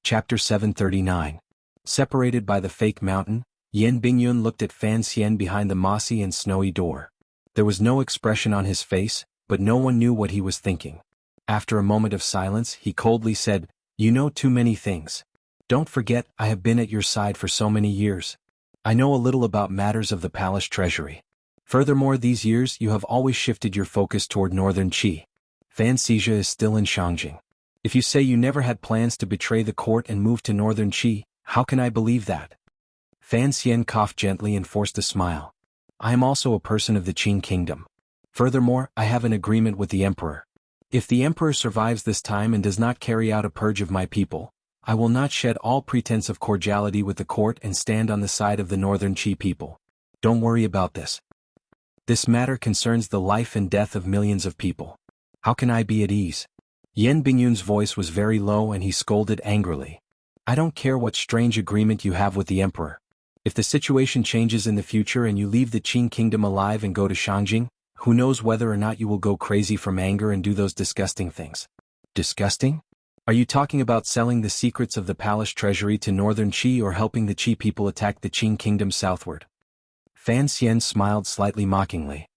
Chapter 739. Separated by the fake mountain, Yan Bingyun looked at Fan Xian behind the mossy and snowy door. There was no expression on his face, but no one knew what he was thinking. After a moment of silence, he coldly said, "You know too many things. Don't forget, I have been at your side for so many years. I know a little about matters of the palace treasury. Furthermore, these years you have always shifted your focus toward northern Qi. Fan Xizha is still in Shangjing. If you say you never had plans to betray the court and move to northern Qi, how can I believe that?" Fan Xian coughed gently and forced a smile. "I am also a person of the Qin kingdom. Furthermore, I have an agreement with the emperor. If the emperor survives this time and does not carry out a purge of my people, I will not shed all pretense of cordiality with the court and stand on the side of the northern Qi people. Don't worry about this. This matter concerns the life and death of millions of people. How can I be at ease?" Yan Bingyun's voice was very low and he scolded angrily. "I don't care what strange agreement you have with the emperor. If the situation changes in the future and you leave the Qin kingdom alive and go to Shangjing, who knows whether or not you will go crazy from anger and do those disgusting things." "Disgusting? Are you talking about selling the secrets of the palace treasury to northern Qi or helping the Qi people attack the Qin kingdom southward?" Fan Xian smiled slightly mockingly.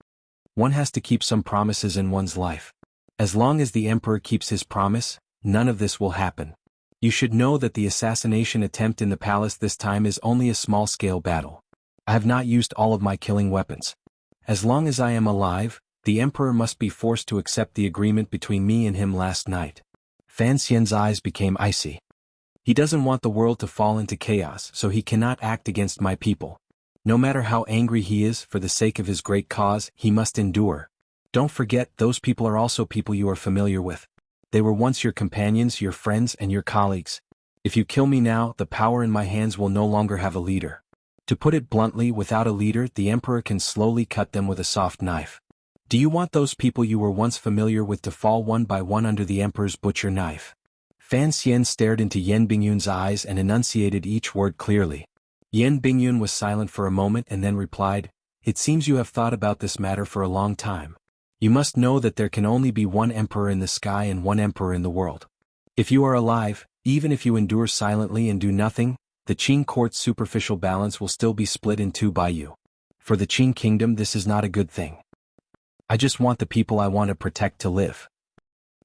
"One has to keep some promises in one's life. As long as the emperor keeps his promise, none of this will happen. You should know that the assassination attempt in the palace this time is only a small-scale battle. I have not used all of my killing weapons. As long as I am alive, the emperor must be forced to accept the agreement between me and him last night." Fan Xian's eyes became icy. "He doesn't want the world to fall into chaos, so he cannot act against my people. No matter how angry he is, for the sake of his great cause, he must endure. Don't forget, those people are also people you are familiar with. They were once your companions, your friends, and your colleagues. If you kill me now, the power in my hands will no longer have a leader. To put it bluntly, without a leader, the emperor can slowly cut them with a soft knife. Do you want those people you were once familiar with to fall one by one under the emperor's butcher knife?" Fan Xian stared into Yan Bingyun's eyes and enunciated each word clearly. Yan Bingyun was silent for a moment and then replied, "It seems you have thought about this matter for a long time. You must know that there can only be one emperor in the sky and one emperor in the world. If you are alive, even if you endure silently and do nothing, the Qin court's superficial balance will still be split in two by you. For the Qin kingdom, this is not a good thing. I just want the people I want to protect to live.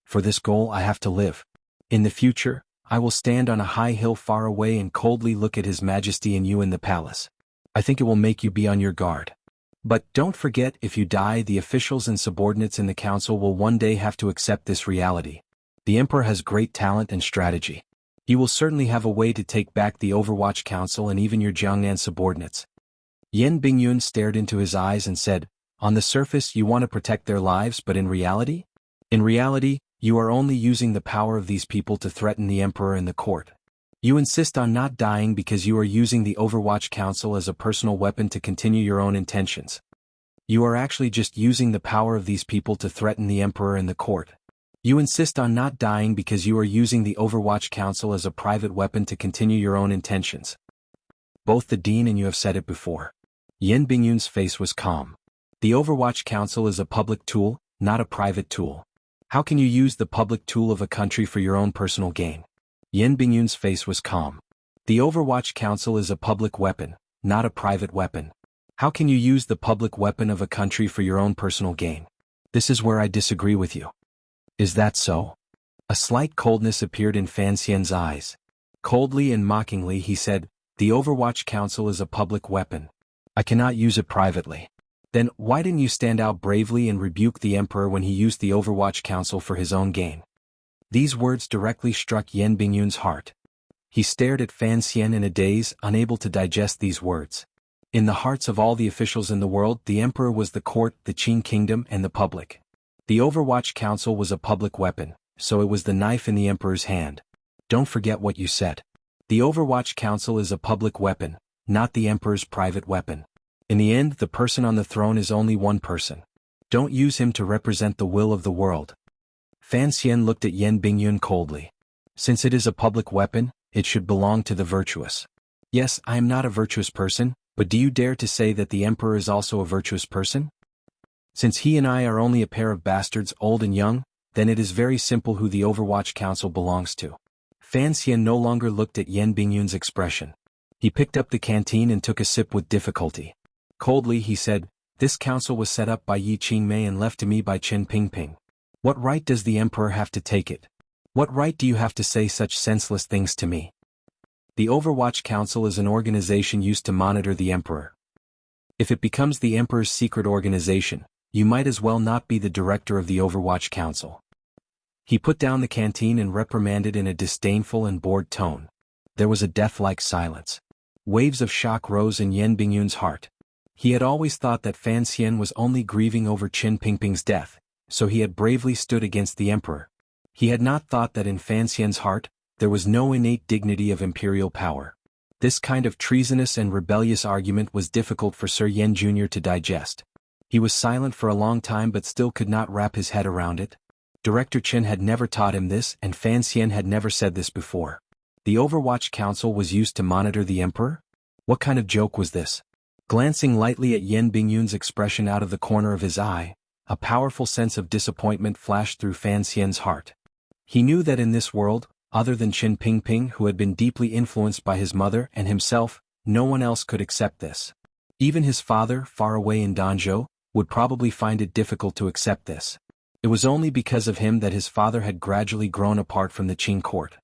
For this goal, I have to live. In the future, I will stand on a high hill far away and coldly look at His Majesty and you in the palace. I think it will make you be on your guard. But don't forget, if you die, the officials and subordinates in the council will one day have to accept this reality. The emperor has great talent and strategy. He will certainly have a way to take back the Overwatch Council and even your Jiangnan subordinates." Yan Bingyun stared into his eyes and said, "On the surface you want to protect their lives, but in reality? In reality, you are only using the power of these people to threaten the emperor and the court. You insist on not dying because you are using the Overwatch Council as a personal weapon to continue your own intentions. You are actually just using the power of these people to threaten the emperor and the court. You insist on not dying because you are using the Overwatch Council as a private weapon to continue your own intentions. Both the dean and you have said it before." Yan Bingyun's face was calm. "The Overwatch Council is a public tool, not a private tool. How can you use the public tool of a country for your own personal gain?" Yan Bingyun's face was calm. "The Overwatch Council is a public weapon, not a private weapon. How can you use the public weapon of a country for your own personal gain? This is where I disagree with you." "Is that so?" A slight coldness appeared in Fan Xian's eyes. Coldly and mockingly he said, "The Overwatch Council is a public weapon. I cannot use it privately. Then why didn't you stand out bravely and rebuke the emperor when he used the Overwatch Council for his own gain?" These words directly struck Yan Bingyun's heart. He stared at Fan Xian in a daze, unable to digest these words. In the hearts of all the officials in the world, the emperor was the court, the Qin kingdom, and the public. The Overwatch Council was a public weapon, so it was the knife in the emperor's hand. Don't forget what you said. The Overwatch Council is a public weapon, not the emperor's private weapon. In the end, the person on the throne is only one person. Don't use him to represent the will of the world." Fan Xian looked at Yan Bingyun coldly. "Since it is a public weapon, it should belong to the virtuous. Yes, I am not a virtuous person, but do you dare to say that the emperor is also a virtuous person? Since he and I are only a pair of bastards, old and young, then it is very simple who the Overwatch Council belongs to." Fan Xian no longer looked at Yan Bingyun's expression. He picked up the canteen and took a sip with difficulty. Coldly he said, "This council was set up by Yi Qingmei and left to me by Chen Pingping. What right does the emperor have to take it? What right do you have to say such senseless things to me?" The Overwatch Council is an organization used to monitor the emperor. If it becomes the emperor's secret organization, you might as well not be the director of the Overwatch Council. He put down the canteen and reprimanded in a disdainful and bored tone. There was a death-like silence. Waves of shock rose in Yan Bingyun's heart. He had always thought that Fan Xian was only grieving over Chen Pingping's death, so he had bravely stood against the emperor. He had not thought that in Fan Xian's heart, there was no innate dignity of imperial power. This kind of treasonous and rebellious argument was difficult for Sir Yan Jr. to digest. He was silent for a long time but still could not wrap his head around it. Director Chen had never taught him this and Fan Xian had never said this before. The Overwatch Council was used to monitor the emperor? What kind of joke was this? Glancing lightly at Yan Bingyun's expression out of the corner of his eye, a powerful sense of disappointment flashed through Fan Xian's heart. He knew that in this world, other than Chen Pingping who had been deeply influenced by his mother and himself, no one else could accept this. Even his father, far away in Danzhou, would probably find it difficult to accept this. It was only because of him that his father had gradually grown apart from the Qing court.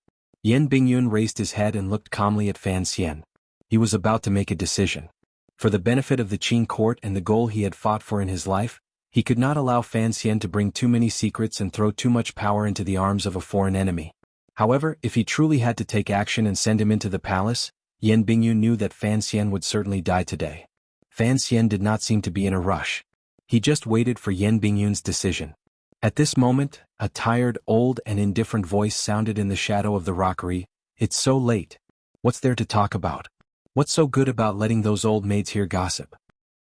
Yan Bingyun raised his head and looked calmly at Fan Xian. He was about to make a decision. For the benefit of the Qing court and the goal he had fought for in his life, he could not allow Fan Xian to bring too many secrets and throw too much power into the arms of a foreign enemy. However, if he truly had to take action and send him into the palace, Yan Bingyun knew that Fan Xian would certainly die today. Fan Xian did not seem to be in a rush. He just waited for Yan Bingyun's decision. At this moment, a tired, old and indifferent voice sounded in the shadow of the rockery. "It's so late. What's there to talk about? What's so good about letting those old maids here gossip?"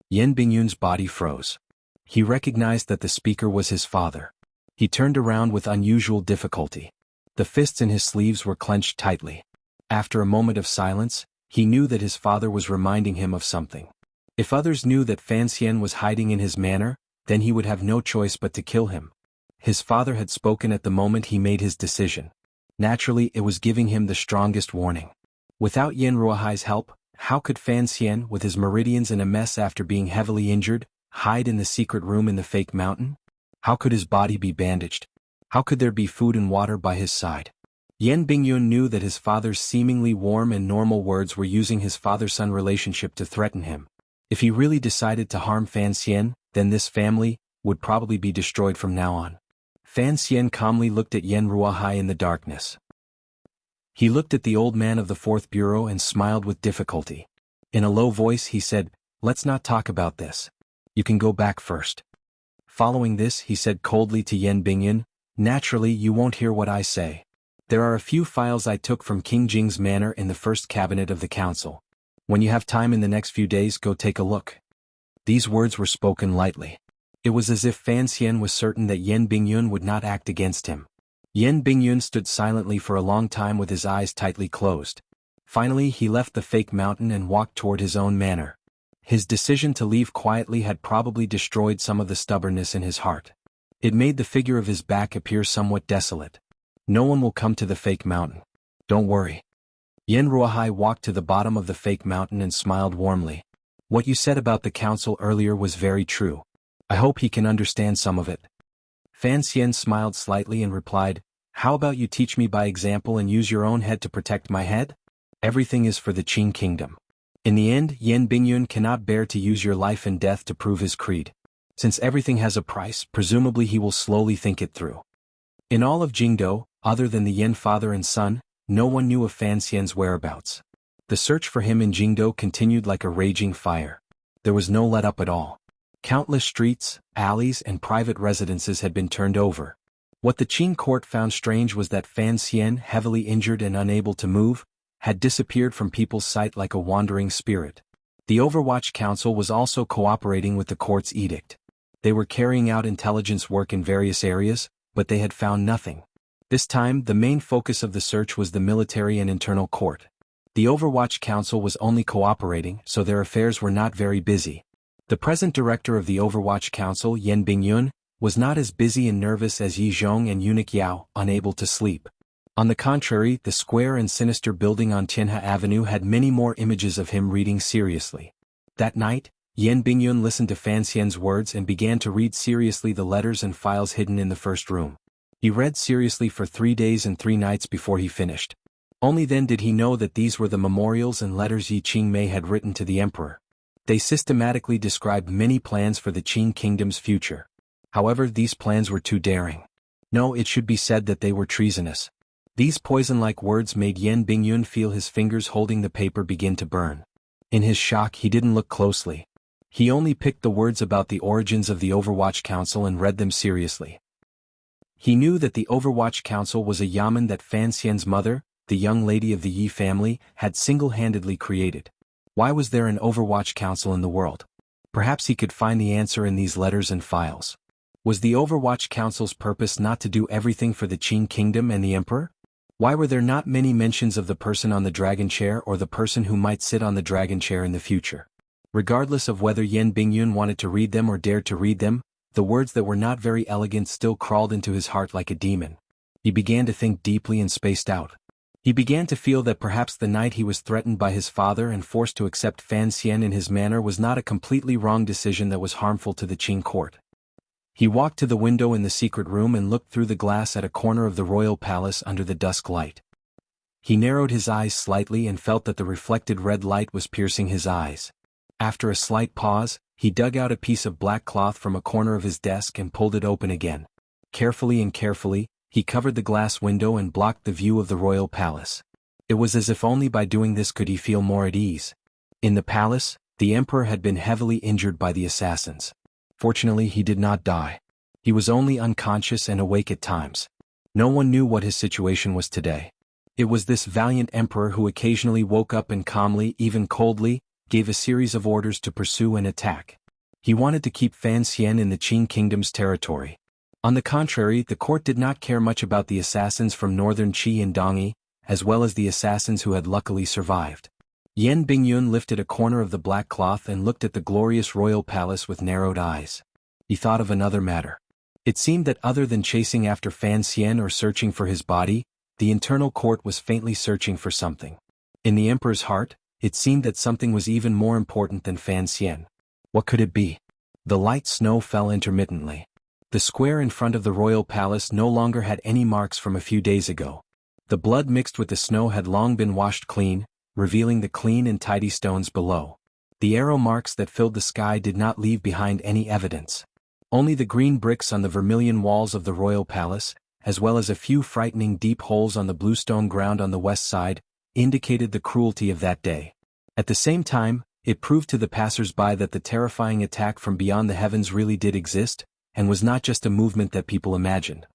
Yan Bingyun's body froze. He recognized that the speaker was his father. He turned around with unusual difficulty. The fists in his sleeves were clenched tightly. After a moment of silence, he knew that his father was reminding him of something. If others knew that Fan Xian was hiding in his manor, then he would have no choice but to kill him. His father had spoken at the moment he made his decision. Naturally, it was giving him the strongest warning. Without Yan Ruohai's help, how could Fan Xian, with his meridians in a mess after being heavily injured, hide in the secret room in the fake mountain? How could his body be bandaged? How could there be food and water by his side? Yan Bingyun knew that his father's seemingly warm and normal words were using his father-son relationship to threaten him. If he really decided to harm Fan Xian, then this family would probably be destroyed from now on. Fan Xian calmly looked at Yan Ruohai in the darkness. He looked at the old man of the Fourth Bureau and smiled with difficulty. In a low voice he said, "Let's not talk about this. You can go back first." Following this he said coldly to Yan Bingyun, "Naturally you won't hear what I say. There are a few files I took from King Jing's manor in the first cabinet of the council. When you have time in the next few days, go take a look." These words were spoken lightly. It was as if Fan Xian was certain that Yan Bingyun would not act against him. Yan Bingyun stood silently for a long time with his eyes tightly closed. Finally he left the fake mountain and walked toward his own manor. His decision to leave quietly had probably destroyed some of the stubbornness in his heart. It made the figure of his back appear somewhat desolate. No one will come to the fake mountain. Don't worry. Yan Ruohai walked to the bottom of the fake mountain and smiled warmly. What you said about the council earlier was very true. I hope he can understand some of it. Fan Xian smiled slightly and replied, "How about you teach me by example and use your own head to protect my head? Everything is for the Qing kingdom. In the end, Yan Bingyun cannot bear to use your life and death to prove his creed. Since everything has a price, presumably he will slowly think it through." In all of Jingdou, other than the Yan father and son, no one knew of Fan Xian's whereabouts. The search for him in Jingdou continued like a raging fire. There was no let-up at all. Countless streets, alleys and private residences had been turned over. What the Qing court found strange was that Fan Xian, heavily injured and unable to move, had disappeared from people's sight like a wandering spirit. The Overwatch Council was also cooperating with the court's edict. They were carrying out intelligence work in various areas, but they had found nothing. This time, the main focus of the search was the military and internal court. The Overwatch Council was only cooperating, so their affairs were not very busy. The present director of the Overwatch Council, Yan Bingyun, was not as busy and nervous as Yi Zhong and eunuch Yao, unable to sleep. On the contrary, the square and sinister building on Tianhe Avenue had many more images of him reading seriously. That night, Yan Bingyun listened to Fan Xian's words and began to read seriously the letters and files hidden in the first room. He read seriously for 3 days and 3 nights before he finished. Only then did he know that these were the memorials and letters Yi Qingmei had written to the emperor. They systematically described many plans for the Qing kingdom's future. However, these plans were too daring. No, it should be said that they were treasonous. These poison-like words made Yan Bingyun feel his fingers holding the paper begin to burn. In his shock, he didn't look closely. He only picked the words about the origins of the Overwatch Council and read them seriously. He knew that the Overwatch Council was a yamen that Fan Xian's mother, the young lady of the Yi family, had single-handedly created. Why was there an Overwatch Council in the world? Perhaps he could find the answer in these letters and files. Was the Overwatch Council's purpose not to do everything for the Qing kingdom and the emperor? Why were there not many mentions of the person on the dragon chair or the person who might sit on the dragon chair in the future? Regardless of whether Yan Bingyun wanted to read them or dared to read them, the words that were not very elegant still crawled into his heart like a demon. He began to think deeply and spaced out. He began to feel that perhaps the night he was threatened by his father and forced to accept Fan Xian in his manner was not a completely wrong decision that was harmful to the Qing court. He walked to the window in the secret room and looked through the glass at a corner of the royal palace under the dusk light. He narrowed his eyes slightly and felt that the reflected red light was piercing his eyes. After a slight pause, he dug out a piece of black cloth from a corner of his desk and pulled it open again. Carefully, he covered the glass window and blocked the view of the royal palace. It was as if only by doing this could he feel more at ease. In the palace, the emperor had been heavily injured by the assassins. Fortunately, he did not die. He was only unconscious and awake at times. No one knew what his situation was today. It was this valiant emperor who occasionally woke up and calmly, even coldly, gave a series of orders to pursue and attack. He wanted to keep Fan Xian in the Qing kingdom's territory. On the contrary, the court did not care much about the assassins from northern Qi and Dongyi, as well as the assassins who had luckily survived. Yan Bingyun lifted a corner of the black cloth and looked at the glorious royal palace with narrowed eyes. He thought of another matter. It seemed that other than chasing after Fan Xian or searching for his body, the internal court was faintly searching for something. In the emperor's heart, it seemed that something was even more important than Fan Xian. What could it be? The light snow fell intermittently. The square in front of the royal palace no longer had any marks from a few days ago. The blood mixed with the snow had long been washed clean, revealing the clean and tidy stones below. The arrow marks that filled the sky did not leave behind any evidence. Only the green bricks on the vermilion walls of the royal palace, as well as a few frightening deep holes on the bluestone ground on the west side, indicated the cruelty of that day. At the same time, it proved to the passers-by that the terrifying attack from beyond the heavens really did exist, and was not just a movement that people imagined.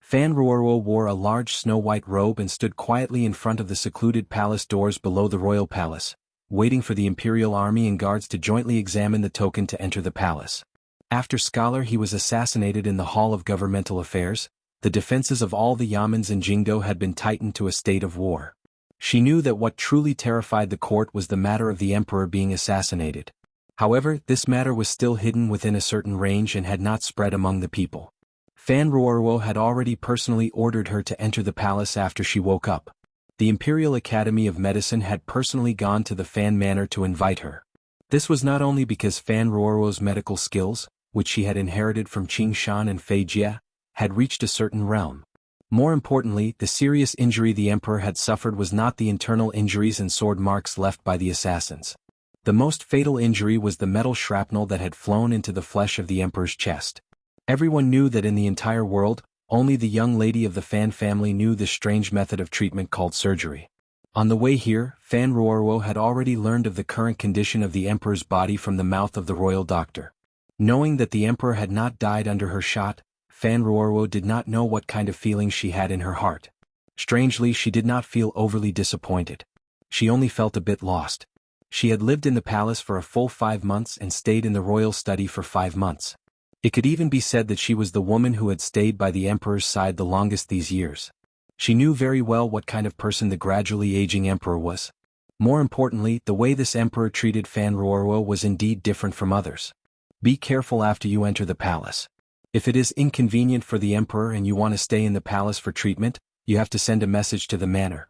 Fan Ruoruo wore a large snow-white robe and stood quietly in front of the secluded palace doors below the royal palace, waiting for the imperial army and guards to jointly examine the token to enter the palace. After Scholar he was assassinated in the Hall of Governmental Affairs, the defenses of all the yamens in Jingdo had been tightened to a state of war. She knew that what truly terrified the court was the matter of the emperor being assassinated. However, this matter was still hidden within a certain range and had not spread among the people. Fan Ruoruo had already personally ordered her to enter the palace after she woke up. The Imperial Academy of Medicine had personally gone to the Fan Manor to invite her. This was not only because Fan Ruoruo's medical skills, which she had inherited from Qing Shan and Fei Jie, had reached a certain realm. More importantly, the serious injury the emperor had suffered was not the internal injuries and sword marks left by the assassins. The most fatal injury was the metal shrapnel that had flown into the flesh of the emperor's chest. Everyone knew that in the entire world, only the young lady of the Fan family knew this strange method of treatment called surgery. On the way here, Fan Ruoruo had already learned of the current condition of the emperor's body from the mouth of the royal doctor. Knowing that the emperor had not died under her shot, Fan Ruoruo did not know what kind of feelings she had in her heart. Strangely, she did not feel overly disappointed. She only felt a bit lost. She had lived in the palace for a full 5 months and stayed in the royal study for 5 months. It could even be said that she was the woman who had stayed by the emperor's side the longest these years. She knew very well what kind of person the gradually aging emperor was. More importantly, the way this emperor treated Fan Ruoruo was indeed different from others. Be careful after you enter the palace. If it is inconvenient for the emperor and you want to stay in the palace for treatment, You have to send a message to the manor.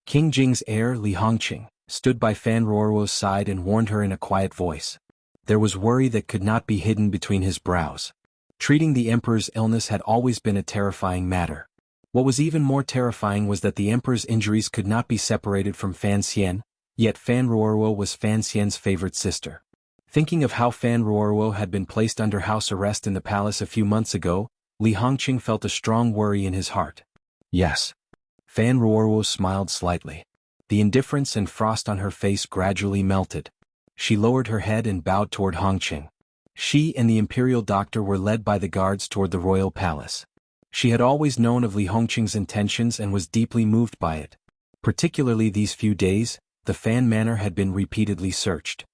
King Jing's heir Li Hongqing stood by Fan Ruoruo's side and warned her in a quiet voice. There was worry that could not be hidden between his brows. Treating the emperor's illness had always been a terrifying matter. What was even more terrifying was that the emperor's injuries could not be separated from Fan Xian, yet Fan Ruoruo was Fan Xian's favorite sister. Thinking of how Fan Ruoruo had been placed under house arrest in the palace a few months ago, Li Hongqing felt a strong worry in his heart. Yes. Fan Ruoruo smiled slightly. The indifference and frost on her face gradually melted. She lowered her head and bowed toward Hongqing. She and the imperial doctor were led by the guards toward the royal palace. She had always known of Li Hongqing's intentions and was deeply moved by it. Particularly these few days, the Fan Manor had been repeatedly searched.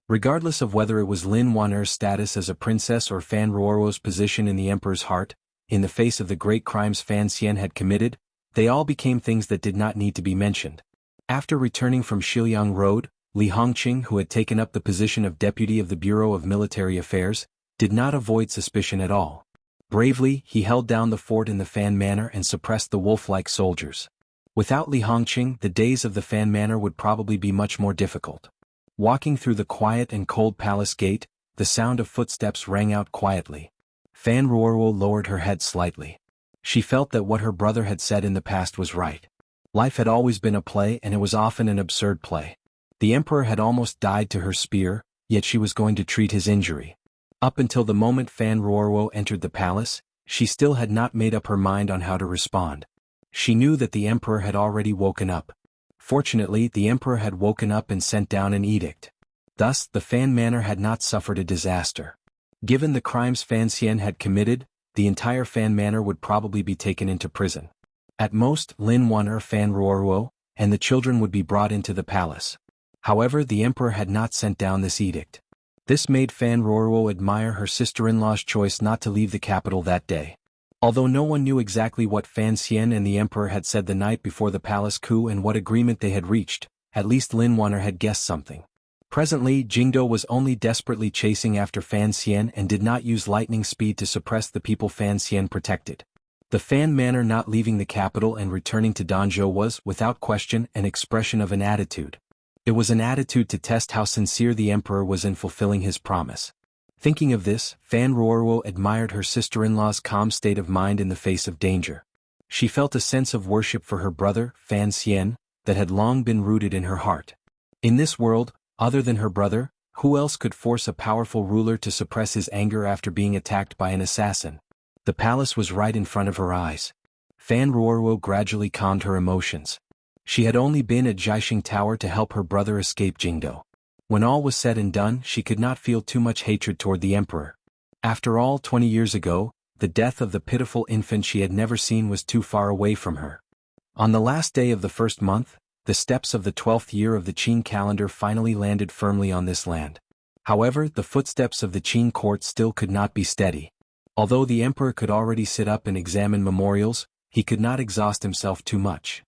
Regardless of whether it was Lin Wan'er's status as a princess or Fan Ruoruo's position in the emperor's heart, in the face of the great crimes Fan Xian had committed, they all became things that did not need to be mentioned. After returning from Shiliang Road, Li Hongqing, who had taken up the position of deputy of the Bureau of Military Affairs, did not avoid suspicion at all. Bravely, he held down the fort in the Fan Manor and suppressed the wolf-like soldiers. Without Li Hongqing, the days of the Fan Manor would probably be much more difficult. Walking through the quiet and cold palace gate, the sound of footsteps rang out quietly. Fan Ruoruo lowered her head slightly. She felt that what her brother had said in the past was right. Life had always been a play, and it was often an absurd play. The emperor had almost died to her spear, yet she was going to treat his injury. Up until the moment Fan Ruoruo entered the palace, she still had not made up her mind on how to respond. She knew that the emperor had already woken up. Fortunately, the emperor had woken up and sent down an edict. Thus, the Fan Manor had not suffered a disaster. Given the crimes Fan Xian had committed, the entire Fan Manor would probably be taken into prison. At most, Lin Wan'er, Fan Ruoruo, and the children would be brought into the palace. However, the emperor had not sent down this edict. This made Fan Ruoruo admire her sister-in-law's choice not to leave the capital that day. Although no one knew exactly what Fan Xian and the emperor had said the night before the palace coup and what agreement they had reached, at least Lin Wan'er had guessed something. Presently, Jingdo was only desperately chasing after Fan Xian and did not use lightning speed to suppress the people Fan Xian protected. The Fan Manor not leaving the capital and returning to Danzhou was, without question, an expression of an attitude. It was an attitude to test how sincere the emperor was in fulfilling his promise. Thinking of this, Fan Ruoruo admired her sister-in-law's calm state of mind in the face of danger. She felt a sense of worship for her brother, Fan Xian, that had long been rooted in her heart. In this world, other than her brother, who else could force a powerful ruler to suppress his anger after being attacked by an assassin? The palace was right in front of her eyes. Fan Ruoruo gradually calmed her emotions. She had only been at Jiaxing Tower to help her brother escape Jingdo. When all was said and done, she could not feel too much hatred toward the emperor. After all, 20 years ago, the death of the pitiful infant she had never seen was too far away from her. On the last day of the first month, the steps of the 12th year of the Qin calendar finally landed firmly on this land. However, the footsteps of the Qin court still could not be steady. Although the emperor could already sit up and examine memorials, he could not exhaust himself too much.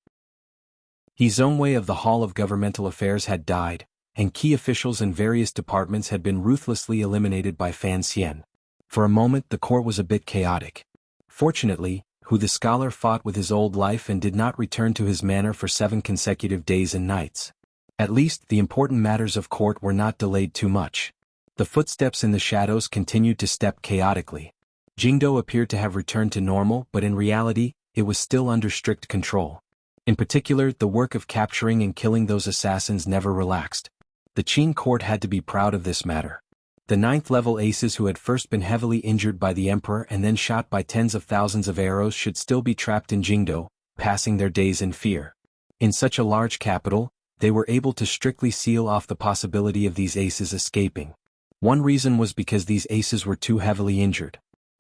He Zhongwei of the Hall of Governmental Affairs had died, and key officials in various departments had been ruthlessly eliminated by Fan Xian. For a moment the court was a bit chaotic. Fortunately, Hu the scholar fought with his old life and did not return to his manor for 7 consecutive days and nights. At least the important matters of court were not delayed too much. The footsteps in the shadows continued to step chaotically. Jingdo appeared to have returned to normal, but in reality, it was still under strict control. In particular, the work of capturing and killing those assassins never relaxed. The Qin court had to be proud of this matter. The 9th-level aces who had first been heavily injured by the emperor and then shot by tens of thousands of arrows should still be trapped in Jingdo, passing their days in fear. In such a large capital, they were able to strictly seal off the possibility of these aces escaping. One reason was because these aces were too heavily injured.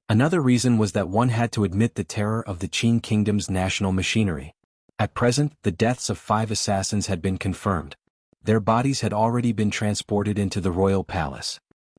Another reason was that one had to admit the terror of the Qin kingdom's national machinery. At present, the deaths of 5 assassins had been confirmed. Their bodies had already been transported into the royal palace.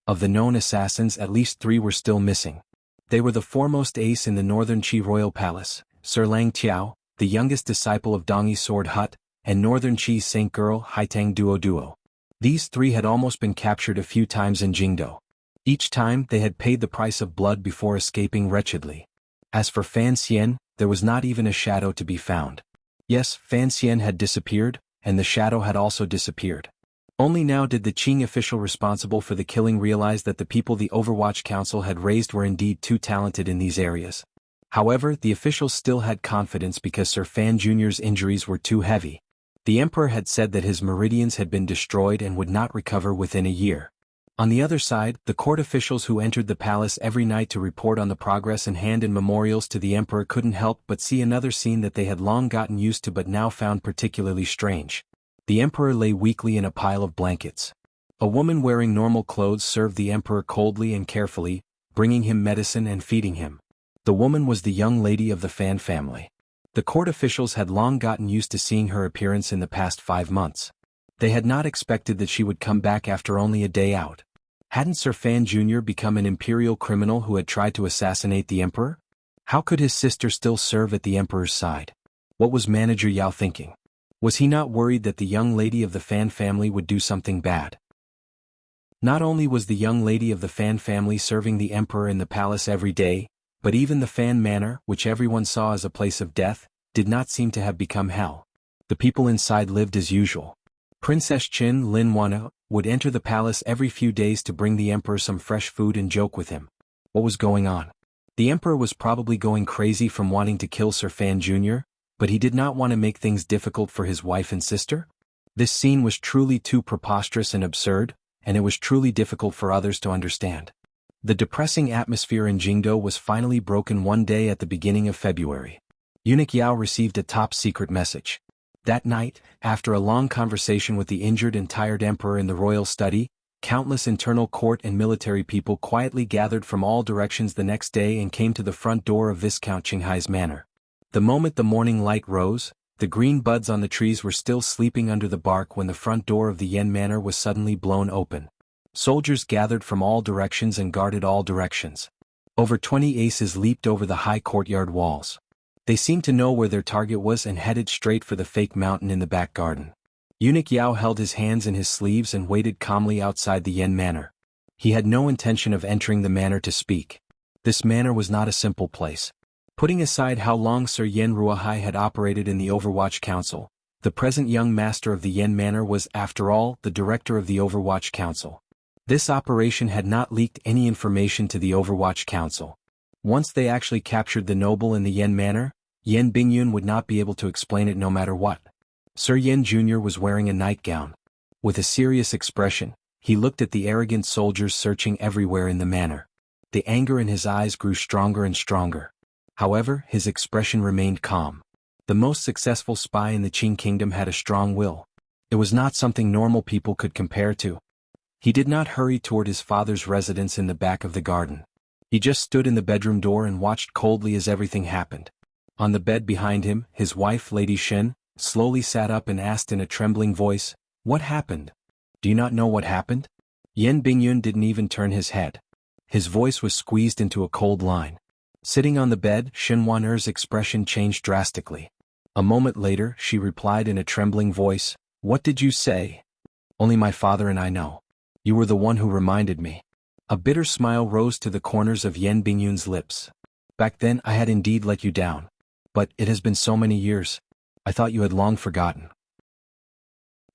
Of the known assassins, at least 3 were still missing. They were the foremost ace in the northern Qi royal palace, Sir Lang Tiao, the youngest disciple of Dongyi Sword Hut, and northern Qi's Saint Girl Haitang Duo Duo. These 3 had almost been captured a few times in Jingdo. Each time they had paid the price of blood before escaping wretchedly. As for Fan Xian, there was not even a shadow to be found. Yes, Fan Xian had disappeared, and the shadow had also disappeared. Only now did the Qing official responsible for the killing realize that the people the Overwatch Council had raised were indeed too talented in these areas. However, the officials still had confidence because Sir Fan Jr.'s injuries were too heavy. The Emperor had said that his meridians had been destroyed and would not recover within a year. On the other side, the court officials who entered the palace every night to report on the progress and hand in memorials to the Emperor couldn't help but see another scene that they had long gotten used to but now found particularly strange. The Emperor lay weakly in a pile of blankets. A woman wearing normal clothes served the Emperor coldly and carefully, bringing him medicine and feeding him. The woman was the young lady of the Fan family. The court officials had long gotten used to seeing her appearance in the past 5 months. They had not expected that she would come back after only a day out. Hadn't Sir Fan Jr. become an imperial criminal who had tried to assassinate the Emperor? How could his sister still serve at the Emperor's side? What was Manager Yao thinking? Was he not worried that the young lady of the Fan family would do something bad? Not only was the young lady of the Fan family serving the Emperor in the palace every day, but even the Fan Manor, which everyone saw as a place of death, did not seem to have become hell. The people inside lived as usual. Princess Qin Lin Wana would enter the palace every few days to bring the Emperor some fresh food and joke with him. What was going on? The Emperor was probably going crazy from wanting to kill Sir Fan Jr., but he did not want to make things difficult for his wife and sister? This scene was truly too preposterous and absurd, and it was truly difficult for others to understand. The depressing atmosphere in Jingdo was finally broken one day at the beginning of February. Eunuch Yao received a top-secret message. That night, after a long conversation with the injured and tired emperor in the royal study, countless internal court and military people quietly gathered from all directions the next day and came to the front door of Viscount Qinghai's manor. The moment the morning light rose, the green buds on the trees were still sleeping under the bark when the front door of the Yen manor was suddenly blown open. Soldiers gathered from all directions and guarded all directions. Over 20 aces leaped over the high courtyard walls. They seemed to know where their target was and headed straight for the fake mountain in the back garden. Eunuch Yao held his hands in his sleeves and waited calmly outside the Yen manor. He had no intention of entering the manor to speak. This manor was not a simple place. Putting aside how long Sir Yen Ruahai had operated in the Overwatch Council, the present young master of the Yen manor was, after all, the director of the Overwatch Council. This operation had not leaked any information to the Overwatch Council. Once they actually captured the noble in the Yen manor, Yen Bingyun would not be able to explain it no matter what. Sir Yen Jr. was wearing a nightgown. With a serious expression, he looked at the arrogant soldiers searching everywhere in the manor. The anger in his eyes grew stronger and stronger. However, his expression remained calm. The most successful spy in the Qing kingdom had a strong will. It was not something normal people could compare to. He did not hurry toward his father's residence in the back of the garden. He just stood in the bedroom door and watched coldly as everything happened. On the bed behind him, his wife, Lady Shen, slowly sat up and asked in a trembling voice, "What happened? Do you not know what happened?" Yen Bingyun didn't even turn his head. His voice was squeezed into a cold line. Sitting on the bed, Shen Wan'er's expression changed drastically. A moment later, she replied in a trembling voice, "What did you say?" "Only my father and I know. You were the one who reminded me." A bitter smile rose to the corners of Yen Bingyun's lips. "Back then I had indeed let you down. But it has been so many years. I thought you had long forgotten.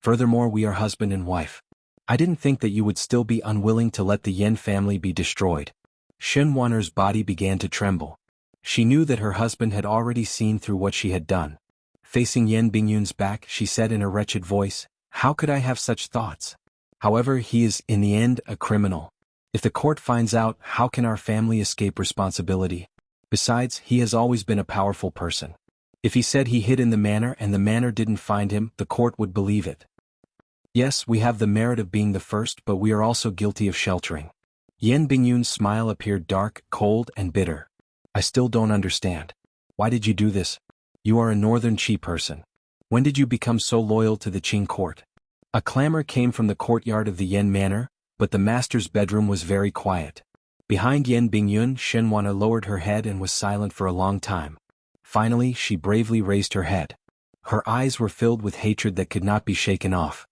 Furthermore, we are husband and wife. I didn't think that you would still be unwilling to let the Yen family be destroyed." Shen Wan'er's body began to tremble. She knew that her husband had already seen through what she had done. Facing Yen Bingyun's back, she said in a wretched voice, "How could I have such thoughts? However, he is, in the end, a criminal. If the court finds out, how can our family escape responsibility? Besides, he has always been a powerful person. If he said he hid in the manor and the manor didn't find him, the court would believe it. Yes, we have the merit of being the first, but we are also guilty of sheltering." Yen Bingyun's smile appeared dark, cold, and bitter. "I still don't understand. Why did you do this? You are a northern Qi person. When did you become so loyal to the Qing court?" A clamor came from the courtyard of the Yen manor, but the master's bedroom was very quiet. Behind Yen Bingyun, Shen Wan'er lowered her head and was silent for a long time. Finally, she bravely raised her head. Her eyes were filled with hatred that could not be shaken off.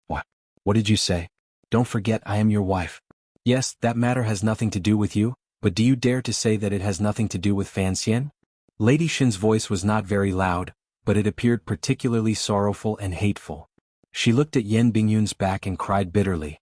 "What? What did you say? Don't forget I am your wife. Yes, that matter has nothing to do with you, But do you dare to say that it has nothing to do with Fan Xian? Lady Shin's voice was not very loud, but it appeared particularly sorrowful and hateful. She looked at Yan Bingyun's back and cried bitterly.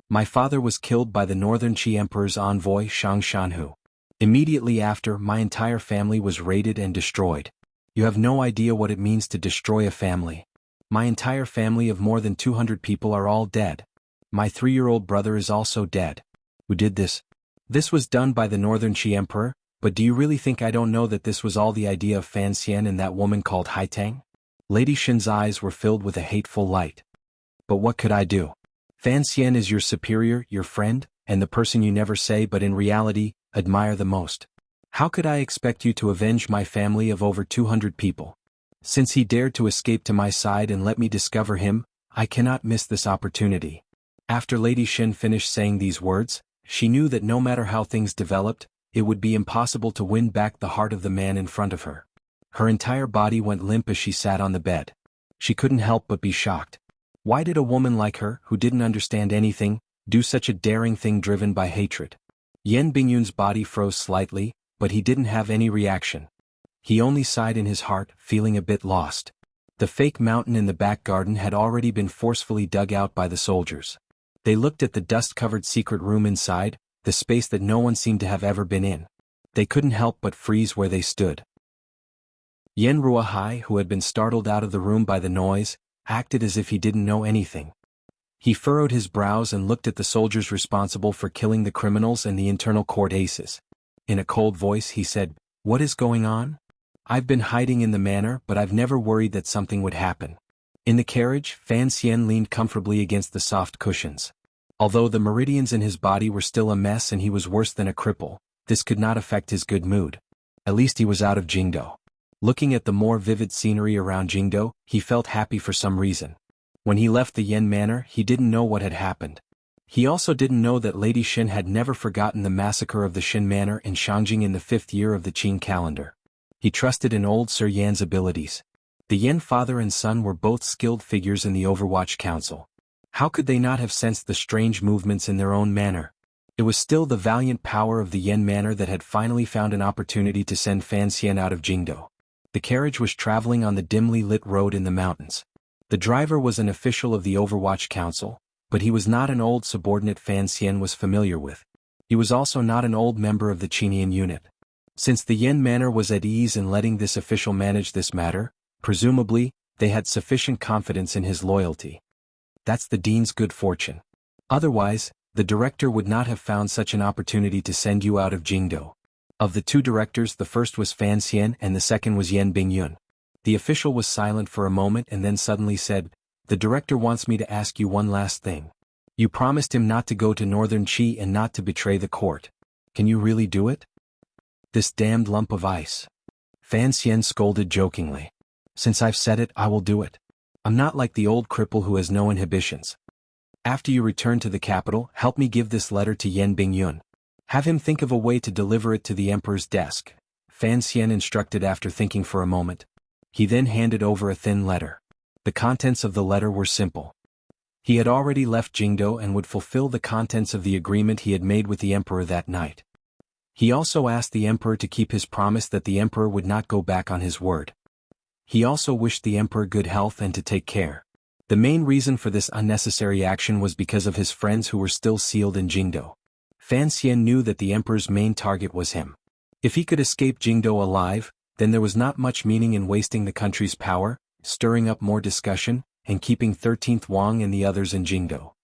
My father was killed by the Northern Qi Emperor's envoy Shang Shanhu. Immediately after, my entire family was raided and destroyed. You have no idea what it means to destroy a family. My entire family of more than 200 people are all dead. My 3-year-old brother is also dead. Who did this? This was done by the Northern Qi Emperor, but do you really think I don't know that this was all the idea of Fan Xian and that woman called Haitang? Lady Shin's eyes were filled with a hateful light. But what could I do? Fan Xian is your superior, your friend, and the person you never say but in reality, admire the most. How could I expect you to avenge my family of over 200 people? Since he dared to escape to my side and let me discover him, I cannot miss this opportunity. After Lady Shin finished saying these words, she knew that no matter how things developed, it would be impossible to win back the heart of the man in front of her. Her entire body went limp as she sat on the bed. She couldn't help but be shocked. Why did a woman like her, who didn't understand anything, do such a daring thing driven by hatred? Yan Bingyun's body froze slightly, but he didn't have any reaction. He only sighed in his heart, feeling a bit lost. The fake mountain in the back garden had already been forcefully dug out by the soldiers. They looked at the dust-covered secret room inside, the space that no one seemed to have ever been in. They couldn't help but freeze where they stood. Yen Ruahai, who had been startled out of the room by the noise, acted as if he didn't know anything. He furrowed his brows and looked at the soldiers responsible for killing the criminals and the internal court aces. In a cold voice he said, "What is going on? I've been hiding in the manor, but I've never worried that something would happen." In the carriage, Fan Xian leaned comfortably against the soft cushions. Although the meridians in his body were still a mess and he was worse than a cripple, this could not affect his good mood. At least he was out of Jingdo. Looking at the more vivid scenery around Jingdo, he felt happy for some reason. When he left the Yen Manor, he didn't know what had happened. He also didn't know that Lady Shin had never forgotten the massacre of the Shin Manor in Shangjing in the 5th year of the Qin calendar. He trusted in old Sir Yan's abilities. The Yen father and son were both skilled figures in the Overwatch Council. How could they not have sensed the strange movements in their own manor? It was still the valiant power of the Yen Manor that had finally found an opportunity to send Fan Xian out of Jingdo. The carriage was traveling on the dimly lit road in the mountains. The driver was an official of the Overwatch Council, but he was not an old subordinate Fan Xian was familiar with. He was also not an old member of the Qinian unit. Since the Yen Manor was at ease in letting this official manage this matter, presumably, they had sufficient confidence in his loyalty. That's the dean's good fortune. Otherwise, the director would not have found such an opportunity to send you out of Jingdo. Of the two directors, the first was Fan Xian and the second was Yan Bingyun. The official was silent for a moment and then suddenly said, "The director wants me to ask you one last thing. You promised him not to go to Northern Qi and not to betray the court. Can you really do it?" "This damned lump of ice." Fan Xian scolded jokingly. "Since I've said it, I will do it. I'm not like the old cripple who has no inhibitions. After you return to the capital, help me give this letter to Yan Bingyun. Have him think of a way to deliver it to the emperor's desk," Fan Xian instructed after thinking for a moment. He then handed over a thin letter. The contents of the letter were simple. He had already left Jingdo and would fulfill the contents of the agreement he had made with the emperor that night. He also asked the emperor to keep his promise that the emperor would not go back on his word. He also wished the emperor good health and to take care. The main reason for this unnecessary action was because of his friends who were still sealed in Jingdo. Fan Xian knew that the emperor's main target was him. If he could escape Jingdo alive, then there was not much meaning in wasting the country's power, stirring up more discussion, and keeping 13th Wang and the others in Jingdo.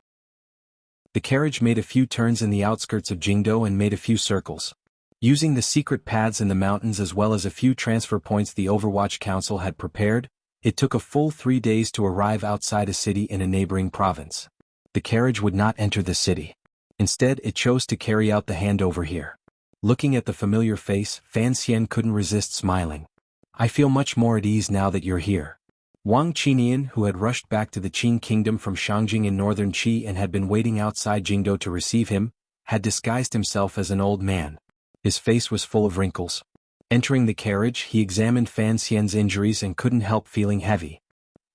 The carriage made a few turns in the outskirts of Jingdo and made a few circles. Using the secret paths in the mountains as well as a few transfer points the Overwatch Council had prepared, it took a full 3 days to arrive outside a city in a neighboring province. The carriage would not enter the city. Instead, it chose to carry out the handover here. Looking at the familiar face, Fan Xian couldn't resist smiling. "I feel much more at ease now that you're here." Wang Qinian, who had rushed back to the Qin kingdom from Shangjing in northern Qi and had been waiting outside Jingdo to receive him, had disguised himself as an old man. His face was full of wrinkles. Entering the carriage, he examined Fan Xian's injuries and couldn't help feeling heavy.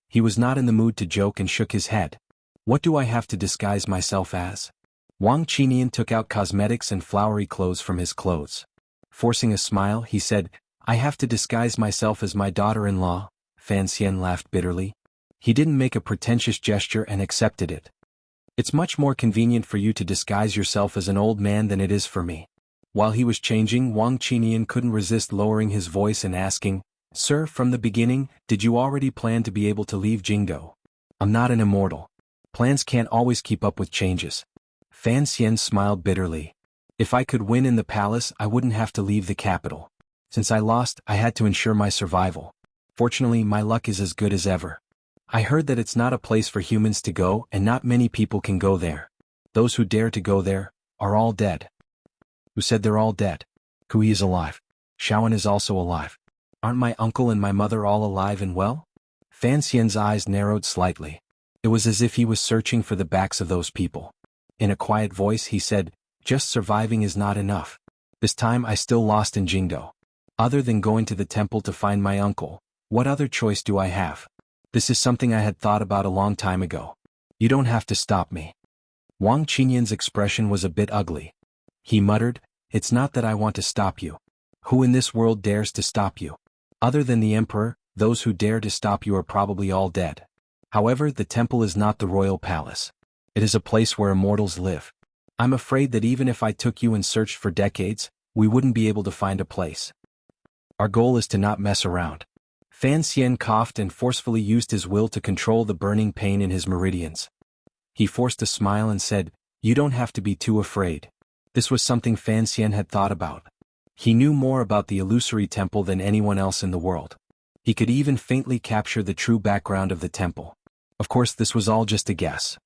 He was not in the mood to joke and shook his head. "What do I have to disguise myself as? Wang Qinian took out cosmetics and flowery clothes from his clothes. Forcing a smile, he said, "I have to disguise myself as my daughter-in-law." Fan Xian laughed bitterly. He didn't make a pretentious gesture and accepted it. "It's much more convenient for you to disguise yourself as an old man than it is for me." While he was changing, Wang Qinian couldn't resist lowering his voice and asking, "Sir, from the beginning, did you already plan to be able to leave Jingdo?" "I'm not an immortal. Plans can't always keep up with changes." Fan Xian smiled bitterly. "If I could win in the palace, I wouldn't have to leave the capital. Since I lost, I had to ensure my survival. Fortunately, my luck is as good as ever. I heard that it's not a place for humans to go and not many people can go there. Those who dare to go there are all dead." "Who said they're all dead?" "Kui is alive. Shaoan is also alive. Aren't my uncle and my mother all alive and well?" Fan Xian's eyes narrowed slightly. It was as if he was searching for the backs of those people. In a quiet voice he said, "Just surviving is not enough. This time I still lost in Jingdo. Other than going to the temple to find my uncle, what other choice do I have? This is something I had thought about a long time ago. You don't have to stop me." Wang Qinian's expression was a bit ugly. He muttered, "It's not that I want to stop you. Who in this world dares to stop you? Other than the emperor, those who dare to stop you are probably all dead. However, the temple is not the royal palace. It is a place where immortals live. I'm afraid that even if I took you and searched for decades, we wouldn't be able to find a place. Our goal is to not mess around." Fan Xian coughed and forcefully used his will to control the burning pain in his meridians. He forced a smile and said, "You don't have to be too afraid." This was something Fan Xian had thought about. He knew more about the illusory temple than anyone else in the world. He could even faintly capture the true background of the temple. Of course, this was all just a guess.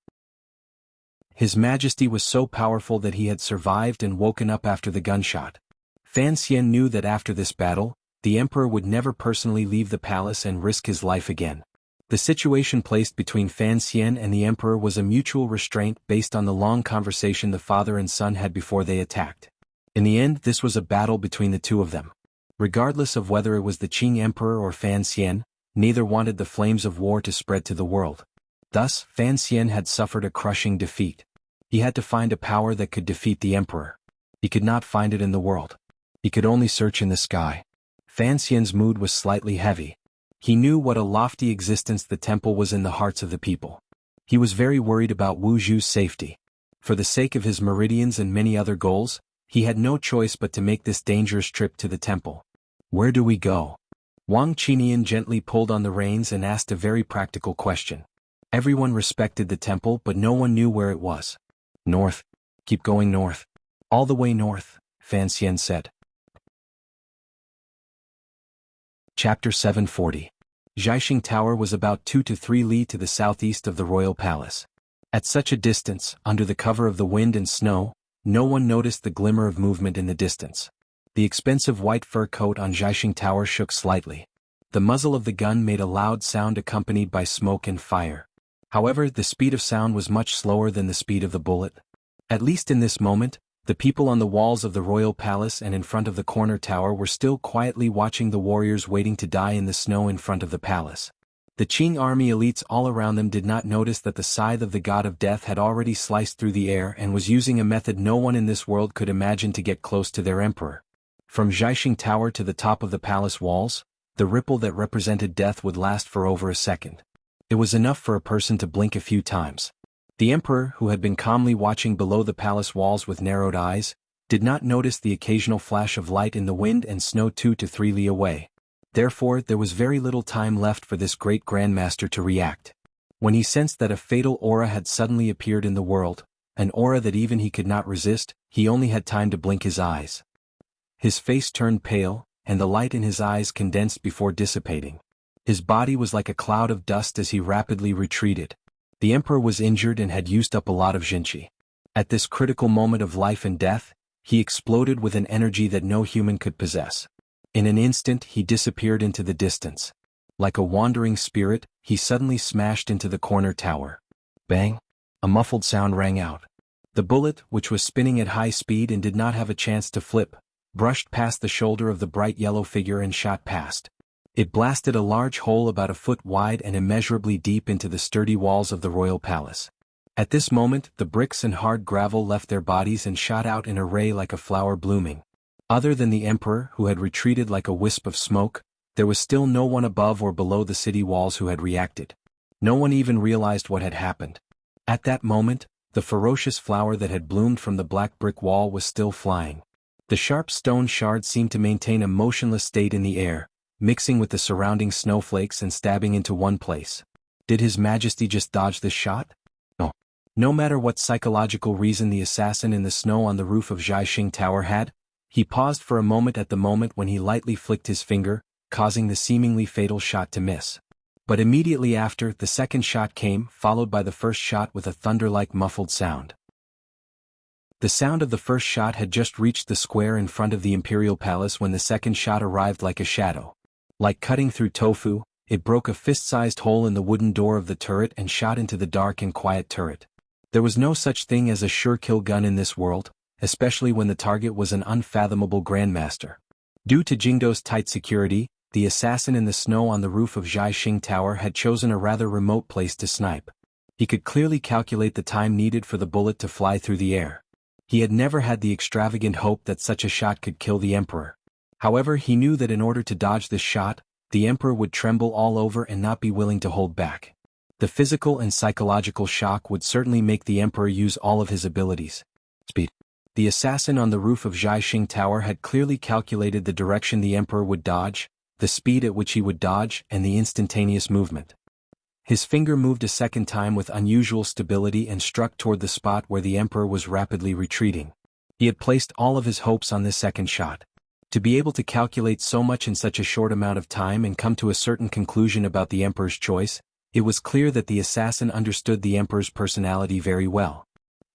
His Majesty was so powerful that he had survived and woken up after the gunshot. Fan Xian knew that after this battle, the emperor would never personally leave the palace and risk his life again. The situation placed between Fan Xian and the emperor was a mutual restraint based on the long conversation the father and son had before they attacked. In the end, this was a battle between the two of them. Regardless of whether it was the Qing emperor or Fan Xian, neither wanted the flames of war to spread to the world. Thus, Fan Xian had suffered a crushing defeat. He had to find a power that could defeat the emperor. He could not find it in the world. He could only search in the sky. Fan Xian's mood was slightly heavy. He knew what a lofty existence the temple was in the hearts of the people. He was very worried about Wu Zhu's safety. For the sake of his meridians and many other goals, he had no choice but to make this dangerous trip to the temple. "Where do we go?" Wang Qinian gently pulled on the reins and asked a very practical question. Everyone respected the temple, but no one knew where it was. "North. Keep going north. All the way north," Fan Xian said. Chapter 740. Zhaixing Tower was about 2 to 3 li to the southeast of the royal palace. At such a distance, under the cover of the wind and snow, no one noticed the glimmer of movement in the distance. The expensive white fur coat on Zhaixing Tower shook slightly. The muzzle of the gun made a loud sound accompanied by smoke and fire. However, the speed of sound was much slower than the speed of the bullet. At least in this moment, the people on the walls of the royal palace and in front of the corner tower were still quietly watching the warriors waiting to die in the snow in front of the palace. The Qing army elites all around them did not notice that the scythe of the god of death had already sliced through the air and was using a method no one in this world could imagine to get close to their emperor. From Zhaixing Tower to the top of the palace walls, the ripple that represented death would last for over a second. It was enough for a person to blink a few times. The emperor, who had been calmly watching below the palace walls with narrowed eyes, did not notice the occasional flash of light in the wind and snow 2 to 3 li away. Therefore, there was very little time left for this great grandmaster to react. When he sensed that a fatal aura had suddenly appeared in the world, an aura that even he could not resist, he only had time to blink his eyes. His face turned pale, and the light in his eyes condensed before dissipating. His body was like a cloud of dust as he rapidly retreated. The emperor was injured and had used up a lot of Jinqi. At this critical moment of life and death, he exploded with an energy that no human could possess. In an instant he disappeared into the distance. Like a wandering spirit, he suddenly smashed into the corner tower. Bang! A muffled sound rang out. The bullet, which was spinning at high speed and did not have a chance to flip, brushed past the shoulder of the bright yellow figure and shot past. It blasted a large hole about a foot wide and immeasurably deep into the sturdy walls of the royal palace. At this moment, the bricks and hard gravel left their bodies and shot out in a ray like a flower blooming. Other than the emperor, who had retreated like a wisp of smoke, there was still no one above or below the city walls who had reacted. No one even realized what had happened. At that moment, the ferocious flower that had bloomed from the black brick wall was still flying. The sharp stone shards seemed to maintain a motionless state in the air, mixing with the surrounding snowflakes and stabbing into one place. Did His Majesty just dodge this shot? No. No matter what psychological reason the assassin in the snow on the roof of Jiaxing Tower had, he paused for a moment at the moment when he lightly flicked his finger, causing the seemingly fatal shot to miss. But immediately after, the second shot came, followed by the first shot with a thunder-like muffled sound. The sound of the first shot had just reached the square in front of the imperial palace when the second shot arrived like a shadow. Like cutting through tofu, it broke a fist-sized hole in the wooden door of the turret and shot into the dark and quiet turret. There was no such thing as a sure-kill gun in this world, especially when the target was an unfathomable grandmaster. Due to Jingdo's tight security, the assassin in the snow on the roof of Jiaxing Tower had chosen a rather remote place to snipe. He could clearly calculate the time needed for the bullet to fly through the air. He had never had the extravagant hope that such a shot could kill the emperor. However, he knew that in order to dodge this shot, the emperor would tremble all over and not be willing to hold back. The physical and psychological shock would certainly make the emperor use all of his abilities. Speed. The assassin on the roof of Jiaxing Tower had clearly calculated the direction the emperor would dodge, the speed at which he would dodge, and the instantaneous movement. His finger moved a second time with unusual stability and struck toward the spot where the emperor was rapidly retreating. He had placed all of his hopes on this second shot. To be able to calculate so much in such a short amount of time and come to a certain conclusion about the emperor's choice, it was clear that the assassin understood the emperor's personality very well.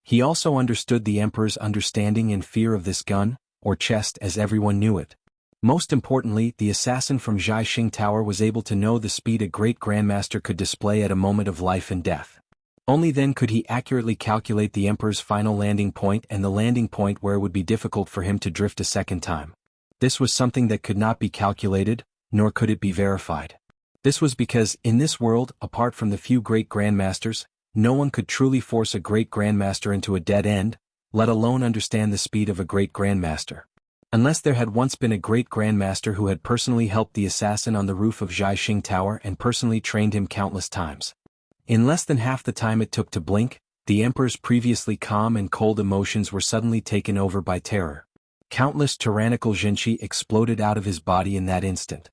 He also understood the emperor's understanding and fear of this gun, or chest as everyone knew it. Most importantly, the assassin from Jiaxing Tower was able to know the speed a great grandmaster could display at a moment of life and death. Only then could he accurately calculate the emperor's final landing point and the landing point where it would be difficult for him to drift a second time. This was something that could not be calculated, nor could it be verified. This was because, in this world, apart from the few great grandmasters, no one could truly force a great grandmaster into a dead end, let alone understand the speed of a great grandmaster. Unless there had once been a great grandmaster who had personally helped the assassin on the roof of Jiaxing Tower and personally trained him countless times. In less than half the time it took to blink, the emperor's previously calm and cold emotions were suddenly taken over by terror. Countless tyrannical jinchi exploded out of his body in that instant.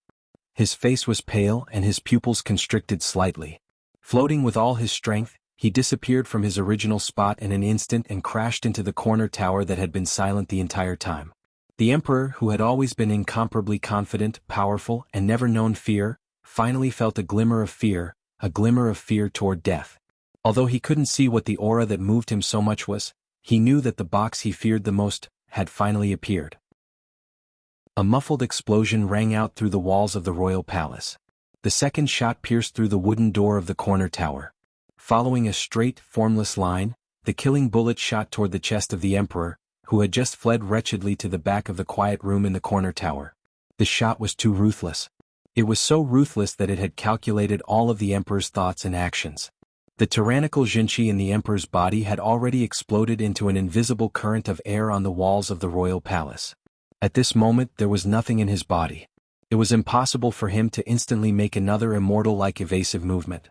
His face was pale and his pupils constricted slightly. Floating with all his strength, he disappeared from his original spot in an instant and crashed into the corner tower that had been silent the entire time. The emperor, who had always been incomparably confident, powerful, and never known fear, finally felt a glimmer of fear toward death. Although he couldn't see what the aura that moved him so much was, he knew that the box he feared the most had finally appeared. A muffled explosion rang out through the walls of the royal palace. The second shot pierced through the wooden door of the corner tower. Following a straight, formless line, the killing bullet shot toward the chest of the emperor, who had just fled wretchedly to the back of the quiet room in the corner tower. The shot was too ruthless. It was so ruthless that it had calculated all of the emperor's thoughts and actions. The tyrannical jinchi in the emperor's body had already exploded into an invisible current of air on the walls of the royal palace. At this moment there was nothing in his body. It was impossible for him to instantly make another immortal-like evasive movement.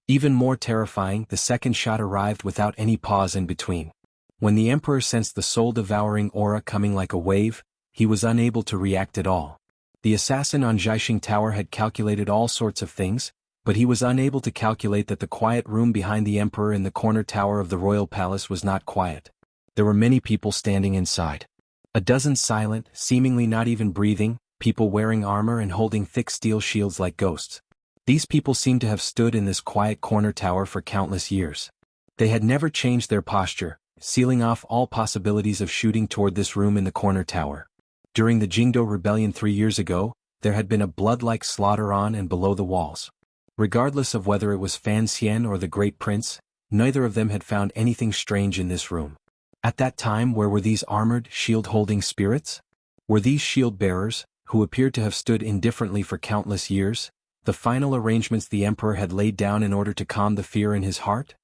Even more terrifying, the second shot arrived without any pause in between. When the emperor sensed the soul-devouring aura coming like a wave, he was unable to react at all. The assassin on Jiaxing Tower had calculated all sorts of things, but he was unable to calculate that the quiet room behind the emperor in the corner tower of the royal palace was not quiet. There were many people standing inside. A dozen silent, seemingly not even breathing, people wearing armor and holding thick steel shields like ghosts. These people seemed to have stood in this quiet corner tower for countless years. They had never changed their posture, sealing off all possibilities of shooting toward this room in the corner tower. During the Jingdo Rebellion 3 years ago, there had been a blood-like slaughter on and below the walls. Regardless of whether it was Fan Xian or the Great Prince, neither of them had found anything strange in this room. At that time, where were these armored, shield-holding spirits? Were these shield-bearers, who appeared to have stood indifferently for countless years, the final arrangements the emperor had laid down in order to calm the fear in his heart?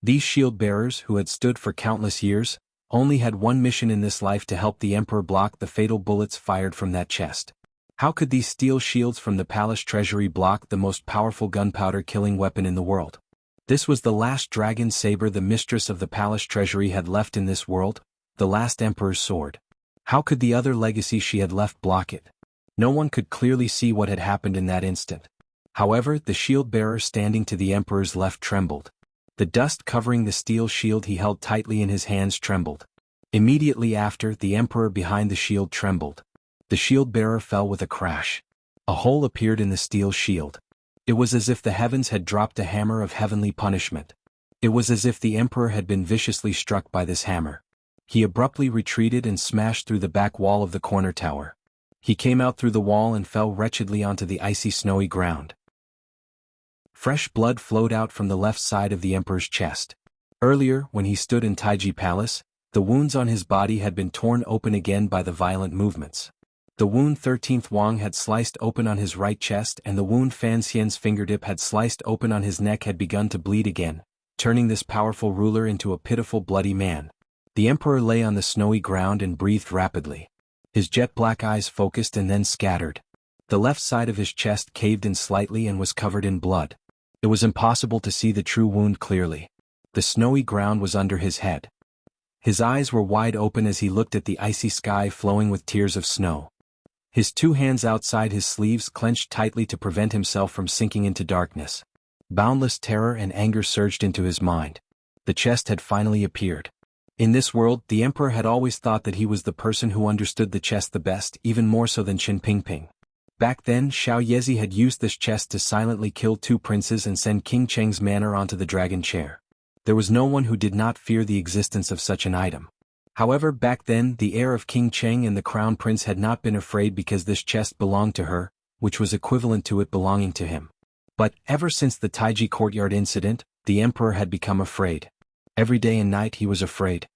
These shield-bearers, who had stood for countless years, only had one mission in this life: to help the emperor block the fatal bullets fired from that chest. How could these steel shields from the palace treasury block the most powerful gunpowder-killing weapon in the world? This was the last dragon saber the mistress of the palace treasury had left in this world, the last emperor's sword. How could the other legacy she had left block it? No one could clearly see what had happened in that instant. However, the shield-bearer standing to the emperor's left trembled. The dust covering the steel shield he held tightly in his hands trembled. Immediately after, the emperor behind the shield trembled. The shield-bearer fell with a crash. A hole appeared in the steel shield. It was as if the heavens had dropped a hammer of heavenly punishment. It was as if the emperor had been viciously struck by this hammer. He abruptly retreated and smashed through the back wall of the corner tower. He came out through the wall and fell wretchedly onto the icy snowy ground. Fresh blood flowed out from the left side of the emperor's chest. Earlier, when he stood in Taiji Palace, the wounds on his body had been torn open again by the violent movements. The wound 13th Wang had sliced open on his right chest, and the wound Fan Xian's fingertip had sliced open on his neck had begun to bleed again, turning this powerful ruler into a pitiful bloody man. The emperor lay on the snowy ground and breathed rapidly. His jet-black eyes focused and then scattered. The left side of his chest caved in slightly and was covered in blood. It was impossible to see the true wound clearly. The snowy ground was under his head. His eyes were wide open as he looked at the icy sky flowing with tears of snow. His two hands outside his sleeves clenched tightly to prevent himself from sinking into darkness. Boundless terror and anger surged into his mind. The chest had finally appeared. In this world, the emperor had always thought that he was the person who understood the chest the best, even more so than Qin Pingping. Back then, Xiao Yezi had used this chest to silently kill 2 princes and send King Cheng's manor onto the dragon chair. There was no one who did not fear the existence of such an item. However, back then, the heir of King Cheng and the crown prince had not been afraid because this chest belonged to her, which was equivalent to it belonging to him. But, ever since the Taiji courtyard incident, the emperor had become afraid. Every day and night he was afraid.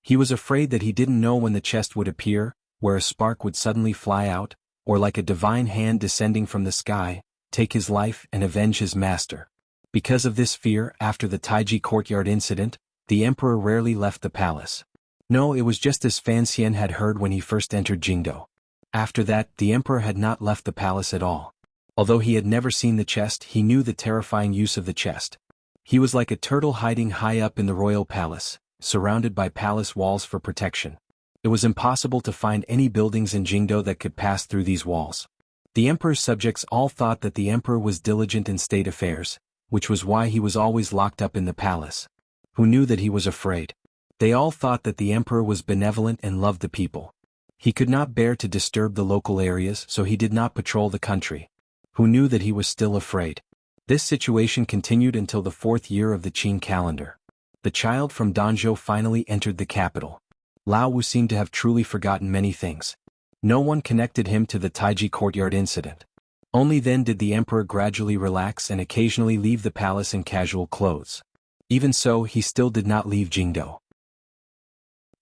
He was afraid that he didn't know when the chest would appear, where a spark would suddenly fly out, or like a divine hand descending from the sky, take his life and avenge his master. Because of this fear, after the Taiji courtyard incident, the emperor rarely left the palace. No, it was just as Fan Xian had heard when he first entered Jingdo. After that, the emperor had not left the palace at all. Although he had never seen the chest, he knew the terrifying use of the chest. He was like a turtle hiding high up in the royal palace, surrounded by palace walls for protection. It was impossible to find any buildings in Jingdo that could pass through these walls. The emperor's subjects all thought that the emperor was diligent in state affairs, which was why he was always locked up in the palace. Who knew that he was afraid? They all thought that the emperor was benevolent and loved the people. He could not bear to disturb the local areas, so he did not patrol the country. Who knew that he was still afraid? This situation continued until the 4th year of the Qin calendar. The child from Danzhou finally entered the capital. Lao Wu seemed to have truly forgotten many things. No one connected him to the Taiji courtyard incident. Only then did the emperor gradually relax and occasionally leave the palace in casual clothes. Even so, he still did not leave Jingdo.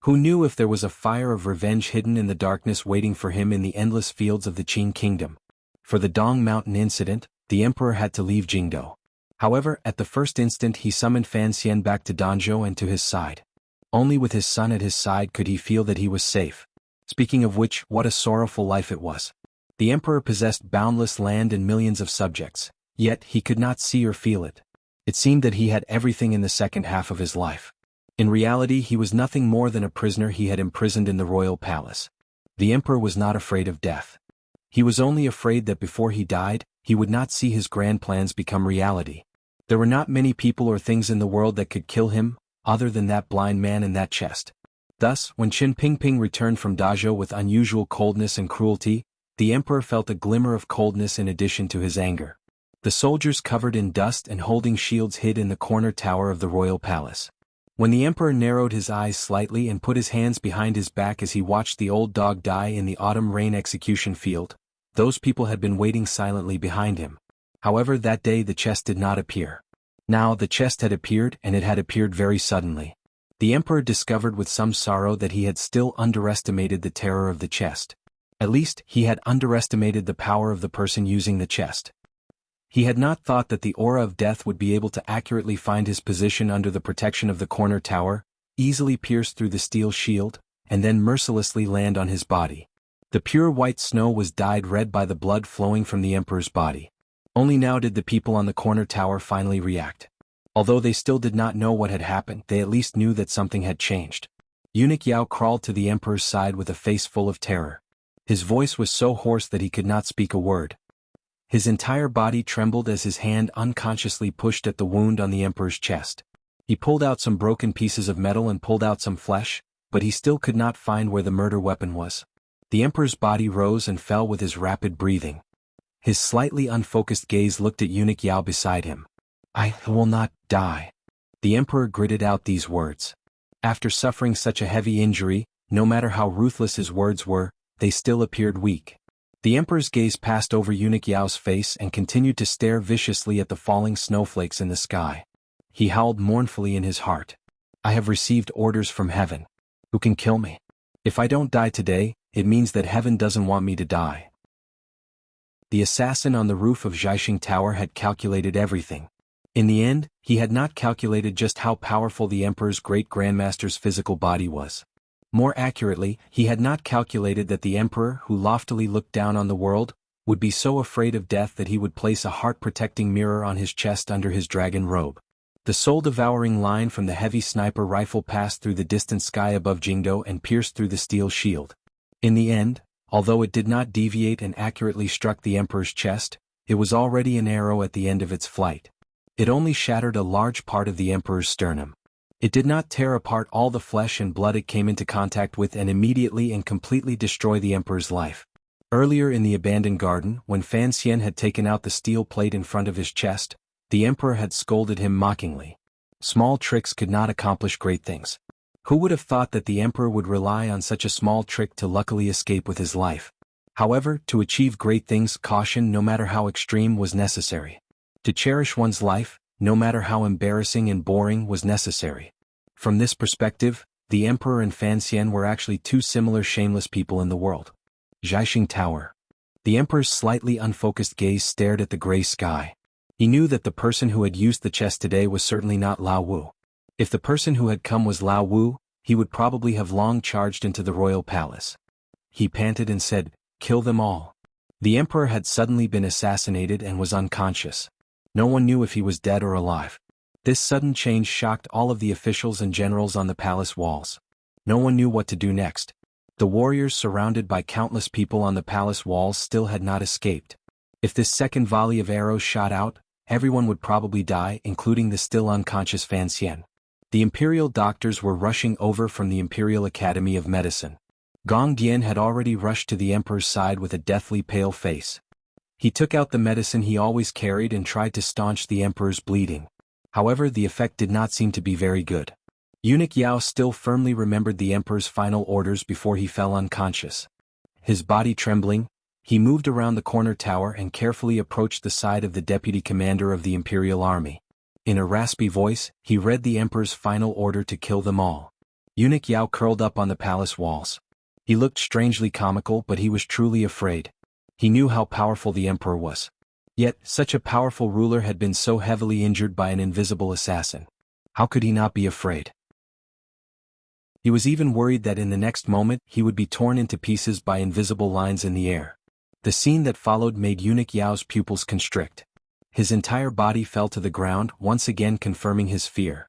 Who knew if there was a fire of revenge hidden in the darkness waiting for him in the endless fields of the Qin kingdom? For the Dong Mountain incident, the emperor had to leave Jingdo. However, at the first instant he summoned Fan Xian back to Danzhou and to his side. Only with his son at his side could he feel that he was safe. Speaking of which, what a sorrowful life it was. The emperor possessed boundless land and millions of subjects, yet he could not see or feel it. It seemed that he had everything in the second half of his life. In reality, he was nothing more than a prisoner he had imprisoned in the royal palace. The emperor was not afraid of death. He was only afraid that before he died, he would not see his grand plans become reality. There were not many people or things in the world that could kill him, other than that blind man in that chest. Thus, when Qin Pingping returned from Dazhou with unusual coldness and cruelty, the emperor felt a glimmer of coldness in addition to his anger. The soldiers covered in dust and holding shields hid in the corner tower of the royal palace. When the emperor narrowed his eyes slightly and put his hands behind his back as he watched the old dog die in the autumn rain execution field, those people had been waiting silently behind him. However, that day the chest did not appear. Now the chest had appeared, and it had appeared very suddenly. The emperor discovered with some sorrow that he had still underestimated the terror of the chest. At least, he had underestimated the power of the person using the chest. He had not thought that the aura of death would be able to accurately find his position under the protection of the corner tower, easily pierce through the steel shield, and then mercilessly land on his body. The pure white snow was dyed red by the blood flowing from the emperor's body. Only now did the people on the corner tower finally react. Although they still did not know what had happened, they at least knew that something had changed. Eunuch Yao crawled to the emperor's side with a face full of terror. His voice was so hoarse that he could not speak a word. His entire body trembled as his hand unconsciously pushed at the wound on the emperor's chest. He pulled out some broken pieces of metal and pulled out some flesh, but he still could not find where the murder weapon was. The emperor's body rose and fell with his rapid breathing. His slightly unfocused gaze looked at Eunuch Yao beside him. "I will not die." The emperor gritted out these words. After suffering such a heavy injury, no matter how ruthless his words were, they still appeared weak. The emperor's gaze passed over Eunuch Yao's face and continued to stare viciously at the falling snowflakes in the sky. He howled mournfully in his heart. "I have received orders from heaven. Who can kill me? If I don't die today, it means that heaven doesn't want me to die." The assassin on the roof of Zhaixing Tower had calculated everything. In the end, he had not calculated just how powerful the emperor's great grandmaster's physical body was. More accurately, he had not calculated that the emperor, who loftily looked down on the world, would be so afraid of death that he would place a heart-protecting mirror on his chest under his dragon robe. The soul-devouring line from the heavy sniper rifle passed through the distant sky above Jingdo and pierced through the steel shield. In the end, although it did not deviate and accurately struck the emperor's chest, it was already an arrow at the end of its flight. It only shattered a large part of the emperor's sternum. It did not tear apart all the flesh and blood it came into contact with and immediately and completely destroy the emperor's life. Earlier in the abandoned garden, when Fan Xian had taken out the steel plate in front of his chest, the emperor had scolded him mockingly. Small tricks could not accomplish great things. Who would have thought that the emperor would rely on such a small trick to luckily escape with his life? However, to achieve great things, caution, no matter how extreme, was necessary. To cherish one's life, no matter how embarrassing and boring, was necessary. From this perspective, the emperor and Fan Xian were actually two similar shameless people in the world. Zhaixing Tower. The emperor's slightly unfocused gaze stared at the gray sky. He knew that the person who had used the chest today was certainly not Lao Wu. If the person who had come was Lao Wu, he would probably have long charged into the royal palace. He panted and said, "Kill them all." The emperor had suddenly been assassinated and was unconscious. No one knew if he was dead or alive. This sudden change shocked all of the officials and generals on the palace walls. No one knew what to do next. The warriors surrounded by countless people on the palace walls still had not escaped. If this second volley of arrows shot out, everyone would probably die, including the still unconscious Fan Xian. The imperial doctors were rushing over from the Imperial Academy of Medicine. Gong Dian had already rushed to the emperor's side with a deathly pale face. He took out the medicine he always carried and tried to staunch the emperor's bleeding. However, the effect did not seem to be very good. Eunuch Yao still firmly remembered the emperor's final orders before he fell unconscious. His body trembling, he moved around the corner tower and carefully approached the side of the deputy commander of the imperial army. In a raspy voice, he read the emperor's final order to kill them all. Eunuch Yao curled up on the palace walls. He looked strangely comical, but he was truly afraid. He knew how powerful the emperor was. Yet, such a powerful ruler had been so heavily injured by an invisible assassin. How could he not be afraid? He was even worried that in the next moment he would be torn into pieces by invisible lines in the air. The scene that followed made Eunuch Yao's pupils constrict. His entire body fell to the ground, once again confirming his fear.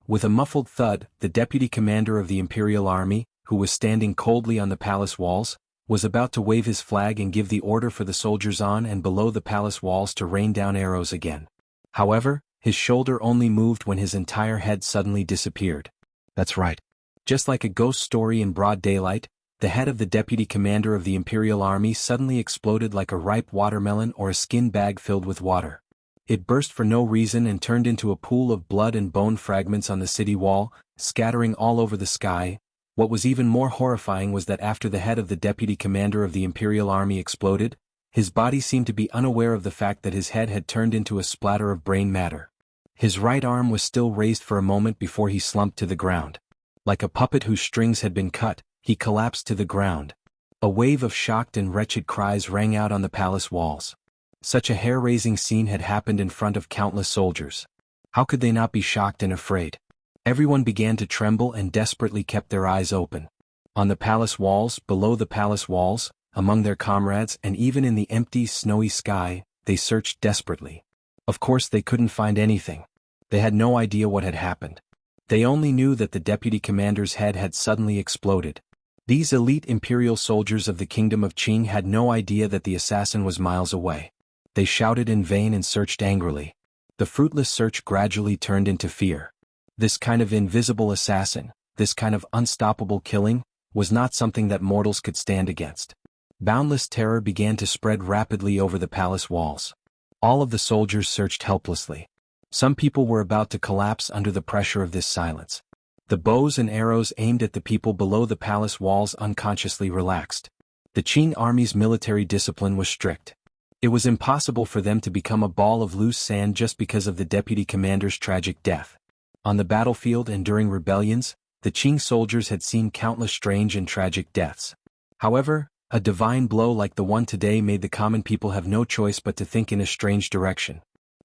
With a muffled thud, the deputy commander of the imperial army, who was standing coldly on the palace walls, was about to wave his flag and give the order for the soldiers on and below the palace walls to rain down arrows again. However, his shoulder only moved when his entire head suddenly disappeared. That's right. Just like a ghost story in broad daylight, the head of the deputy commander of the imperial army suddenly exploded like a ripe watermelon or a skin bag filled with water. It burst for no reason and turned into a pool of blood and bone fragments on the city wall, scattering all over the sky. What was even more horrifying was that after the head of the deputy commander of the imperial army exploded, his body seemed to be unaware of the fact that his head had turned into a splatter of brain matter. His right arm was still raised for a moment before he slumped to the ground. Like a puppet whose strings had been cut, he collapsed to the ground. A wave of shocked and wretched cries rang out on the palace walls. Such a hair-raising scene had happened in front of countless soldiers. How could they not be shocked and afraid? Everyone began to tremble and desperately kept their eyes open. On the palace walls, below the palace walls, among their comrades, and even in the empty, snowy sky, they searched desperately. Of course they couldn't find anything. They had no idea what had happened. They only knew that the deputy commander's head had suddenly exploded. These elite imperial soldiers of the kingdom of Qing had no idea that the assassin was miles away. They shouted in vain and searched angrily. The fruitless search gradually turned into fear. This kind of invisible assassin, this kind of unstoppable killing, was not something that mortals could stand against. Boundless terror began to spread rapidly over the palace walls. All of the soldiers searched helplessly. Some people were about to collapse under the pressure of this silence. The bows and arrows aimed at the people below the palace walls unconsciously relaxed. The Qing army's military discipline was strict. It was impossible for them to become a ball of loose sand just because of the deputy commander's tragic death. On the battlefield and during rebellions, the Qing soldiers had seen countless strange and tragic deaths. However, a divine blow like the one today made the common people have no choice but to think in a strange direction.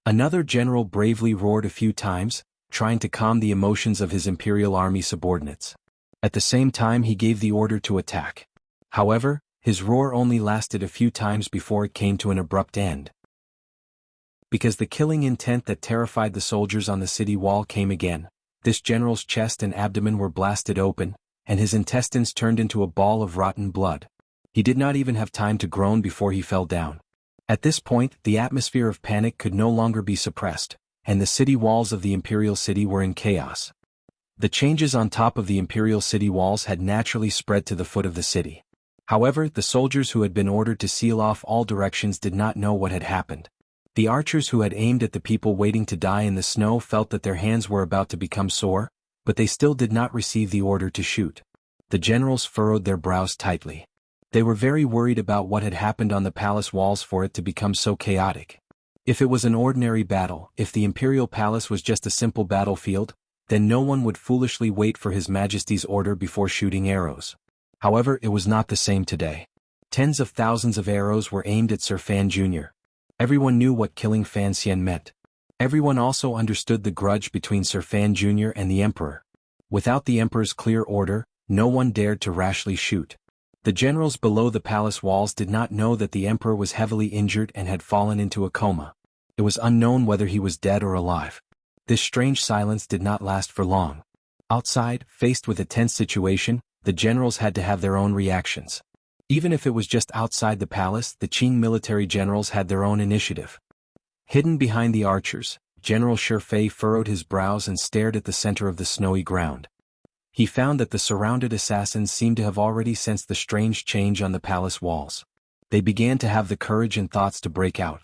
Another general bravely roared a few times, trying to calm the emotions of his imperial army subordinates. At the same time he gave the order to attack. However, his roar only lasted a few times before it came to an abrupt end. Because the killing intent that terrified the soldiers on the city wall came again, this general's chest and abdomen were blasted open, and his intestines turned into a ball of rotten blood. He did not even have time to groan before he fell down. At this point, the atmosphere of panic could no longer be suppressed, and the city walls of the imperial city were in chaos. The changes on top of the imperial city walls had naturally spread to the foot of the city. However, the soldiers who had been ordered to seal off all directions did not know what had happened. The archers who had aimed at the people waiting to die in the snow felt that their hands were about to become sore, but they still did not receive the order to shoot. The generals furrowed their brows tightly. They were very worried about what had happened on the palace walls for it to become so chaotic. If it was an ordinary battle, if the imperial palace was just a simple battlefield, then no one would foolishly wait for His Majesty's order before shooting arrows. However, it was not the same today. Tens of thousands of arrows were aimed at Sir Fan Jr. Everyone knew what killing Fan Xian meant. Everyone also understood the grudge between Sir Fan Jr. and the Emperor. Without the Emperor's clear order, no one dared to rashly shoot. The generals below the palace walls did not know that the Emperor was heavily injured and had fallen into a coma. It was unknown whether he was dead or alive. This strange silence did not last for long. Outside, faced with a tense situation, the generals had to have their own reactions. Even if it was just outside the palace, the Qing military generals had their own initiative. Hidden behind the archers, General Shi Fei furrowed his brows and stared at the center of the snowy ground. He found that the surrounded assassins seemed to have already sensed the strange change on the palace walls. They began to have the courage and thoughts to break out.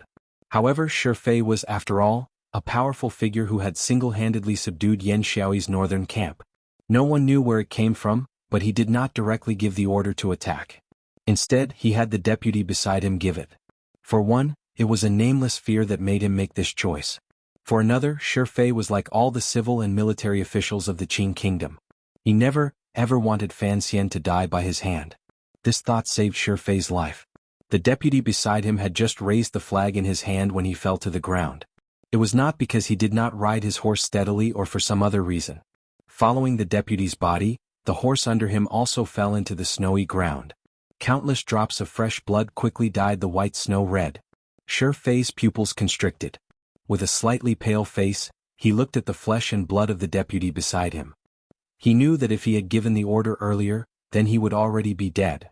However, Shi Fei was, after all, a powerful figure who had single-handedly subdued Yan Xiaoyi's northern camp. No one knew where it came from, but he did not directly give the order to attack. Instead, he had the deputy beside him give it. For one, it was a nameless fear that made him make this choice. For another, Shi Fei was like all the civil and military officials of the Qing kingdom. He never, ever wanted Fan Xian to die by his hand. This thought saved Shi Fei's life. The deputy beside him had just raised the flag in his hand when he fell to the ground. It was not because he did not ride his horse steadily or for some other reason. Following the deputy's body, the horse under him also fell into the snowy ground. Countless drops of fresh blood quickly dyed the white snow red. Shi Fei's pupils constricted. With a slightly pale face, he looked at the flesh and blood of the deputy beside him. He knew that if he had given the order earlier, then he would already be dead.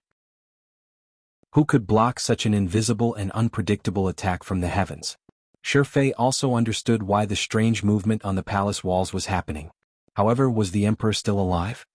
Who could block such an invisible and unpredictable attack from the heavens? Shi Fei also understood why the strange movement on the palace walls was happening. However, was the emperor still alive?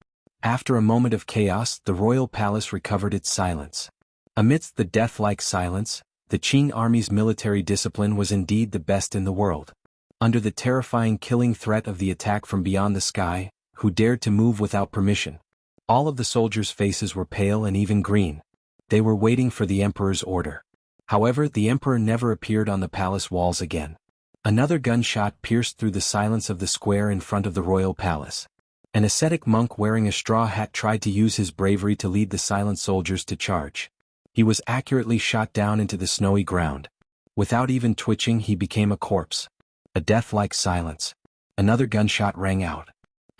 After a moment of chaos, the royal palace recovered its silence. Amidst the death-like silence, the Qing army's military discipline was indeed the best in the world. Under the terrifying killing threat of the attack from beyond the sky, who dared to move without permission? All of the soldiers' faces were pale and even green. They were waiting for the emperor's order. However, the emperor never appeared on the palace walls again. Another gunshot pierced through the silence of the square in front of the royal palace. An ascetic monk wearing a straw hat tried to use his bravery to lead the silent soldiers to charge. He was accurately shot down into the snowy ground. Without even twitching, he became a corpse. A death-like silence. Another gunshot rang out.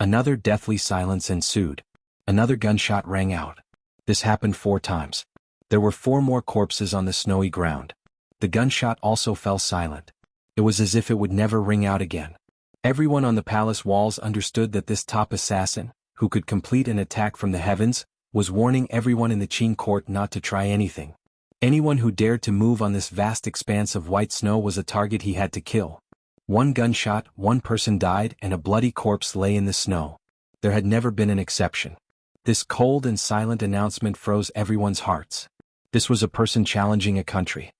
Another deathly silence ensued. Another gunshot rang out. This happened 4 times. There were 4 more corpses on the snowy ground. The gunshot also fell silent. It was as if it would never ring out again. Everyone on the palace walls understood that this top assassin, who could complete an attack from the heavens, was warning everyone in the Qing court not to try anything. Anyone who dared to move on this vast expanse of white snow was a target he had to kill. 1 gunshot, 1 person died, and a bloody corpse lay in the snow. There had never been an exception. This cold and silent announcement froze everyone's hearts. This was a person challenging a country.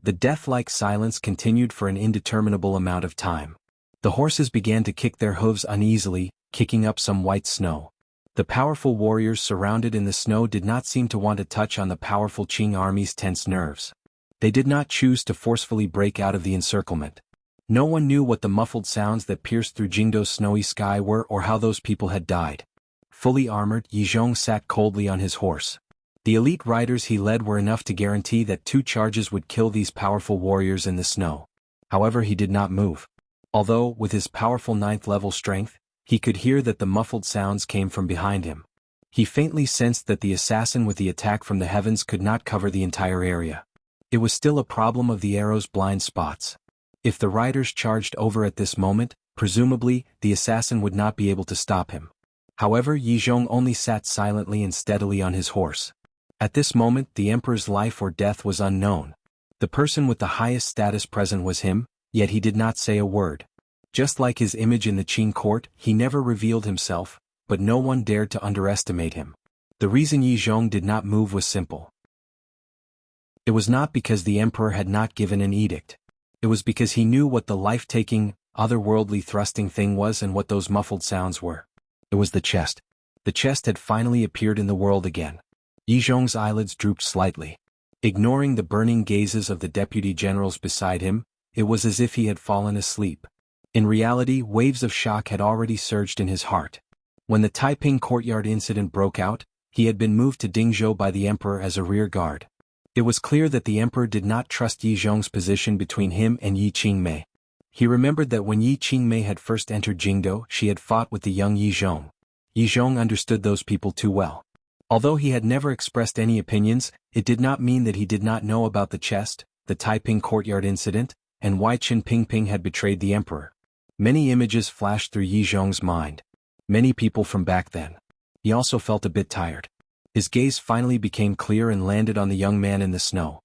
The death-like silence continued for an indeterminable amount of time. The horses began to kick their hooves uneasily, kicking up some white snow. The powerful warriors surrounded in the snow did not seem to want to touch on the powerful Qing army's tense nerves. They did not choose to forcefully break out of the encirclement. No one knew what the muffled sounds that pierced through Jingdo's snowy sky were or how those people had died. Fully armored, Yi Zhong sat coldly on his horse. The elite riders he led were enough to guarantee that 2 charges would kill these powerful warriors in the snow. However, he did not move. Although, with his powerful 9th-level strength, he could hear that the muffled sounds came from behind him. He faintly sensed that the assassin with the attack from the heavens could not cover the entire area. It was still a problem of the arrow's blind spots. If the riders charged over at this moment, presumably, the assassin would not be able to stop him. However, Yi Zhong only sat silently and steadily on his horse. At this moment, the emperor's life or death was unknown. The person with the highest status present was him, yet he did not say a word. Just like his image in the Qing court, he never revealed himself, but no one dared to underestimate him. The reason Yi Zhong did not move was simple. It was not because the emperor had not given an edict. It was because he knew what the life-taking, otherworldly thrusting thing was and what those muffled sounds were. It was the chest. The chest had finally appeared in the world again. Yi Zhong's eyelids drooped slightly. Ignoring the burning gazes of the deputy generals beside him, it was as if he had fallen asleep. In reality, waves of shock had already surged in his heart. When the Taiping courtyard incident broke out, he had been moved to Dingzhou by the emperor as a rear guard. It was clear that the emperor did not trust Yi Zhong's position between him and Yi Qingmei. He remembered that when Yi Qingmei had first entered Jingdou, she had fought with the young Yi Zhong. Yi Zhong understood those people too well. Although he had never expressed any opinions, it did not mean that he did not know about the chest, the Taiping courtyard incident, and why Qin Pingping had betrayed the emperor. Many images flashed through Yi Zhong's mind. Many people from back then. He also felt a bit tired. His gaze finally became clear and landed on the young man in the snow.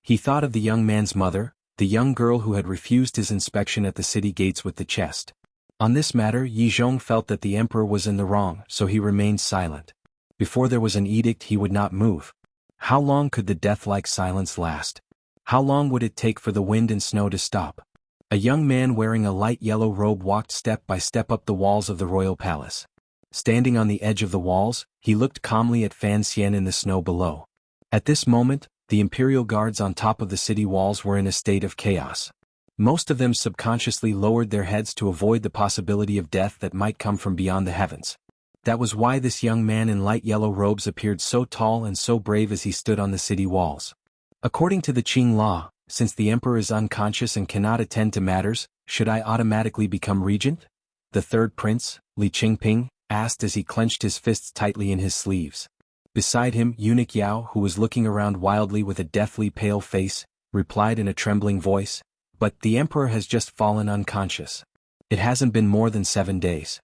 He thought of the young man's mother, the young girl who had refused his inspection at the city gates with the chest. On this matter, Yi Zhong felt that the emperor was in the wrong, so he remained silent. Before there was an edict, he would not move. How long could the death-like silence last? How long would it take for the wind and snow to stop? A young man wearing a light yellow robe walked step by step up the walls of the royal palace. Standing on the edge of the walls, he looked calmly at Fan Xian in the snow below. At this moment, the imperial guards on top of the city walls were in a state of chaos. Most of them subconsciously lowered their heads to avoid the possibility of death that might come from beyond the heavens. That was why this young man in light yellow robes appeared so tall and so brave as he stood on the city walls. According to the Qing law, since the emperor is unconscious and cannot attend to matters, should I automatically become regent? The third prince, Li Qingping, asked as he clenched his fists tightly in his sleeves. Beside him, eunuch Yao, who was looking around wildly with a deathly pale face, replied in a trembling voice, "But the emperor has just fallen unconscious. It hasn't been more than 7 days.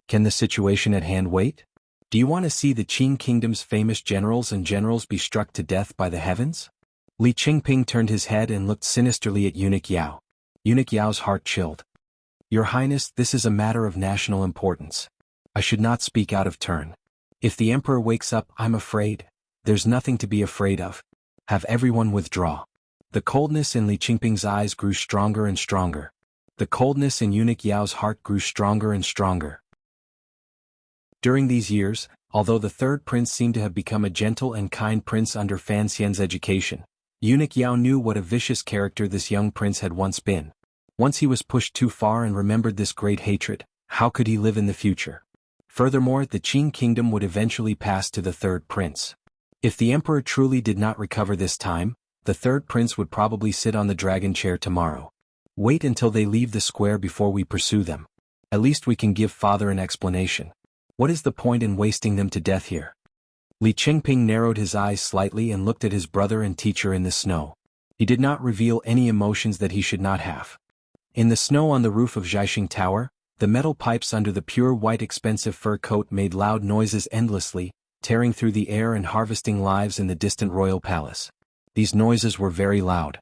Can the situation at hand wait? Do you want to see the Qing kingdom's famous generals and generals be struck to death by the heavens?" Li Qingping turned his head and looked sinisterly at eunuch Yao. Eunuch Yao's heart chilled. "Your Highness, this is a matter of national importance. I should not speak out of turn. If the emperor wakes up, I'm afraid. There's nothing to be afraid of. Have everyone withdraw." The coldness in Li Qingping's eyes grew stronger and stronger. The coldness in eunuch Yao's heart grew stronger and stronger. During these years, although the third prince seemed to have become a gentle and kind prince under Fan Xian's education, eunuch Yao knew what a vicious character this young prince had once been. Once he was pushed too far and remembered this great hatred, how could he live in the future? Furthermore, the Qing kingdom would eventually pass to the third prince. If the emperor truly did not recover this time, The third prince would probably sit on the dragon chair tomorrow. Wait until they leave the square before we pursue them. At least we can give father an explanation. What is the point in wasting them to death here? Li Qingping narrowed his eyes slightly and looked at his brother and teacher in the snow. He did not reveal any emotions that he should not have. In the snow on the roof of Jiaxing Tower, the metal pipes under the pure white expensive fur coat made loud noises endlessly, tearing through the air and harvesting lives in the distant royal palace. These noises were very loud.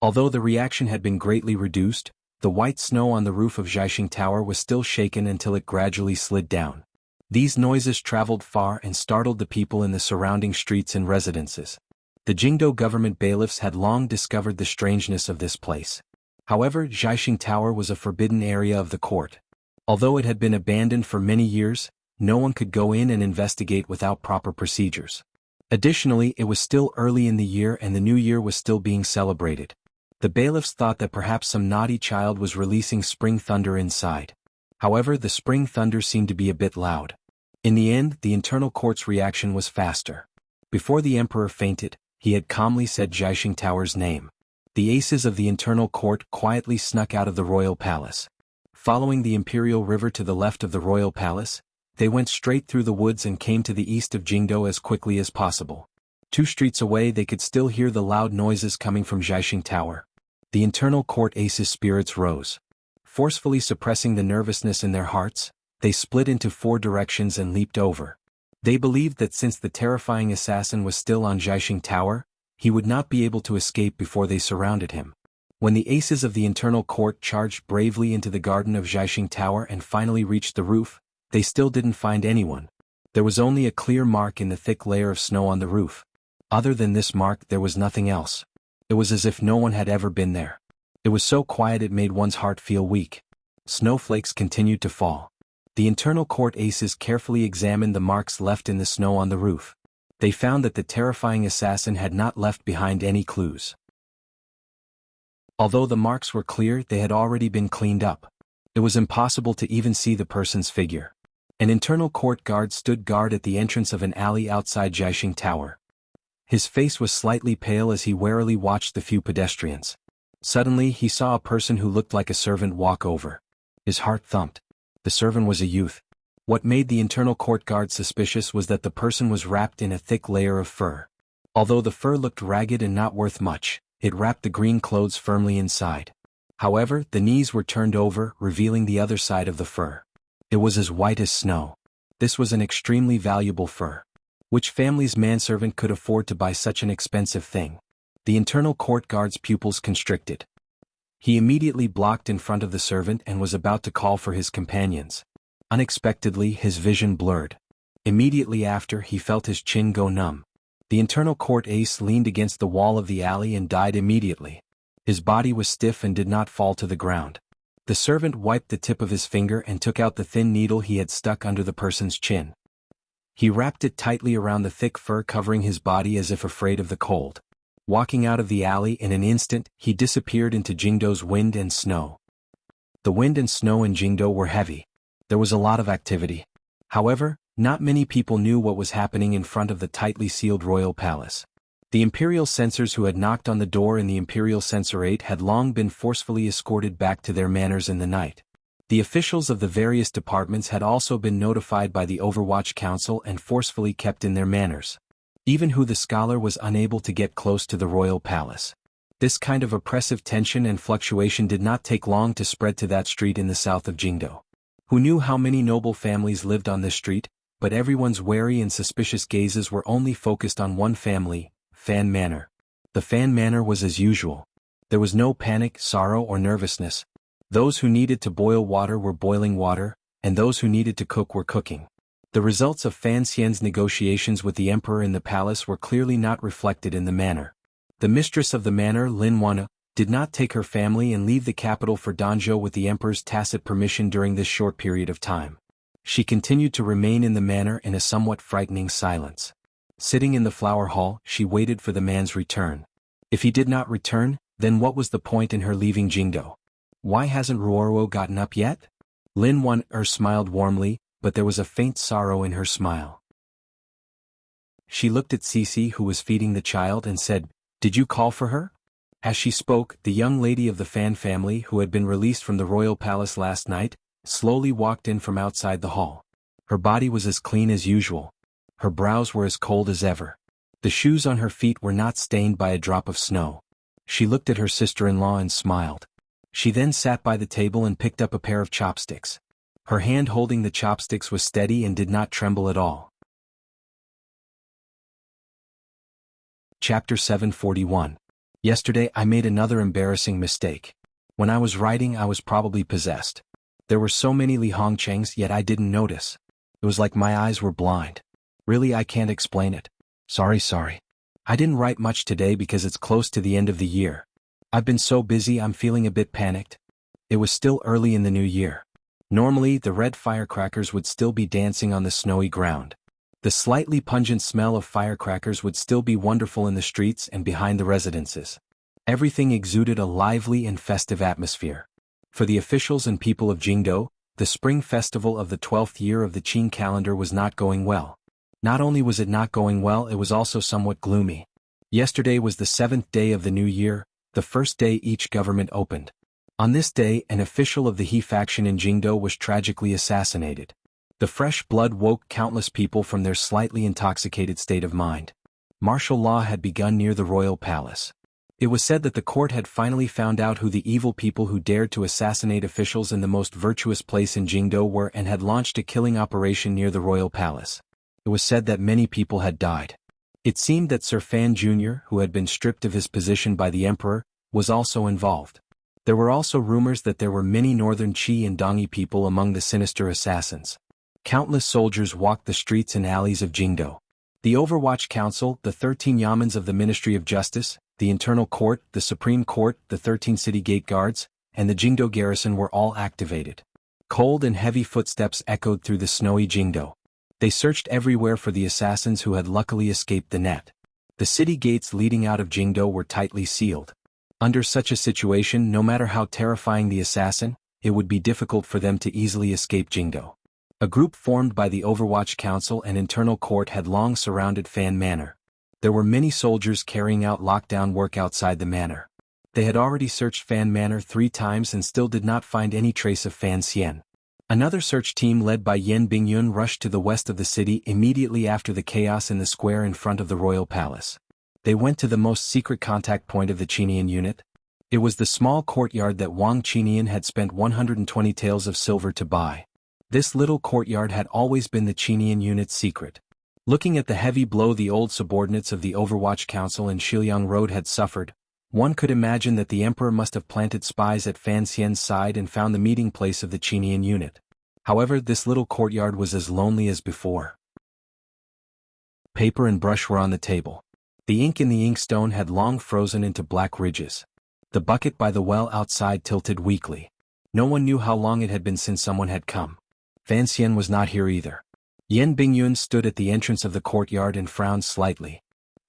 Although the reaction had been greatly reduced, the white snow on the roof of Jiaxing Tower was still shaken until it gradually slid down. These noises traveled far and startled the people in the surrounding streets and residences. The Jingdo government bailiffs had long discovered the strangeness of this place. However, Jiaxing Tower was a forbidden area of the court. Although it had been abandoned for many years, no one could go in and investigate without proper procedures. Additionally, it was still early in the year and the new year was still being celebrated. The bailiffs thought that perhaps some naughty child was releasing spring thunder inside. However, the spring thunder seemed to be a bit loud. In the end, the internal court's reaction was faster. Before the emperor fainted, he had calmly said Jiaxing Tower's name. The aces of the internal court quietly snuck out of the royal palace. Following the imperial river to the left of the royal palace, they went straight through the woods and came to the east of Jingdo as quickly as possible. 2 streets away they could still hear the loud noises coming from Jiaxing Tower. The internal court aces' spirits rose. Forcefully suppressing the nervousness in their hearts, they split into 4 directions and leaped over. They believed that since the terrifying assassin was still on Jiaxing Tower, he would not be able to escape before they surrounded him. When the aces of the internal court charged bravely into the garden of Jiaxing Tower and finally reached the roof, they still didn't find anyone. There was only a clear mark in the thick layer of snow on the roof. Other than this mark there was nothing else. It was as if no one had ever been there. It was so quiet it made one's heart feel weak. Snowflakes continued to fall. The internal court aces carefully examined the marks left in the snow on the roof. They found that the terrifying assassin had not left behind any clues. Although the marks were clear, they had already been cleaned up. It was impossible to even see the person's figure. An internal court guard stood guard at the entrance of an alley outside Jiaxing Tower. His face was slightly pale as he warily watched the few pedestrians. Suddenly he saw a person who looked like a servant walk over. His heart thumped. The servant was a youth. What made the internal court guard suspicious was that the person was wrapped in a thick layer of fur. Although the fur looked ragged and not worth much, it wrapped the green clothes firmly inside. However, the knees were turned over, revealing the other side of the fur. It was as white as snow. This was an extremely valuable fur. Which family's manservant could afford to buy such an expensive thing? The internal court guard's pupils constricted. He immediately blocked in front of the servant and was about to call for his companions. Unexpectedly, his vision blurred. Immediately after, he felt his chin go numb. The internal court ace leaned against the wall of the alley and died immediately. His body was stiff and did not fall to the ground. The servant wiped the tip of his finger and took out the thin needle he had stuck under the person's chin. He wrapped it tightly around the thick fur covering his body as if afraid of the cold. Walking out of the alley in an instant, he disappeared into Jingdo's wind and snow. The wind and snow in Jingdo were heavy. There was a lot of activity. However, not many people knew what was happening in front of the tightly sealed royal palace. The imperial censors who had knocked on the door in the imperial censorate had long been forcefully escorted back to their manors in the night. The officials of the various departments had also been notified by the Overwatch Council and forcefully kept in their manors. Even Hu the scholar was unable to get close to the royal palace. This kind of oppressive tension and fluctuation did not take long to spread to that street in the south of Jingdo. Who knew how many noble families lived on this street, but everyone's wary and suspicious gazes were only focused on one family, Fan Manor. The Fan Manor was as usual. There was no panic, sorrow or nervousness. Those who needed to boil water were boiling water, and those who needed to cook were cooking. The results of Fan Xian's negotiations with the emperor in the palace were clearly not reflected in the manor. The mistress of the manor, Lin Wana, did not take her family and leave the capital for Danzhou with the emperor's tacit permission during this short period of time. She continued to remain in the manor in a somewhat frightening silence. Sitting in the flower hall, she waited for the man's return. If he did not return, then what was the point in her leaving Jingdo? Why hasn't Ruoruo gotten up yet? Lin Wan smiled warmly, but there was a faint sorrow in her smile. She looked at Cici who was feeding the child and said, Did you call for her? As she spoke, the young lady of the Fan family who had been released from the royal palace last night, slowly walked in from outside the hall. Her body was as clean as usual. Her brows were as cold as ever. The shoes on her feet were not stained by a drop of snow. She looked at her sister-in-law and smiled. She then sat by the table and picked up a pair of chopsticks. Her hand holding the chopsticks was steady and did not tremble at all. Chapter 741. Yesterday I made another embarrassing mistake. When I was writing I was probably possessed. There were so many Li Hongchengs yet I didn't notice. It was like my eyes were blind. Really I can't explain it. Sorry. I didn't write much today because it's close to the end of the year. I've been so busy I'm feeling a bit panicked. It was still early in the new year. Normally the red firecrackers would still be dancing on the snowy ground. The slightly pungent smell of firecrackers would still be wonderful in the streets and behind the residences. Everything exuded a lively and festive atmosphere. For the officials and people of Jingdo, the spring festival of the 12th year of the Qin calendar was not going well. Not only was it not going well, it was also somewhat gloomy. Yesterday was the 7th day of the new year, the first day each government opened. On this day, an official of the He faction in Jingdo was tragically assassinated. The fresh blood woke countless people from their slightly intoxicated state of mind. Martial law had begun near the royal palace. It was said that the court had finally found out who the evil people who dared to assassinate officials in the most virtuous place in Jingdo were and had launched a killing operation near the royal palace. It was said that many people had died. It seemed that Sir Fan Jr., who had been stripped of his position by the emperor, was also involved. There were also rumors that there were many northern Qi and Dongi people among the sinister assassins. Countless soldiers walked the streets and alleys of Jingdo. The Overwatch Council, the 13 yamens of the Ministry of Justice, the Internal Court, the Supreme Court, the 13 city gate guards, and the Jingdo garrison were all activated. Cold and heavy footsteps echoed through the snowy Jingdo. They searched everywhere for the assassins who had luckily escaped the net. The city gates leading out of Jingdo were tightly sealed. Under such a situation, no matter how terrifying the assassin, it would be difficult for them to easily escape Jingdo. A group formed by the Overwatch Council and Internal Court had long surrounded Fan Manor. There were many soldiers carrying out lockdown work outside the manor. They had already searched Fan Manor 3 times and still did not find any trace of Fan Xian. Another search team led by Yan Bingyun rushed to the west of the city immediately after the chaos in the square in front of the royal palace. They went to the most secret contact point of the Qinian unit. It was the small courtyard that Wang Qinian had spent 120 taels of silver to buy. This little courtyard had always been the Qinian unit's secret. Looking at the heavy blow the old subordinates of the Overwatch Council in Shiliang Road had suffered, one could imagine that the emperor must have planted spies at Fan Xian's side and found the meeting place of the Qinian unit. However, this little courtyard was as lonely as before. Paper and brush were on the table. The ink in the inkstone had long frozen into black ridges. The bucket by the well outside tilted weakly. No one knew how long it had been since someone had come. Fan Xian was not here either. Yan Bingyun stood at the entrance of the courtyard and frowned slightly.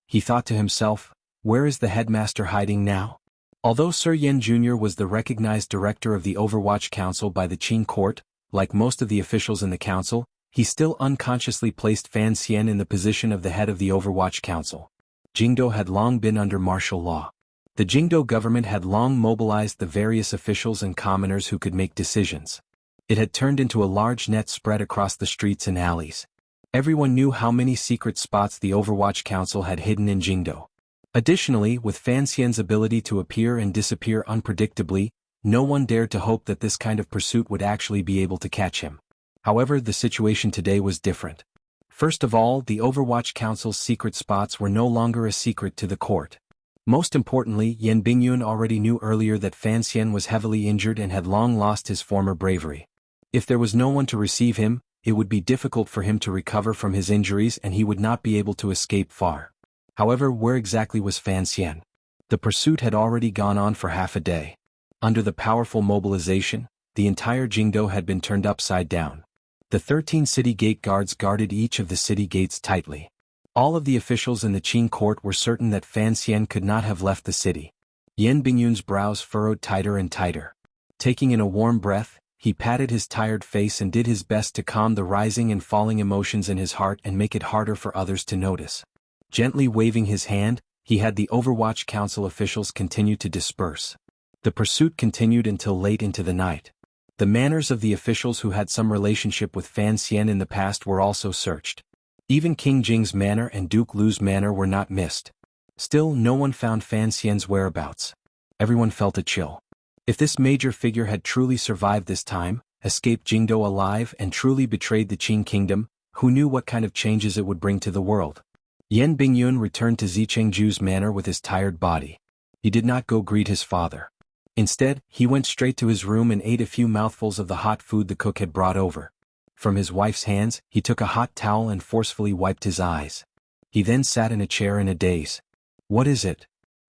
He thought to himself, where is the headmaster hiding now? Although Sir Yan Jr. was the recognized director of the Overwatch Council by the Qin court, like most of the officials in the council, he still unconsciously placed Fan Xian in the position of the head of the Overwatch Council. Jingdo had long been under martial law. The Jingdo government had long mobilized the various officials and commoners who could make decisions. It had turned into a large net spread across the streets and alleys. Everyone knew how many secret spots the Overwatch Council had hidden in Jingdo. Additionally, with Fan Xian's ability to appear and disappear unpredictably, no one dared to hope that this kind of pursuit would actually be able to catch him. However, the situation today was different. First of all, the Overwatch Council's secret spots were no longer a secret to the court. Most importantly, Yan Bingyun already knew earlier that Fan Xian was heavily injured and had long lost his former bravery. If there was no one to receive him, it would be difficult for him to recover from his injuries and he would not be able to escape far. However, where exactly was Fan Xian? The pursuit had already gone on for half a day. Under the powerful mobilization, the entire Jingdo had been turned upside down. The 13 city gate guards guarded each of the city gates tightly. All of the officials in the Qin court were certain that Fan Xian could not have left the city. Yan Bingyun's brows furrowed tighter and tighter. Taking in a warm breath, he patted his tired face and did his best to calm the rising and falling emotions in his heart and make it harder for others to notice. Gently waving his hand, he had the Overwatch Council officials continue to disperse. The pursuit continued until late into the night. The manors of the officials who had some relationship with Fan Xian in the past were also searched. Even King Jing's manor and Duke Lu's manor were not missed. Still, no one found Fan Xian's whereabouts. Everyone felt a chill. If this major figure had truly survived this time, escaped Jingdo alive and truly betrayed the Qing kingdom, who knew what kind of changes it would bring to the world? Yan Bingyun returned to Zichengju's manor with his tired body. He did not go greet his father. Instead, he went straight to his room and ate a few mouthfuls of the hot food the cook had brought over. From his wife's hands, he took a hot towel and forcefully wiped his eyes. He then sat in a chair in a daze. "What is it?"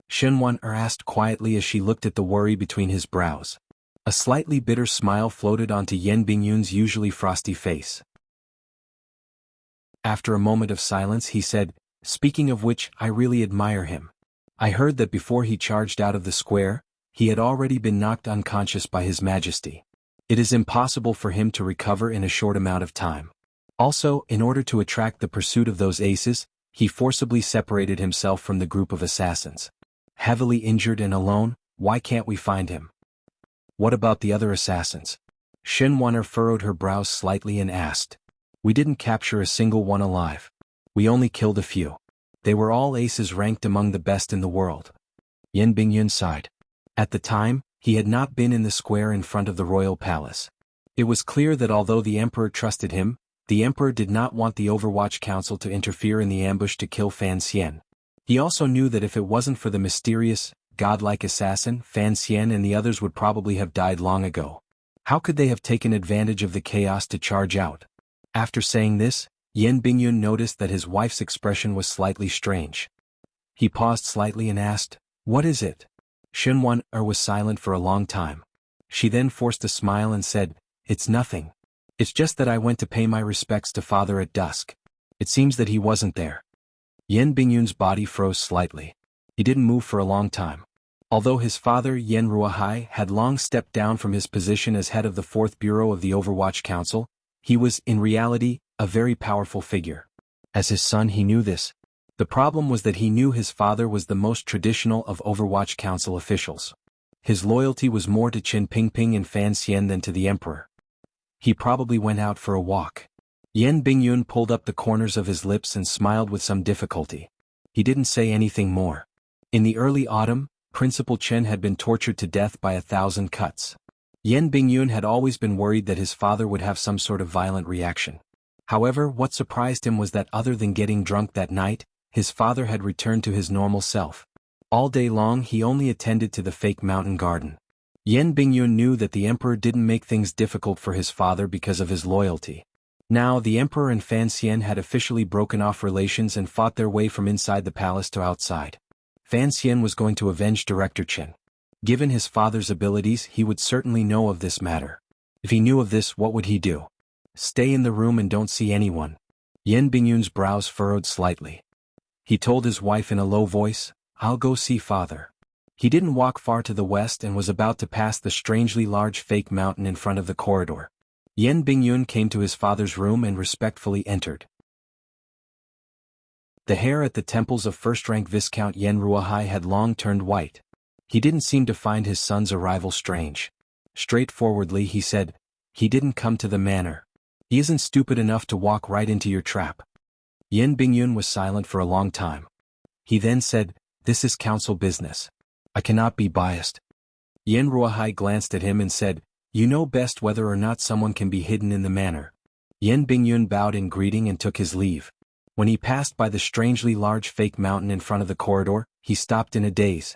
Shenwan-er asked quietly as she looked at the worry between his brows. A slightly bitter smile floated onto Yan Bingyun's usually frosty face. After a moment of silence he said, "Speaking of which, I really admire him. I heard that before he charged out of the square, he had already been knocked unconscious by His Majesty. It is impossible for him to recover in a short amount of time. Also, in order to attract the pursuit of those aces, he forcibly separated himself from the group of assassins. Heavily injured and alone, why can't we find him?" "What about the other assassins?" Shenwan-er furrowed her brows slightly and asked. "We didn't capture a single one alive. We only killed a few. They were all aces ranked among the best in the world." Yan Bingyun sighed. At the time, he had not been in the square in front of the royal palace. It was clear that although the emperor trusted him, the emperor did not want the Overwatch Council to interfere in the ambush to kill Fan Xian. He also knew that if it wasn't for the mysterious, godlike assassin, Fan Xian and the others would probably have died long ago. How could they have taken advantage of the chaos to charge out? After saying this, Yan Bingyun noticed that his wife's expression was slightly strange. He paused slightly and asked, "What is it?" Shenwan-er was silent for a long time. She then forced a smile and said, "It's nothing. It's just that I went to pay my respects to father at dusk. It seems that he wasn't there." Yan Bingyun's body froze slightly. He didn't move for a long time. Although his father Yan Ruohai had long stepped down from his position as head of the 4th Bureau of the Overwatch Council, he was, in reality, a very powerful figure. As his son he knew this. The problem was that he knew his father was the most traditional of Overwatch Council officials. His loyalty was more to Qin Pingping and Fan Xian than to the emperor. He probably went out for a walk. Yan Bingyun pulled up the corners of his lips and smiled with some difficulty. He didn't say anything more. In the early autumn, Principal Chen had been tortured to death by 1,000 cuts. Yan Bingyun had always been worried that his father would have some sort of violent reaction. However, what surprised him was that other than getting drunk that night, his father had returned to his normal self. All day long he only attended to the fake mountain garden. Yan Bingyun knew that the emperor didn't make things difficult for his father because of his loyalty. Now the emperor and Fan Xian had officially broken off relations and fought their way from inside the palace to outside. Fan Xian was going to avenge Director Chen. Given his father's abilities, he would certainly know of this matter. If he knew of this, what would he do? Stay in the room and don't see anyone. Yan Bingyun's brows furrowed slightly. He told his wife in a low voice, "I'll go see father." He didn't walk far to the west and was about to pass the strangely large fake mountain in front of the corridor. Yan Bingyun came to his father's room and respectfully entered. The hair at the temples of first-rank Viscount Yan Ruohai had long turned white. He didn't seem to find his son's arrival strange. Straightforwardly he said, "He didn't come to the manor. He isn't stupid enough to walk right into your trap." Yan Bingyun was silent for a long time. He then said, "This is council business. I cannot be biased." Yan Ruohai glanced at him and said, "You know best whether or not someone can be hidden in the manor." Yan Bingyun bowed in greeting and took his leave. When he passed by the strangely large fake mountain in front of the corridor, he stopped in a daze.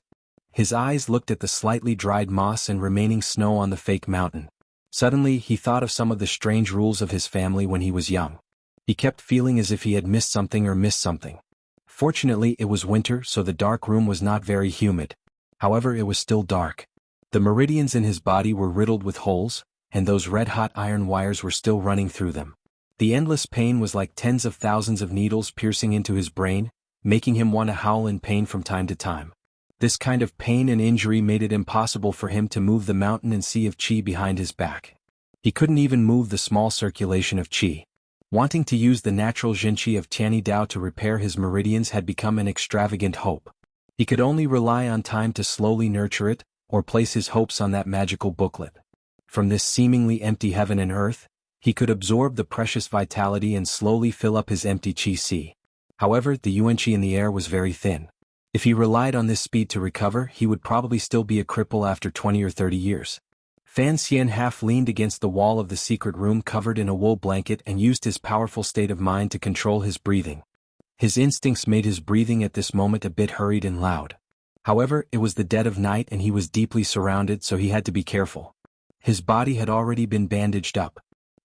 His eyes looked at the slightly dried moss and remaining snow on the fake mountain. Suddenly he thought of some of the strange rules of his family when he was young. He kept feeling as if he had missed something. Fortunately it was winter, so the dark room was not very humid. However, it was still dark. The meridians in his body were riddled with holes, and those red-hot iron wires were still running through them. The endless pain was like tens of thousands of needles piercing into his brain, making him want to howl in pain from time to time. This kind of pain and injury made it impossible for him to move the mountain and sea of qi behind his back. He couldn't even move the small circulation of qi. Wanting to use the natural Jinqi of Tianyi Dao to repair his meridians had become an extravagant hope. He could only rely on time to slowly nurture it, or place his hopes on that magical booklet. From this seemingly empty heaven and earth, he could absorb the precious vitality and slowly fill up his empty chi. However, the yuanqi in the air was very thin. If he relied on this speed to recover, he would probably still be a cripple after 20 or 30 years. Fan Xian half leaned against the wall of the secret room covered in a wool blanket and used his powerful state of mind to control his breathing. His instincts made his breathing at this moment a bit hurried and loud. However, it was the dead of night and he was deeply surrounded, so he had to be careful. His body had already been bandaged up.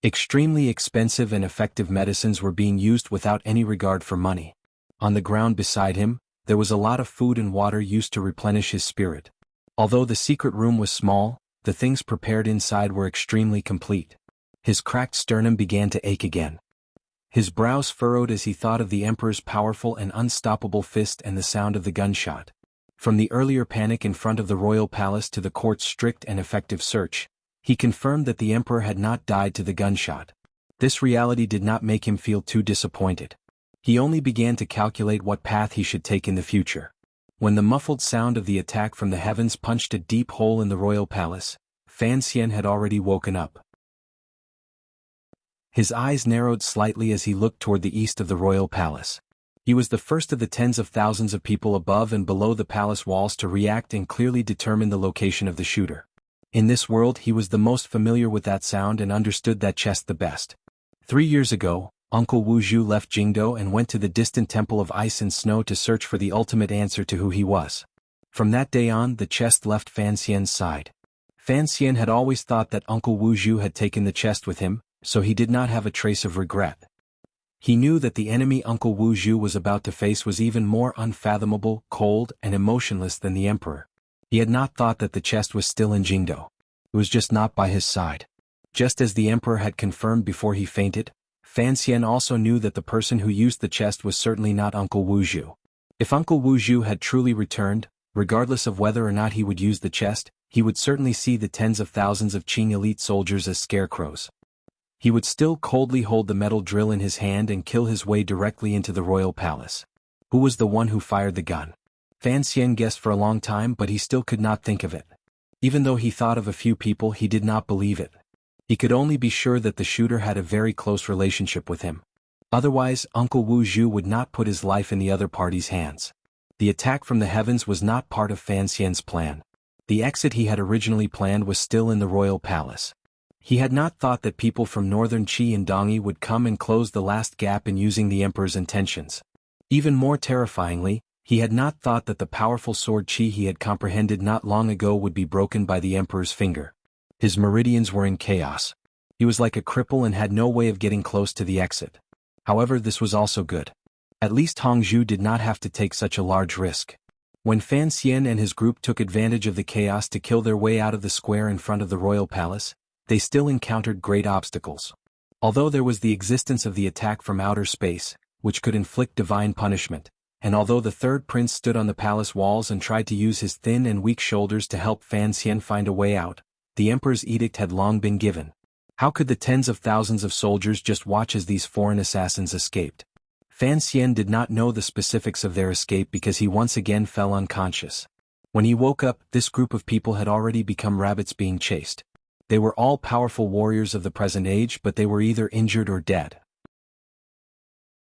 Extremely expensive and effective medicines were being used without any regard for money. On the ground beside him, there was a lot of food and water used to replenish his spirit. Although the secret room was small, the things prepared inside were extremely complete. His cracked sternum began to ache again. His brows furrowed as he thought of the Emperor's powerful and unstoppable fist and the sound of the gunshot. From the earlier panic in front of the royal palace to the court's strict and effective search, he confirmed that the Emperor had not died to the gunshot. This reality did not make him feel too disappointed. He only began to calculate what path he should take in the future. When the muffled sound of the attack from the heavens punched a deep hole in the royal palace, Fan Xian had already woken up. His eyes narrowed slightly as he looked toward the east of the royal palace. He was the first of the tens of thousands of people above and below the palace walls to react and clearly determine the location of the shooter. In this world he was the most familiar with that sound and understood that chest the best. 3 years ago, Uncle Wu Zhu left Jingdo and went to the distant temple of ice and snow to search for the ultimate answer to who he was. From that day on, the chest left Fan Xian's side. Fan Xian had always thought that Uncle Wu Zhu had taken the chest with him, so he did not have a trace of regret. He knew that the enemy Uncle Wu Zhu was about to face was even more unfathomable, cold, and emotionless than the Emperor. He had not thought that the chest was still in Jingdo. It was just not by his side. Just as the Emperor had confirmed before he fainted, Fan Xian also knew that the person who used the chest was certainly not Uncle Wu Zhu. If Uncle Wu Zhu had truly returned, regardless of whether or not he would use the chest, he would certainly see the tens of thousands of Qing elite soldiers as scarecrows. He would still coldly hold the metal drill in his hand and kill his way directly into the royal palace. Who was the one who fired the gun? Fan Xian guessed for a long time, but he still could not think of it. Even though he thought of a few people, he did not believe it. He could only be sure that the shooter had a very close relationship with him. Otherwise, Uncle Wu Zhu would not put his life in the other party's hands. The attack from the heavens was not part of Fan Xian's plan. The exit he had originally planned was still in the royal palace. He had not thought that people from northern Qi and Dongyi would come and close the last gap in using the Emperor's intentions. Even more terrifyingly, he had not thought that the powerful sword Qi he had comprehended not long ago would be broken by the Emperor's finger. His meridians were in chaos. He was like a cripple and had no way of getting close to the exit. However, this was also good. At least Hongzhu did not have to take such a large risk. When Fan Xian and his group took advantage of the chaos to kill their way out of the square in front of the royal palace, they still encountered great obstacles. Although there was the existence of the attack from outer space, which could inflict divine punishment, and although the third prince stood on the palace walls and tried to use his thin and weak shoulders to help Fan Xian find a way out, the Emperor's edict had long been given. How could the tens of thousands of soldiers just watch as these foreign assassins escaped? Fan Xian did not know the specifics of their escape because he once again fell unconscious. When he woke up, this group of people had already become rabbits being chased. They were all powerful warriors of the present age, but they were either injured or dead.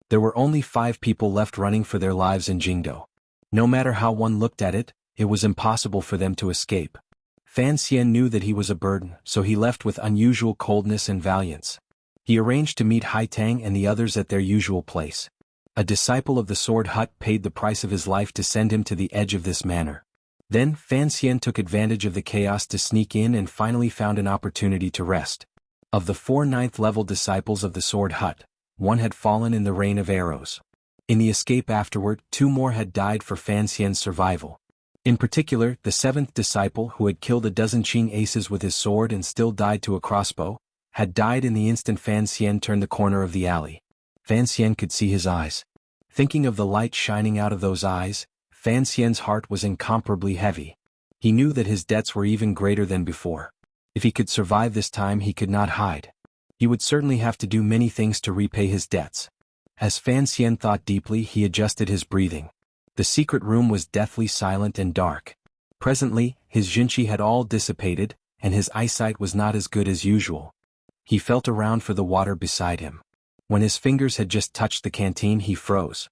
There were only 5 people left running for their lives in Jingdo. No matter how one looked at it, it was impossible for them to escape. Fan Xian knew that he was a burden, so he left with unusual coldness and valiance. He arranged to meet Hai Tang and the others at their usual place. A disciple of the Sword Hut paid the price of his life to send him to the edge of this manor. Then, Fan Xian took advantage of the chaos to sneak in and finally found an opportunity to rest. Of the 4 ninth-level disciples of the Sword Hut, 1 had fallen in the rain of arrows. In the escape afterward, 2 more had died for Fan Xian's survival. In particular, the 7th disciple, who had killed a dozen Qing aces with his sword and still died to a crossbow, had died in the instant Fan Xian turned the corner of the alley. Fan Xian could see his eyes. Thinking of the light shining out of those eyes, Fan Xian's heart was incomparably heavy. He knew that his debts were even greater than before. If he could survive this time, he could not hide. He would certainly have to do many things to repay his debts. As Fan Xian thought deeply, he adjusted his breathing. The secret room was deathly silent and dark. Presently, his jinchi had all dissipated, and his eyesight was not as good as usual. He felt around for the water beside him. When his fingers had just touched the canteen, he froze.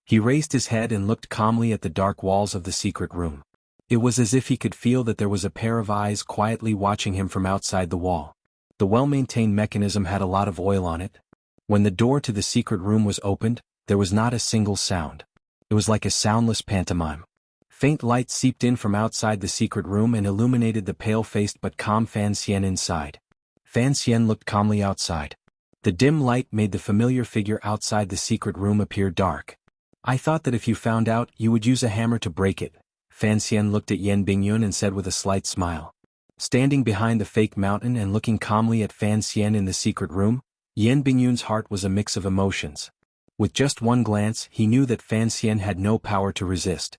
He raised his head and looked calmly at the dark walls of the secret room. It was as if he could feel that there was a pair of eyes quietly watching him from outside the wall. The well-maintained mechanism had a lot of oil on it. When the door to the secret room was opened, there was not a single sound. It was like a soundless pantomime. Faint light seeped in from outside the secret room and illuminated the pale-faced but calm Fan Xian inside. Fan Xian looked calmly outside. The dim light made the familiar figure outside the secret room appear dark. I thought that if you found out, you would use a hammer to break it. Fan Xian looked at Yan Bingyun and said with a slight smile. Standing behind the fake mountain and looking calmly at Fan Xian in the secret room, Yan Bingyun's heart was a mix of emotions. With just one glance, he knew that Fan Xian had no power to resist.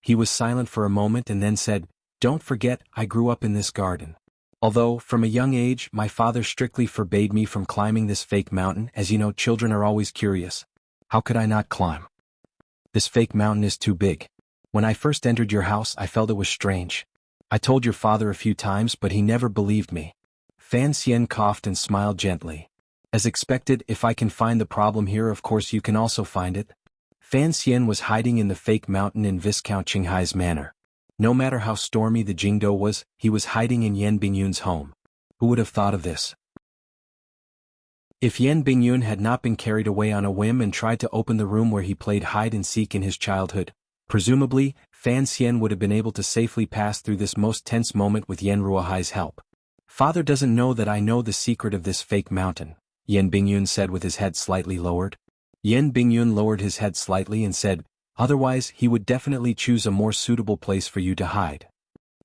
He was silent for a moment and then said, "Don't forget, I grew up in this garden. Although, from a young age, my father strictly forbade me from climbing this fake mountain. As you know, children are always curious. How could I not climb? This fake mountain is too big. When I first entered your house, I felt it was strange. I told your father a few times, but he never believed me." Fan Xian coughed and smiled gently. "As expected, if I can find the problem here, of course you can also find it." Fan Xian was hiding in the fake mountain in Viscount Qinghai's manor. No matter how stormy the Jingdo was, he was hiding in Yan Bingyun's home. Who would have thought of this? If Yan Bingyun had not been carried away on a whim and tried to open the room where he played hide-and-seek in his childhood, presumably, Fan Xian would have been able to safely pass through this most tense moment with Yan Ruohai's help. "Father doesn't know that I know the secret of this fake mountain," Yan Bingyun said with his head slightly lowered. Yan Bingyun lowered his head slightly and said, "Otherwise he would definitely choose a more suitable place for you to hide."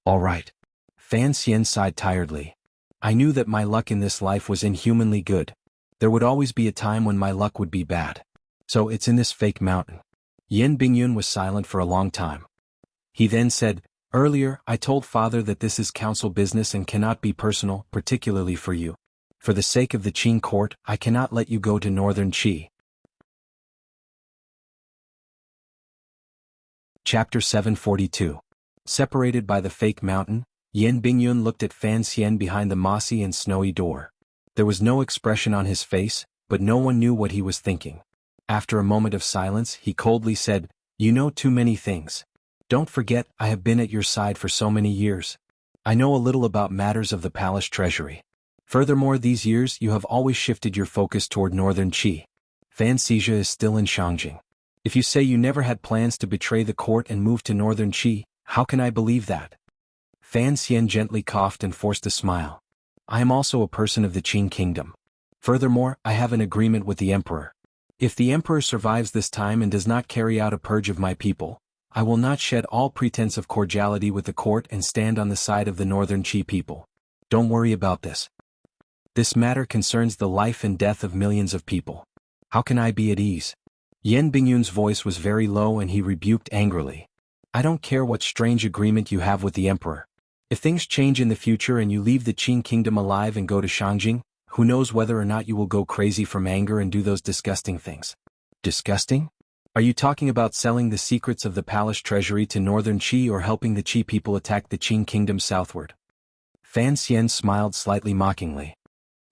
"All right." Fan Xian sighed tiredly. "I knew that my luck in this life was inhumanly good. There would always be a time when my luck would be bad. So it's in this fake mountain." Yan Bingyun was silent for a long time. He then said, "Earlier, I told father that this is council business and cannot be personal, particularly for you. For the sake of the Qin court, I cannot let you go to northern Qi." Chapter 742. Separated by the fake mountain, Yan Bingyun looked at Fan Xian behind the mossy and snowy door. There was no expression on his face, but no one knew what he was thinking. After a moment of silence, he coldly said, "You know too many things. Don't forget, I have been at your side for so many years. I know a little about matters of the palace treasury. Furthermore, these years you have always shifted your focus toward northern Qi. Fan Xizha is still in Shangjing. If you say you never had plans to betray the court and move to northern Qi, how can I believe that?" Fan Xian gently coughed and forced a smile. "I am also a person of the Qin kingdom. Furthermore, I have an agreement with the emperor. If the emperor survives this time and does not carry out a purge of my people, I will not shed all pretense of cordiality with the court and stand on the side of the northern Qi people. Don't worry about this. This matter concerns the life and death of millions of people. How can I be at ease?" Yan Bingyun's voice was very low and he rebuked angrily. "I don't care what strange agreement you have with the emperor. If things change in the future and you leave the Qin kingdom alive and go to Shangjing, who knows whether or not you will go crazy from anger and do those disgusting things." "Disgusting? Are you talking about selling the secrets of the palace treasury to northern Qi or helping the Qi people attack the Qin kingdom southward?" Fan Xian smiled slightly mockingly.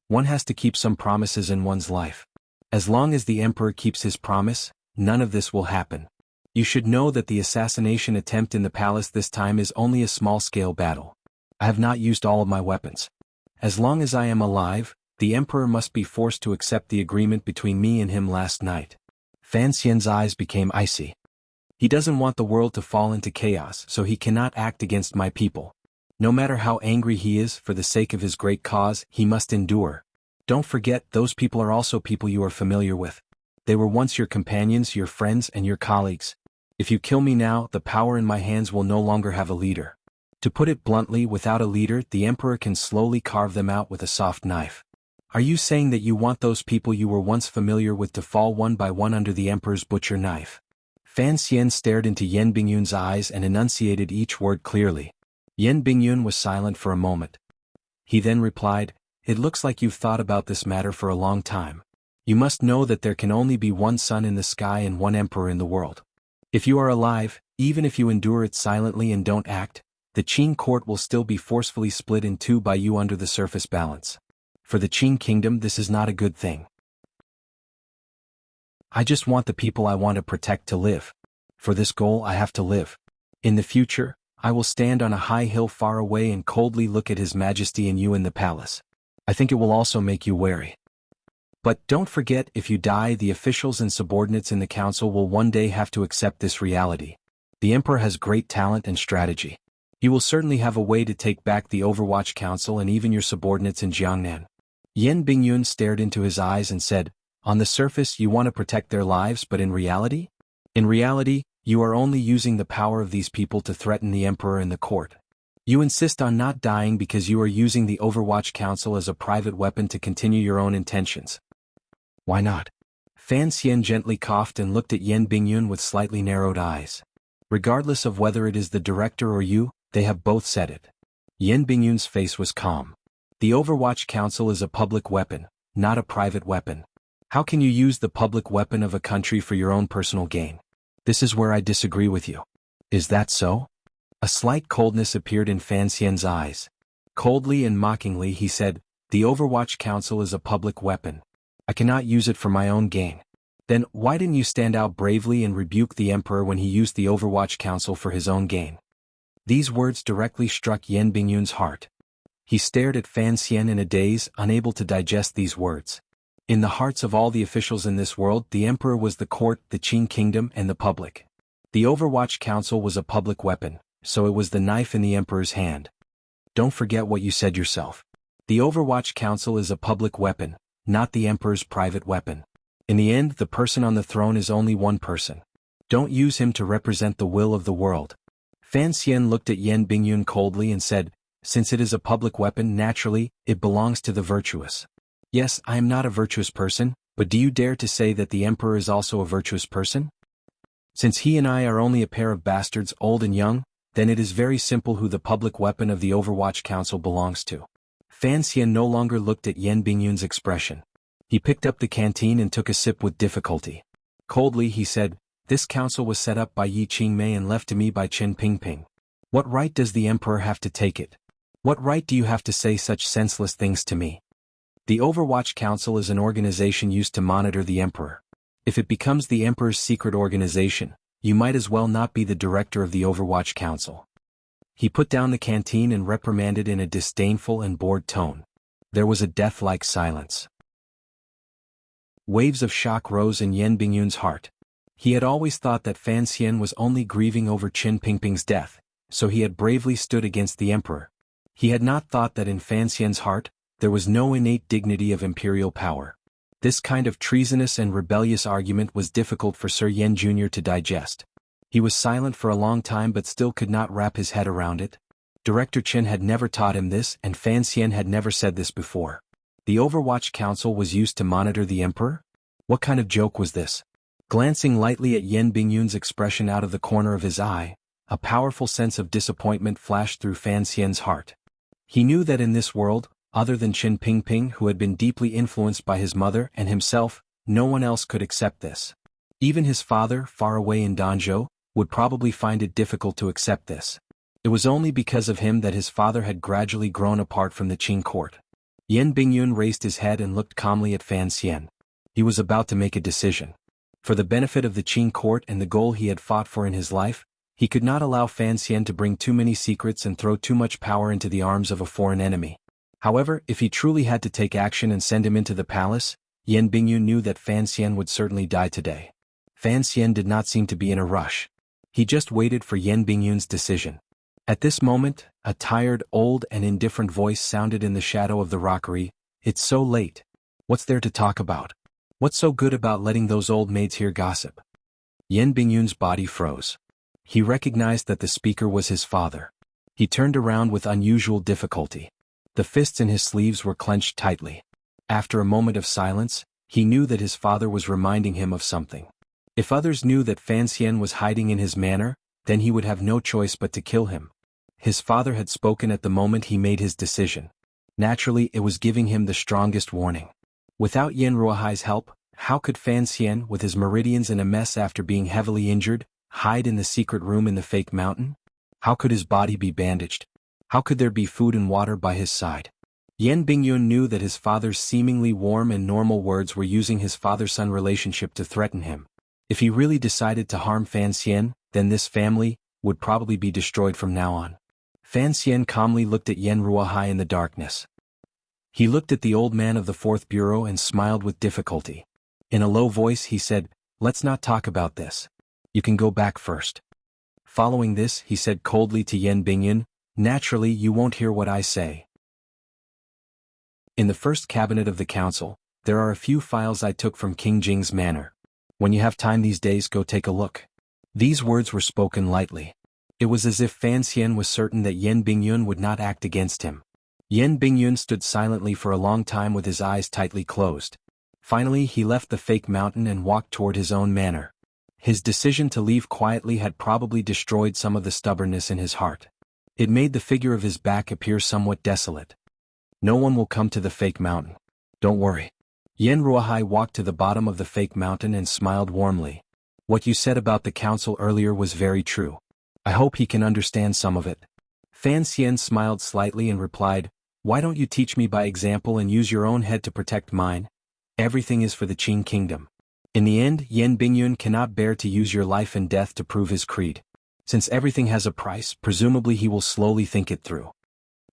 "One has to keep some promises in one's life. As long as the emperor keeps his promise, none of this will happen. You should know that the assassination attempt in the palace this time is only a small-scale battle. I have not used all of my weapons. As long as I am alive, the emperor must be forced to accept the agreement between me and him last night." Fan Xian's eyes became icy. "He doesn't want the world to fall into chaos, so he cannot act against my people. No matter how angry he is, for the sake of his great cause, he must endure. Don't forget, those people are also people you are familiar with. They were once your companions, your friends, and your colleagues. If you kill me now, the power in my hands will no longer have a leader. To put it bluntly, without a leader, the emperor can slowly carve them out with a soft knife. Are you saying that you want those people you were once familiar with to fall one by one under the emperor's butcher knife?" Fan Xian stared into Yan Bingyun's eyes and enunciated each word clearly. Yan Bingyun was silent for a moment. He then replied, "It looks like you've thought about this matter for a long time. You must know that there can only be one sun in the sky and one emperor in the world. If you are alive, even if you endure it silently and don't act, the Qin court will still be forcefully split in two by you under the surface balance. For the Qin kingdom, this is not a good thing. I just want the people I want to protect to live. For this goal I have to live. In the future, I will stand on a high hill far away and coldly look at His Majesty and you in the palace. I think it will also make you wary. But don't forget, if you die, the officials and subordinates in the council will one day have to accept this reality. The Emperor has great talent and strategy. He will certainly have a way to take back the Overwatch Council and even your subordinates in Jiangnan. Yan Bingyun stared into his eyes and said, on the surface you want to protect their lives, but in reality? In reality, you are only using the power of these people to threaten the Emperor and the court. You insist on not dying because you are using the Overwatch Council as a private weapon to continue your own intentions. Why not? Fan Xian gently coughed and looked at Yan Bingyun with slightly narrowed eyes. Regardless of whether it is the director or you, they have both said it. Yan Bingyun's face was calm. The Overwatch Council is a public weapon, not a private weapon. How can you use the public weapon of a country for your own personal gain? This is where I disagree with you. Is that so? A slight coldness appeared in Fan Xian's eyes. Coldly and mockingly he said, the Overwatch Council is a public weapon. I cannot use it for my own gain. Then why didn't you stand out bravely and rebuke the Emperor when he used the Overwatch Council for his own gain? These words directly struck Yan Bingyun's heart. He stared at Fan Xian in a daze, unable to digest these words. In the hearts of all the officials in this world, the Emperor was the court, the Qin kingdom, and the public. The Overwatch Council was a public weapon, so it was the knife in the Emperor's hand. Don't forget what you said yourself. The Overwatch Council is a public weapon, not the Emperor's private weapon. In the end, the person on the throne is only one person. Don't use him to represent the will of the world. Fan Xian looked at Yan Bingyun coldly and said, since it is a public weapon, naturally, it belongs to the virtuous. Yes, I am not a virtuous person, but do you dare to say that the Emperor is also a virtuous person? Since he and I are only a pair of bastards, old and young, then it is very simple who the public weapon of the Overwatch Council belongs to. Fan Xian no longer looked at Yan Bingyun's expression. He picked up the canteen and took a sip with difficulty. Coldly he said, this council was set up by Yi Qingmei and left to me by Chen Pingping. What right does the Emperor have to take it? What right do you have to say such senseless things to me? The Overwatch Council is an organization used to monitor the Emperor. If it becomes the Emperor's secret organization, you might as well not be the director of the Overwatch Council. He put down the canteen and reprimanded in a disdainful and bored tone. There was a death-like silence. Waves of shock rose in Yan Bingyun's heart. He had always thought that Fan Xian was only grieving over Chen Pingping's death, so he had bravely stood against the Emperor. He had not thought that in Fan Xian's heart, there was no innate dignity of imperial power. This kind of treasonous and rebellious argument was difficult for Sir Yan Jr. to digest. He was silent for a long time but still could not wrap his head around it. Director Chen had never taught him this, and Fan Xian had never said this before. The Overwatch Council was used to monitor the Emperor? What kind of joke was this? Glancing lightly at Yan Bingyun's expression out of the corner of his eye, a powerful sense of disappointment flashed through Fan Xian's heart. He knew that in this world, other than Chen Pingping, who had been deeply influenced by his mother and himself, no one else could accept this. Even his father, far away in Danzhou, would probably find it difficult to accept this. It was only because of him that his father had gradually grown apart from the Qin court. Yan Bingyun raised his head and looked calmly at Fan Xian. He was about to make a decision. For the benefit of the Qin court and the goal he had fought for in his life, he could not allow Fan Xian to bring too many secrets and throw too much power into the arms of a foreign enemy. However, if he truly had to take action and send him into the palace, Yan Bingyun knew that Fan Xian would certainly die today. Fan Xian did not seem to be in a rush. He just waited for Yan Bingyun's decision. At this moment, a tired, old and indifferent voice sounded in the shadow of the rockery. It's so late. What's there to talk about? What's so good about letting those old maids hear gossip? Yan Bingyun's body froze. He recognized that the speaker was his father. He turned around with unusual difficulty. The fists in his sleeves were clenched tightly. After a moment of silence, he knew that his father was reminding him of something. If others knew that Fan Xian was hiding in his manor, then he would have no choice but to kill him. His father had spoken at the moment he made his decision. Naturally, it was giving him the strongest warning. Without Yan Ruohai's help, how could Fan Xian, with his meridians in a mess after being heavily injured, Hide in the secret room in the fake mountain? How could his body be bandaged? How could there be food and water by his side? Yan Bingyun knew that his father's seemingly warm and normal words were using his father-son relationship to threaten him. If he really decided to harm Fan Xian, then this family would probably be destroyed from now on. Fan Xian calmly looked at Yen Ruohai in the darkness. He looked at the old man of the Fourth Bureau and smiled with difficulty. In a low voice he said, "Let's not talk about this. You can go back first." Following this, he said coldly to Yan Bingyun, "Naturally you won't hear what I say. In the first cabinet of the council, there are a few files I took from King Jing's manor. When you have time these days, go take a look." These words were spoken lightly. It was as if Fan Xian was certain that Yan Bingyun would not act against him. Yan Bingyun stood silently for a long time with his eyes tightly closed. Finally he left the fake mountain and walked toward his own manor. His decision to leave quietly had probably destroyed some of the stubbornness in his heart. It made the figure of his back appear somewhat desolate. "No one will come to the fake mountain. Don't worry." Yen Ruohai walked to the bottom of the fake mountain and smiled warmly. "What you said about the council earlier was very true. I hope he can understand some of it." Fan Xian smiled slightly and replied, "Why don't you teach me by example and use your own head to protect mine? Everything is for the Qing kingdom. In the end, Yan Bingyun cannot bear to use your life and death to prove his creed. Since everything has a price, presumably he will slowly think it through."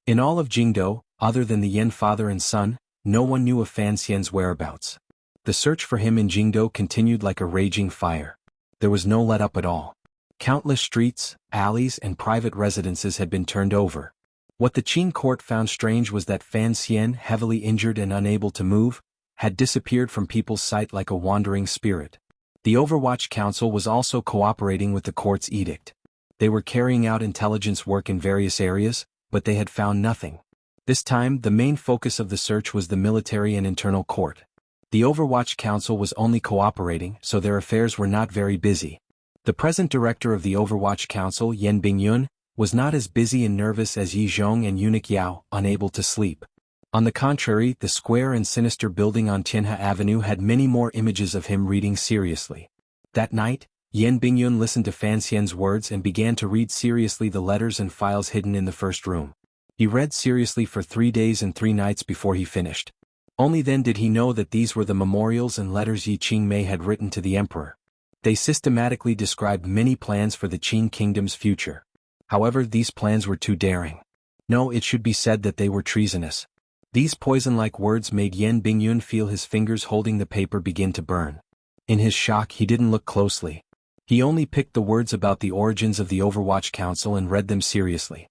In all of Jingdo, other than the Yan father and son, no one knew of Fan Xian's whereabouts. The search for him in Jingdo continued like a raging fire. There was no let-up at all. Countless streets, alleys and private residences had been turned over. What the Qing court found strange was that Fan Xian, heavily injured and unable to move, had disappeared from people's sight like a wandering spirit. The Overwatch Council was also cooperating with the court's edict. They were carrying out intelligence work in various areas, but they had found nothing. This time, the main focus of the search was the military and internal court. The Overwatch Council was only cooperating, so their affairs were not very busy. The present director of the Overwatch Council, Yan Bingyun, was not as busy and nervous as Yi Zhong and Eunuch Yao, unable to sleep. On the contrary, the square and sinister building on Tianhe Avenue had many more images of him reading seriously. That night, Yan Bingyun listened to Fan Xian's words and began to read seriously the letters and files hidden in the first room. He read seriously for 3 days and 3 nights before he finished. Only then did he know that these were the memorials and letters Yi Qingmei had written to the emperor. They systematically described many plans for the Qing kingdom's future. However, these plans were too daring. No, it should be said that they were treasonous. These poison-like words made Yan Bingyun feel his fingers holding the paper begin to burn. In his shock, he didn't look closely. He only picked the words about the origins of the Overwatch Council and read them seriously.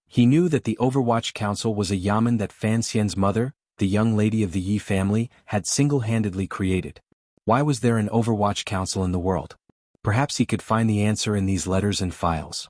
He knew that the Overwatch Council was a yamen that Fan Xian's mother, the young lady of the Yi family, had single-handedly created. Why was there an Overwatch Council in the world? Perhaps he could find the answer in these letters and files.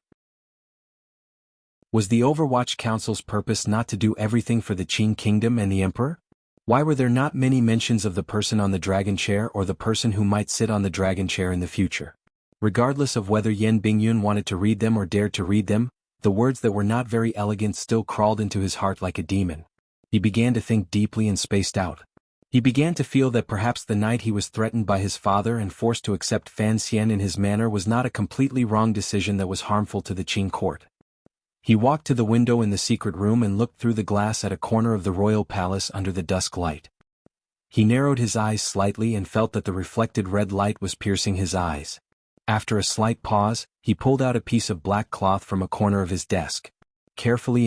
Was the Overwatch Council's purpose not to do everything for the Qing kingdom and the emperor? Why were there not many mentions of the person on the dragon chair or the person who might sit on the dragon chair in the future? Regardless of whether Yan Bingyun wanted to read them or dared to read them, the words that were not very elegant still crawled into his heart like a demon. He began to think deeply and spaced out. He began to feel that perhaps the night he was threatened by his father and forced to accept Fan Xian in his manor was not a completely wrong decision that was harmful to the Qing court. He walked to the window in the secret room and looked through the glass at a corner of the royal palace under the dusk light. He narrowed his eyes slightly and felt that the reflected red light was piercing his eyes. After a slight pause, he pulled out a piece of black cloth from a corner of his desk. Carefully,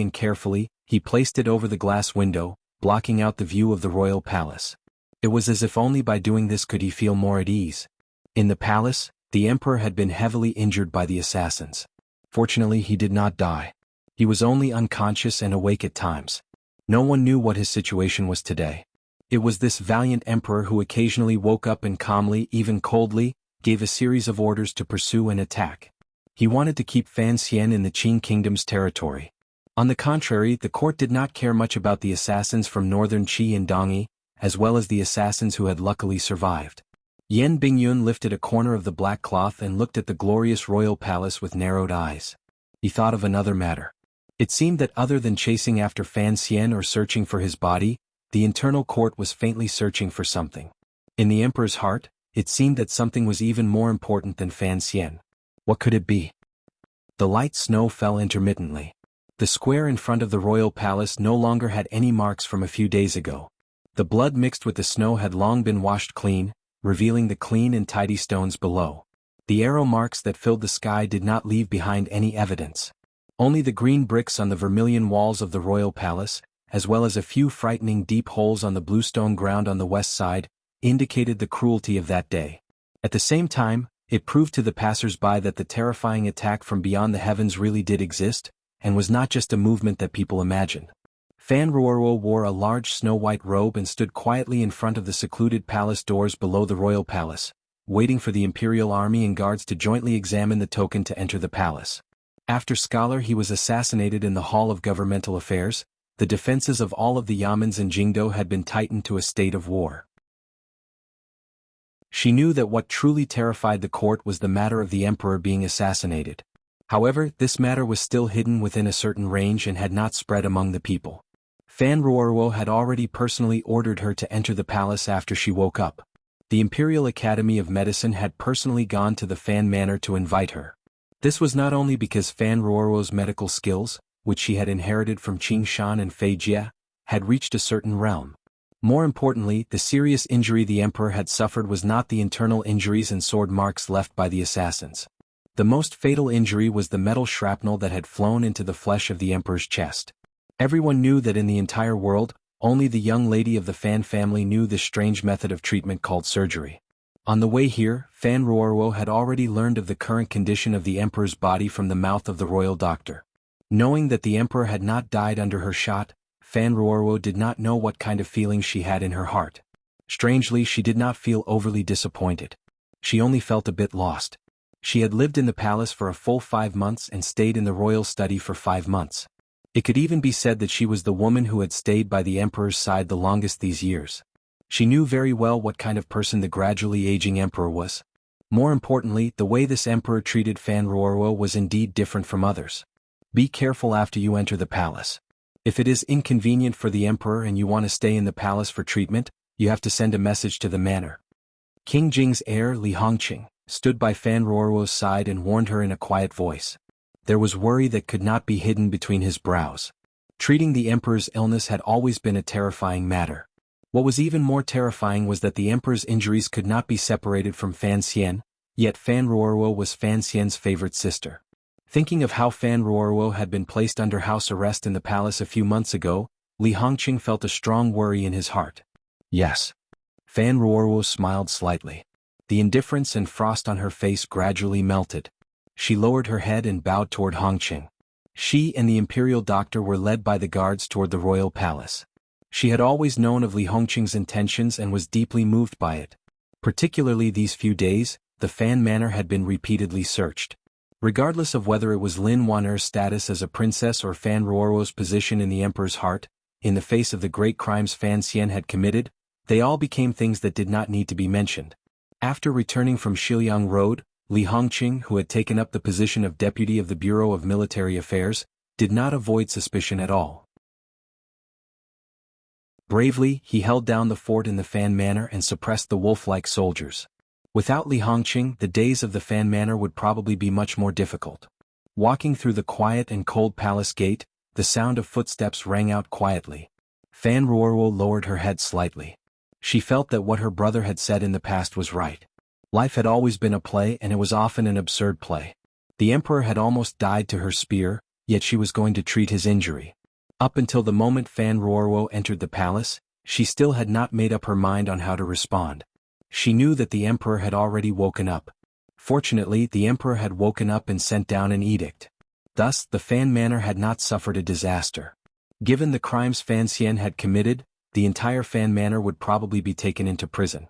he placed it over the glass window, blocking out the view of the royal palace. It was as if only by doing this could he feel more at ease. In the palace, the emperor had been heavily injured by the assassins. Fortunately, he did not die. He was only unconscious and awake at times. No one knew what his situation was today. It was this valiant emperor who occasionally woke up and calmly, even coldly, gave a series of orders to pursue and attack. He wanted to keep Fan Xian in the Qing kingdom's territory. On the contrary, the court did not care much about the assassins from northern Qi and Dongyi, as well as the assassins who had luckily survived. Yan Bingyun lifted a corner of the black cloth and looked at the glorious royal palace with narrowed eyes. He thought of another matter. It seemed that other than chasing after Fan Xian or searching for his body, the internal court was faintly searching for something. In the emperor's heart, it seemed that something was even more important than Fan Xian. What could it be? The light snow fell intermittently. The square in front of the royal palace no longer had any marks from a few days ago. The blood mixed with the snow had long been washed clean, revealing the clean and tidy stones below. The arrow marks that filled the sky did not leave behind any evidence. Only the green bricks on the vermilion walls of the royal palace, as well as a few frightening deep holes on the bluestone ground on the west side, indicated the cruelty of that day. At the same time, it proved to the passers-by that the terrifying attack from beyond the heavens really did exist, and was not just a movement that people imagined. Fan Ruoruo wore a large snow-white robe and stood quietly in front of the secluded palace doors below the royal palace, waiting for the imperial army and guards to jointly examine the token to enter the palace. After Scholar he was assassinated in the Hall of Governmental Affairs, the defenses of all of the yamens in Jingdo had been tightened to a state of war. She knew that what truly terrified the court was the matter of the emperor being assassinated. However, this matter was still hidden within a certain range and had not spread among the people. Fan Ruoruo had already personally ordered her to enter the palace after she woke up. The Imperial Academy of Medicine had personally gone to the Fan Manor to invite her. This was not only because Fan Ruoruo's medical skills, which she had inherited from Qing Shan and Fei Jie, had reached a certain realm. More importantly, the serious injury the emperor had suffered was not the internal injuries and sword marks left by the assassins. The most fatal injury was the metal shrapnel that had flown into the flesh of the emperor's chest. Everyone knew that in the entire world, only the young lady of the Fan family knew this strange method of treatment called surgery. On the way here, Fan Ruoruo had already learned of the current condition of the emperor's body from the mouth of the royal doctor. Knowing that the emperor had not died under her shot, Fan Ruoruo did not know what kind of feelings she had in her heart. Strangely, she did not feel overly disappointed. She only felt a bit lost. She had lived in the palace for a full 5 months and stayed in the royal study for 5 months. It could even be said that she was the woman who had stayed by the emperor's side the longest these years. She knew very well what kind of person the gradually aging emperor was. More importantly, the way this emperor treated Fan Ruoruo was indeed different from others. Be careful after you enter the palace. If it is inconvenient for the emperor and you want to stay in the palace for treatment, you have to send a message to the manor. King Jing's heir Li Hongqing stood by Fan Ruoruo's side and warned her in a quiet voice. There was worry that could not be hidden between his brows. Treating the emperor's illness had always been a terrifying matter. What was even more terrifying was that the emperor's injuries could not be separated from Fan Xian, yet Fan Ruoruo was Fan Xian's favorite sister. Thinking of how Fan Ruoruo had been placed under house arrest in the palace a few months ago, Li Hongqing felt a strong worry in his heart. Yes. Fan Ruoruo smiled slightly. The indifference and frost on her face gradually melted. She lowered her head and bowed toward Hongqing. She and the imperial doctor were led by the guards toward the royal palace. She had always known of Li Hongqing's intentions and was deeply moved by it. Particularly these few days, the Fan Manor had been repeatedly searched. Regardless of whether it was Lin Wan'er's status as a princess or Fan Ruoruo's position in the emperor's heart, in the face of the great crimes Fan Xian had committed, they all became things that did not need to be mentioned. After returning from Shiliang Road, Li Hongqing, who had taken up the position of deputy of the Bureau of Military Affairs, did not avoid suspicion at all. Bravely, he held down the fort in the Fan Manor and suppressed the wolf-like soldiers. Without Li Hongqing, the days of the Fan Manor would probably be much more difficult. Walking through the quiet and cold palace gate, the sound of footsteps rang out quietly. Fan Ruoruo lowered her head slightly. She felt that what her brother had said in the past was right. Life had always been a play and it was often an absurd play. The emperor had almost died to her spear, yet she was going to treat his injury. Up until the moment Fan Ruoruo entered the palace, she still had not made up her mind on how to respond. She knew that the emperor had already woken up. Fortunately, the emperor had woken up and sent down an edict. Thus, the Fan Manor had not suffered a disaster. Given the crimes Fan Xian had committed, the entire Fan Manor would probably be taken into prison.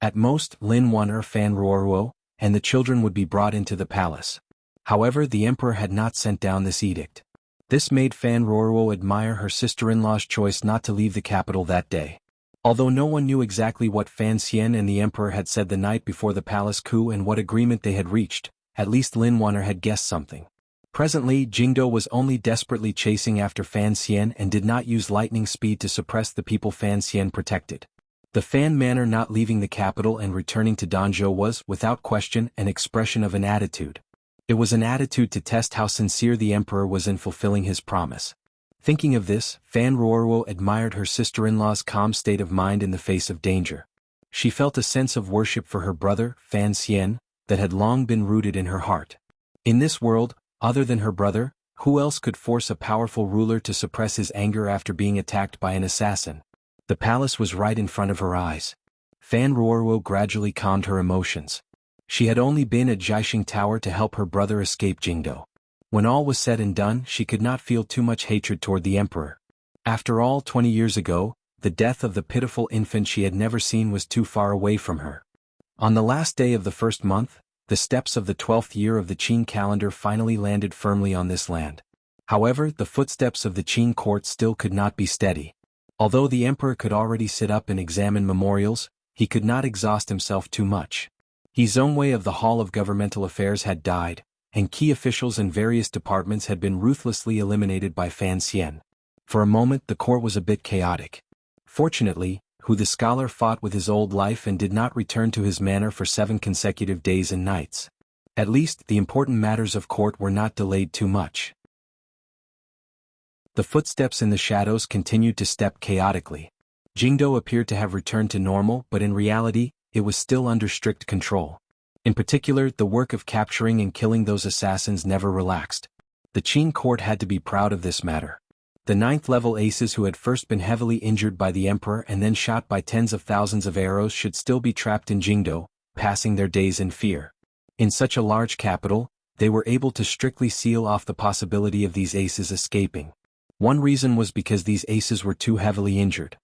At most, Lin Wan'er, Fan Ruoruo, and the children would be brought into the palace. However, the emperor had not sent down this edict. This made Fan Ruoruo admire her sister-in-law's choice not to leave the capital that day. Although no one knew exactly what Fan Xian and the emperor had said the night before the palace coup and what agreement they had reached, at least Lin Wan'er had guessed something. Presently, Jingdo was only desperately chasing after Fan Xian and did not use lightning speed to suppress the people Fan Xian protected. The Fan Manor not leaving the capital and returning to Danzhou was, without question, an expression of an attitude. It was an attitude to test how sincere the emperor was in fulfilling his promise. Thinking of this, Fan Ruoruo admired her sister-in-law's calm state of mind in the face of danger. She felt a sense of worship for her brother, Fan Xian, that had long been rooted in her heart. In this world, other than her brother, who else could force a powerful ruler to suppress his anger after being attacked by an assassin? The palace was right in front of her eyes. Fan Ruoruo gradually calmed her emotions. She had only been at Jiaxing Tower to help her brother escape Jingdo. When all was said and done, she could not feel too much hatred toward the emperor. After all, 20 years ago, the death of the pitiful infant she had never seen was too far away from her. On the last day of the first month, the steps of the 12th year of the Qin calendar finally landed firmly on this land. However, the footsteps of the Qin court still could not be steady. Although the emperor could already sit up and examine memorials, he could not exhaust himself too much. His own way of the Hall of Governmental Affairs had died, and key officials in various departments had been ruthlessly eliminated by Fan Xian. For a moment the court was a bit chaotic. Fortunately, Hu the scholar fought with his old life and did not return to his manor for 7 consecutive days and nights. At least, the important matters of court were not delayed too much. The footsteps in the shadows continued to step chaotically. Jingdo appeared to have returned to normal, but in reality, it was still under strict control. In particular, the work of capturing and killing those assassins never relaxed. The Qin court had to be proud of this matter. The 9th-level aces who had first been heavily injured by the emperor and then shot by tens of thousands of arrows should still be trapped in Jingdo, passing their days in fear. In such a large capital, they were able to strictly seal off the possibility of these aces escaping. One reason was because these aces were too heavily injured.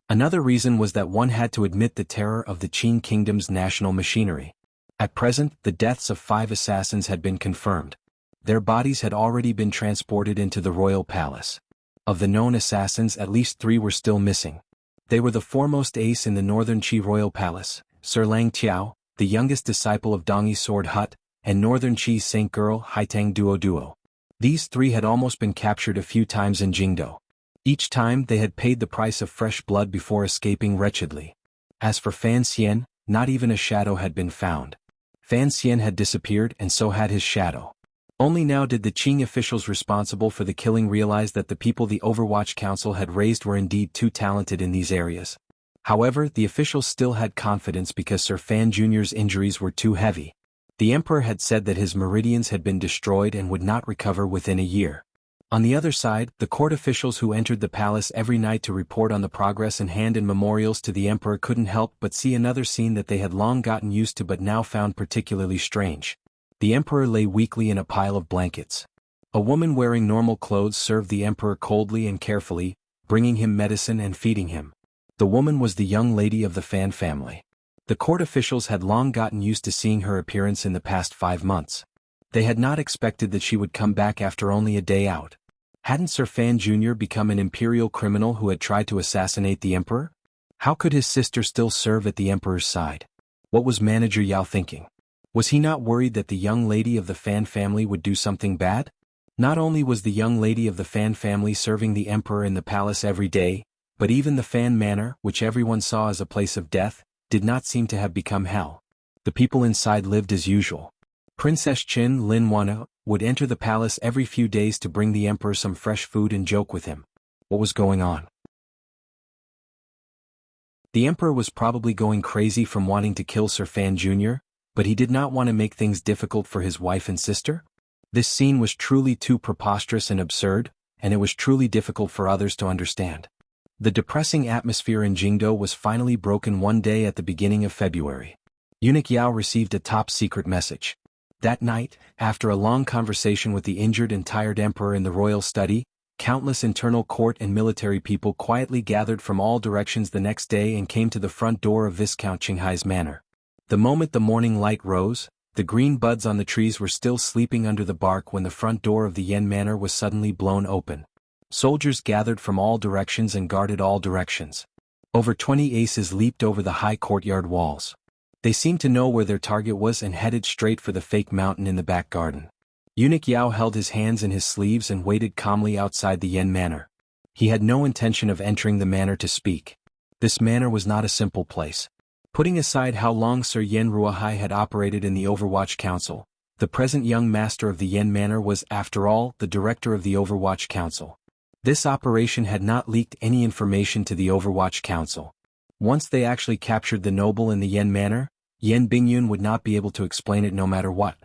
Another reason was that one had to admit the terror of the Qin kingdom's national machinery. At present, the deaths of 5 assassins had been confirmed. Their bodies had already been transported into the royal palace. Of the known assassins, at least 3 were still missing. They were the foremost ace in the northern Qi royal palace, Sir Lang Tiao, the youngest disciple of Dongyi Sword Hut, and northern Qi's saint girl Haitang Duo Duo. These 3 had almost been captured a few times in Jingdo. Each time they had paid the price of fresh blood before escaping wretchedly. As for Fan Xian, not even a shadow had been found. Fan Xian had disappeared and so had his shadow. Only now did the Qing officials responsible for the killing realize that the people the Overwatch Council had raised were indeed too talented in these areas. However, the officials still had confidence because Sir Fan Jr.'s injuries were too heavy. The emperor had said that his meridians had been destroyed and would not recover within a year. On the other side, the court officials who entered the palace every night to report on the progress and hand in memorials to the emperor couldn't help but see another scene that they had long gotten used to but now found particularly strange. The emperor lay weakly in a pile of blankets. A woman wearing normal clothes served the emperor coldly and carefully, bringing him medicine and feeding him. The woman was the young lady of the Fan family. The court officials had long gotten used to seeing her appearance in the past 5 months. They had not expected that she would come back after only a day out. Hadn't Sir Fan Jr. become an imperial criminal who had tried to assassinate the emperor? How could his sister still serve at the emperor's side? What was Manager Yao thinking? Was he not worried that the young lady of the Fan family would do something bad? Not only was the young lady of the Fan family serving the emperor in the palace every day, but even the Fan Manor, which everyone saw as a place of death, did not seem to have become hell. The people inside lived as usual. Princess Qin Lin Wana would enter the palace every few days to bring the emperor some fresh food and joke with him. What was going on? The emperor was probably going crazy from wanting to kill Sir Fan Jr., but he did not want to make things difficult for his wife and sister? This scene was truly too preposterous and absurd, and it was truly difficult for others to understand. The depressing atmosphere in Jingdo was finally broken one day at the beginning of February. Eunuch Yao received a top-secret message. That night, after a long conversation with the injured and tired emperor in the royal study, countless internal court and military people quietly gathered from all directions the next day and came to the front door of Viscount Qinghai's manor. The moment the morning light rose, the green buds on the trees were still sleeping under the bark when the front door of the Yen manor was suddenly blown open. Soldiers gathered from all directions and guarded all directions. Over 20 aces leaped over the high courtyard walls. They seemed to know where their target was and headed straight for the fake mountain in the back garden. Eunuch Yao held his hands in his sleeves and waited calmly outside the Yen manor. He had no intention of entering the manor to speak. This manor was not a simple place. Putting aside how long Sir Yen Ruohai had operated in the Overwatch Council, The present young master of the Yen Manor was, after all, the director of the Overwatch Council. This operation had not leaked any information to the Overwatch Council. Once they actually captured the noble in the Yen Manor, Yen Bingyun would not be able to explain it no matter what.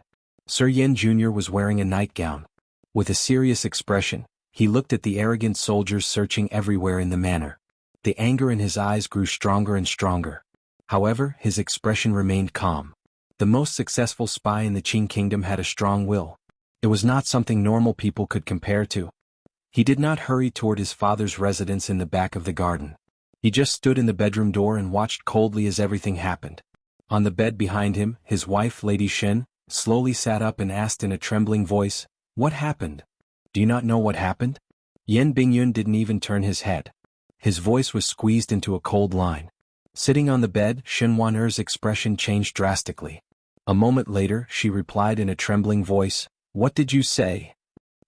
Sir Yen Jr. was wearing a nightgown. With a serious expression, he looked at the arrogant soldiers searching everywhere in the manor. The anger in his eyes grew stronger and stronger. However, his expression remained calm. The most successful spy in the Qing kingdom had a strong will. It was not something normal people could compare to. He did not hurry toward his father's residence in the back of the garden. He just stood in the bedroom door and watched coldly as everything happened. On the bed behind him, his wife, Lady Shen, slowly sat up and asked in a trembling voice, "What happened? Do you not know what happened?" Yen Bingyun didn't even turn his head. His voice was squeezed into a cold line. Sitting on the bed, Shen Wan'er's expression changed drastically. A moment later, she replied in a trembling voice, "What did you say?"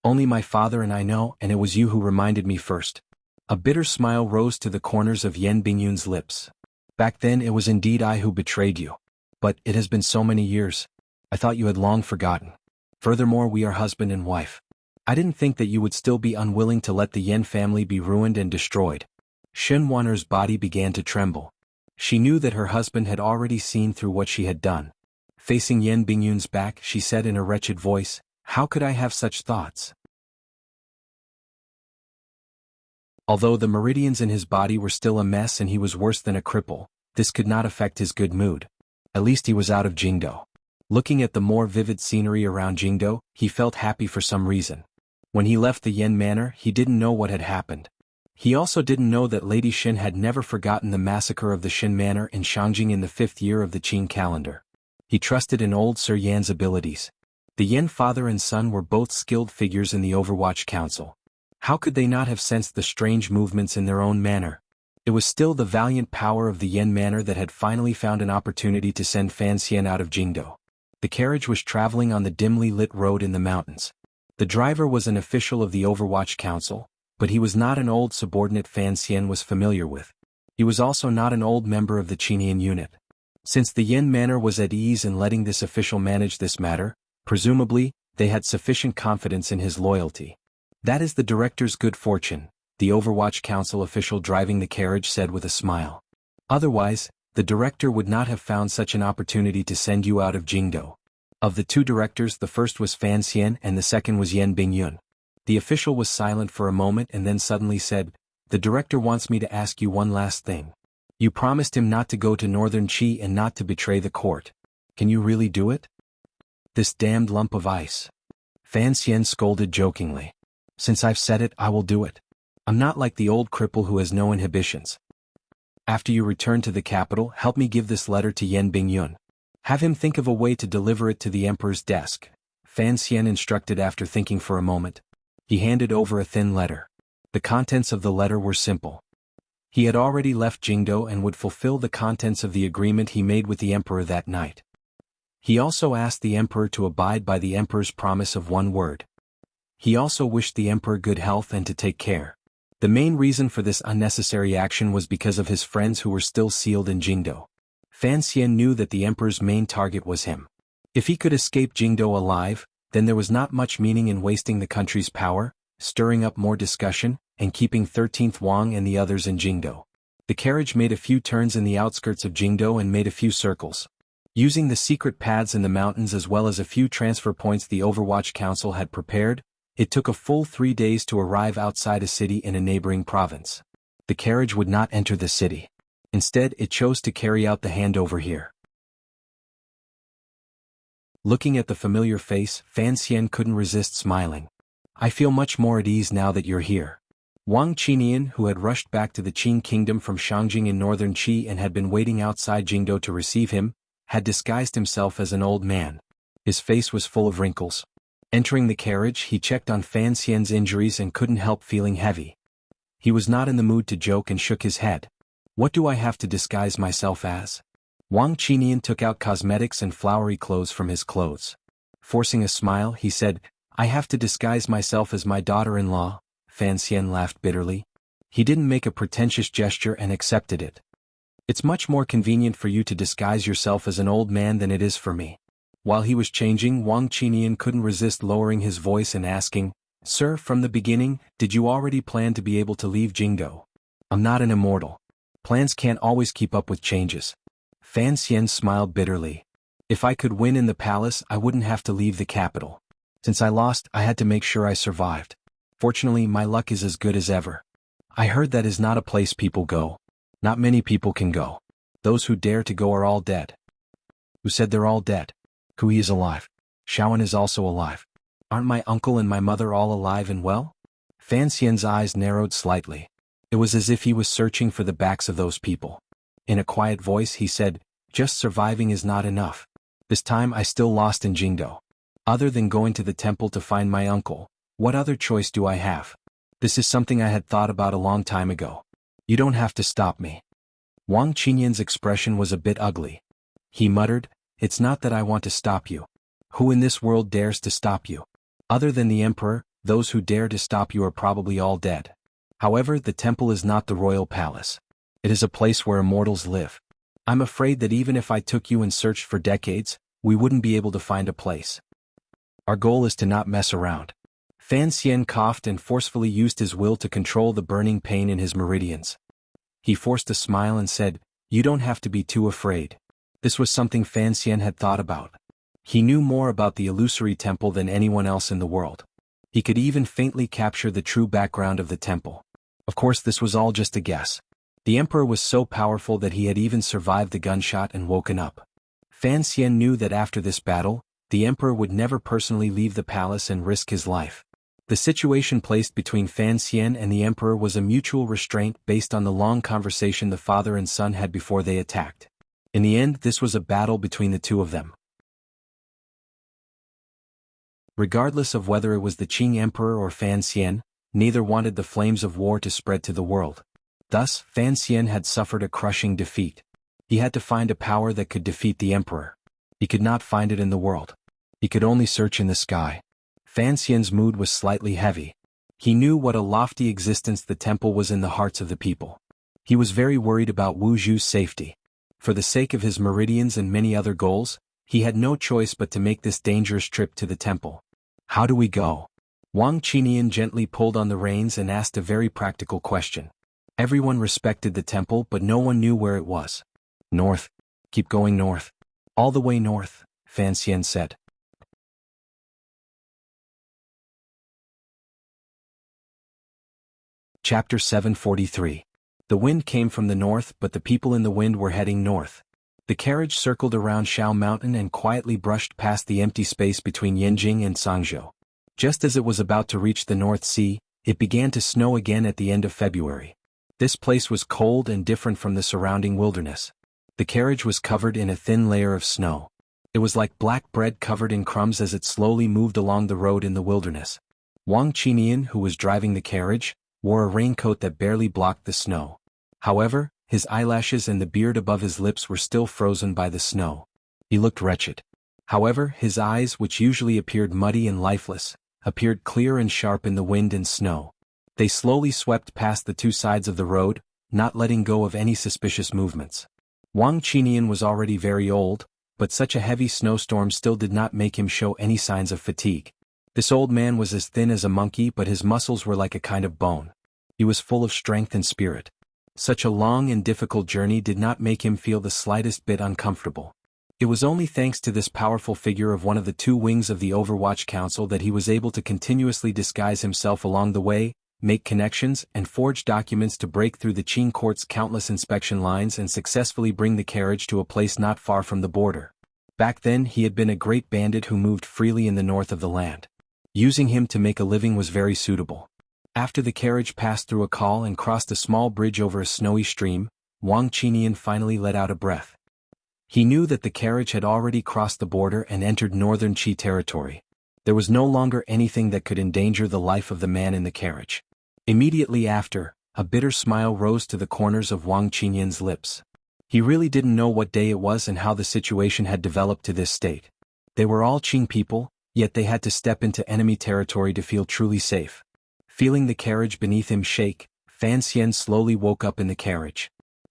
"Only my father and I know, and it was you who reminded me first." A bitter smile rose to the corners of Yen Bingyun's lips. "Back then it was indeed I who betrayed you. But it has been so many years. I thought you had long forgotten. Furthermore, we are husband and wife. I didn't think that you would still be unwilling to let the Yen family be ruined and destroyed." Shen Wan'er's body began to tremble. She knew that her husband had already seen through what she had done. Facing Yen Bingyun's back, she said in a wretched voice, "How could I have such thoughts?" Although the meridians in his body were still a mess and he was worse than a cripple, this could not affect his good mood. At least he was out of Jingdo. Looking at the more vivid scenery around Jingdo, he felt happy for some reason. When he left the Yen Manor, he didn't know what had happened. He also didn't know that Lady Shen had never forgotten the massacre of the Shen Manor in Shangjing in the 5th year of the Qing calendar. He trusted in old Sir Yan's abilities. The Yen father and son were both skilled figures in the Overwatch Council. How could they not have sensed the strange movements in their own manor? It was still the valiant power of the Yen Manor that had finally found an opportunity to send Fan Xian out of Jingdo. The carriage was traveling on the dimly lit road in the mountains. The driver was an official of the Overwatch Council, but he was not an old subordinate Fan Xian was familiar with. He was also not an old member of the Qinian unit. Since the Yen Manor was at ease in letting this official manage this matter, presumably, they had sufficient confidence in his loyalty. "That is the director's good fortune," the Overwatch Council official driving the carriage said with a smile. "Otherwise, the director would not have found such an opportunity to send you out of Jingdo." Of the two directors, the first was Fan Xian and the second was Yen Bingyun. The official was silent for a moment and then suddenly said, "The director wants me to ask you one last thing. You promised him not to go to Northern Qi and not to betray the court. Can you really do it?" "This damned lump of ice." Fan Xian scolded jokingly. "Since I've said it, I will do it. I'm not like the old cripple who has no inhibitions. After you return to the capital, help me give this letter to Yen Bingyun. Have him think of a way to deliver it to the emperor's desk," Fan Xian instructed after thinking for a moment. He handed over a thin letter. The contents of the letter were simple. He had already left Jingdo and would fulfill the contents of the agreement he made with the emperor that night. He also asked the emperor to abide by the emperor's promise of one word. He also wished the emperor good health and to take care. The main reason for this unnecessary action was because of his friends who were still sealed in Jingdo. Fan Xian knew that the emperor's main target was him. If he could escape Jingdo alive, then there was not much meaning in wasting the country's power, stirring up more discussion, and keeping 13th Wang and the others in Jingdo. The carriage made a few turns in the outskirts of Jingdo and made a few circles. Using the secret paths in the mountains as well as a few transfer points the Overwatch Council had prepared, it took a full 3 days to arrive outside a city in a neighboring province. The carriage would not enter the city. Instead, it chose to carry out the handover here. Looking at the familiar face, Fan Xian couldn't resist smiling. "I feel much more at ease now that you're here." Wang Qinian, who had rushed back to the Qing kingdom from Shangjing in northern Qi and had been waiting outside Jingdo to receive him, had disguised himself as an old man. His face was full of wrinkles. Entering the carriage, he checked on Fan Xian's injuries and couldn't help feeling heavy. He was not in the mood to joke and shook his head. "What do I have to disguise myself as?" Wang Qinian took out cosmetics and flowery clothes from his clothes. Forcing a smile, he said, "I have to disguise myself as my daughter-in-law." Fan Xian laughed bitterly. He didn't make a pretentious gesture and accepted it. "It's much more convenient for you to disguise yourself as an old man than it is for me." While he was changing, Wang Qinian couldn't resist lowering his voice and asking, "Sir, from the beginning, did you already plan to be able to leave Jingdo?" "I'm not an immortal. Plans can't always keep up with changes." Fan Xian smiled bitterly. "If I could win in the palace, I wouldn't have to leave the capital. Since I lost, I had to make sure I survived. Fortunately, my luck is as good as ever. I heard that is not a place people go. Not many people can go. Those who dare to go are all dead." "Who said they're all dead?" "Kui is alive. Shaoan is also alive. Aren't my uncle and my mother all alive and well?" Fan Xian's eyes narrowed slightly. It was as if he was searching for the backs of those people. In a quiet voice he said, "Just surviving is not enough. This time I still lost in Jingdo. Other than going to the temple to find my uncle, what other choice do I have? This is something I had thought about a long time ago. You don't have to stop me." Wang Qinian's expression was a bit ugly. He muttered, "It's not that I want to stop you. Who in this world dares to stop you? Other than the emperor, those who dare to stop you are probably all dead. However, the temple is not the royal palace. It is a place where immortals live. I'm afraid that even if I took you and searched for decades, we wouldn't be able to find a place. Our goal is to not mess around." Fan Xian coughed and forcefully used his will to control the burning pain in his meridians. He forced a smile and said, "You don't have to be too afraid." This was something Fan Xian had thought about. He knew more about the illusory temple than anyone else in the world. He could even faintly capture the true background of the temple. Of course, this was all just a guess. The emperor was so powerful that he had even survived the gunshot and woken up. Fan Xian knew that after this battle, the emperor would never personally leave the palace and risk his life. The situation placed between Fan Xian and the emperor was a mutual restraint based on the long conversation the father and son had before they attacked. In the end, this was a battle between the two of them. Regardless of whether it was the Qing emperor or Fan Xian, neither wanted the flames of war to spread to the world. Thus, Fan Xian had suffered a crushing defeat. He had to find a power that could defeat the emperor. He could not find it in the world. He could only search in the sky. Fan Xian's mood was slightly heavy. He knew what a lofty existence the temple was in the hearts of the people. He was very worried about Wu Zhu's safety. For the sake of his meridians and many other goals, he had no choice but to make this dangerous trip to the temple. "How do we go?" Wang Qinian gently pulled on the reins and asked a very practical question. Everyone respected the temple, but no one knew where it was. "North. Keep going north. All the way north," Fan Xian said. Chapter 743. The wind came from the north, but the people in the wind were heading north. The carriage circled around Shao Mountain and quietly brushed past the empty space between Yanjing and Sangzhou. Just as it was about to reach the North Sea, it began to snow again at the end of February. This place was cold and different from the surrounding wilderness. The carriage was covered in a thin layer of snow. It was like black bread covered in crumbs as it slowly moved along the road in the wilderness. Wang Qinian, who was driving the carriage, wore a raincoat that barely blocked the snow. However, his eyelashes and the beard above his lips were still frozen by the snow. He looked wretched. However, his eyes, which usually appeared muddy and lifeless, appeared clear and sharp in the wind and snow. They slowly swept past the two sides of the road, not letting go of any suspicious movements. Wang Qinian was already very old, but such a heavy snowstorm still did not make him show any signs of fatigue. This old man was as thin as a monkey, but his muscles were like a kind of bone. He was full of strength and spirit. Such a long and difficult journey did not make him feel the slightest bit uncomfortable. It was only thanks to this powerful figure of one of the two wings of the Overwatch Council that he was able to continuously disguise himself along the way, make connections, and forge documents to break through the Qing court's countless inspection lines and successfully bring the carriage to a place not far from the border. Back then he had been a great bandit who moved freely in the north of the land. Using him to make a living was very suitable. After the carriage passed through a col and crossed a small bridge over a snowy stream, Wang Qinian finally let out a breath. He knew that the carriage had already crossed the border and entered northern Qi territory. There was no longer anything that could endanger the life of the man in the carriage. Immediately after, a bitter smile rose to the corners of Wang Qinian's lips. He really didn't know what day it was and how the situation had developed to this state. They were all Qing people, yet they had to step into enemy territory to feel truly safe. Feeling the carriage beneath him shake, Fan Xian slowly woke up in the carriage.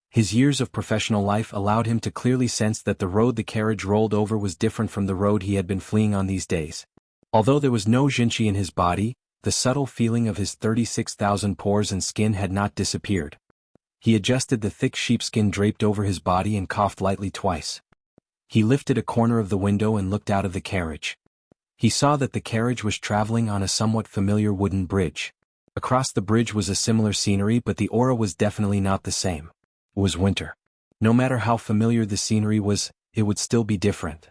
His years of professional life allowed him to clearly sense that the road the carriage rolled over was different from the road he had been fleeing on these days. Although there was no Jinchi in his body, the subtle feeling of his 36,000 pores and skin had not disappeared. He adjusted the thick sheepskin draped over his body and coughed lightly twice. He lifted a corner of the window and looked out of the carriage. He saw that the carriage was traveling on a somewhat familiar wooden bridge. Across the bridge was a similar scenery, but the aura was definitely not the same. It was winter. No matter how familiar the scenery was, it would still be different.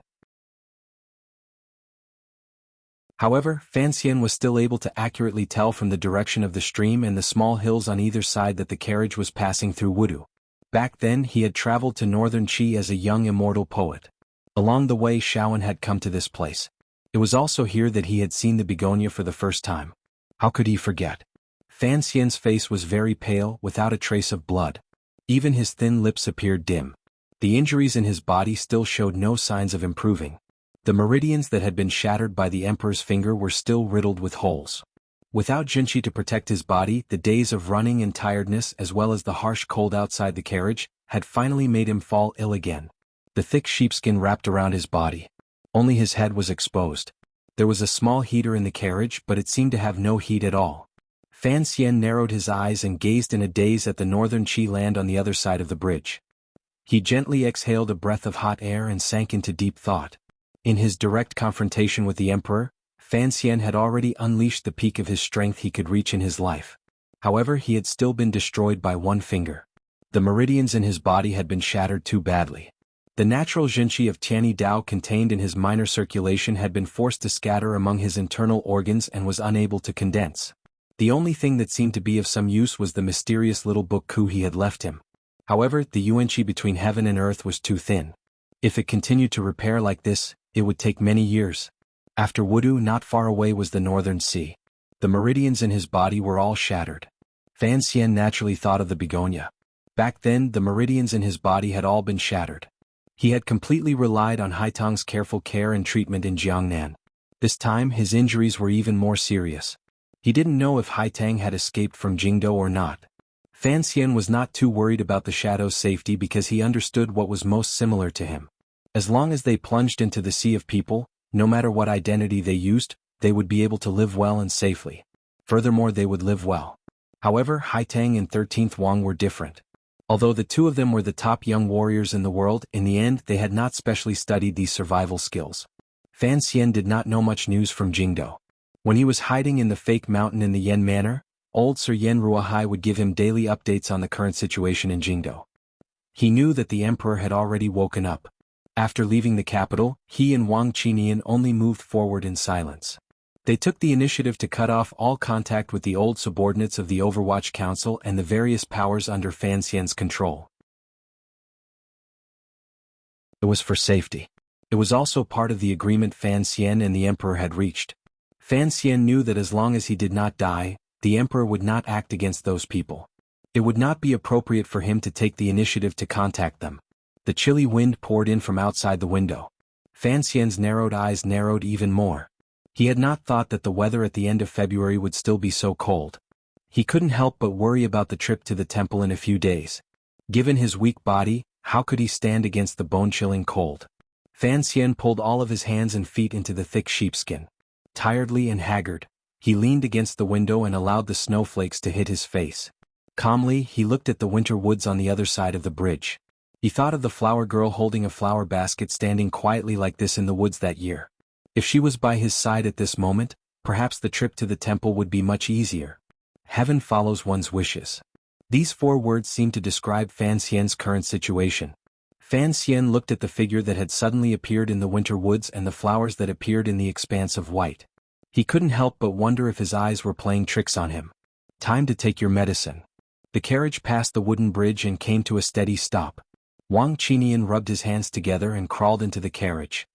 However, Fan Xian was still able to accurately tell from the direction of the stream and the small hills on either side that the carriage was passing through Wudu. Back then he had traveled to northern Qi as a young immortal poet. Along the way Shaoan had come to this place. It was also here that he had seen the begonia for the first time. How could he forget? Fan Xian's face was very pale, without a trace of blood. Even his thin lips appeared dim. The injuries in his body still showed no signs of improving. The meridians that had been shattered by the Emperor's finger were still riddled with holes. Without Jinchi to protect his body, the days of running and tiredness as well as the harsh cold outside the carriage had finally made him fall ill again. The thick sheepskin wrapped around his body. Only his head was exposed. There was a small heater in the carriage, but it seemed to have no heat at all. Fan Xian narrowed his eyes and gazed in a daze at the northern Qi land on the other side of the bridge. He gently exhaled a breath of hot air and sank into deep thought. In his direct confrontation with the Emperor, Fan Xian had already unleashed the peak of his strength he could reach in his life. However, he had still been destroyed by one finger. The meridians in his body had been shattered too badly. The natural Jinchi of Tianyi Dao contained in his minor circulation had been forced to scatter among his internal organs and was unable to condense. The only thing that seemed to be of some use was the mysterious little book Ku he had left him. However, the yuanqi between heaven and earth was too thin. If it continued to repair like this, it would take many years. After Wudu, not far away was the northern sea. The meridians in his body were all shattered. Fan Xian naturally thought of the begonia. Back then, the meridians in his body had all been shattered. He had completely relied on Haitang's careful care and treatment in Jiangnan. This time, his injuries were even more serious. He didn't know if Haitang had escaped from Jingdou or not. Fan Xian was not too worried about the shadow's safety because he understood what was most similar to him. As long as they plunged into the sea of people, no matter what identity they used, they would be able to live well and safely. Furthermore, they would live well. However, Haitang and 13th Wang were different. Although the two of them were the top young warriors in the world, in the end they had not specially studied these survival skills. Fan Xian did not know much news from Jingdou. When he was hiding in the fake mountain in the Yan Manor, old Sir Yan Ruohai would give him daily updates on the current situation in Jingdou. He knew that the emperor had already woken up. After leaving the capital, he and Wang Qinian only moved forward in silence. They took the initiative to cut off all contact with the old subordinates of the Overwatch Council and the various powers under Fan Xian's control. It was for safety. It was also part of the agreement Fan Xian and the emperor had reached. Fan Xian knew that as long as he did not die, the emperor would not act against those people. It would not be appropriate for him to take the initiative to contact them. The chilly wind poured in from outside the window. Fan Xian's narrowed eyes narrowed even more. He had not thought that the weather at the end of February would still be so cold. He couldn't help but worry about the trip to the temple in a few days. Given his weak body, how could he stand against the bone-chilling cold? Fan Xian pulled all of his hands and feet into the thick sheepskin. Tiredly and haggard, he leaned against the window and allowed the snowflakes to hit his face. Calmly, he looked at the winter woods on the other side of the bridge. He thought of the flower girl holding a flower basket standing quietly like this in the woods that year. If she was by his side at this moment, perhaps the trip to the temple would be much easier. Heaven follows one's wishes. These 4 words seemed to describe Fan Xian's current situation. Fan Xian looked at the figure that had suddenly appeared in the winter woods and the flowers that appeared in the expanse of white. He couldn't help but wonder if his eyes were playing tricks on him. Time to take your medicine. The carriage passed the wooden bridge and came to a steady stop. Wang Qinian rubbed his hands together and crawled into the carriage.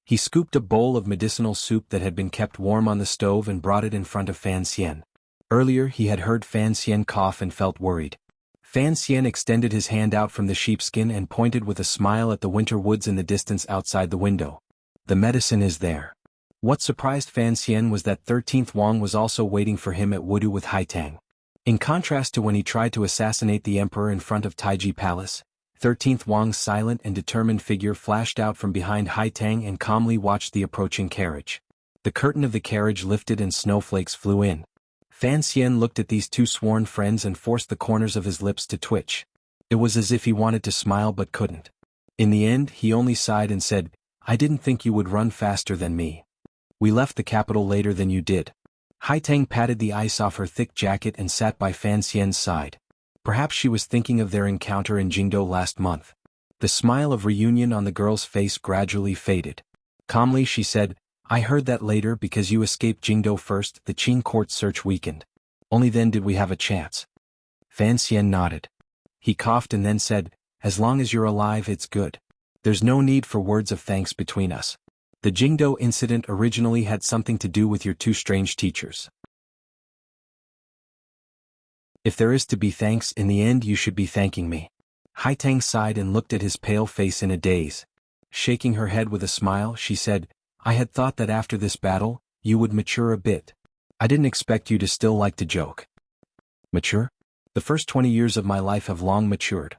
He scooped a bowl of medicinal soup that had been kept warm on the stove and brought it in front of Fan Xian. Earlier he had heard Fan Xian cough and felt worried. Fan Xian extended his hand out from the sheepskin and pointed with a smile at the winter woods in the distance outside the window. The medicine is there. What surprised Fan Xian was that 13th Wang was also waiting for him at Wudu with Haitang. In contrast to when he tried to assassinate the emperor in front of Taiji Palace, 13th Wang's silent and determined figure flashed out from behind Haitang and calmly watched the approaching carriage. The curtain of the carriage lifted and snowflakes flew in. Fan Xian looked at these two sworn friends and forced the corners of his lips to twitch. It was as if he wanted to smile but couldn't. In the end, he only sighed and said, "I didn't think you would run faster than me. We left the capital later than you did." Haitang patted the ice off her thick jacket and sat by Fan Xian's side. Perhaps she was thinking of their encounter in Jingdo last month. The smile of reunion on the girl's face gradually faded. Calmly she said, "I heard that later because you escaped Jingdo first. The Qing court search weakened. Only then did we have a chance." Fan Xian nodded. He coughed and then said, "As long as you're alive it's good. There's no need for words of thanks between us. The Jingdo incident originally had something to do with your two strange teachers. If there is to be thanks in the end you should be thanking me." Haitang sighed and looked at his pale face in a daze. Shaking her head with a smile, she said, "I had thought that after this battle, you would mature a bit. I didn't expect you to still like to joke." Mature? The first 20 years of my life have long matured.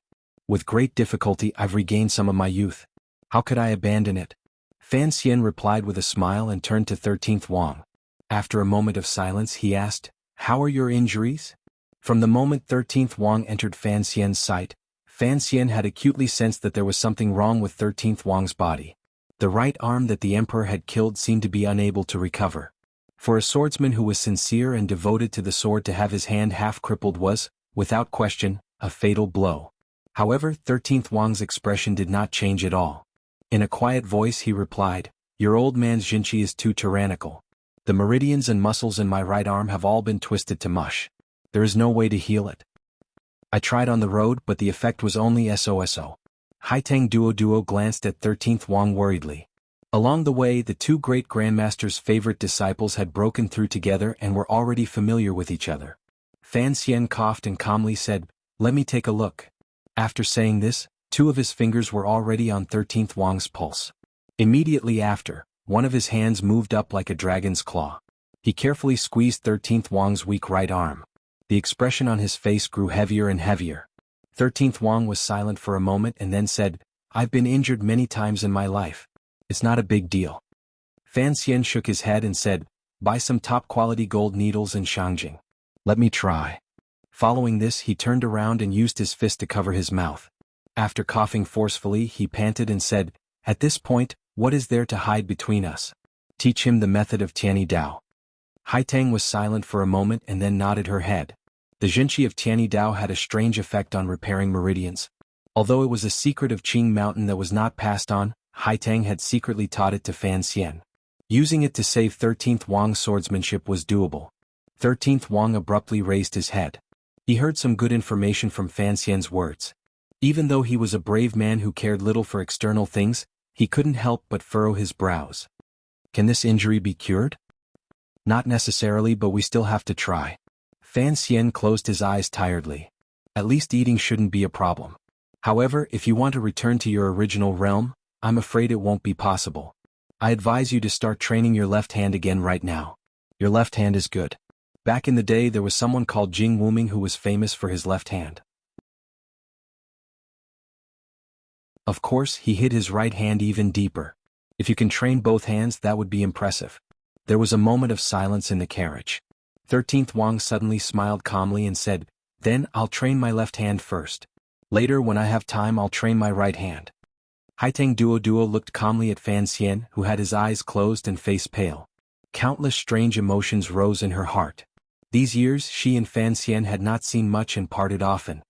With great difficulty I've regained some of my youth. How could I abandon it? Fan Xian replied with a smile and turned to 13th Wang. After a moment of silence he asked, "How are your injuries?" From the moment 13th Wang entered Fan Xian's sight, Fan Xian had acutely sensed that there was something wrong with 13th Wang's body. The right arm that the emperor had killed seemed to be unable to recover. For a swordsman who was sincere and devoted to the sword to have his hand half crippled was, without question, a fatal blow. However, 13th Wang's expression did not change at all. In a quiet voice he replied, "Your old man's jinchi is too tyrannical. The meridians and muscles in my right arm have all been twisted to mush. There is no way to heal it. I tried on the road but the effect was only SOSO." Haitang Duo glanced at 13th Wang worriedly. Along the way the two great grandmasters' favorite disciples had broken through together and were already familiar with each other. Fan Xian coughed and calmly said, "Let me take a look." After saying this, two of his fingers were already on 13th Wang's pulse. Immediately after, one of his hands moved up like a dragon's claw. He carefully squeezed 13th Wang's weak right arm. The expression on his face grew heavier and heavier. 13th Wang was silent for a moment and then said, "I've been injured many times in my life. It's not a big deal." Fan Xian shook his head and said, "Buy some top-quality gold needles in Shangjing. Let me try." Following this he turned around and used his fist to cover his mouth. After coughing forcefully he panted and said, "At this point, what is there to hide between us? Teach him the method of Tianyi Dao." Haitang was silent for a moment and then nodded her head. The jinchi of Tianyi Dao had a strange effect on repairing meridians. Although it was a secret of Qing Mountain that was not passed on, Haitang had secretly taught it to Fan Xian. Using it to save 13th Wang's swordsmanship was doable. 13th Wang abruptly raised his head. He heard some good information from Fan Xian's words. Even though he was a brave man who cared little for external things, he couldn't help but furrow his brows. Can this injury be cured? Not necessarily, but we still have to try. Fan Xian closed his eyes tiredly. At least eating shouldn't be a problem. However, if you want to return to your original realm, I'm afraid it won't be possible. I advise you to start training your left hand again right now. Your left hand is good. Back in the day there was someone called Jing Wuming who was famous for his left hand. Of course, he hid his right hand even deeper. If you can train both hands, that would be impressive. There was a moment of silence in the carriage. 13th Wang suddenly smiled calmly and said, "Then I'll train my left hand first. Later when I have time I'll train my right hand." Haitang Duo looked calmly at Fan Xian, who had his eyes closed and face pale. Countless strange emotions rose in her heart. These years she and Fan Xian had not seen much and parted often.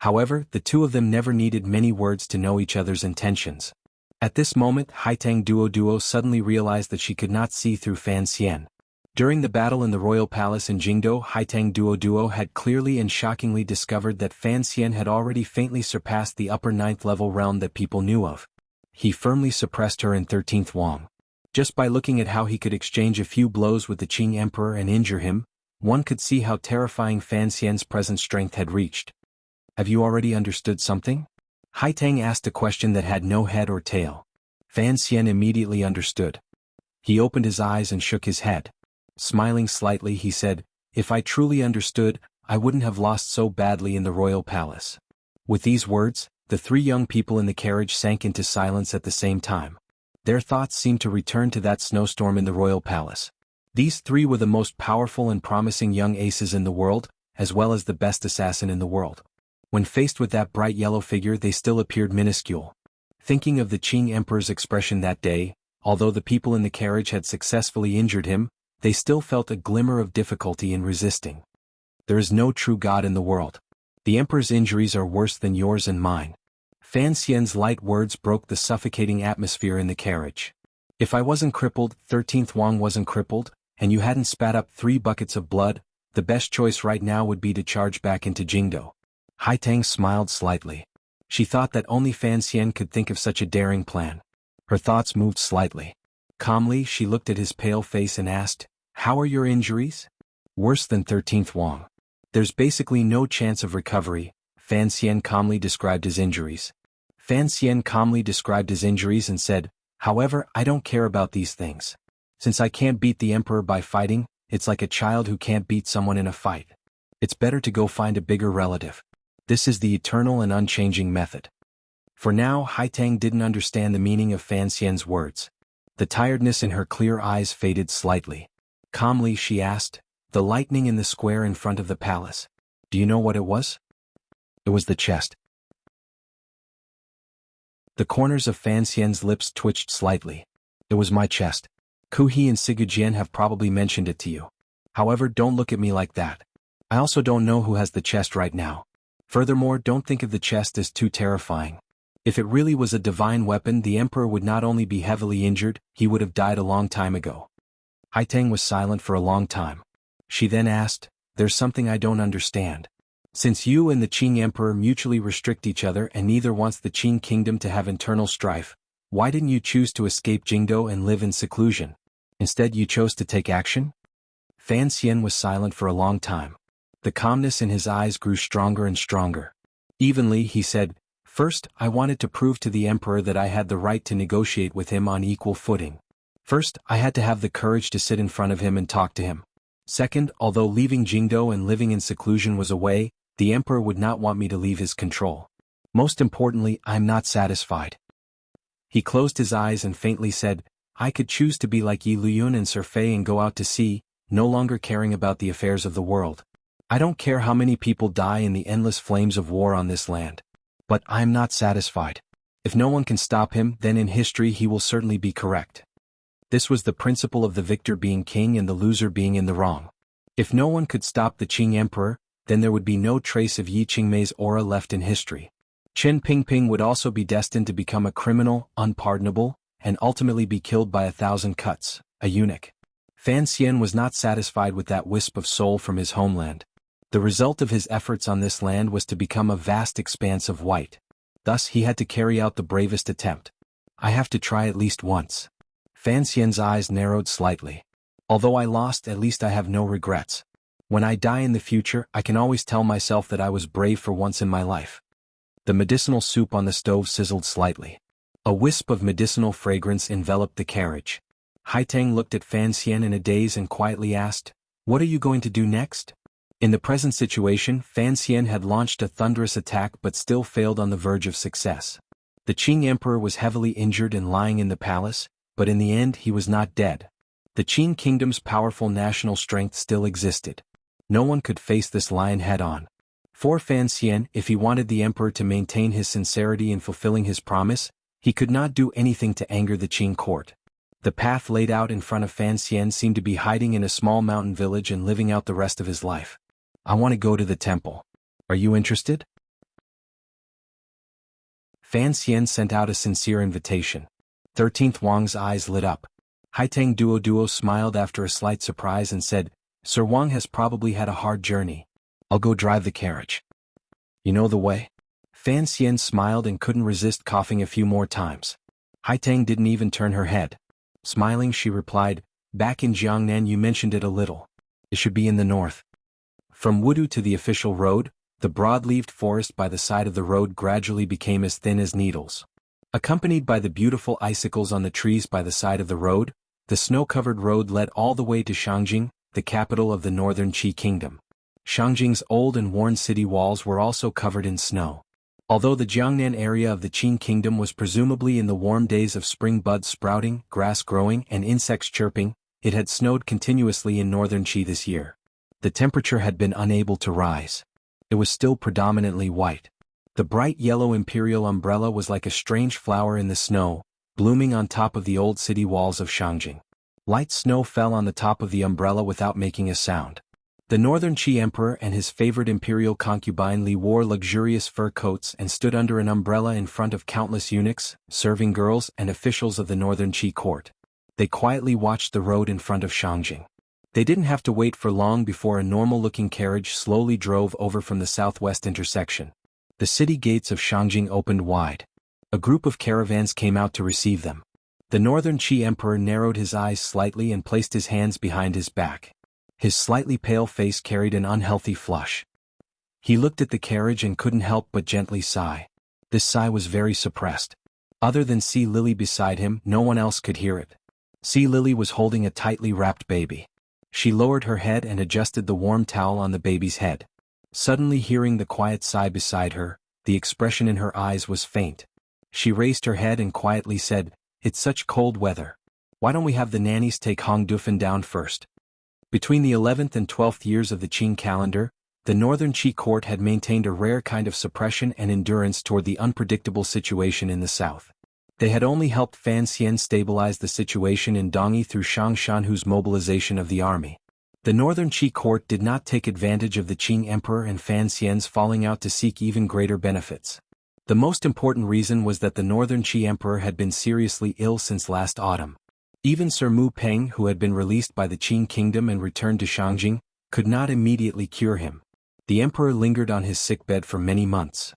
However, the two of them never needed many words to know each other's intentions. At this moment Haitang Duo suddenly realized that she could not see through Fan Xian. During the battle in the royal palace in Jingdo, Haitang Duo had clearly and shockingly discovered that Fan Xian had already faintly surpassed the upper 9th level realm that people knew of. He firmly suppressed her in 13th Wang. Just by looking at how he could exchange a few blows with the Qing emperor and injure him, one could see how terrifying Fan Xian's present strength had reached. "Have you already understood something?" Haitang asked a question that had no head or tail. Fan Xian immediately understood. He opened his eyes and shook his head. Smiling slightly he said, "If I truly understood, I wouldn't have lost so badly in the royal palace. With these words, the three young people in the carriage sank into silence at the same time. Their thoughts seemed to return to that snowstorm in the royal palace. These three were the most powerful and promising young aces in the world, as well as the best assassin in the world. When faced with that bright yellow figure, they still appeared minuscule. Thinking of the Qing Emperor's expression that day, although the people in the carriage had successfully injured him, they still felt a glimmer of difficulty in resisting. There is no true God in the world. The Emperor's injuries are worse than yours and mine. Fan Xian's light words broke the suffocating atmosphere in the carriage. If I wasn't crippled, 13th Wang wasn't crippled, and you hadn't spat up 3 buckets of blood, the best choice right now would be to charge back into Jingdo. Haitang smiled slightly. She thought that only Fan Xian could think of such a daring plan. Her thoughts moved slightly. Calmly, she looked at his pale face and asked, "How are your injuries?" "Worse than 13th Wang. There's basically no chance of recovery," Fan Xian calmly described his injuries. Fan Xian calmly described his injuries and said, "However, I don't care about these things. Since I can't beat the Emperor by fighting, it's like a child who can't beat someone in a fight. It's better to go find a bigger relative. This is the eternal and unchanging method." For now, Haitang didn't understand the meaning of Fan Xian's words. The tiredness in her clear eyes faded slightly. Calmly she asked, "The lightning in the square in front of the palace. Do you know what it was?" "It was the chest." The corners of Fan Xian's lips twitched slightly. "It was my chest. Ku He and Sigujien have probably mentioned it to you. However, don't look at me like that. I also don't know who has the chest right now. Furthermore, don't think of the chest as too terrifying. If it really was a divine weapon, the Emperor would not only be heavily injured, he would have died a long time ago." Haitang was silent for a long time. She then asked, "There's something I don't understand. Since you and the Qing Emperor mutually restrict each other and neither wants the Qing kingdom to have internal strife, why didn't you choose to escape Jingdo and live in seclusion? Instead you chose to take action?" Fan Xian was silent for a long time. The calmness in his eyes grew stronger and stronger. Evenly he said, "First, I wanted to prove to the Emperor that I had the right to negotiate with him on equal footing. First, I had to have the courage to sit in front of him and talk to him. Second, although leaving Jingdo and living in seclusion was a way, the Emperor would not want me to leave his control. Most importantly, I'm not satisfied." He closed his eyes and faintly said, "I could choose to be like Yi Luyun and Sir Fei and go out to sea, no longer caring about the affairs of the world. I don't care how many people die in the endless flames of war on this land. But I'm not satisfied. If no one can stop him, then in history he will certainly be correct." This was the principle of the victor being king and the loser being in the wrong. If no one could stop the Qing Emperor, then there would be no trace of Yi Qingmei's aura left in history. Chen Pingping would also be destined to become a criminal, unpardonable, and ultimately be killed by 1,000 cuts, a eunuch. Fan Xian was not satisfied with that wisp of soul from his homeland. The result of his efforts on this land was to become a vast expanse of white. Thus he had to carry out the bravest attempt. "I have to try at least once." Fan Xian's eyes narrowed slightly. "Although I lost, at least I have no regrets. When I die in the future, I can always tell myself that I was brave for once in my life." The medicinal soup on the stove sizzled slightly. A wisp of medicinal fragrance enveloped the carriage. Haitang looked at Fan Xian in a daze and quietly asked, "What are you going to do next?" In the present situation, Fan Xian had launched a thunderous attack but still failed on the verge of success. The Qing Emperor was heavily injured and lying in the palace, but in the end he was not dead. The Qing kingdom's powerful national strength still existed. No one could face this lion head-on. For Fan Xian, if he wanted the Emperor to maintain his sincerity in fulfilling his promise, he could not do anything to anger the Qing court. The path laid out in front of Fan Xian seemed to be hiding in a small mountain village and living out the rest of his life. "I want to go to the temple. Are you interested?" Fan Xian sent out a sincere invitation. 13th Wang's eyes lit up. Haitang Duo smiled after a slight surprise and said, "Sir Wang has probably had a hard journey. I'll go drive the carriage. You know the way?" Fan Xian smiled and couldn't resist coughing a few more times. Haitang didn't even turn her head. Smiling, she replied, "Back in Jiangnan you mentioned it a little. It should be in the north." From Wudu to the official road, the broad-leaved forest by the side of the road gradually became as thin as needles. Accompanied by the beautiful icicles on the trees by the side of the road, the snow-covered road led all the way to Shangjing, the capital of the northern Qi kingdom. Shangjing's old and worn city walls were also covered in snow. Although the Jiangnan area of the Qin kingdom was presumably in the warm days of spring buds sprouting, grass growing, and insects chirping, it had snowed continuously in northern Qi this year. The temperature had been unable to rise. It was still predominantly white. The bright yellow imperial umbrella was like a strange flower in the snow, blooming on top of the old city walls of Shangjing. Light snow fell on the top of the umbrella without making a sound. The northern Qi emperor and his favorite imperial concubine Li wore luxurious fur coats and stood under an umbrella in front of countless eunuchs, serving girls, and officials of the northern Qi court. They quietly watched the road in front of Shangjing. They didn't have to wait for long before a normal-looking carriage slowly drove over from the southwest intersection. The city gates of Shangjing opened wide. A group of caravans came out to receive them. The northern Qi emperor narrowed his eyes slightly and placed his hands behind his back. His slightly pale face carried an unhealthy flush. He looked at the carriage and couldn't help but gently sigh. This sigh was very suppressed. Other than Sea Lily beside him, no one else could hear it. Sea Lily was holding a tightly wrapped baby. She lowered her head and adjusted the warm towel on the baby's head. Suddenly hearing the quiet sigh beside her, the expression in her eyes was faint. She raised her head and quietly said, "It's such cold weather. Why don't we have the nannies take Hong Dufan down first?" Between the 11th and 12th years of the Qin calendar, the northern Qi court had maintained a rare kind of suppression and endurance toward the unpredictable situation in the south. They had only helped Fan Xian stabilize the situation in Dongyi through Shang Shanhu's mobilization of the army. The northern Qi court did not take advantage of the Qing emperor and Fan Xian's falling out to seek even greater benefits. The most important reason was that the northern Qi emperor had been seriously ill since last autumn. Even Sir Mu Peng, who had been released by the Qin kingdom and returned to Shangjing, could not immediately cure him. The emperor lingered on his sickbed for many months.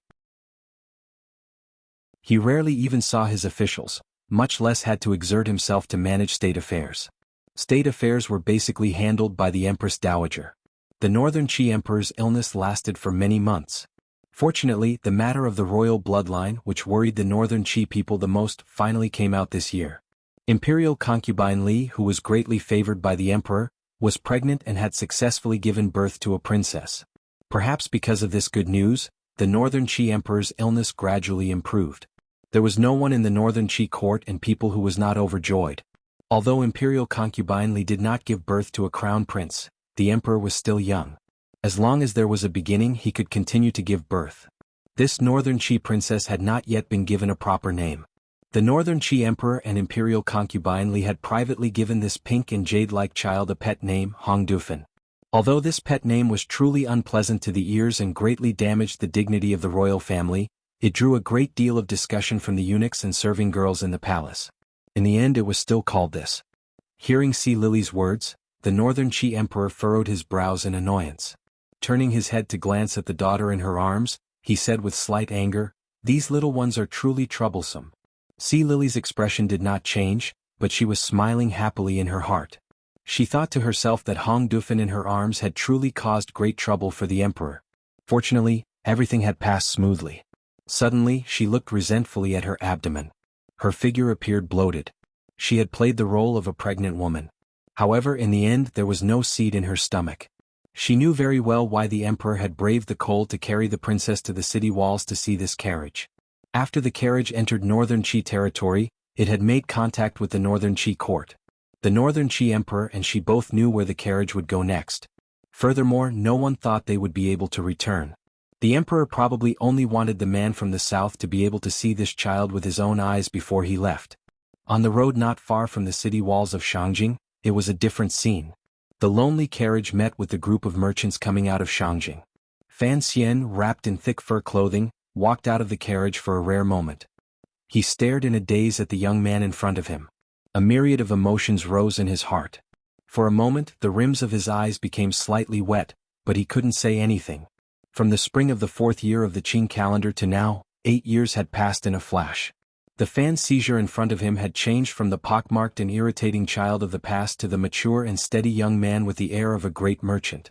He rarely even saw his officials, much less had to exert himself to manage state affairs. State affairs were basically handled by the Empress Dowager. The northern Qi emperor's illness lasted for many months. Fortunately, the matter of the royal bloodline, which worried the northern Qi people the most, finally came out this year. Imperial concubine Li, who was greatly favored by the emperor, was pregnant and had successfully given birth to a princess. Perhaps because of this good news, the northern Qi emperor's illness gradually improved. There was no one in the northern Qi court and people who was not overjoyed. Although imperial concubine Li did not give birth to a crown prince, the emperor was still young. As long as there was a beginning, he could continue to give birth. This northern Qi princess had not yet been given a proper name. The northern Qi emperor and imperial concubine Li had privately given this pink and jade-like child a pet name, Hong Dufan. Although this pet name was truly unpleasant to the ears and greatly damaged the dignity of the royal family, it drew a great deal of discussion from the eunuchs and serving girls in the palace. In the end, it was still called this. Hearing Sea Lily's words, the northern Qi emperor furrowed his brows in annoyance. Turning his head to glance at the daughter in her arms, he said with slight anger, "These little ones are truly troublesome." Sea Lily's expression did not change, but she was smiling happily in her heart. She thought to herself that Hong Dufan in her arms had truly caused great trouble for the emperor. Fortunately, everything had passed smoothly. Suddenly, she looked resentfully at her abdomen. Her figure appeared bloated. She had played the role of a pregnant woman. However, in the end, there was no seed in her stomach. She knew very well why the emperor had braved the cold to carry the princess to the city walls to see this carriage. After the carriage entered northern Qi territory, it had made contact with the northern Qi court. The northern Qi emperor and she both knew where the carriage would go next. Furthermore, no one thought they would be able to return. The emperor probably only wanted the man from the south to be able to see this child with his own eyes before he left. On the road not far from the city walls of Shangjing, it was a different scene. The lonely carriage met with the group of merchants coming out of Shangjing. Fan Xian, wrapped in thick fur clothing, walked out of the carriage for a rare moment. He stared in a daze at the young man in front of him. A myriad of emotions rose in his heart. For a moment, the rims of his eyes became slightly wet, but he couldn't say anything. From the spring of the 4th year of the Qing calendar to now, 8 years had passed in a flash. The fan seizure in front of him had changed from the pockmarked and irritating child of the past to the mature and steady young man with the air of a great merchant.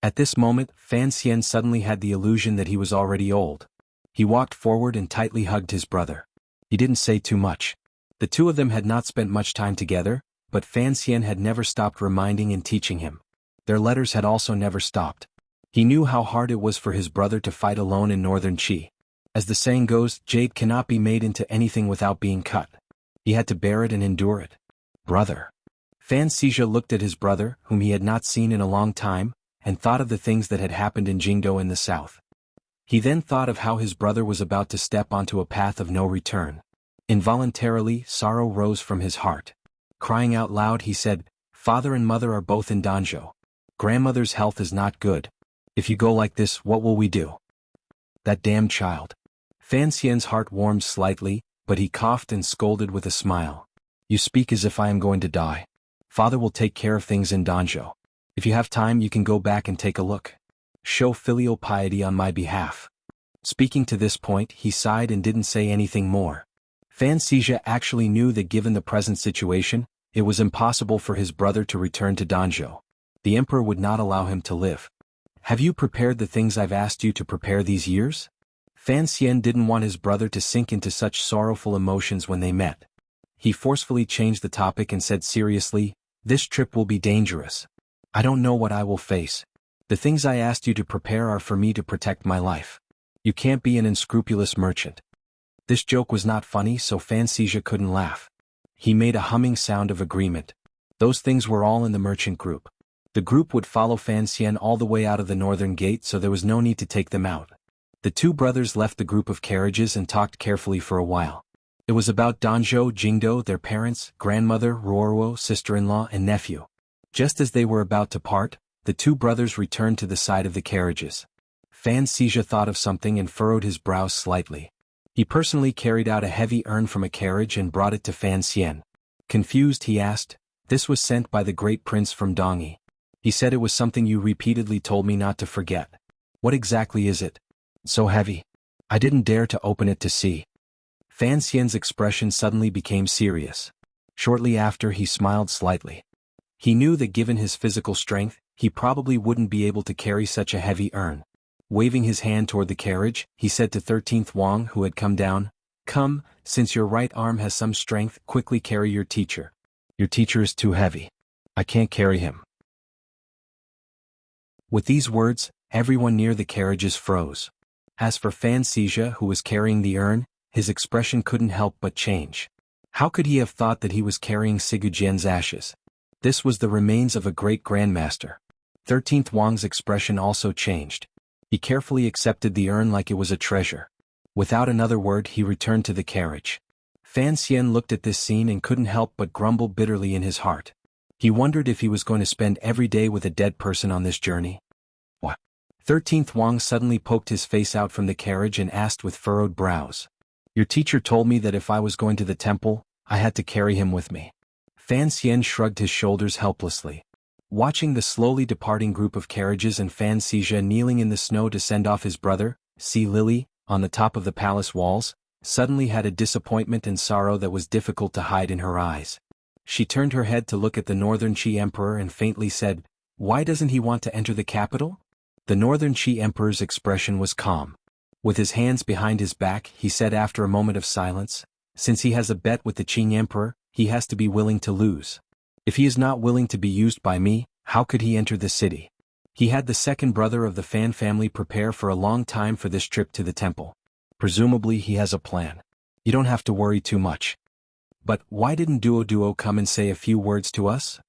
At this moment, Fan Xian suddenly had the illusion that he was already old. He walked forward and tightly hugged his brother. He didn't say too much. The two of them had not spent much time together, but Fan Xian had never stopped reminding and teaching him. Their letters had also never stopped. He knew how hard it was for his brother to fight alone in northern Qi. As the saying goes, jade cannot be made into anything without being cut. He had to bear it and endure it. Brother. Fan Xizhe looked at his brother, whom he had not seen in a long time, and thought of the things that had happened in Jingdo in the south. He then thought of how his brother was about to step onto a path of no return. Involuntarily, sorrow rose from his heart. Crying out loud, he said, "Father and mother are both in Danzhou. Grandmother's health is not good. If you go like this, what will we do?" That damned child. Fan Xian's heart warmed slightly, but he coughed and scolded with a smile. "You speak as if I am going to die. Father will take care of things in Danzhou. If you have time, you can go back and take a look. Show filial piety on my behalf." Speaking to this point, he sighed and didn't say anything more. Fan Xizhe actually knew that given the present situation, it was impossible for his brother to return to Danzhou. The emperor would not allow him to live. "Have you prepared the things I've asked you to prepare these years?" Fan Xian didn't want his brother to sink into such sorrowful emotions when they met. He forcefully changed the topic and said seriously, "This trip will be dangerous. I don't know what I will face. The things I asked you to prepare are for me to protect my life. You can't be an unscrupulous merchant." This joke was not funny, so Fan Xizhe couldn't laugh. He made a humming sound of agreement. Those things were all in the merchant group. The group would follow Fan Xian all the way out of the northern gate, so there was no need to take them out. The two brothers left the group of carriages and talked carefully for a while. It was about Danzhou, Jingdo, their parents, grandmother, Ruoruo, sister-in-law, and nephew. Just as they were about to part, the two brothers returned to the side of the carriages. Fan Xizhe thought of something and furrowed his brows slightly. He personally carried out a heavy urn from a carriage and brought it to Fan Xian. Confused, he asked, "This was sent by the great prince from Dongyi. He said it was something you repeatedly told me not to forget. What exactly is it? So heavy. I didn't dare to open it to see." Fan Xian's expression suddenly became serious. Shortly after, he smiled slightly. He knew that given his physical strength, he probably wouldn't be able to carry such a heavy urn. Waving his hand toward the carriage, he said to 13th Wang, who had come down, "Come, since your right arm has some strength, quickly carry your teacher. Your teacher is too heavy. I can't carry him." With these words, everyone near the carriages froze. As for Fan Xizhe, who was carrying the urn, his expression couldn't help but change. How could he have thought that he was carrying Sigu Jian's ashes? This was the remains of a great grandmaster. 13th Wang's expression also changed. He carefully accepted the urn like it was a treasure. Without another word, he returned to the carriage. Fan Xian looked at this scene and couldn't help but grumble bitterly in his heart. He wondered if he was going to spend every day with a dead person on this journey. What? 13th Wang suddenly poked his face out from the carriage and asked with furrowed brows. "Your teacher told me that if I was going to the temple, I had to carry him with me." Fan Xian shrugged his shoulders helplessly. Watching the slowly departing group of carriages and Fan Xizhe kneeling in the snow to send off his brother, Si Lily, on the top of the palace walls, suddenly had a disappointment and sorrow that was difficult to hide in her eyes. She turned her head to look at the Northern Qi Emperor and faintly said, "Why doesn't he want to enter the capital?" The Northern Qi Emperor's expression was calm. With his hands behind his back, he said after a moment of silence, "Since he has a bet with the Qing Emperor, he has to be willing to lose. If he is not willing to be used by me, how could he enter the city?" He had the second brother of the Fan family prepare for a long time for this trip to the temple. Presumably he has a plan. You don't have to worry too much. But why didn't Duo come and say a few words to us?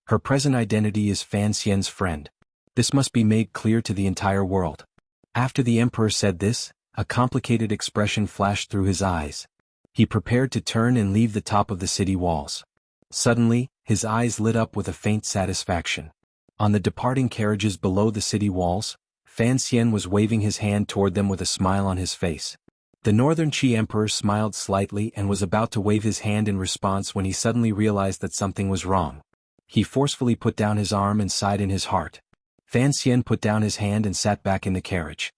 Her present identity is Fan Xian's friend. This must be made clear to the entire world. After the emperor said this, a complicated expression flashed through his eyes. He prepared to turn and leave the top of the city walls. Suddenly, his eyes lit up with a faint satisfaction. On the departing carriages below the city walls, Fan Xian was waving his hand toward them with a smile on his face. The Northern Qi Emperor smiled slightly and was about to wave his hand in response when he suddenly realized that something was wrong. He forcefully put down his arm and sighed in his heart. Fan Xian put down his hand and sat back in the carriage.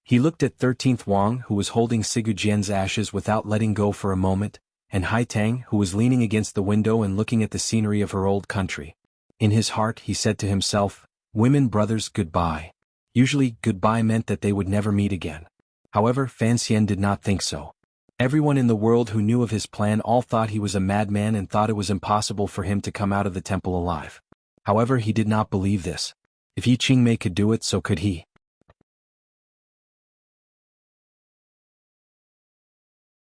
He looked at 13th Wang, who was holding Sigu Jian's ashes without letting go for a moment, and Hai Tang, who was leaning against the window and looking at the scenery of her old country. In his heart he said to himself, "Women brothers, goodbye." Usually, goodbye meant that they would never meet again. However, Fan Xian did not think so. Everyone in the world who knew of his plan all thought he was a madman and thought it was impossible for him to come out of the temple alive. However, he did not believe this. If Yi Qingmei could do it, so could he.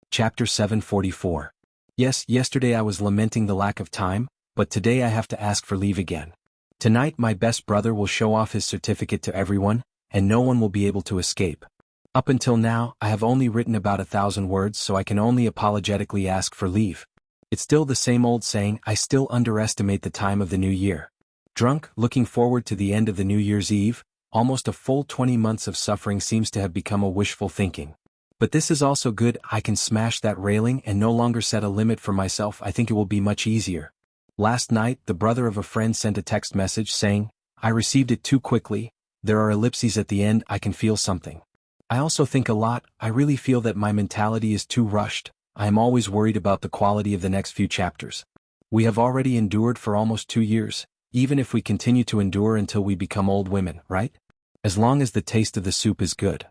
Chapter 744. Yes, yesterday I was lamenting the lack of time, but today I have to ask for leave again. Tonight my best brother will show off his certificate to everyone, and no one will be able to escape. Up until now, I have only written about 1,000 words, so I can only apologetically ask for leave. It's still the same old saying, I still underestimate the time of the new year. Drunk, looking forward to the end of the New Year's Eve, almost a full 20 months of suffering seems to have become a wishful thinking. But this is also good, I can smash that railing and no longer set a limit for myself. I think it will be much easier. Last night, the brother of a friend sent a text message saying, I received it too quickly, there are ellipses at the end, I can feel something. I also think a lot, I really feel that my mentality is too rushed, I am always worried about the quality of the next few chapters. We have already endured for almost 2 years, even if we continue to endure until we become old women, right? As long as the taste of the soup is good.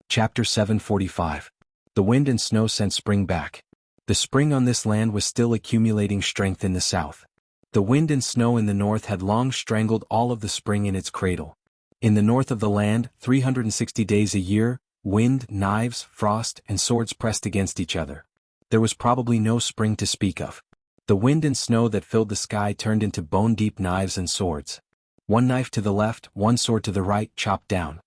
Chapter 745. The wind and snow sent spring back. The spring on this land was still accumulating strength in the south. The wind and snow in the north had long strangled all of the spring in its cradle. In the north of the land, 360 days a year, wind, knives, frost, and swords pressed against each other. There was probably no spring to speak of. The wind and snow that filled the sky turned into bone-deep knives and swords. One knife to the left, one sword to the right, chopped down.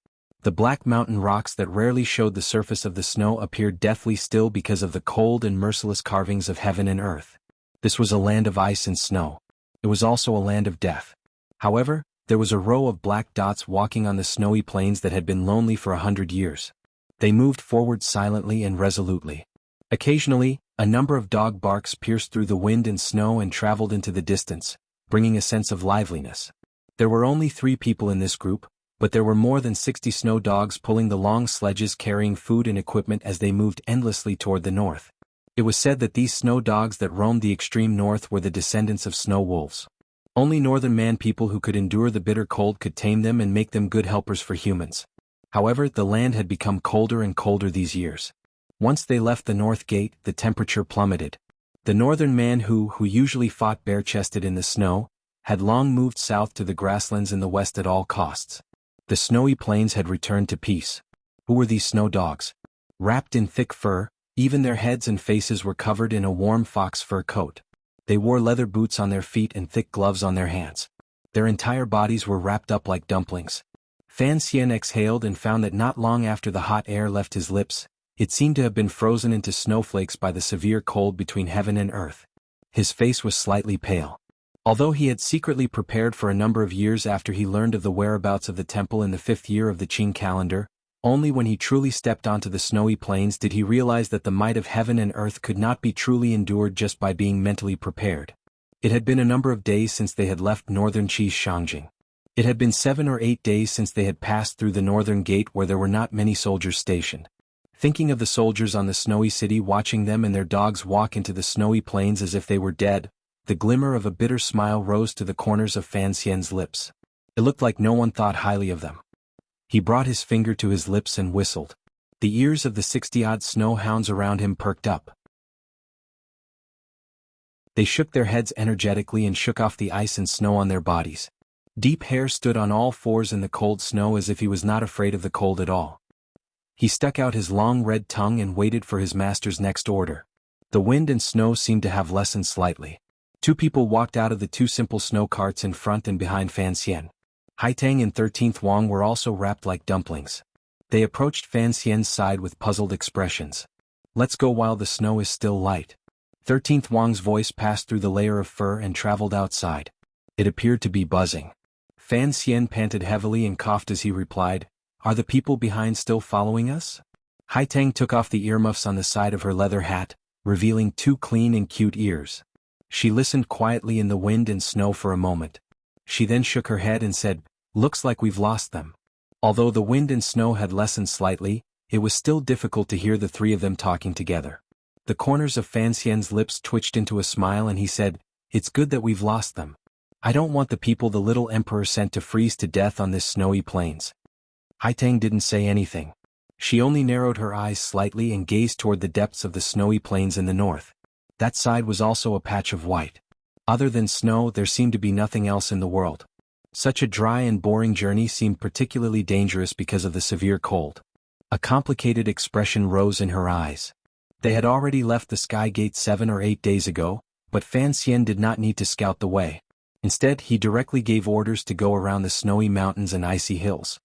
The black mountain rocks that rarely showed the surface of the snow appeared deathly still because of the cold and merciless carvings of heaven and earth. This was a land of ice and snow. It was also a land of death. However, there was a row of black dots walking on the snowy plains that had been lonely for 100 years. They moved forward silently and resolutely. Occasionally, a number of dog barks pierced through the wind and snow and traveled into the distance, bringing a sense of liveliness. There were only 3 people in this group, but there were more than 60 snow dogs pulling the long sledges carrying food and equipment as they moved endlessly toward the north. It was said that these snow dogs that roamed the extreme north were the descendants of snow wolves. Only northern man people who could endure the bitter cold could tame them and make them good helpers for humans. However, the land had become colder and colder these years. Once they left the north gate, the temperature plummeted. The northern man who usually fought bare-chested in the snow, had long moved south to the grasslands in the west at all costs. The snowy plains had returned to peace. Who were these snow dogs? Wrapped in thick fur, even their heads and faces were covered in a warm fox fur coat. They wore leather boots on their feet and thick gloves on their hands. Their entire bodies were wrapped up like dumplings. Fan Xian exhaled and found that not long after the hot air left his lips, it seemed to have been frozen into snowflakes by the severe cold between heaven and earth. His face was slightly pale. Although he had secretly prepared for a number of years after he learned of the whereabouts of the temple in the 5th year of the Qing calendar, only when he truly stepped onto the snowy plains did he realize that the might of heaven and earth could not be truly endured just by being mentally prepared. It had been a number of days since they had left northern Qi's Shangjing. It had been 7 or 8 days since they had passed through the northern gate where there were not many soldiers stationed. Thinking of the soldiers on the snowy city watching them and their dogs walk into the snowy plains as if they were dead, the glimmer of a bitter smile rose to the corners of Fan Xian's lips. It looked like no one thought highly of them. He brought his finger to his lips and whistled. The ears of the 60-odd snow hounds around him perked up. They shook their heads energetically and shook off the ice and snow on their bodies. Deep Hair stood on all fours in the cold snow as if he was not afraid of the cold at all. He stuck out his long red tongue and waited for his master's next order. The wind and snow seemed to have lessened slightly. 2 people walked out of the 2 simple snow carts in front and behind Fan Xian. Haitang and 13th Wang were also wrapped like dumplings. They approached Fan Xian's side with puzzled expressions. Let's go while the snow is still light. 13th Wang's voice passed through the layer of fur and traveled outside. It appeared to be buzzing. Fan Xian panted heavily and coughed as he replied, Are the people behind still following us? Haitang took off the earmuffs on the side of her leather hat, revealing 2 clean and cute ears. She listened quietly in the wind and snow for a moment. She then shook her head and said, Looks like we've lost them. Although the wind and snow had lessened slightly, it was still difficult to hear the 3 of them talking together. The corners of Fan Xian's lips twitched into a smile and he said, It's good that we've lost them. I don't want the people the little emperor sent to freeze to death on this snowy plains. Haitang didn't say anything. She only narrowed her eyes slightly and gazed toward the depths of the snowy plains in the north. That side was also a patch of white. Other than snow, there seemed to be nothing else in the world. Such a dry and boring journey seemed particularly dangerous because of the severe cold. A complicated expression rose in her eyes. They had already left the Sky Gate 7 or 8 days ago, but Fan Xian did not need to scout the way. Instead, he directly gave orders to go around the snowy mountains and icy hills.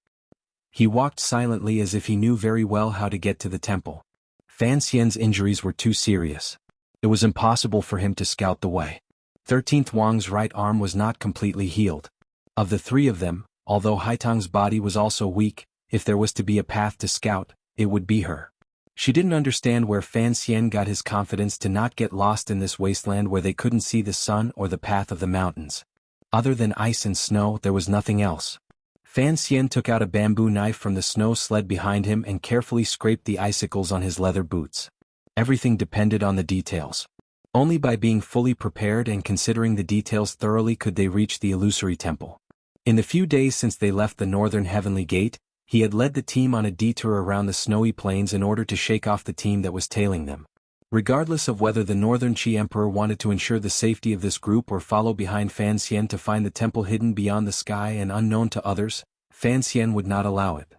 He walked silently as if he knew very well how to get to the temple. Fan Xian's injuries were too serious. It was impossible for him to scout the way. 13th Wang's right arm was not completely healed. Of the three of them, although Haitang's body was also weak, if there was to be a path to scout, it would be her. She didn't understand where Fan Xian got his confidence to not get lost in this wasteland where they couldn't see the sun or the path of the mountains. Other than ice and snow, there was nothing else. Fan Xian took out a bamboo knife from the snow sled behind him and carefully scraped the icicles on his leather boots. Everything depended on the details. Only by being fully prepared and considering the details thoroughly could they reach the illusory temple. In the few days since they left the northern heavenly gate, he had led the team on a detour around the snowy plains in order to shake off the team that was tailing them. Regardless of whether the Northern Qi Emperor wanted to ensure the safety of this group or follow behind Fan Xian to find the temple hidden beyond the sky and unknown to others, Fan Xian would not allow it.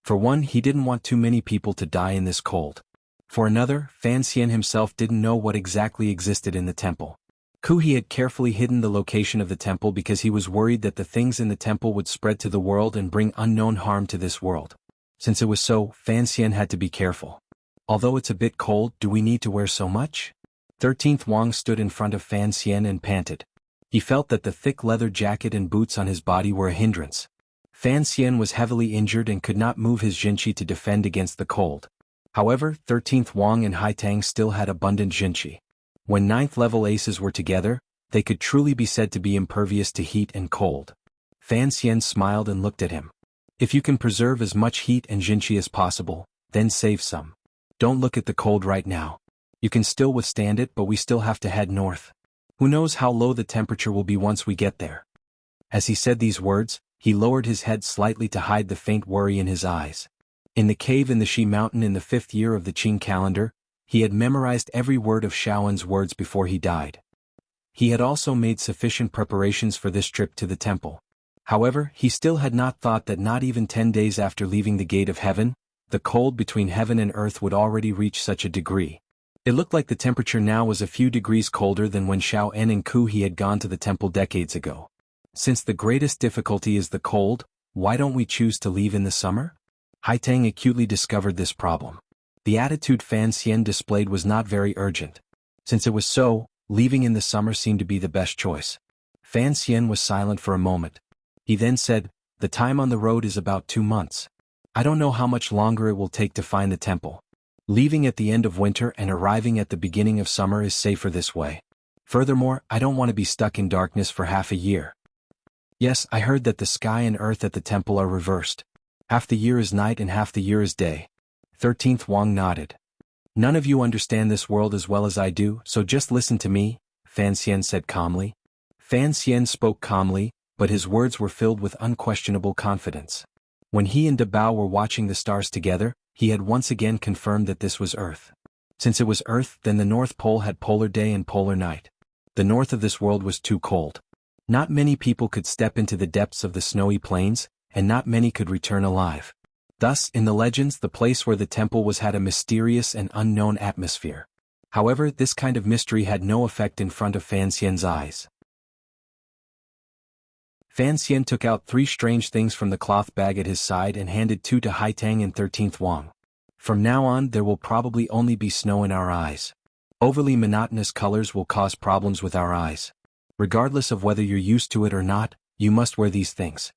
For one, he didn't want too many people to die in this cold. For another, Fan Xian himself didn't know what exactly existed in the temple. He had carefully hidden the location of the temple because he was worried that the things in the temple would spread to the world and bring unknown harm to this world. Since it was so, Fan Xian had to be careful. Although it's a bit cold, do we need to wear so much? 13th Wang stood in front of Fan Xian and panted. He felt that the thick leather jacket and boots on his body were a hindrance. Fan Xian was heavily injured and could not move his jinqi to defend against the cold. However, 13th Wang and Haitang still had abundant jinqi. When 9th level aces were together, they could truly be said to be impervious to heat and cold. Fan Xian smiled and looked at him. If you can preserve as much heat and jinqi as possible, then save some. Don't look at the cold right now. You can still withstand it, but we still have to head north. Who knows how low the temperature will be once we get there. As he said these words, he lowered his head slightly to hide the faint worry in his eyes. In the cave in the Shi Mountain in the 5th year of the Qing calendar, he had memorized every word of Shaoen's words before he died. He had also made sufficient preparations for this trip to the temple. However, he still had not thought that not even 10 days after leaving the gate of heaven, the cold between heaven and earth would already reach such a degree. It looked like the temperature now was a few degrees colder than when Xiao En and Ku He had gone to the temple decades ago. Since the greatest difficulty is the cold, why don't we choose to leave in the summer? Haitang acutely discovered this problem. The attitude Fan Xian displayed was not very urgent. Since it was so, leaving in the summer seemed to be the best choice. Fan Xian was silent for a moment. He then said, "The time on the road is about 2 months. I don't know how much longer it will take to find the temple. Leaving at the end of winter and arriving at the beginning of summer is safer this way. Furthermore, I don't want to be stuck in darkness for half a year." Yes, I heard that the sky and earth at the temple are reversed. Half the year is night and half the year is day. 13th Wang nodded. None of you understand this world as well as I do, so just listen to me, Fan Xian said calmly. Fan Xian spoke calmly, but his words were filled with unquestionable confidence. When he and Dabao were watching the stars together, he had once again confirmed that this was Earth. Since it was Earth, then the North Pole had polar day and polar night. The north of this world was too cold. Not many people could step into the depths of the snowy plains, and not many could return alive. Thus, in the legends, the place where the temple was had a mysterious and unknown atmosphere. However, this kind of mystery had no effect in front of Fan Xian's eyes. Fan Xian took out 3 strange things from the cloth bag at his side and handed 2 to Haitang and 13th Wang. From now on, there will probably only be snow in our eyes. Overly monotonous colors will cause problems with our eyes. Regardless of whether you're used to it or not, you must wear these things.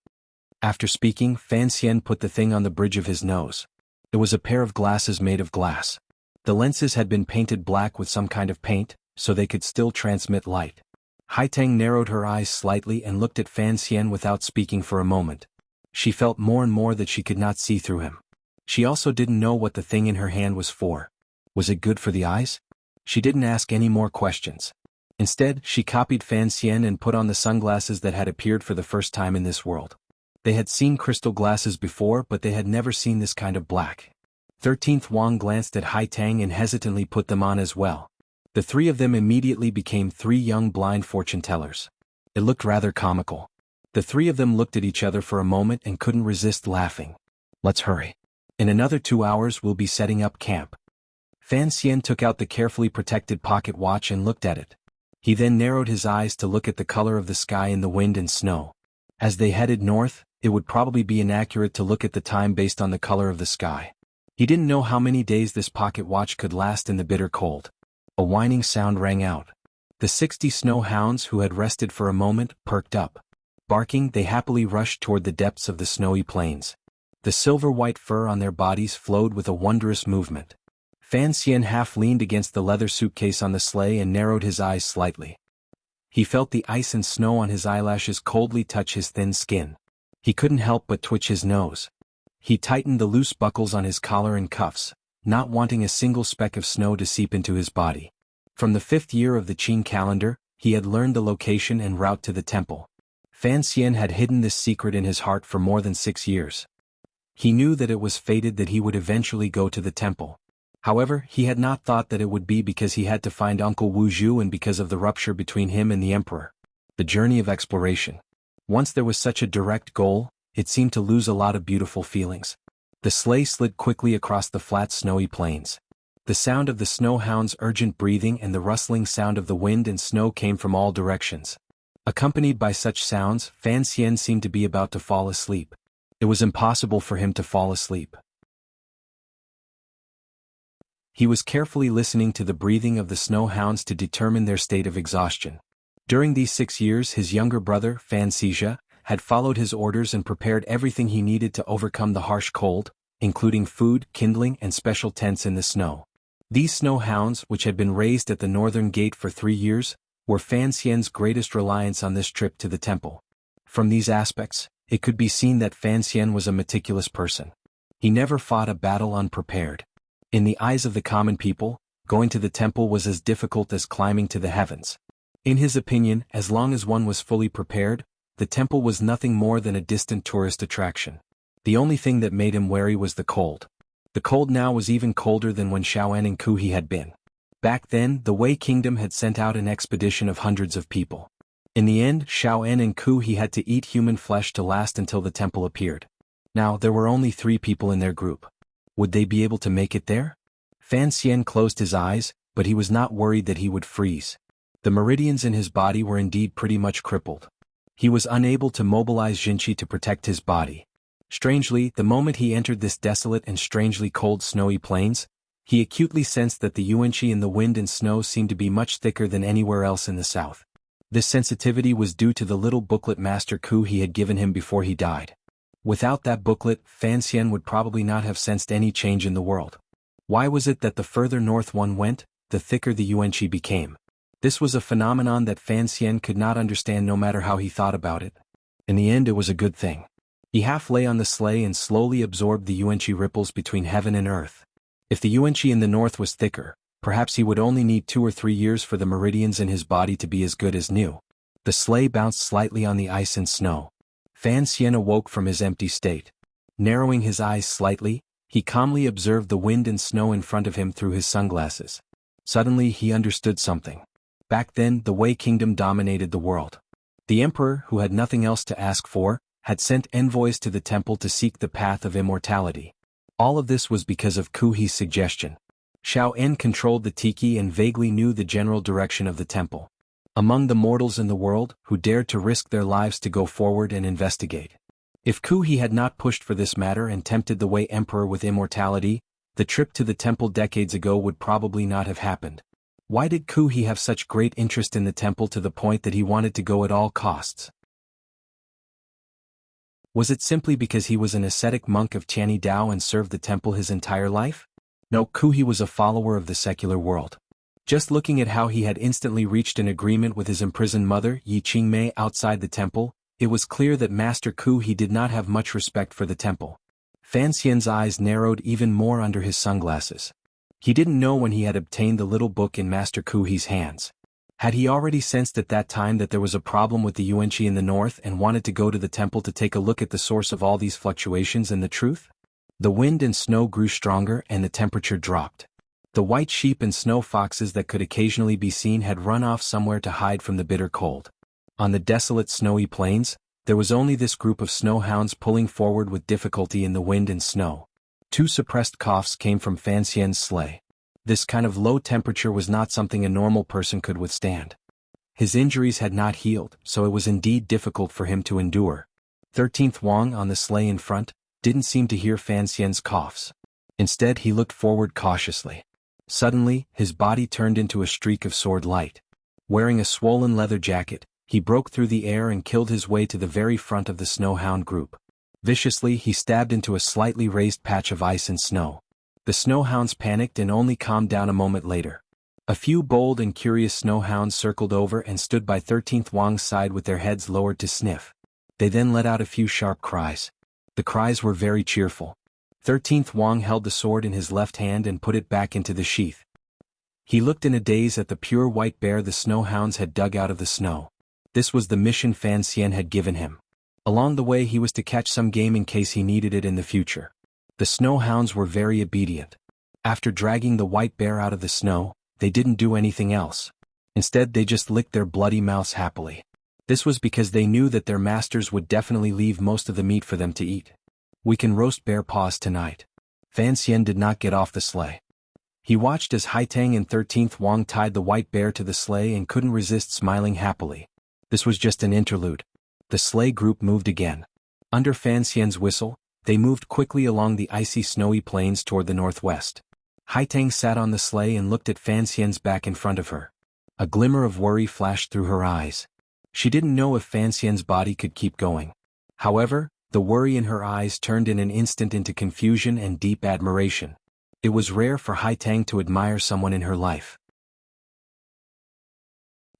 After speaking, Fan Xian put the thing on the bridge of his nose. It was a pair of glasses made of glass. The lenses had been painted black with some kind of paint, so they could still transmit light. Haitang narrowed her eyes slightly and looked at Fan Xian without speaking for a moment. She felt more and more that she could not see through him. She also didn't know what the thing in her hand was for. Was it good for the eyes? She didn't ask any more questions. Instead, she copied Fan Xian and put on the sunglasses that had appeared for the first time in this world. They had seen crystal glasses before, but they had never seen this kind of black. 13th Wang glanced at Hai Tang and hesitantly put them on as well. The three of them immediately became three young blind fortune tellers. It looked rather comical. The three of them looked at each other for a moment and couldn't resist laughing. Let's hurry. In another 2 hours we'll be setting up camp. Fan Xian took out the carefully protected pocket watch and looked at it. He then narrowed his eyes to look at the color of the sky in the wind and snow. As they headed north, it would probably be inaccurate to look at the time based on the color of the sky. He didn't know how many days this pocket watch could last in the bitter cold. A whining sound rang out. The 60 snow hounds who had rested for a moment perked up. Barking, they happily rushed toward the depths of the snowy plains. The silver-white fur on their bodies flowed with a wondrous movement. Fan Xian half leaned against the leather suitcase on the sleigh and narrowed his eyes slightly. He felt the ice and snow on his eyelashes coldly touch his thin skin. He couldn't help but twitch his nose. He tightened the loose buckles on his collar and cuffs, not wanting a single speck of snow to seep into his body. From the 5th year of the Qin calendar, he had learned the location and route to the temple. Fan Xian had hidden this secret in his heart for more than 6 years. He knew that it was fated that he would eventually go to the temple. However, he had not thought that it would be because he had to find Uncle Wu Zhu and because of the rupture between him and the emperor. The journey of exploration. Once there was such a direct goal, it seemed to lose a lot of beautiful feelings. The sleigh slid quickly across the flat snowy plains. The sound of the snow hound's urgent breathing and the rustling sound of the wind and snow came from all directions. Accompanied by such sounds, Fan Xian seemed to be about to fall asleep. It was impossible for him to fall asleep. He was carefully listening to the breathing of the snow hounds to determine their state of exhaustion. During these 6 years his younger brother, Fan Xizha, had followed his orders and prepared everything he needed to overcome the harsh cold, including food, kindling, and special tents in the snow. These snow hounds, which had been raised at the northern gate for 3 years, were Fan Xian's greatest reliance on this trip to the temple. From these aspects, it could be seen that Fan Xian was a meticulous person. He never fought a battle unprepared. In the eyes of the common people, going to the temple was as difficult as climbing to the heavens. In his opinion, as long as one was fully prepared, the temple was nothing more than a distant tourist attraction. The only thing that made him wary was the cold. The cold now was even colder than when Xiao'an and Ku He had been. Back then, the Wei Kingdom had sent out an expedition of hundreds of people. In the end, Xiao'an and Ku He had to eat human flesh to last until the temple appeared. Now, there were only 3 people in their group. Would they be able to make it there? Fan Xian closed his eyes, but he was not worried that he would freeze. The meridians in his body were indeed pretty much crippled. He was unable to mobilize Jinqi to protect his body. Strangely, the moment he entered this desolate and strangely cold snowy plains, he acutely sensed that the yuanqi in the wind and snow seemed to be much thicker than anywhere else in the south. This sensitivity was due to the little booklet Master Ku He had given him before he died. Without that booklet, Fan Xian would probably not have sensed any change in the world. Why was it that the further north one went, the thicker the yuanqi became? This was a phenomenon that Fan Xian could not understand no matter how he thought about it. In the end, it was a good thing. He half lay on the sleigh and slowly absorbed the yuanqi ripples between heaven and earth. If the yuanqi in the north was thicker, perhaps he would only need 2 or 3 years for the meridians in his body to be as good as new. The sleigh bounced slightly on the ice and snow. Fan Xian awoke from his empty state. Narrowing his eyes slightly, he calmly observed the wind and snow in front of him through his sunglasses. Suddenly he understood something. Back then, the Wei Kingdom dominated the world. The emperor, who had nothing else to ask for, had sent envoys to the temple to seek the path of immortality. All of this was because of Ku He's suggestion. Xiao'an controlled the tiki and vaguely knew the general direction of the temple. Among the mortals in the world, who dared to risk their lives to go forward and investigate. If Ku He had not pushed for this matter and tempted the Wei Emperor with immortality, the trip to the temple decades ago would probably not have happened. Why did Ku He have such great interest in the temple to the point that he wanted to go at all costs? Was it simply because he was an ascetic monk of Tianyi Dao and served the temple his entire life? No, Ku He was a follower of the secular world. Just looking at how he had instantly reached an agreement with his imprisoned mother, Yi Qingmei, outside the temple, it was clear that Master Ku He did not have much respect for the temple. Fan Xian's eyes narrowed even more under his sunglasses. He didn't know when he had obtained the little book in Master Ku He's hands. Had he already sensed at that time that there was a problem with the yuanqi in the north and wanted to go to the temple to take a look at the source of all these fluctuations and the truth? The wind and snow grew stronger and the temperature dropped. The white sheep and snow foxes that could occasionally be seen had run off somewhere to hide from the bitter cold. On the desolate snowy plains, there was only this group of snow hounds pulling forward with difficulty in the wind and snow. 2 suppressed coughs came from Fan Xian's sleigh. This kind of low temperature was not something a normal person could withstand. His injuries had not healed, so it was indeed difficult for him to endure. 13th Wang on the sleigh in front didn't seem to hear Fan Xian's coughs. Instead he looked forward cautiously. Suddenly, his body turned into a streak of sword light. Wearing a swollen leather jacket, he broke through the air and killed his way to the very front of the snowhound group. Viciously he stabbed into a slightly raised patch of ice and snow. The snowhounds panicked and only calmed down a moment later. A few bold and curious snowhounds circled over and stood by 13th Wang's side with their heads lowered to sniff. They then let out a few sharp cries. The cries were very cheerful. 13th Wang held the sword in his left hand and put it back into the sheath. He looked in a daze at the pure white bear the snowhounds had dug out of the snow. This was the mission Fan Xian had given him. Along the way he was to catch some game in case he needed it in the future. The snowhounds were very obedient. After dragging the white bear out of the snow, they didn't do anything else. Instead they just licked their bloody mouths happily. This was because they knew that their masters would definitely leave most of the meat for them to eat. "We can roast bear paws tonight." Fan Xian did not get off the sleigh. He watched as Haitang and 13th Wang tied the white bear to the sleigh and couldn't resist smiling happily. This was just an interlude. The sleigh group moved again. Under Fan Xian's whistle, they moved quickly along the icy snowy plains toward the northwest. Haitang sat on the sleigh and looked at Fan Xian's back in front of her. A glimmer of worry flashed through her eyes. She didn't know if Fan Xian's body could keep going. However, the worry in her eyes turned in an instant into confusion and deep admiration. It was rare for Haitang to admire someone in her life.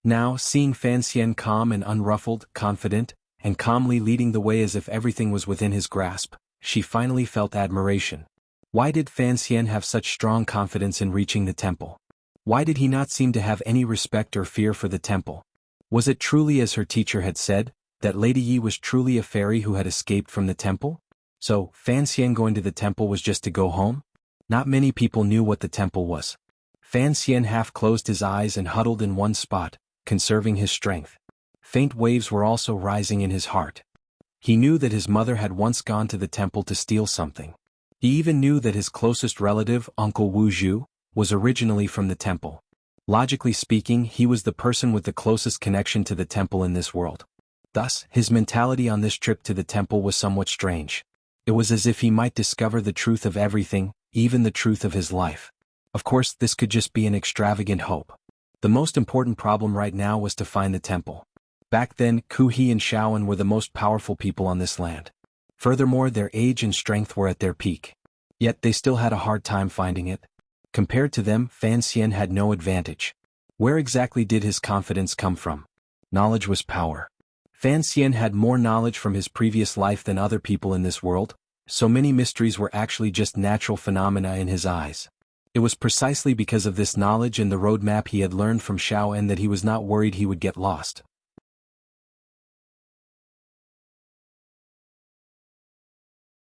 Now, seeing Fan Xian calm and unruffled, confident, and calmly leading the way as if everything was within his grasp, she finally felt admiration. Why did Fan Xian have such strong confidence in reaching the temple? Why did he not seem to have any respect or fear for the temple? Was it truly as her teacher had said, that Lady Yi was truly a fairy who had escaped from the temple? So, Fan Xian going to the temple was just to go home? Not many people knew what the temple was. Fan Xian half closed his eyes and huddled in one spot, conserving his strength. Faint waves were also rising in his heart. He knew that his mother had once gone to the temple to steal something. He even knew that his closest relative, Uncle Wu Zhu, was originally from the temple. Logically speaking, he was the person with the closest connection to the temple in this world. Thus, his mentality on this trip to the temple was somewhat strange. It was as if he might discover the truth of everything, even the truth of his life. Of course, this could just be an extravagant hope. The most important problem right now was to find the temple. Back then, Ku He and Shaoan were the most powerful people on this land. Furthermore, their age and strength were at their peak. Yet they still had a hard time finding it. Compared to them, Fan Xian had no advantage. Where exactly did his confidence come from? Knowledge was power. Fan Xian had more knowledge from his previous life than other people in this world, so many mysteries were actually just natural phenomena in his eyes. It was precisely because of this knowledge and the roadmap he had learned from Shaoan that he was not worried he would get lost.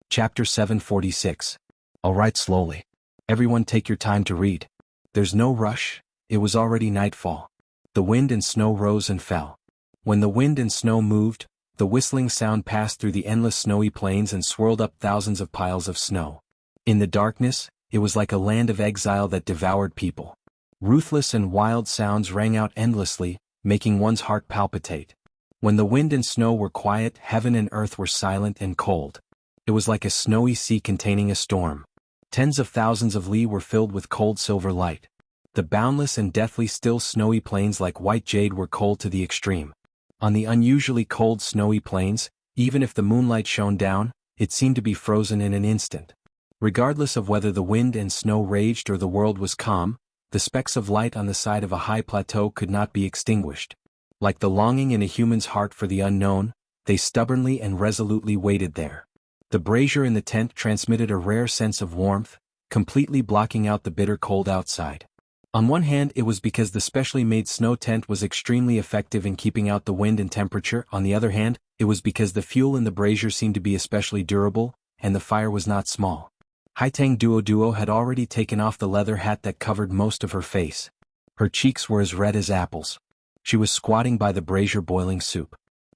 Chapter 746. I'll write slowly. Everyone take your time to read. There's no rush, it was already nightfall. The wind and snow rose and fell. When the wind and snow moved, the whistling sound passed through the endless snowy plains and swirled up thousands of piles of snow. In the darkness, it was like a land of exile that devoured people. Ruthless and wild sounds rang out endlessly, making one's heart palpitate. When the wind and snow were quiet, heaven and earth were silent and cold. It was like a snowy sea containing a storm. Tens of thousands of li were filled with cold silver light. The boundless and deathly still snowy plains like white jade were cold to the extreme. On the unusually cold snowy plains, even if the moonlight shone down, it seemed to be frozen in an instant. Regardless of whether the wind and snow raged or the world was calm, the specks of light on the side of a high plateau could not be extinguished. Like the longing in a human's heart for the unknown, they stubbornly and resolutely waited there. The brazier in the tent transmitted a rare sense of warmth, completely blocking out the bitter cold outside. On one hand, it was because the specially made snow tent was extremely effective in keeping out the wind and temperature. On the other hand, it was because the fuel in the brazier seemed to be especially durable, and the fire was not small. Haitang Duo had already taken off the leather hat that covered most of her face. Her cheeks were as red as apples. She was squatting by the brazier boiling soup.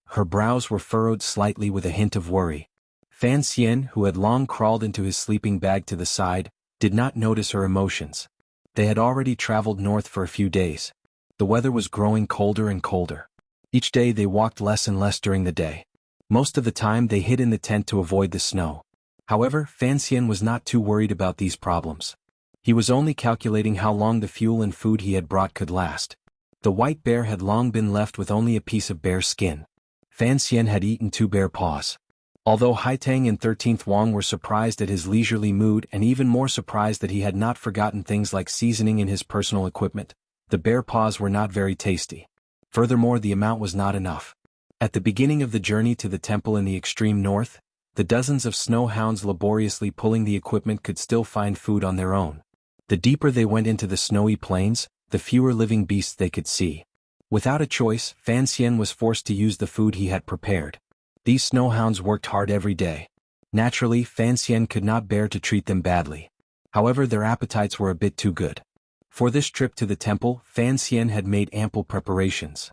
Her brows were furrowed slightly with a hint of worry. Fan Xian, who had long crawled into his sleeping bag to the side, did not notice her emotions. They had already traveled north for a few days. The weather was growing colder and colder. Each day they walked less and less during the day. Most of the time they hid in the tent to avoid the snow. However, Fan Xian was not too worried about these problems. He was only calculating how long the fuel and food he had brought could last. The white bear had long been left with only a piece of bear skin. Fan Xian had eaten 2 bear paws. Although Haitang and 13th Wang were surprised at his leisurely mood and even more surprised that he had not forgotten things like seasoning in his personal equipment, the bear paws were not very tasty. Furthermore, the amount was not enough. At the beginning of the journey to the temple in the extreme north, the dozens of snow hounds laboriously pulling the equipment could still find food on their own. The deeper they went into the snowy plains, the fewer living beasts they could see. Without a choice, Fan Xian was forced to use the food he had prepared. These snowhounds worked hard every day. Naturally, Fan Xian could not bear to treat them badly. However, their appetites were a bit too good. For this trip to the temple, Fan Xian had made ample preparations.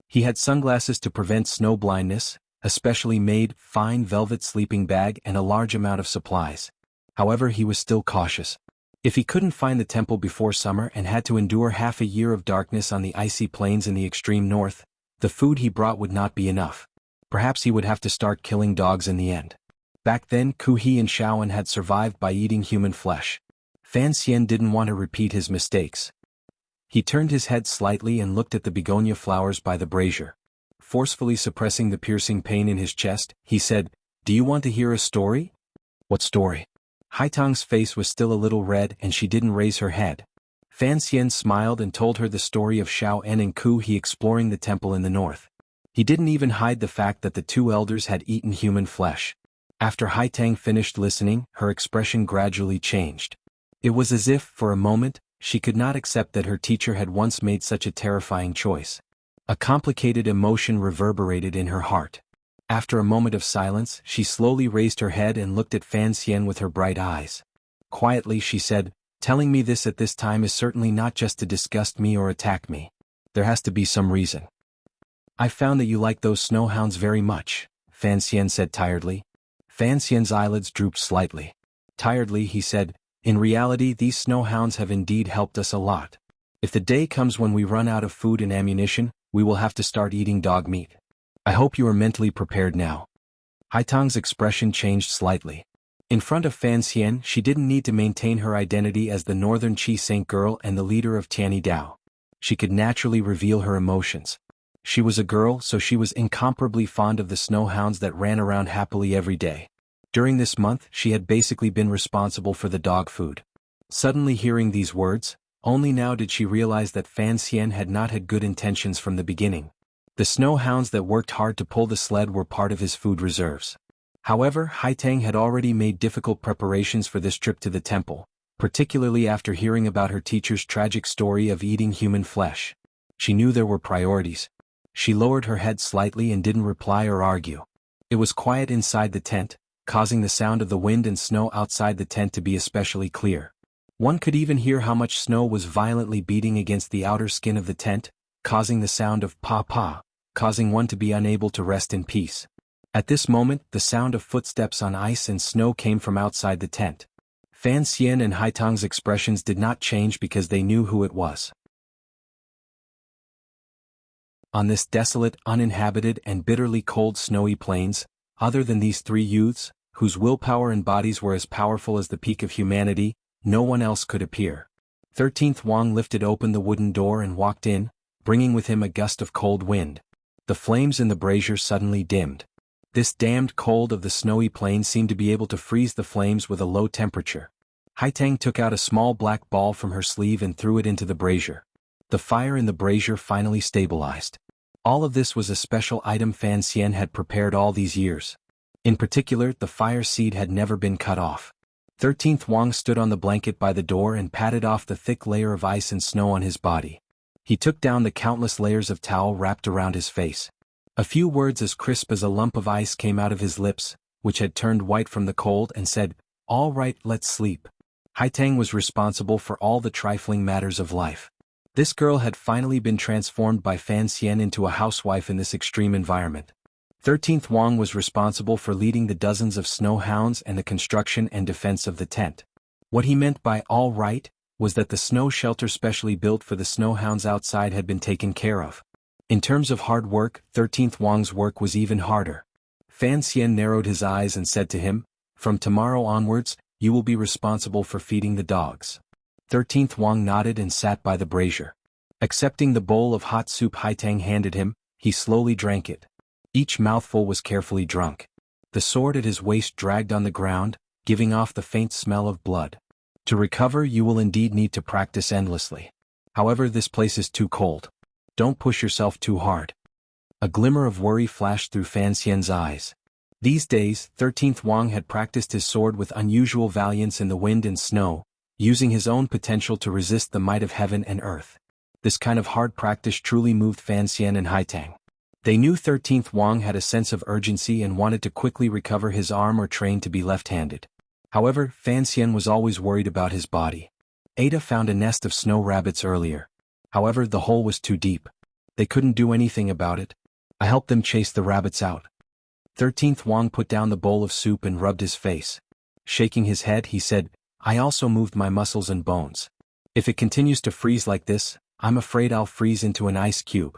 He had sunglasses to prevent snow blindness, a specially made, fine velvet sleeping bag and a large amount of supplies. However, he was still cautious. If he couldn't find the temple before summer and had to endure half a year of darkness on the icy plains in the extreme north, the food he brought would not be enough. Perhaps he would have to start killing dogs in the end. Back then, Ku He and Shaoan had survived by eating human flesh. Fan Xian didn't want to repeat his mistakes. He turned his head slightly and looked at the begonia flowers by the brazier. Forcefully suppressing the piercing pain in his chest, he said, "Do you want to hear a story?" "What story?" Haitang's face was still a little red and she didn't raise her head. Fan Xian smiled and told her the story of Xiao En and Ku He exploring the temple in the north. He didn't even hide the fact that the 2 elders had eaten human flesh. After Haitang finished listening, her expression gradually changed. It was as if, for a moment, she could not accept that her teacher had once made such a terrifying choice. A complicated emotion reverberated in her heart. After a moment of silence, she slowly raised her head and looked at Fan Xian with her bright eyes. Quietly she said, "Telling me this at this time is certainly not just to disgust me or attack me. There has to be some reason." "I found that you like those snowhounds very much," Fan Xian said tiredly. Fan Xian's eyelids drooped slightly. Tiredly he said, "In reality these snowhounds have indeed helped us a lot. If the day comes when we run out of food and ammunition, we will have to start eating dog meat. I hope you are mentally prepared now." Haitang's expression changed slightly. In front of Fan Xian, she didn't need to maintain her identity as the Northern Qi Saint girl and the leader of Tianyi Dao. She could naturally reveal her emotions. She was a girl, so she was incomparably fond of the snowhounds that ran around happily every day. During this month, she had basically been responsible for the dog food. Suddenly hearing these words, only now did she realize that Fan Xian had not had good intentions from the beginning. The snowhounds that worked hard to pull the sled were part of his food reserves. However, Haitang had already made difficult preparations for this trip to the temple, particularly after hearing about her teacher's tragic story of eating human flesh. She knew there were priorities. She lowered her head slightly and didn't reply or argue. It was quiet inside the tent, causing the sound of the wind and snow outside the tent to be especially clear. One could even hear how much snow was violently beating against the outer skin of the tent, causing the sound of pa-pa, causing one to be unable to rest in peace. At this moment, the sound of footsteps on ice and snow came from outside the tent. Fan Xian and Haitang's expressions did not change because they knew who it was. On this desolate, uninhabited and bitterly cold snowy plains, other than these 3 youths, whose willpower and bodies were as powerful as the peak of humanity, no one else could appear. 13th Wang lifted open the wooden door and walked in, bringing with him a gust of cold wind. The flames in the brazier suddenly dimmed. This damned cold of the snowy plain seemed to be able to freeze the flames with a low temperature. Haitang took out a small black ball from her sleeve and threw it into the brazier. The fire in the brazier finally stabilized. All of this was a special item Fan Xian had prepared all these years. In particular, the fire seed had never been cut off. 13th Wang stood on the blanket by the door and patted off the thick layer of ice and snow on his body. He took down the countless layers of towel wrapped around his face. A few words as crisp as a lump of ice came out of his lips, which had turned white from the cold, and said, "All right, let's sleep." Haitang was responsible for all the trifling matters of life. This girl had finally been transformed by Fan Xian into a housewife in this extreme environment. 13th Wang was responsible for leading the dozens of snow hounds and the construction and defense of the tent. What he meant by "all right" was that the snow shelter specially built for the snow hounds outside had been taken care of. In terms of hard work, 13th Wang's work was even harder. Fan Xian narrowed his eyes and said to him, "From tomorrow onwards, you will be responsible for feeding the dogs." 13th Wang nodded and sat by the brazier. Accepting the bowl of hot soup Haitang handed him, he slowly drank it. Each mouthful was carefully drunk. The sword at his waist dragged on the ground, giving off the faint smell of blood. To recover, you will indeed need to practice endlessly. However, this place is too cold. Don't push yourself too hard. A glimmer of worry flashed through Fan Xian's eyes. These days, 13th Wang had practiced his sword with unusual valiance in the wind and snow, using his own potential to resist the might of heaven and earth. This kind of hard practice truly moved Fan Xian and Haitang. They knew 13th Wang had a sense of urgency and wanted to quickly recover his arm or train to be left-handed. However, Fan Xian was always worried about his body. Ada found a nest of snow rabbits earlier. However, the hole was too deep. They couldn't do anything about it. I helped them chase the rabbits out. 13th Wang put down the bowl of soup and rubbed his face. Shaking his head, he said, "I also moved my muscles and bones. If it continues to freeze like this, I'm afraid I'll freeze into an ice cube."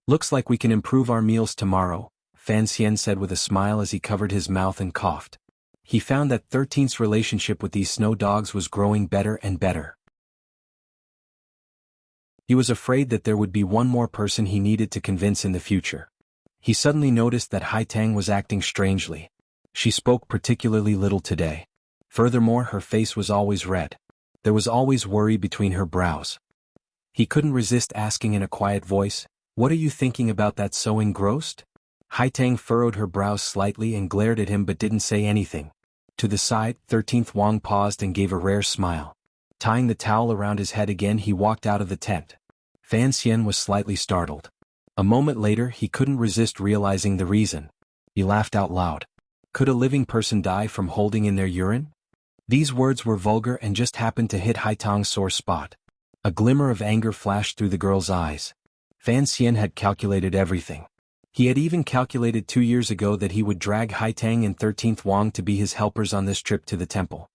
"Looks like we can improve our meals tomorrow," Fan Xian said with a smile as he covered his mouth and coughed. He found that 13th's relationship with these snow dogs was growing better and better. He was afraid that there would be one more person he needed to convince in the future. He suddenly noticed that Haitang was acting strangely. She spoke particularly little today. Furthermore, her face was always red. There was always worry between her brows. He couldn't resist asking in a quiet voice, "What are you thinking about that so engrossed?" Haitang furrowed her brows slightly and glared at him but didn't say anything. To the side, 13th Wang paused and gave a rare smile. Tying the towel around his head again, he walked out of the tent. Fan Xian was slightly startled. A moment later, he couldn't resist realizing the reason. He laughed out loud. Could a living person die from holding in their urine? These words were vulgar and just happened to hit Haitang's sore spot. A glimmer of anger flashed through the girl's eyes. Fan Xian had calculated everything. He had even calculated 2 years ago that he would drag Haitang and 13th Wang to be his helpers on this trip to the temple.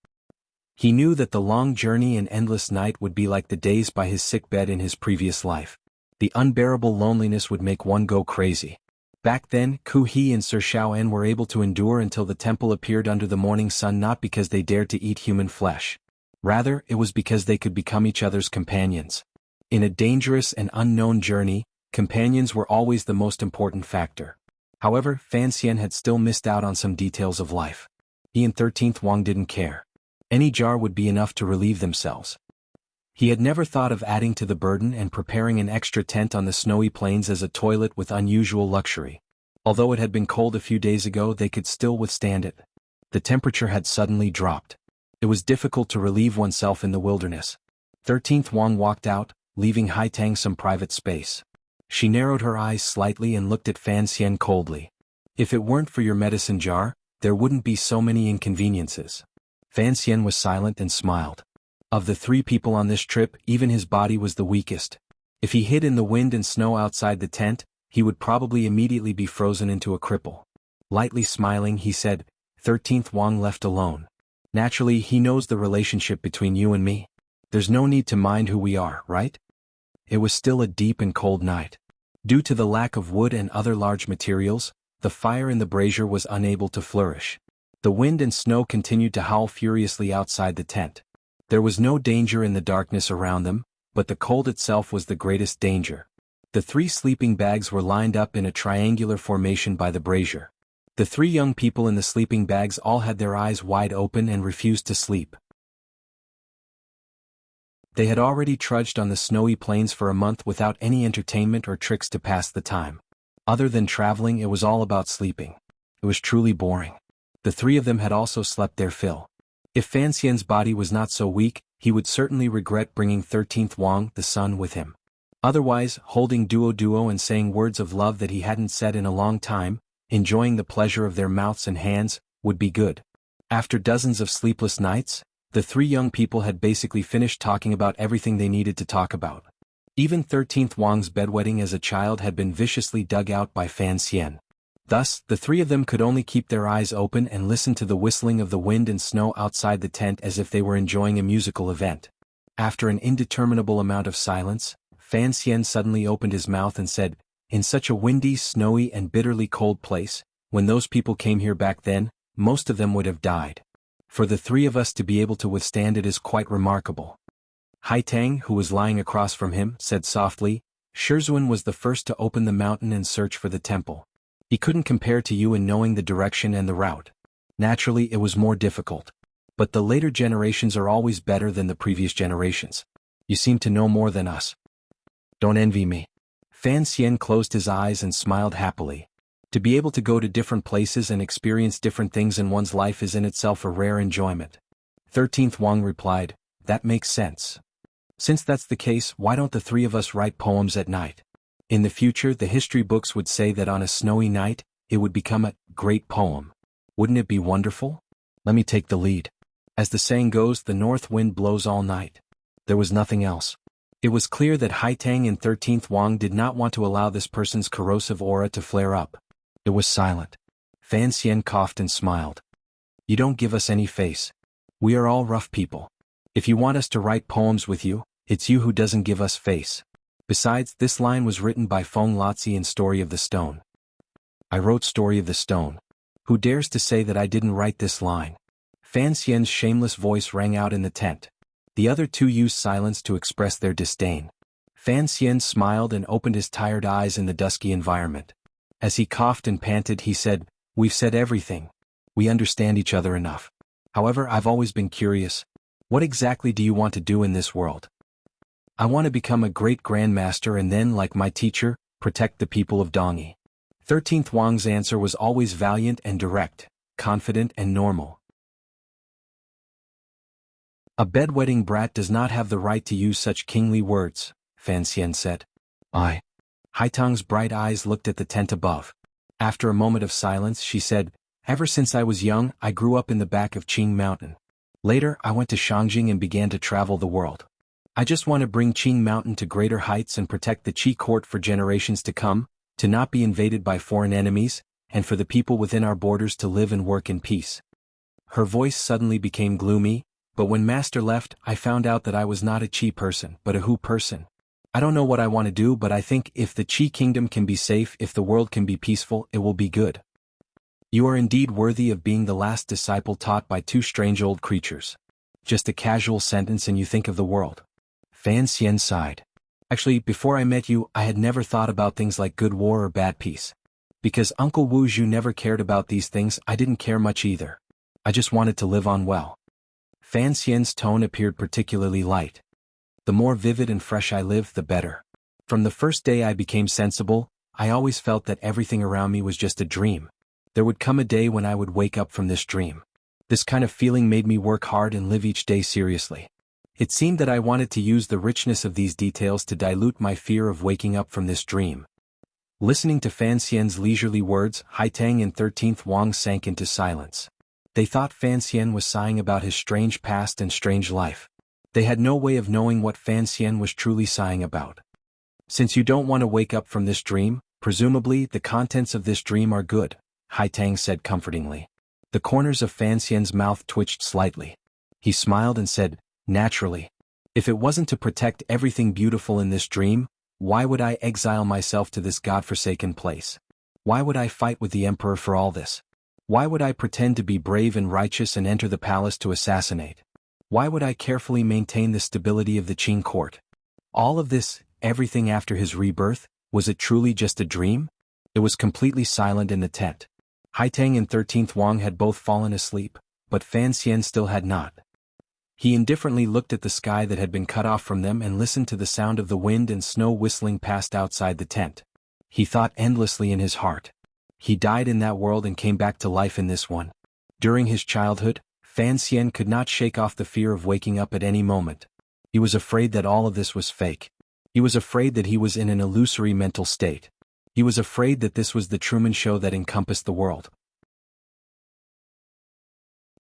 He knew that the long journey and endless night would be like the days by his sickbed in his previous life. The unbearable loneliness would make one go crazy. Back then, Ku He and Sir Xiaoan were able to endure until the temple appeared under the morning sun, not because they dared to eat human flesh. Rather, it was because they could become each other's companions. In a dangerous and unknown journey, companions were always the most important factor. However, Fan Xian had still missed out on some details of life. He and 13th Wang didn't care. Any jar would be enough to relieve themselves. He had never thought of adding to the burden and preparing an extra tent on the snowy plains as a toilet with unusual luxury. Although it had been cold a few days ago, they could still withstand it. The temperature had suddenly dropped. It was difficult to relieve oneself in the wilderness. 13th Wang walked out, leaving Haitang some private space. She narrowed her eyes slightly and looked at Fan Xian coldly. "If it weren't for your medicine jar, there wouldn't be so many inconveniences." Fan Xian was silent and smiled. Of the 3 people on this trip, even his body was the weakest. If he hid in the wind and snow outside the tent, he would probably immediately be frozen into a cripple. Lightly smiling, he said, 13th Wang left alone. "Naturally, he knows the relationship between you and me. There's no need to mind who we are, right?" It was still a deep and cold night. Due to the lack of wood and other large materials, the fire in the brazier was unable to flourish. The wind and snow continued to howl furiously outside the tent. There was no danger in the darkness around them, but the cold itself was the greatest danger. The 3 sleeping bags were lined up in a triangular formation by the brazier. The 3 young people in the sleeping bags all had their eyes wide open and refused to sleep. They had already trudged on the snowy plains for a month without any entertainment or tricks to pass the time. Other than traveling, it was all about sleeping. It was truly boring. The 3 of them had also slept their fill. If Fan Xian's body was not so weak, he would certainly regret bringing 13th Wang, the son, with him. Otherwise, holding duo and saying words of love that he hadn't said in a long time, enjoying the pleasure of their mouths and hands, would be good. After dozens of sleepless nights, the three young people had basically finished talking about everything they needed to talk about. Even 13th Wang's bedwetting as a child had been viciously dug out by Fan Xian. Thus, the three of them could only keep their eyes open and listen to the whistling of the wind and snow outside the tent as if they were enjoying a musical event. After an indeterminable amount of silence, Fan Xian suddenly opened his mouth and said, "In such a windy, snowy and bitterly cold place, when those people came here back then, most of them would have died. For the three of us to be able to withstand it is quite remarkable." Haitang, who was lying across from him, said softly, "Shizhuan was the first to open the mountain and search for the temple. He couldn't compare to you in knowing the direction and the route. Naturally, it was more difficult. But the later generations are always better than the previous generations. You seem to know more than us. Don't envy me." Fan Xian closed his eyes and smiled happily. To be able to go to different places and experience different things in one's life is in itself a rare enjoyment. 13th Wang replied, "That makes sense. Since that's the case, why don't the three of us write poems at night? In the future, the history books would say that on a snowy night, it would become a great poem. Wouldn't it be wonderful? Let me take the lead. As the saying goes, the north wind blows all night." There was nothing else. It was clear that Haitang and 13th Wang did not want to allow this person's corrosive aura to flare up. It was silent. Fan Xian coughed and smiled. "You don't give us any face. We are all rough people. If you want us to write poems with you, it's you who doesn't give us face." Besides, this line was written by Feng Lotzi in Story of the Stone. "I wrote Story of the Stone. Who dares to say that I didn't write this line?" Fan Xian's shameless voice rang out in the tent. The other two used silence to express their disdain. Fan Xian smiled and opened his tired eyes in the dusky environment. As he coughed and panted, he said, "We've said everything. We understand each other enough. However, I've always been curious. What exactly do you want to do in this world?" "I want to become a great grandmaster and then, like my teacher, protect the people of Dongyi." 13th Wang's answer was always valiant and direct, confident and normal. "A bedwetting brat does not have the right to use such kingly words," Fan Xian said. Haitang's bright eyes looked at the tent above. After a moment of silence, she said, "Ever since I was young, I grew up in the back of Qing Mountain. Later, I went to Shangjing and began to travel the world. I just want to bring Qing Mountain to greater heights and protect the Qi court for generations to come, to not be invaded by foreign enemies, and for the people within our borders to live and work in peace." Her voice suddenly became gloomy, "But when Master left, I found out that I was not a Qi person, but a Hu person. I don't know what I want to do, but I think if the Qi kingdom can be safe, if the world can be peaceful, it will be good. You are indeed worthy of being the last disciple taught by two strange old creatures. Just a casual sentence and you think of the world." Fan Xian sighed. "Actually, before I met you, I had never thought about things like good war or bad peace. Because Uncle Wu Zhu never cared about these things, I didn't care much either. I just wanted to live on well." Fan Xian's tone appeared particularly light. "The more vivid and fresh I live, the better. From the first day I became sensible, I always felt that everything around me was just a dream. There would come a day when I would wake up from this dream. This kind of feeling made me work hard and live each day seriously. It seemed that I wanted to use the richness of these details to dilute my fear of waking up from this dream." Listening to Fan Xian's leisurely words, Haitang and 13th Wang sank into silence. They thought Fan Xian was sighing about his strange past and strange life. They had no way of knowing what Fan Xian was truly sighing about. "Since you don't want to wake up from this dream, presumably the contents of this dream are good," Haitang said comfortingly. The corners of Fan Xian's mouth twitched slightly. He smiled and said, "Naturally. If it wasn't to protect everything beautiful in this dream, why would I exile myself to this godforsaken place? Why would I fight with the emperor for all this? Why would I pretend to be brave and righteous and enter the palace to assassinate? Why would I carefully maintain the stability of the Qing court? All of this, everything after his rebirth, was it truly just a dream?" It was completely silent in the tent. Haitang and 13th Wang had both fallen asleep, but Fan Xian still had not. He indifferently looked at the sky that had been cut off from them and listened to the sound of the wind and snow whistling past outside the tent. He thought endlessly in his heart. He died in that world and came back to life in this one. During his childhood, Fan Xian could not shake off the fear of waking up at any moment. He was afraid that all of this was fake. He was afraid that he was in an illusory mental state. He was afraid that this was the Truman Show that encompassed the world.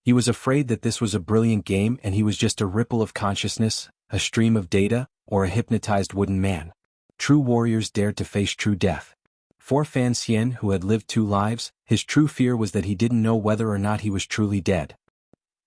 He was afraid that this was a brilliant game and he was just a ripple of consciousness, a stream of data, or a hypnotized wooden man. True warriors dared to face true death. For Fan Xian, who had lived 2 lives, his true fear was that he didn't know whether or not he was truly dead.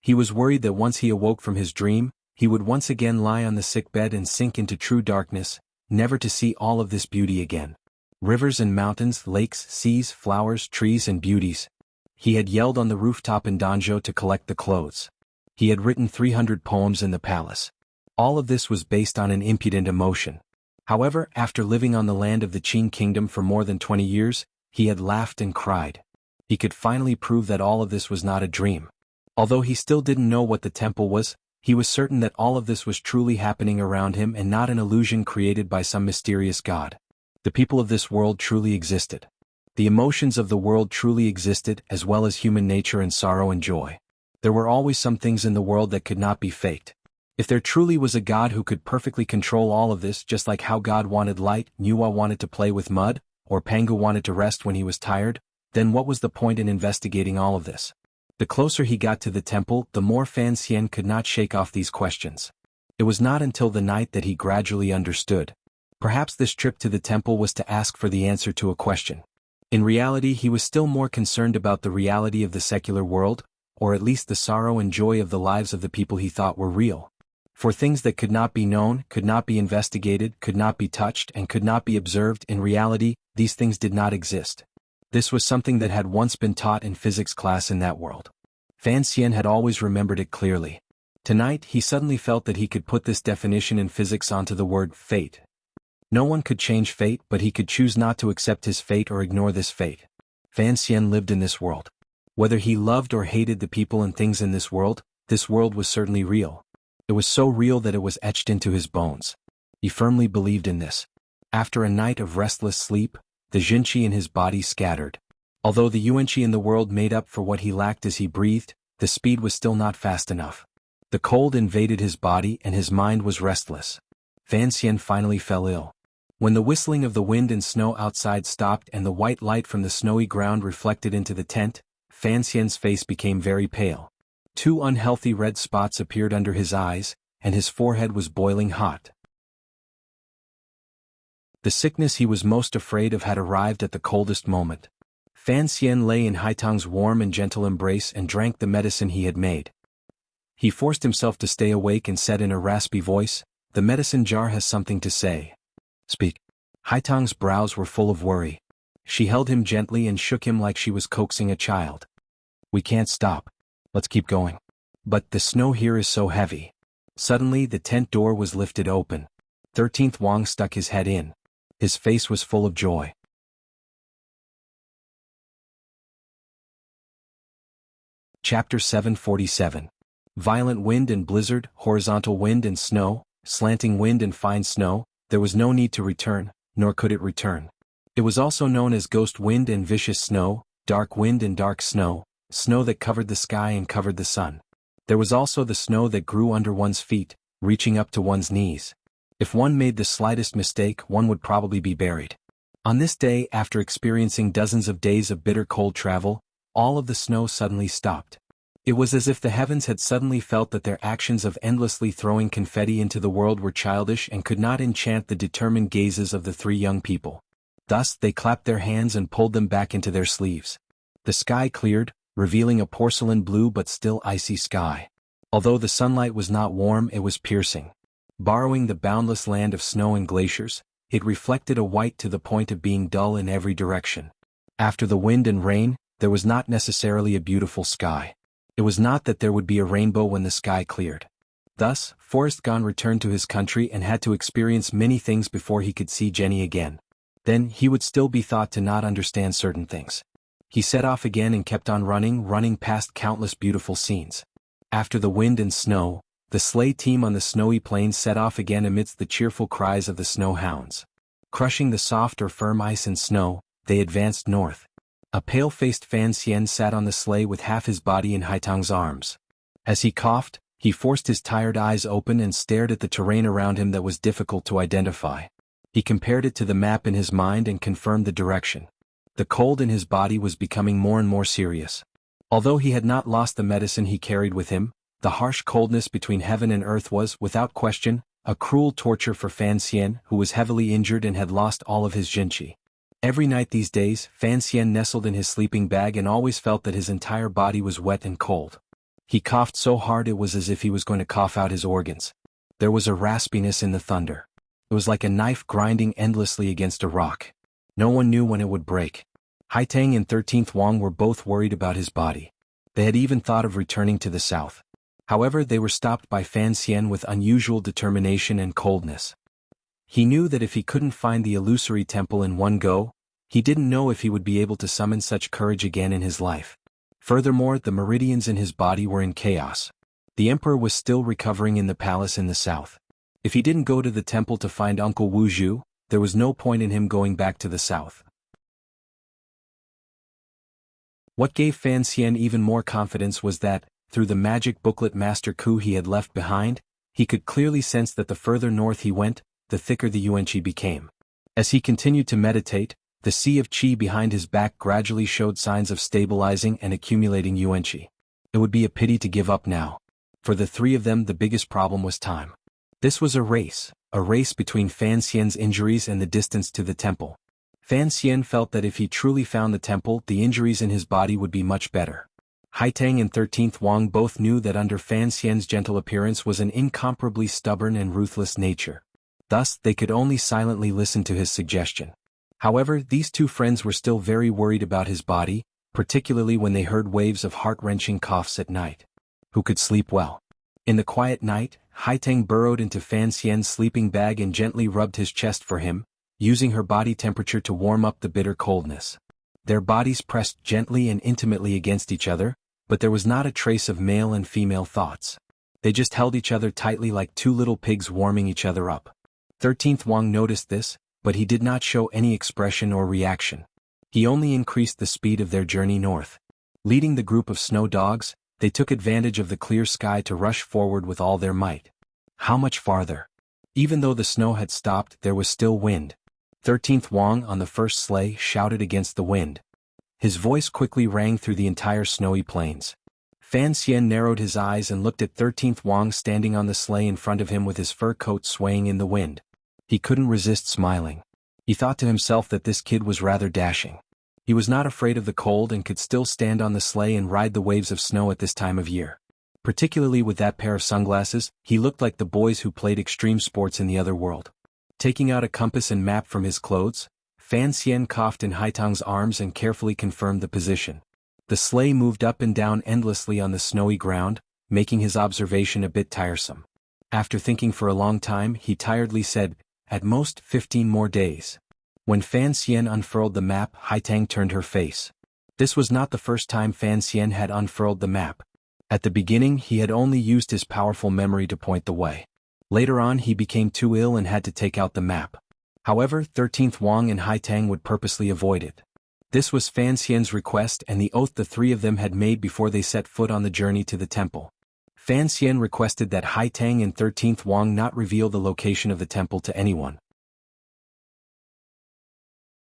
He was worried that once he awoke from his dream, he would once again lie on the sickbed and sink into true darkness, never to see all of this beauty again. Rivers and mountains, lakes, seas, flowers, trees and beauties. He had yelled on the rooftop in Danzhou to collect the clothes. He had written 300 poems in the palace. All of this was based on an impudent emotion. However, after living on the land of the Qin kingdom for more than 20 years, he had laughed and cried. He could finally prove that all of this was not a dream. Although he still didn't know what the temple was, he was certain that all of this was truly happening around him and not an illusion created by some mysterious god. The people of this world truly existed. The emotions of the world truly existed, as well as human nature and sorrow and joy. There were always some things in the world that could not be faked. If there truly was a God who could perfectly control all of this, just like how God wanted light, Nuwa wanted to play with mud, or Pangu wanted to rest when he was tired, then what was the point in investigating all of this? The closer he got to the temple, the more Fan Xian could not shake off these questions. It was not until the night that he gradually understood. Perhaps this trip to the temple was to ask for the answer to a question. In reality, he was still more concerned about the reality of the secular world, or at least the sorrow and joy of the lives of the people he thought were real. For things that could not be known, could not be investigated, could not be touched, and could not be observed, in reality, these things did not exist. This was something that had once been taught in physics class in that world. Fan Xian had always remembered it clearly. Tonight, he suddenly felt that he could put this definition in physics onto the word fate. No one could change fate, but he could choose not to accept his fate or ignore this fate. Fan Xian lived in this world. Whether he loved or hated the people and things in this world was certainly real. It was so real that it was etched into his bones. He firmly believed in this. After a night of restless sleep, the Jinqi in his body scattered. Although the Yuanqi in the world made up for what he lacked as he breathed, the speed was still not fast enough. The cold invaded his body and his mind was restless. Fan Xian finally fell ill. When the whistling of the wind and snow outside stopped and the white light from the snowy ground reflected into the tent, Fan Xian's face became very pale. 2 unhealthy red spots appeared under his eyes, and his forehead was boiling hot. The sickness he was most afraid of had arrived at the coldest moment. Fan Xian lay in Haitang's warm and gentle embrace and drank the medicine he had made. He forced himself to stay awake and said in a raspy voice, "The medicine jar has something to say." "Speak." Haitang's brows were full of worry. She held him gently and shook him like she was coaxing a child. "We can't stop. Let's keep going." "But the snow here is so heavy." Suddenly the tent door was lifted open. 13th Wang stuck his head in. His face was full of joy. Chapter 747. Violent wind and blizzard, horizontal wind and snow, slanting wind and fine snow. There was no need to return, nor could it return. It was also known as ghost wind and vicious snow, dark wind and dark snow, snow that covered the sky and covered the sun. There was also the snow that grew under one's feet, reaching up to one's knees. If one made the slightest mistake, one would probably be buried. On this day, after experiencing dozens of days of bitter cold travel, all of the snow suddenly stopped. It was as if the heavens had suddenly felt that their actions of endlessly throwing confetti into the world were childish and could not enchant the determined gazes of the 3 young people. Thus, they clapped their hands and pulled them back into their sleeves. The sky cleared, revealing a porcelain blue but still icy sky. Although the sunlight was not warm, it was piercing. Borrowing the boundless land of snow and glaciers, it reflected a white to the point of being dull in every direction. After the wind and rain, there was not necessarily a beautiful sky. It was not that there would be a rainbow when the sky cleared. Thus, Forrest Gone returned to his country and had to experience many things before he could see Jenny again. Then, he would still be thought to not understand certain things. He set off again and kept on running past countless beautiful scenes. After the wind and snow, the sleigh team on the snowy plains set off again amidst the cheerful cries of the snow hounds. Crushing the soft or firm ice and snow, they advanced north. A pale-faced Fan Xian sat on the sleigh with half his body in Haitang's arms. As he coughed, he forced his tired eyes open and stared at the terrain around him that was difficult to identify. He compared it to the map in his mind and confirmed the direction. The cold in his body was becoming more and more serious. Although he had not lost the medicine he carried with him, the harsh coldness between heaven and earth was, without question, a cruel torture for Fan Xian, who was heavily injured and had lost all of his jinqi. Every night these days, Fan Xian nestled in his sleeping bag and always felt that his entire body was wet and cold. He coughed so hard it was as if he was going to cough out his organs. There was a raspiness in the thunder. It was like a knife grinding endlessly against a rock. No one knew when it would break. Haitang and 13th Wang were both worried about his body. They had even thought of returning to the south. However, they were stopped by Fan Xian with unusual determination and coldness. He knew that if he couldn't find the illusory temple in one go, he didn't know if he would be able to summon such courage again in his life. Furthermore, the meridians in his body were in chaos. The emperor was still recovering in the palace in the south. If he didn't go to the temple to find Uncle Wu Zhu, there was no point in him going back to the south. What gave Fan Xian even more confidence was that, through the magic booklet Master Ku he had left behind, he could clearly sense that the further north he went, the thicker the yuan-qi became. As he continued to meditate, the sea of qi behind his back gradually showed signs of stabilizing and accumulating yuan-qi. It would be a pity to give up now. For the three of them the biggest problem was time. This was a race between Fan Xian's injuries and the distance to the temple. Fan Xian felt that if he truly found the temple, the injuries in his body would be much better. Haitang and 13th Wang both knew that under Fan Xian's gentle appearance was an incomparably stubborn and ruthless nature. Thus, they could only silently listen to his suggestion. However, these two friends were still very worried about his body, particularly when they heard waves of heart-wrenching coughs at night. Who could sleep well? In the quiet night, Haitang burrowed into Fan Xian's sleeping bag and gently rubbed his chest for him, using her body temperature to warm up the bitter coldness. Their bodies pressed gently and intimately against each other, but there was not a trace of male and female thoughts. They just held each other tightly like two little pigs warming each other up. 13th Wang noticed this, but he did not show any expression or reaction. He only increased the speed of their journey north. Leading the group of snow dogs, they took advantage of the clear sky to rush forward with all their might. How much farther? Even though the snow had stopped, there was still wind. 13th Wang on the first sleigh shouted against the wind. His voice quickly rang through the entire snowy plains. Fan Xian narrowed his eyes and looked at 13th Wang standing on the sleigh in front of him with his fur coat swaying in the wind. He couldn't resist smiling. He thought to himself that this kid was rather dashing. He was not afraid of the cold and could still stand on the sleigh and ride the waves of snow at this time of year. Particularly with that pair of sunglasses, he looked like the boys who played extreme sports in the other world. Taking out a compass and map from his clothes, Fan Xian coughed in Haitang's arms and carefully confirmed the position. The sleigh moved up and down endlessly on the snowy ground, making his observation a bit tiresome. After thinking for a long time, he tiredly said, "At most 15 more days." When Fan Xian unfurled the map, Haitang turned her face. This was not the first time Fan Xian had unfurled the map. At the beginning, he had only used his powerful memory to point the way. Later on, he became too ill and had to take out the map. However, 13th Wang and Haitang would purposely avoid it. This was Fan Xian's request and the oath the three of them had made before they set foot on the journey to the temple. Fan Xian requested that Haitang and 13th Wang not reveal the location of the temple to anyone.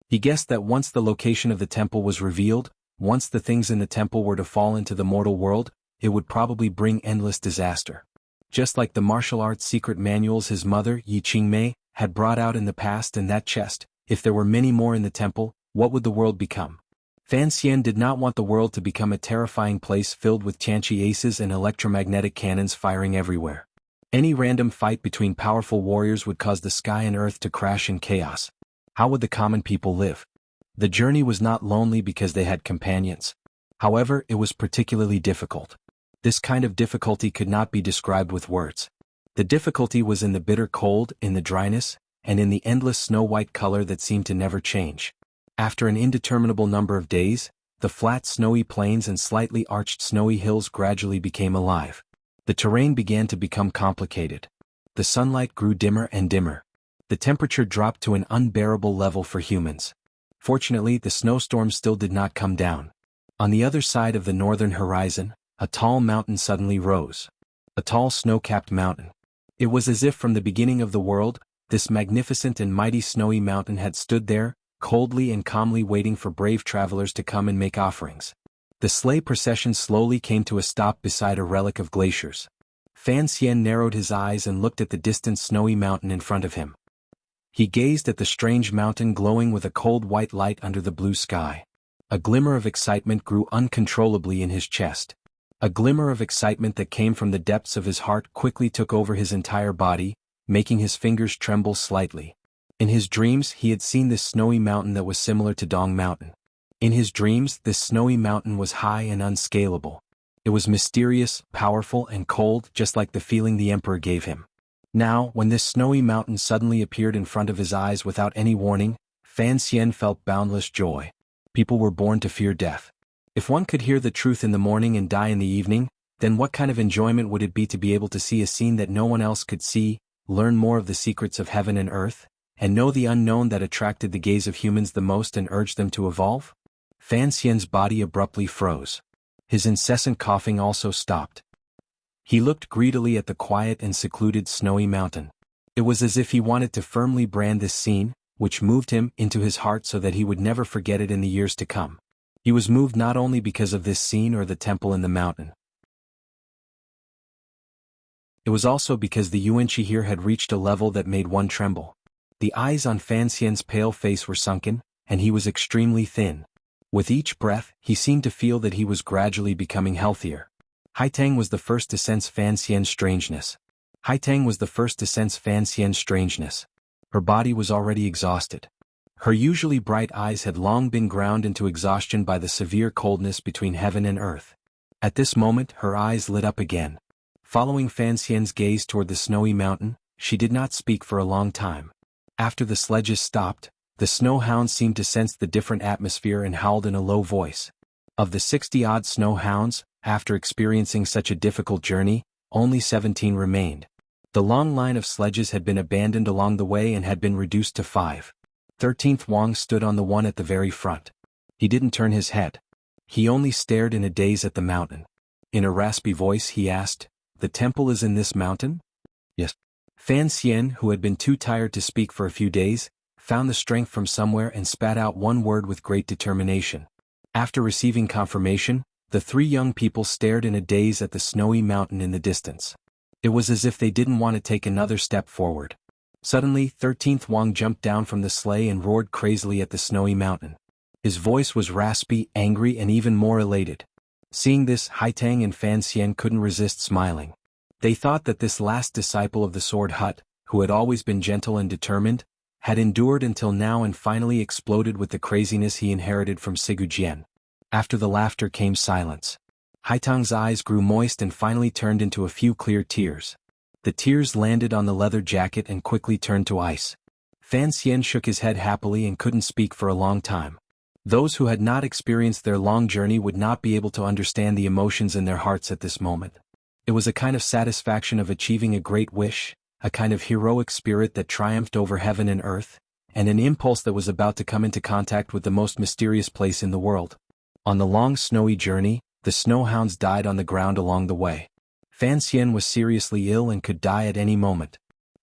He guessed that once the location of the temple was revealed, once the things in the temple were to fall into the mortal world, it would probably bring endless disaster. Just like the martial arts secret manuals his mother, Yi Qingmei, had brought out in the past and that chest, if there were many more in the temple, what would the world become? Fan Xian did not want the world to become a terrifying place filled with Tianqi aces and electromagnetic cannons firing everywhere. Any random fight between powerful warriors would cause the sky and earth to crash in chaos. How would the common people live? The journey was not lonely because they had companions. However, it was particularly difficult. This kind of difficulty could not be described with words. The difficulty was in the bitter cold, in the dryness, and in the endless snow-white color that seemed to never change. After an indeterminable number of days, the flat snowy plains and slightly arched snowy hills gradually became alive. The terrain began to become complicated. The sunlight grew dimmer and dimmer. The temperature dropped to an unbearable level for humans. Fortunately, the snowstorm still did not come down. On the other side of the northern horizon, a tall mountain suddenly rose. A tall snow-capped mountain. It was as if from the beginning of the world, This magnificent and mighty snowy mountain had stood there, coldly and calmly waiting for brave travelers to come and make offerings. The sleigh procession slowly came to a stop beside a relic of glaciers. Fan Xian narrowed his eyes and looked at the distant snowy mountain in front of him. He gazed at the strange mountain glowing with a cold white light under the blue sky. A glimmer of excitement grew uncontrollably in his chest. A glimmer of excitement that came from the depths of his heart quickly took over his entire body, making his fingers tremble slightly. In his dreams he had seen this snowy mountain that was similar to Dong Mountain. In his dreams this snowy mountain was high and unscalable. It was mysterious, powerful and cold, just like the feeling the emperor gave him. Now, when this snowy mountain suddenly appeared in front of his eyes without any warning, Fan Xian felt boundless joy. People were born to fear death. If one could hear the truth in the morning and die in the evening, then what kind of enjoyment would it be to be able to see a scene that no one else could see, learn more of the secrets of heaven and earth, and know the unknown that attracted the gaze of humans the most and urged them to evolve? Fan Xian's body abruptly froze. His incessant coughing also stopped. He looked greedily at the quiet and secluded snowy mountain. It was as if he wanted to firmly brand this scene, which moved him, into his heart so that he would never forget it in the years to come. He was moved not only because of this scene or the temple in the mountain. It was also because the Yuanqi here had reached a level that made one tremble. The eyes on Fan Xian's pale face were sunken, and he was extremely thin. With each breath, he seemed to feel that he was gradually becoming healthier. Haitang was the first to sense Fan Xian's strangeness. Her body was already exhausted. Her usually bright eyes had long been ground into exhaustion by the severe coldness between heaven and earth. At this moment, her eyes lit up again. Following Fan Xian's gaze toward the snowy mountain, she did not speak for a long time. After the sledges stopped, the snow hounds seemed to sense the different atmosphere and howled in a low voice. Of the 60-odd snow hounds, after experiencing such a difficult journey, only 17 remained. The long line of sledges had been abandoned along the way and had been reduced to 5. 13th Wang stood on the one at the very front. He didn't turn his head. He only stared in a daze at the mountain. In a raspy voice he asked, "The temple is in this mountain?" "Yes." Fan Xian, who had been too tired to speak for a few days, found the strength from somewhere and spat out one word with great determination. After receiving confirmation, the three young people stared in a daze at the snowy mountain in the distance. It was as if they didn't want to take another step forward. Suddenly, 13th Wang jumped down from the sleigh and roared crazily at the snowy mountain. His voice was raspy, angry and even more elated. Seeing this, Haitang and Fan Xian couldn't resist smiling. They thought that this last disciple of the Sword Hut, who had always been gentle and determined, had endured until now and finally exploded with the craziness he inherited from Sigu Jian. After the laughter came silence. Haitang's eyes grew moist and finally turned into a few clear tears. The tears landed on the leather jacket and quickly turned to ice. Fan Xian shook his head happily and couldn't speak for a long time. Those who had not experienced their long journey would not be able to understand the emotions in their hearts at this moment. It was a kind of satisfaction of achieving a great wish, a kind of heroic spirit that triumphed over heaven and earth, and an impulse that was about to come into contact with the most mysterious place in the world. On the long snowy journey, the snowhounds died on the ground along the way. Fan Xian was seriously ill and could die at any moment.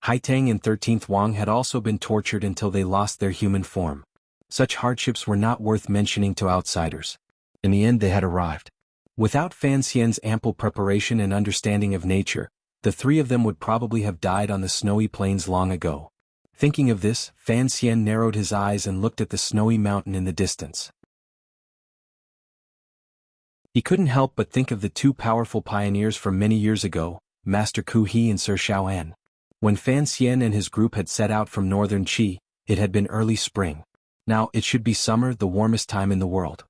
Haitang and 13th Wang had also been tortured until they lost their human form. Such hardships were not worth mentioning to outsiders. In the end they had arrived. Without Fan Xian's ample preparation and understanding of nature, the three of them would probably have died on the snowy plains long ago. Thinking of this, Fan Xian narrowed his eyes and looked at the snowy mountain in the distance. He couldn't help but think of the two powerful pioneers from many years ago, Master Ku He and Sir Xiaoan. When Fan Xian and his group had set out from northern Qi, it had been early spring. Now it should be summer, the warmest time in the world.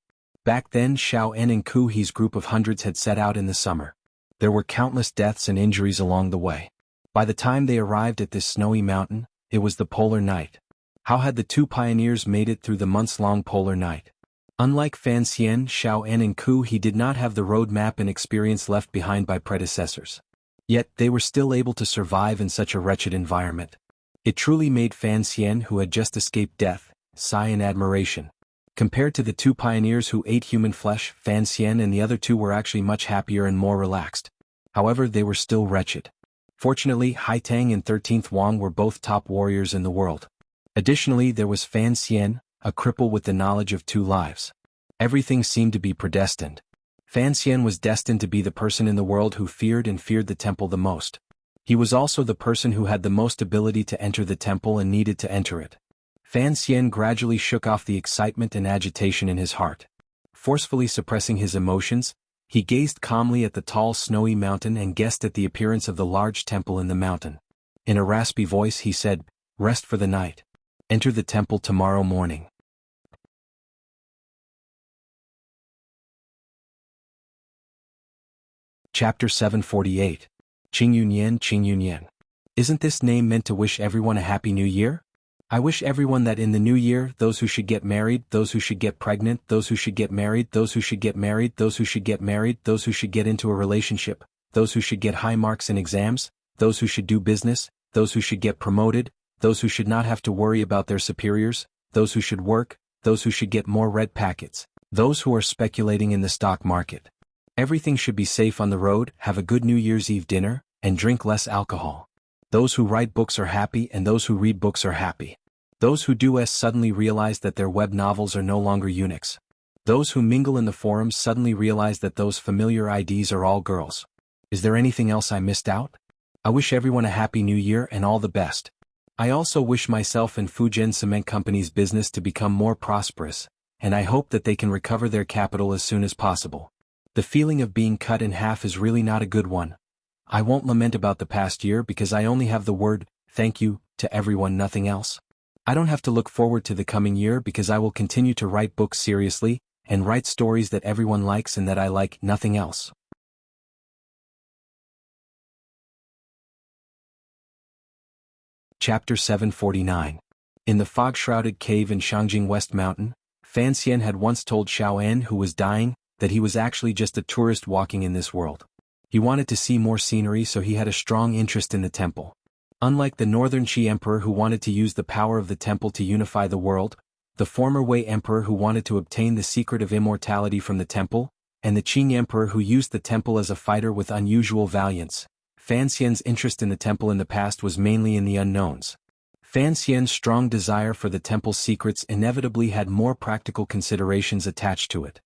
Back then Xiaoan and Ku He's group of hundreds had set out in the summer. There were countless deaths and injuries along the way. By the time they arrived at this snowy mountain, it was the polar night. How had the two pioneers made it through the months-long polar night? Unlike Fan Xian, Xiaoan and Ku He did not have the road map and experience left behind by predecessors. Yet they were still able to survive in such a wretched environment. It truly made Fan Xian, who had just escaped death, sigh in admiration. Compared to the two pioneers who ate human flesh, Fan Xian and the other two were actually much happier and more relaxed. However, they were still wretched. Fortunately, Haitang and 13th Wang were both top warriors in the world. Additionally, there was Fan Xian, a cripple with the knowledge of 2 lives. Everything seemed to be predestined. Fan Xian was destined to be the person in the world who feared the temple the most. He was also the person who had the most ability to enter the temple and needed to enter it. Fan Xian gradually shook off the excitement and agitation in his heart. Forcefully suppressing his emotions, he gazed calmly at the tall snowy mountain and guessed at the appearance of the large temple in the mountain. In a raspy voice he said, "Rest for the night. Enter the temple tomorrow morning." Chapter 748. Qingyunyan. Isn't this name meant to wish everyone a happy new year? I wish everyone that in the new year, those who should get married, those who should get pregnant, those who should get married, those who should get married, those who should get married, those who should get into a relationship, those who should get high marks in exams, those who should do business, those who should get promoted, those who should not have to worry about their superiors, those who should work, those who should get more red packets, those who are speculating in the stock market. Everything should be safe on the road, have a good New Year's Eve dinner, and drink less alcohol. Those who write books are happy and those who read books are happy. Those who do suddenly realize that their web novels are no longer eunuchs. Those who mingle in the forums suddenly realize that those familiar IDs are all girls. Is there anything else I missed out? I wish everyone a happy new year and all the best. I also wish myself and Fujian Cement Company's business to become more prosperous, and I hope that they can recover their capital as soon as possible. The feeling of being cut in half is really not a good one. I won't lament about the past year because I only have the word, thank you, to everyone, nothing else. I don't have to look forward to the coming year because I will continue to write books seriously, and write stories that everyone likes and that I like, nothing else. Chapter 749. In the fog-shrouded cave in Shangjing West Mountain, Fan Xian had once told Xiao En, who was dying, that he was actually just a tourist walking in this world. He wanted to see more scenery, so he had a strong interest in the temple. Unlike the northern Qi emperor who wanted to use the power of the temple to unify the world, the former Wei emperor who wanted to obtain the secret of immortality from the temple, and the Qing emperor who used the temple as a fighter with unusual valiance, Fan Xian's interest in the temple in the past was mainly in the unknowns. Fan Xian's strong desire for the temple's secrets inevitably had more practical considerations attached to it.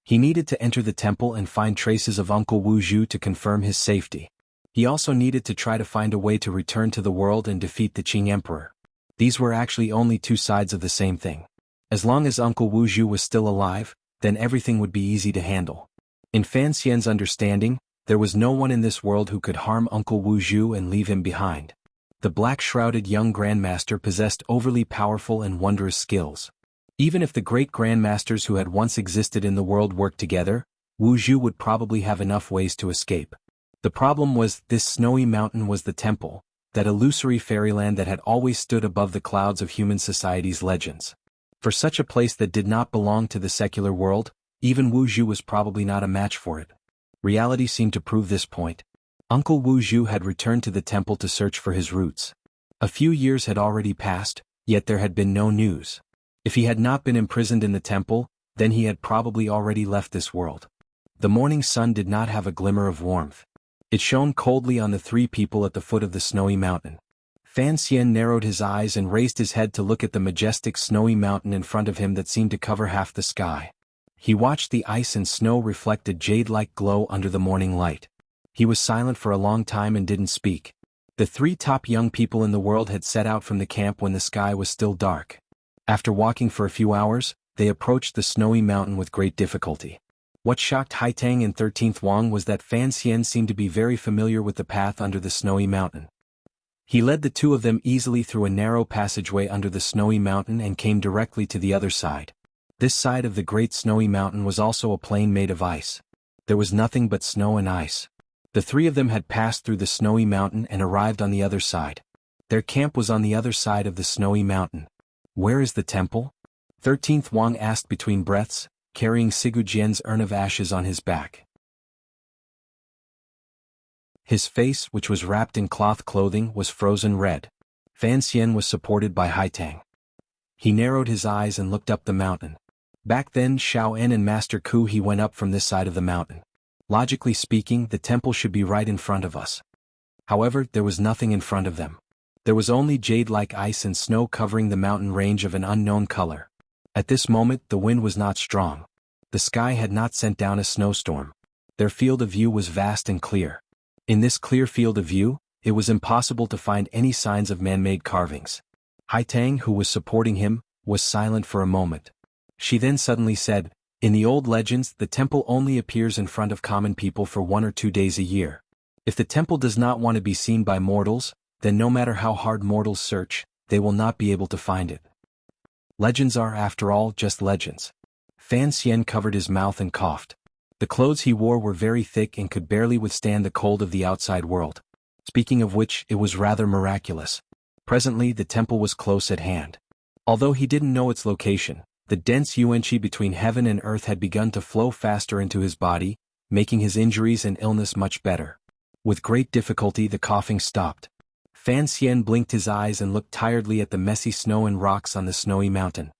He needed to enter the temple and find traces of Uncle Wu Zhu to confirm his safety. He also needed to try to find a way to return to the world and defeat the Qing emperor. These were actually only 2 sides of the same thing. As long as Uncle Wu Zhu was still alive, then everything would be easy to handle. In Fan Xian's understanding, there was no one in this world who could harm Uncle Wu Zhu and leave him behind. The black-shrouded young grandmaster possessed overly powerful and wondrous skills. Even if the great grandmasters who had once existed in the world worked together, Wu Zhu would probably have enough ways to escape. The problem was, this snowy mountain was the temple, that illusory fairyland that had always stood above the clouds of human society's legends. For such a place that did not belong to the secular world, even Wu Zhu was probably not a match for it. Reality seemed to prove this point. Uncle Wu Zhu had returned to the temple to search for his roots. A few years had already passed, yet there had been no news. If he had not been imprisoned in the temple, then he had probably already left this world. The morning sun did not have a glimmer of warmth. It shone coldly on the 3 people at the foot of the snowy mountain. Fan Xian narrowed his eyes and raised his head to look at the majestic snowy mountain in front of him that seemed to cover half the sky. He watched the ice and snow reflected jade-like glow under the morning light. He was silent for a long time and didn't speak. The 3 top young people in the world had set out from the camp when the sky was still dark. After walking for a few hours, they approached the snowy mountain with great difficulty. What shocked Haitang and 13th Wang was that Fan Xian seemed to be very familiar with the path under the snowy mountain. He led the 2 of them easily through a narrow passageway under the snowy mountain and came directly to the other side. This side of the great snowy mountain was also a plain made of ice. There was nothing but snow and ice. The 3 of them had passed through the snowy mountain and arrived on the other side. Their camp was on the other side of the snowy mountain. Where is the temple? 13th Wang asked between breaths, carrying Sigu Jian's urn of ashes on his back. His face, which was wrapped in cloth clothing, was frozen red. Fan Xian was supported by Haitang. He narrowed his eyes and looked up the mountain. Back then, Xiao En and Master Ku he went up from this side of the mountain. Logically speaking, the temple should be right in front of us. However, there was nothing in front of them. There was only jade-like ice and snow covering the mountain range of an unknown color. At this moment the wind was not strong. The sky had not sent down a snowstorm. Their field of view was vast and clear. In this clear field of view, it was impossible to find any signs of man-made carvings. Haitang, who was supporting him, was silent for a moment. She then suddenly said, "In the old legends, the temple only appears in front of common people for 1 or 2 days a year. If the temple does not want to be seen by mortals, then no matter how hard mortals search, they will not be able to find it. Legends are, after all, just legends." Fan Xian covered his mouth and coughed. The clothes he wore were very thick and could barely withstand the cold of the outside world. Speaking of which, it was rather miraculous. Presently the temple was close at hand. Although he didn't know its location, the dense yuanqi between heaven and earth had begun to flow faster into his body, making his injuries and illness much better. With great difficulty the coughing stopped. Fan Xian blinked his eyes and looked tiredly at the messy snow and rocks on the snowy mountain.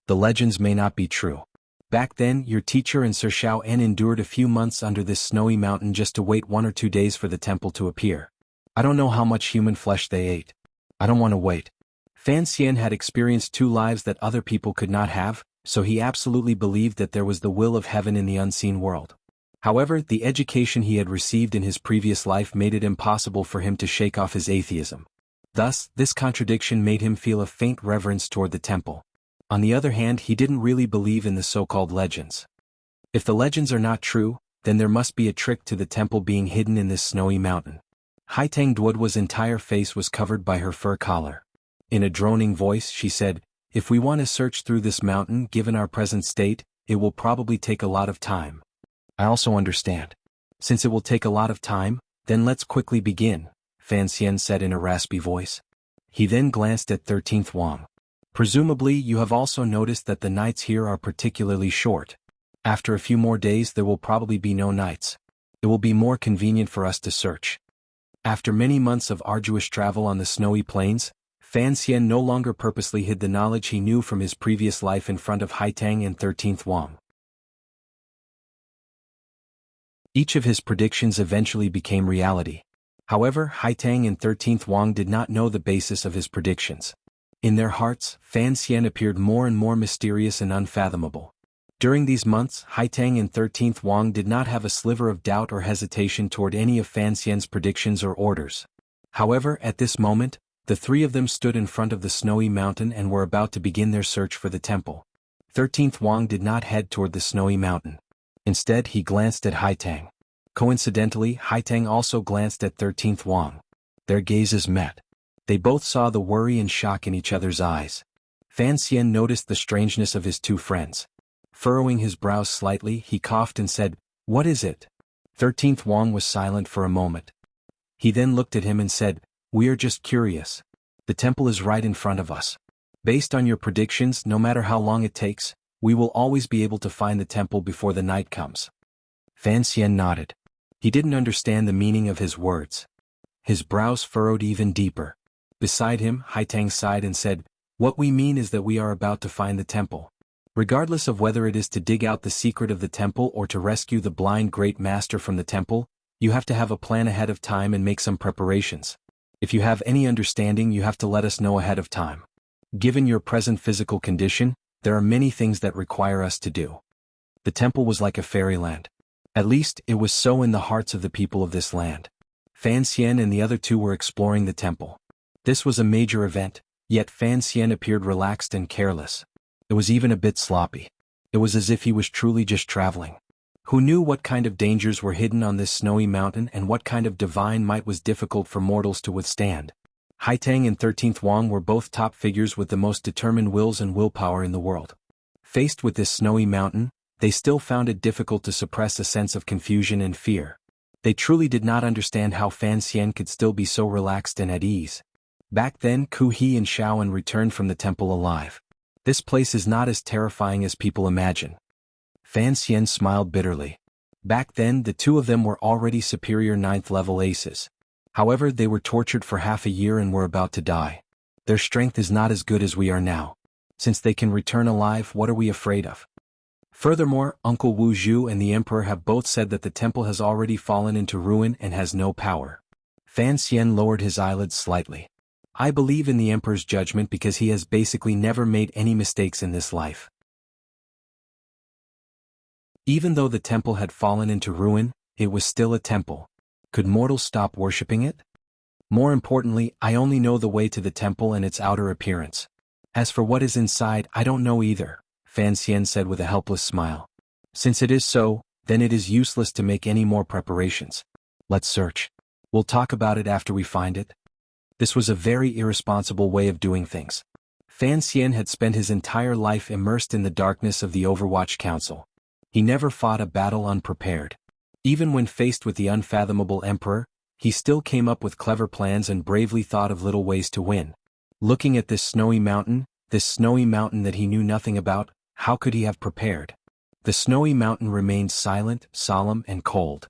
The legends may not be true. Back then, your teacher and Sir Xiao En endured a few months under this snowy mountain just to wait 1 or 2 days for the temple to appear. I don't know how much human flesh they ate. I don't want to wait. Fan Xian had experienced 2 lives that other people could not have, so he absolutely believed that there was the will of heaven in the unseen world. However, the education he had received in his previous life made it impossible for him to shake off his atheism. Thus, this contradiction made him feel a faint reverence toward the temple. On the other hand, he didn't really believe in the so-called legends. If the legends are not true, then there must be a trick to the temple being hidden in this snowy mountain. Haitang Duodwa's entire face was covered by her fur collar. In a droning voice she said, "If we want to search through this mountain, given our present state, it will probably take a lot of time." "I also understand. Since it will take a lot of time, then let's quickly begin," Fan Xian said in a raspy voice. He then glanced at 13th Wang. "Presumably you have also noticed that the nights here are particularly short. After a few more days there will probably be no nights. It will be more convenient for us to search." After many months of arduous travel on the snowy plains, Fan Xian no longer purposely hid the knowledge he knew from his previous life in front of Haitang and 13th Wang. Each of his predictions eventually became reality. However, Haitang and 13th Wang did not know the basis of his predictions. In their hearts, Fan Xian appeared more and more mysterious and unfathomable. During these months, Haitang and 13th Wang did not have a sliver of doubt or hesitation toward any of Fan Xian's predictions or orders. However, at this moment, the 3 of them stood in front of the snowy mountain and were about to begin their search for the temple. 13th Wang did not head toward the snowy mountain. Instead, he glanced at Haitang. Coincidentally, Haitang also glanced at 13th Wang. Their gazes met. They both saw the worry and shock in each other's eyes. Fan Xian noticed the strangeness of his 2 friends. Furrowing his brows slightly, he coughed and said, "What is it?" 13th Wang was silent for a moment. He then looked at him and said, "We are just curious. The temple is right in front of us. Based on your predictions, no matter how long it takes, we will always be able to find the temple before the night comes." Fan Xian nodded. He didn't understand the meaning of his words. His brows furrowed even deeper. Beside him, Haitang sighed and said, "What we mean is that we are about to find the temple. Regardless of whether it is to dig out the secret of the temple or to rescue the blind great master from the temple, you have to have a plan ahead of time and make some preparations. If you have any understanding, you have to let us know ahead of time. Given your present physical condition, there are many things that require us to do." The temple was like a fairyland. At least, it was so in the hearts of the people of this land. Fan Xian and the other 2 were exploring the temple. This was a major event, yet Fan Xian appeared relaxed and careless. It was even a bit sloppy. It was as if he was truly just traveling. Who knew what kind of dangers were hidden on this snowy mountain and what kind of divine might was difficult for mortals to withstand? Haitang and 13th Wang were both top figures with the most determined wills and willpower in the world. Faced with this snowy mountain, they still found it difficult to suppress a sense of confusion and fear. They truly did not understand how Fan Xian could still be so relaxed and at ease. Back then, Ku He and Xiaoan returned from the temple alive. This place is not as terrifying as people imagine. Fan Xian smiled bitterly. Back then, the 2 of them were already superior 9th level aces. However, they were tortured for half a year and were about to die. Their strength is not as good as we are now. Since they can return alive, what are we afraid of? Furthermore, Uncle Wu Zhu and the Emperor have both said that the temple has already fallen into ruin and has no power. Fan Xian lowered his eyelids slightly. I believe in the Emperor's judgment because he has basically never made any mistakes in this life. Even though the temple had fallen into ruin, it was still a temple. Could mortals stop worshipping it? More importantly, I only know the way to the temple and its outer appearance. As for what is inside, I don't know either, Fan Xian said with a helpless smile. Since it is so, then it is useless to make any more preparations. Let's search. We'll talk about it after we find it. This was a very irresponsible way of doing things. Fan Xian had spent his entire life immersed in the darkness of the Overwatch Council. He never fought a battle unprepared. Even when faced with the unfathomable Emperor, he still came up with clever plans and bravely thought of little ways to win. Looking at this snowy mountain that he knew nothing about, how could he have prepared? The snowy mountain remained silent, solemn, and cold.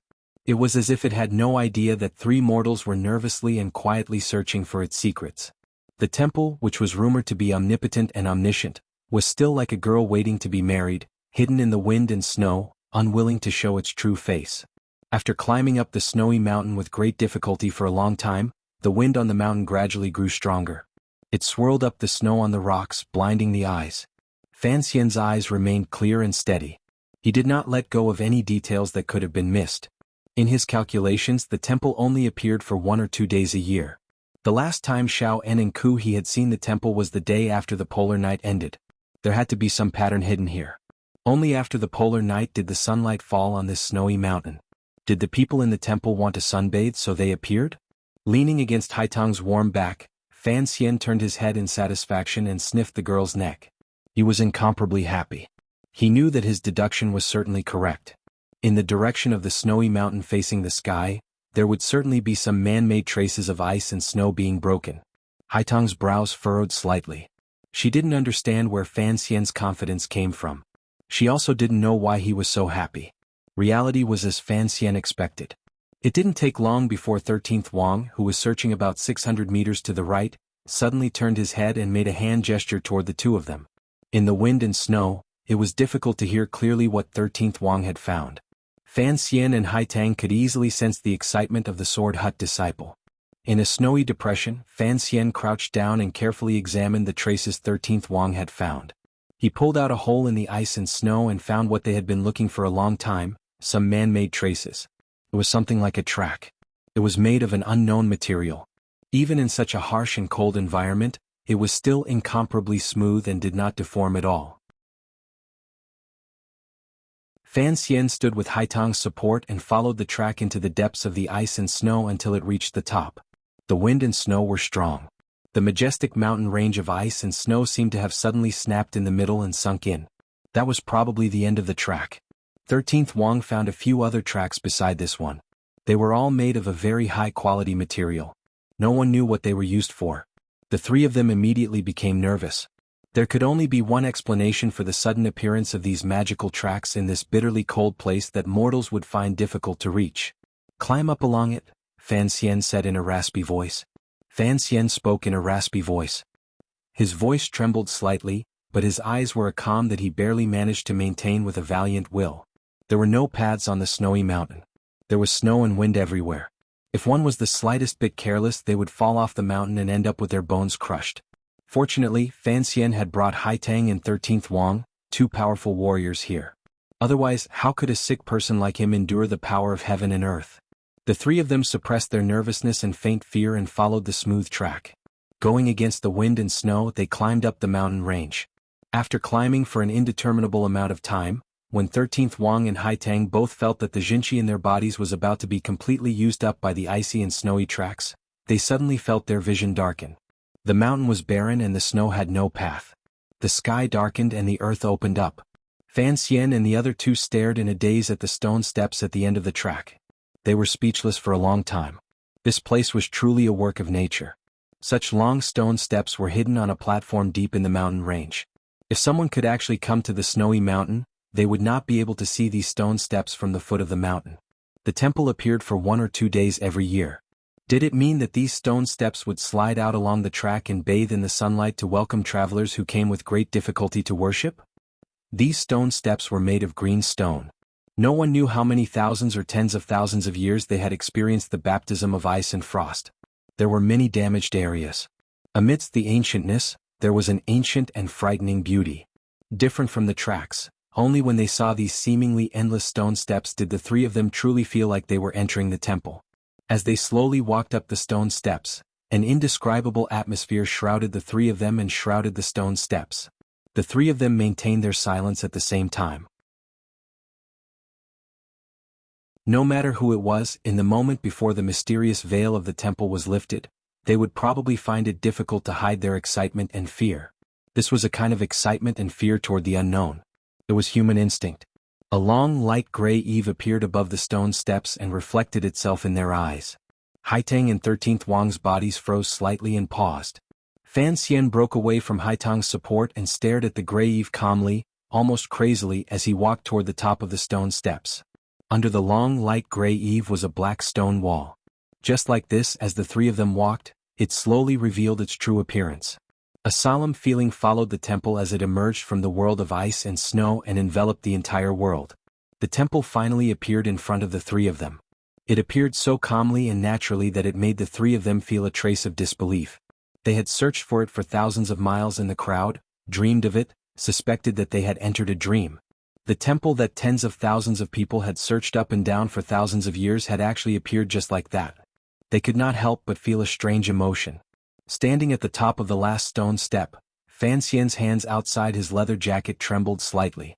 It was as if it had no idea that three mortals were nervously and quietly searching for its secrets. The temple, which was rumored to be omnipotent and omniscient, was still like a girl waiting to be married, hidden in the wind and snow, unwilling to show its true face. After climbing up the snowy mountain with great difficulty for a long time, the wind on the mountain gradually grew stronger. It swirled up the snow on the rocks, blinding the eyes. Fan Xian's eyes remained clear and steady. He did not let go of any details that could have been missed. In his calculations, the temple only appeared for 1 or 2 days a year. The last time Xiao En and Ku He had seen the temple was the day after the polar night ended. There had to be some pattern hidden here. Only after the polar night did the sunlight fall on this snowy mountain. Did the people in the temple want to sunbathe, so they appeared? Leaning against Haitang's warm back, Fan Xian turned his head in satisfaction and sniffed the girl's neck. He was incomparably happy. He knew that his deduction was certainly correct. In the direction of the snowy mountain facing the sky, there would certainly be some man-made traces of ice and snow being broken. Haitang's brows furrowed slightly. She didn't understand where Fan Xian's confidence came from. She also didn't know why he was so happy. Reality was as Fan Xian expected. It didn't take long before 13th Wang, who was searching about 600 meters to the right, suddenly turned his head and made a hand gesture toward the two of them. In the wind and snow, it was difficult to hear clearly what 13th Wang had found. Fan Xian and Haitang could easily sense the excitement of the Sword Hut disciple. In a snowy depression, Fan Xian crouched down and carefully examined the traces 13th Wang had found. He pulled out a hole in the ice and snow and found what they had been looking for a long time, some man-made traces. It was something like a track. It was made of an unknown material. Even in such a harsh and cold environment, it was still incomparably smooth and did not deform at all. Fan Xian stood with Haitang's support and followed the track into the depths of the ice and snow until it reached the top. The wind and snow were strong. The majestic mountain range of ice and snow seemed to have suddenly snapped in the middle and sunk in. That was probably the end of the track. 13th Wang found a few other tracks beside this one. They were all made of a very high-quality material. No one knew what they were used for. The three of them immediately became nervous. There could only be one explanation for the sudden appearance of these magical tracks in this bitterly cold place that mortals would find difficult to reach. Climb up along it, Fan Xian said in a raspy voice. Fan Xian spoke in a raspy voice. His voice trembled slightly, but his eyes were a calm that he barely managed to maintain with a valiant will. There were no paths on the snowy mountain. There was snow and wind everywhere. If one was the slightest bit careless, they would fall off the mountain and end up with their bones crushed. Fortunately, Fan Xian had brought Haitang and 13th Wang, two powerful warriors here. Otherwise, how could a sick person like him endure the power of heaven and earth? The three of them suppressed their nervousness and faint fear and followed the smooth track. Going against the wind and snow, they climbed up the mountain range. After climbing for an indeterminable amount of time, when 13th Wang and Haitang both felt that the Jinqi in their bodies was about to be completely used up by the icy and snowy tracks, they suddenly felt their vision darken. The mountain was barren and the snow had no path. The sky darkened and the earth opened up. Fan Xian and the other two stared in a daze at the stone steps at the end of the track. They were speechless for a long time. This place was truly a work of nature. Such long stone steps were hidden on a platform deep in the mountain range. If someone could actually come to the snowy mountain, they would not be able to see these stone steps from the foot of the mountain. The temple appeared for 1 or 2 days every year. Did it mean that these stone steps would slide out along the track and bathe in the sunlight to welcome travelers who came with great difficulty to worship? These stone steps were made of green stone. No one knew how many thousands or tens of thousands of years they had experienced the baptism of ice and frost. There were many damaged areas. Amidst the ancientness, there was an ancient and frightening beauty. Different from the tracks, only when they saw these seemingly endless stone steps did the three of them truly feel like they were entering the temple. As they slowly walked up the stone steps, an indescribable atmosphere shrouded the three of them and shrouded the stone steps. The three of them maintained their silence at the same time. No matter who it was, in the moment before the mysterious veil of the temple was lifted, they would probably find it difficult to hide their excitement and fear. This was a kind of excitement and fear toward the unknown. It was human instinct. A long light gray eve appeared above the stone steps and reflected itself in their eyes. Haitang and 13th Wang's bodies froze slightly and paused. Fan Xian broke away from Haitang's support and stared at the gray eve calmly, almost crazily as he walked toward the top of the stone steps. Under the long light gray eve was a black stone wall. Just like this, as the three of them walked, it slowly revealed its true appearance. A solemn feeling followed the temple as it emerged from the world of ice and snow and enveloped the entire world. The temple finally appeared in front of the three of them. It appeared so calmly and naturally that it made the three of them feel a trace of disbelief. They had searched for it for thousands of miles in the crowd, dreamed of it, suspected that they had entered a dream. The temple that tens of thousands of people had searched up and down for thousands of years had actually appeared just like that. They could not help but feel a strange emotion. Standing at the top of the last stone step, Fan Xian's hands outside his leather jacket trembled slightly.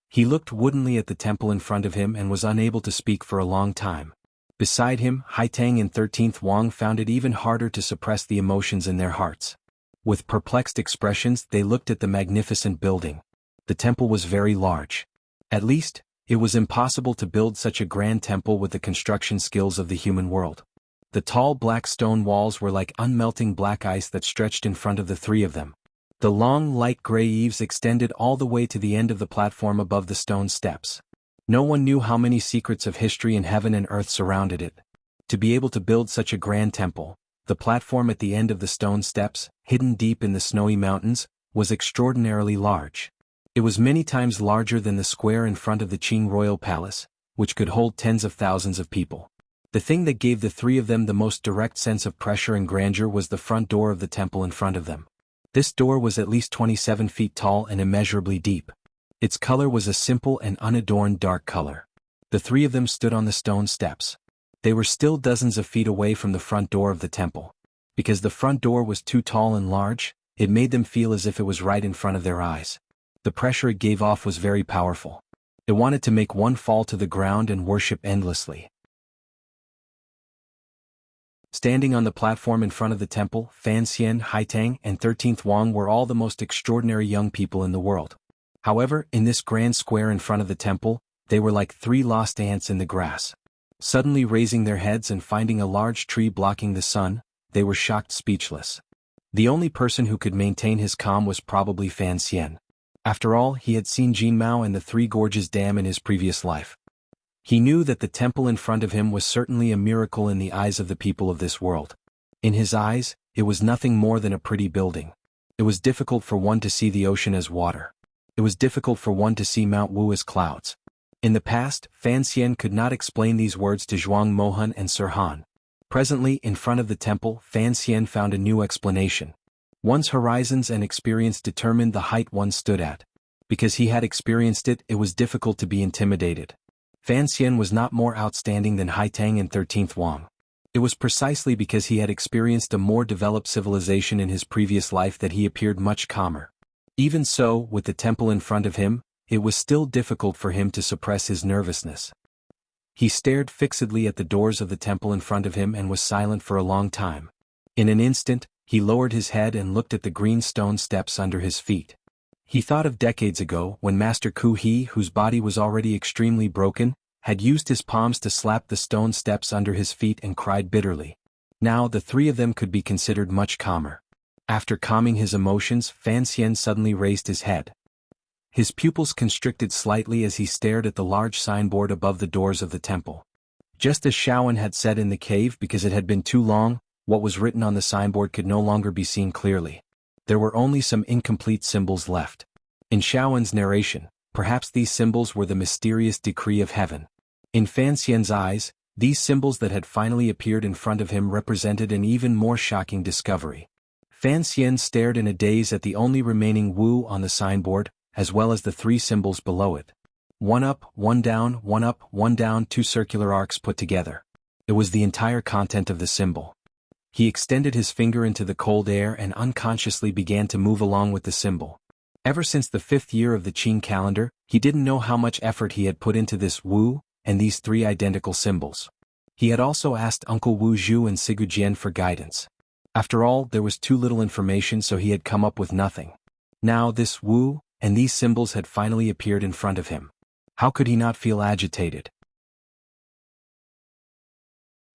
He looked woodenly at the temple in front of him and was unable to speak for a long time. Beside him, Haitang and 13th Wang found it even harder to suppress the emotions in their hearts. With perplexed expressions, they looked at the magnificent building. The temple was very large. At least, it was impossible to build such a grand temple with the construction skills of the human world. The tall black stone walls were like unmelting black ice that stretched in front of the three of them. The long light gray eaves extended all the way to the end of the platform above the stone steps. No one knew how many secrets of history in heaven and earth surrounded it. To be able to build such a grand temple, the platform at the end of the stone steps, hidden deep in the snowy mountains, was extraordinarily large. It was many times larger than the square in front of the Qing royal palace, which could hold tens of thousands of people. The thing that gave the three of them the most direct sense of pressure and grandeur was the front door of the temple in front of them. This door was at least 27 feet tall and immeasurably deep. Its color was a simple and unadorned dark color. The three of them stood on the stone steps. They were still dozens of feet away from the front door of the temple. Because the front door was too tall and large, it made them feel as if it was right in front of their eyes. The pressure it gave off was very powerful. It wanted to make one fall to the ground and worship endlessly. Standing on the platform in front of the temple, Fan Xian, Haitang, and 13th Wang were all the most extraordinary young people in the world. However, in this grand square in front of the temple, they were like three lost ants in the grass. Suddenly raising their heads and finding a large tree blocking the sun, they were shocked speechless. The only person who could maintain his calm was probably Fan Xian. After all, he had seen Jinmao and the Three Gorges Dam in his previous life. He knew that the temple in front of him was certainly a miracle in the eyes of the people of this world. In his eyes, it was nothing more than a pretty building. It was difficult for one to see the ocean as water. It was difficult for one to see Mount Wu as clouds. In the past, Fan Xian could not explain these words to Zhuang Mohan and Sir Han. Presently, in front of the temple, Fan Xian found a new explanation. One's horizons and experience determined the height one stood at. Because he had experienced it, it was difficult to be intimidated. Fan Xian was not more outstanding than Haitang and 13th Wang. It was precisely because he had experienced a more developed civilization in his previous life that he appeared much calmer. Even so, with the temple in front of him, it was still difficult for him to suppress his nervousness. He stared fixedly at the doors of the temple in front of him and was silent for a long time. In an instant, he lowered his head and looked at the green stone steps under his feet. He thought of decades ago when Master Ku He, whose body was already extremely broken, had used his palms to slap the stone steps under his feet and cried bitterly. Now the three of them could be considered much calmer. After calming his emotions, Fan Xian suddenly raised his head. His pupils constricted slightly as he stared at the large signboard above the doors of the temple. Just as Shaoan had said in the cave, because it had been too long, what was written on the signboard could no longer be seen clearly. There were only some incomplete symbols left. In Shaoan's narration, Perhaps these symbols were the mysterious decree of heaven. In Fan Xian's eyes, these symbols that had finally appeared in front of him represented an even more shocking discovery. Fan Xian stared in a daze at the only remaining Wu on the signboard, as well as the three symbols below it. One up, one down, one up, one down, two circular arcs put together. It was the entire content of the symbol. He extended his finger into the cold air and unconsciously began to move along with the symbol. Ever since the 5th year of the Qing calendar, he didn't know how much effort he had put into this Wu and these three identical symbols. He had also asked Uncle Wu Zhu and Sigu Jian for guidance. After all, there was too little information, so he had come up with nothing. Now this Wu and these symbols had finally appeared in front of him. How could he not feel agitated?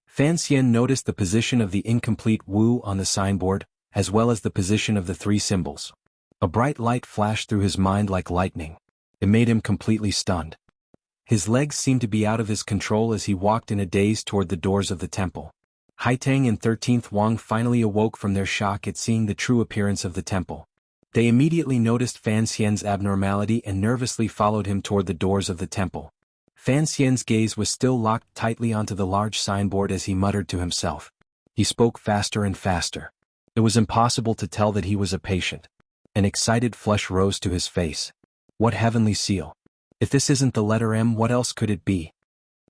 Fan Xian noticed the position of the incomplete Wu on the signboard, as well as the position of the three symbols. A bright light flashed through his mind like lightning. It made him completely stunned. His legs seemed to be out of his control as he walked in a daze toward the doors of the temple. Haitang and 13th Wang finally awoke from their shock at seeing the true appearance of the temple. They immediately noticed Fan Xian's abnormality and nervously followed him toward the doors of the temple. Fan Xian's gaze was still locked tightly onto the large signboard as he muttered to himself. He spoke faster and faster. It was impossible to tell that he was a patient. An excited flush rose to his face. What heavenly seal! If this isn't the letter M, what else could it be?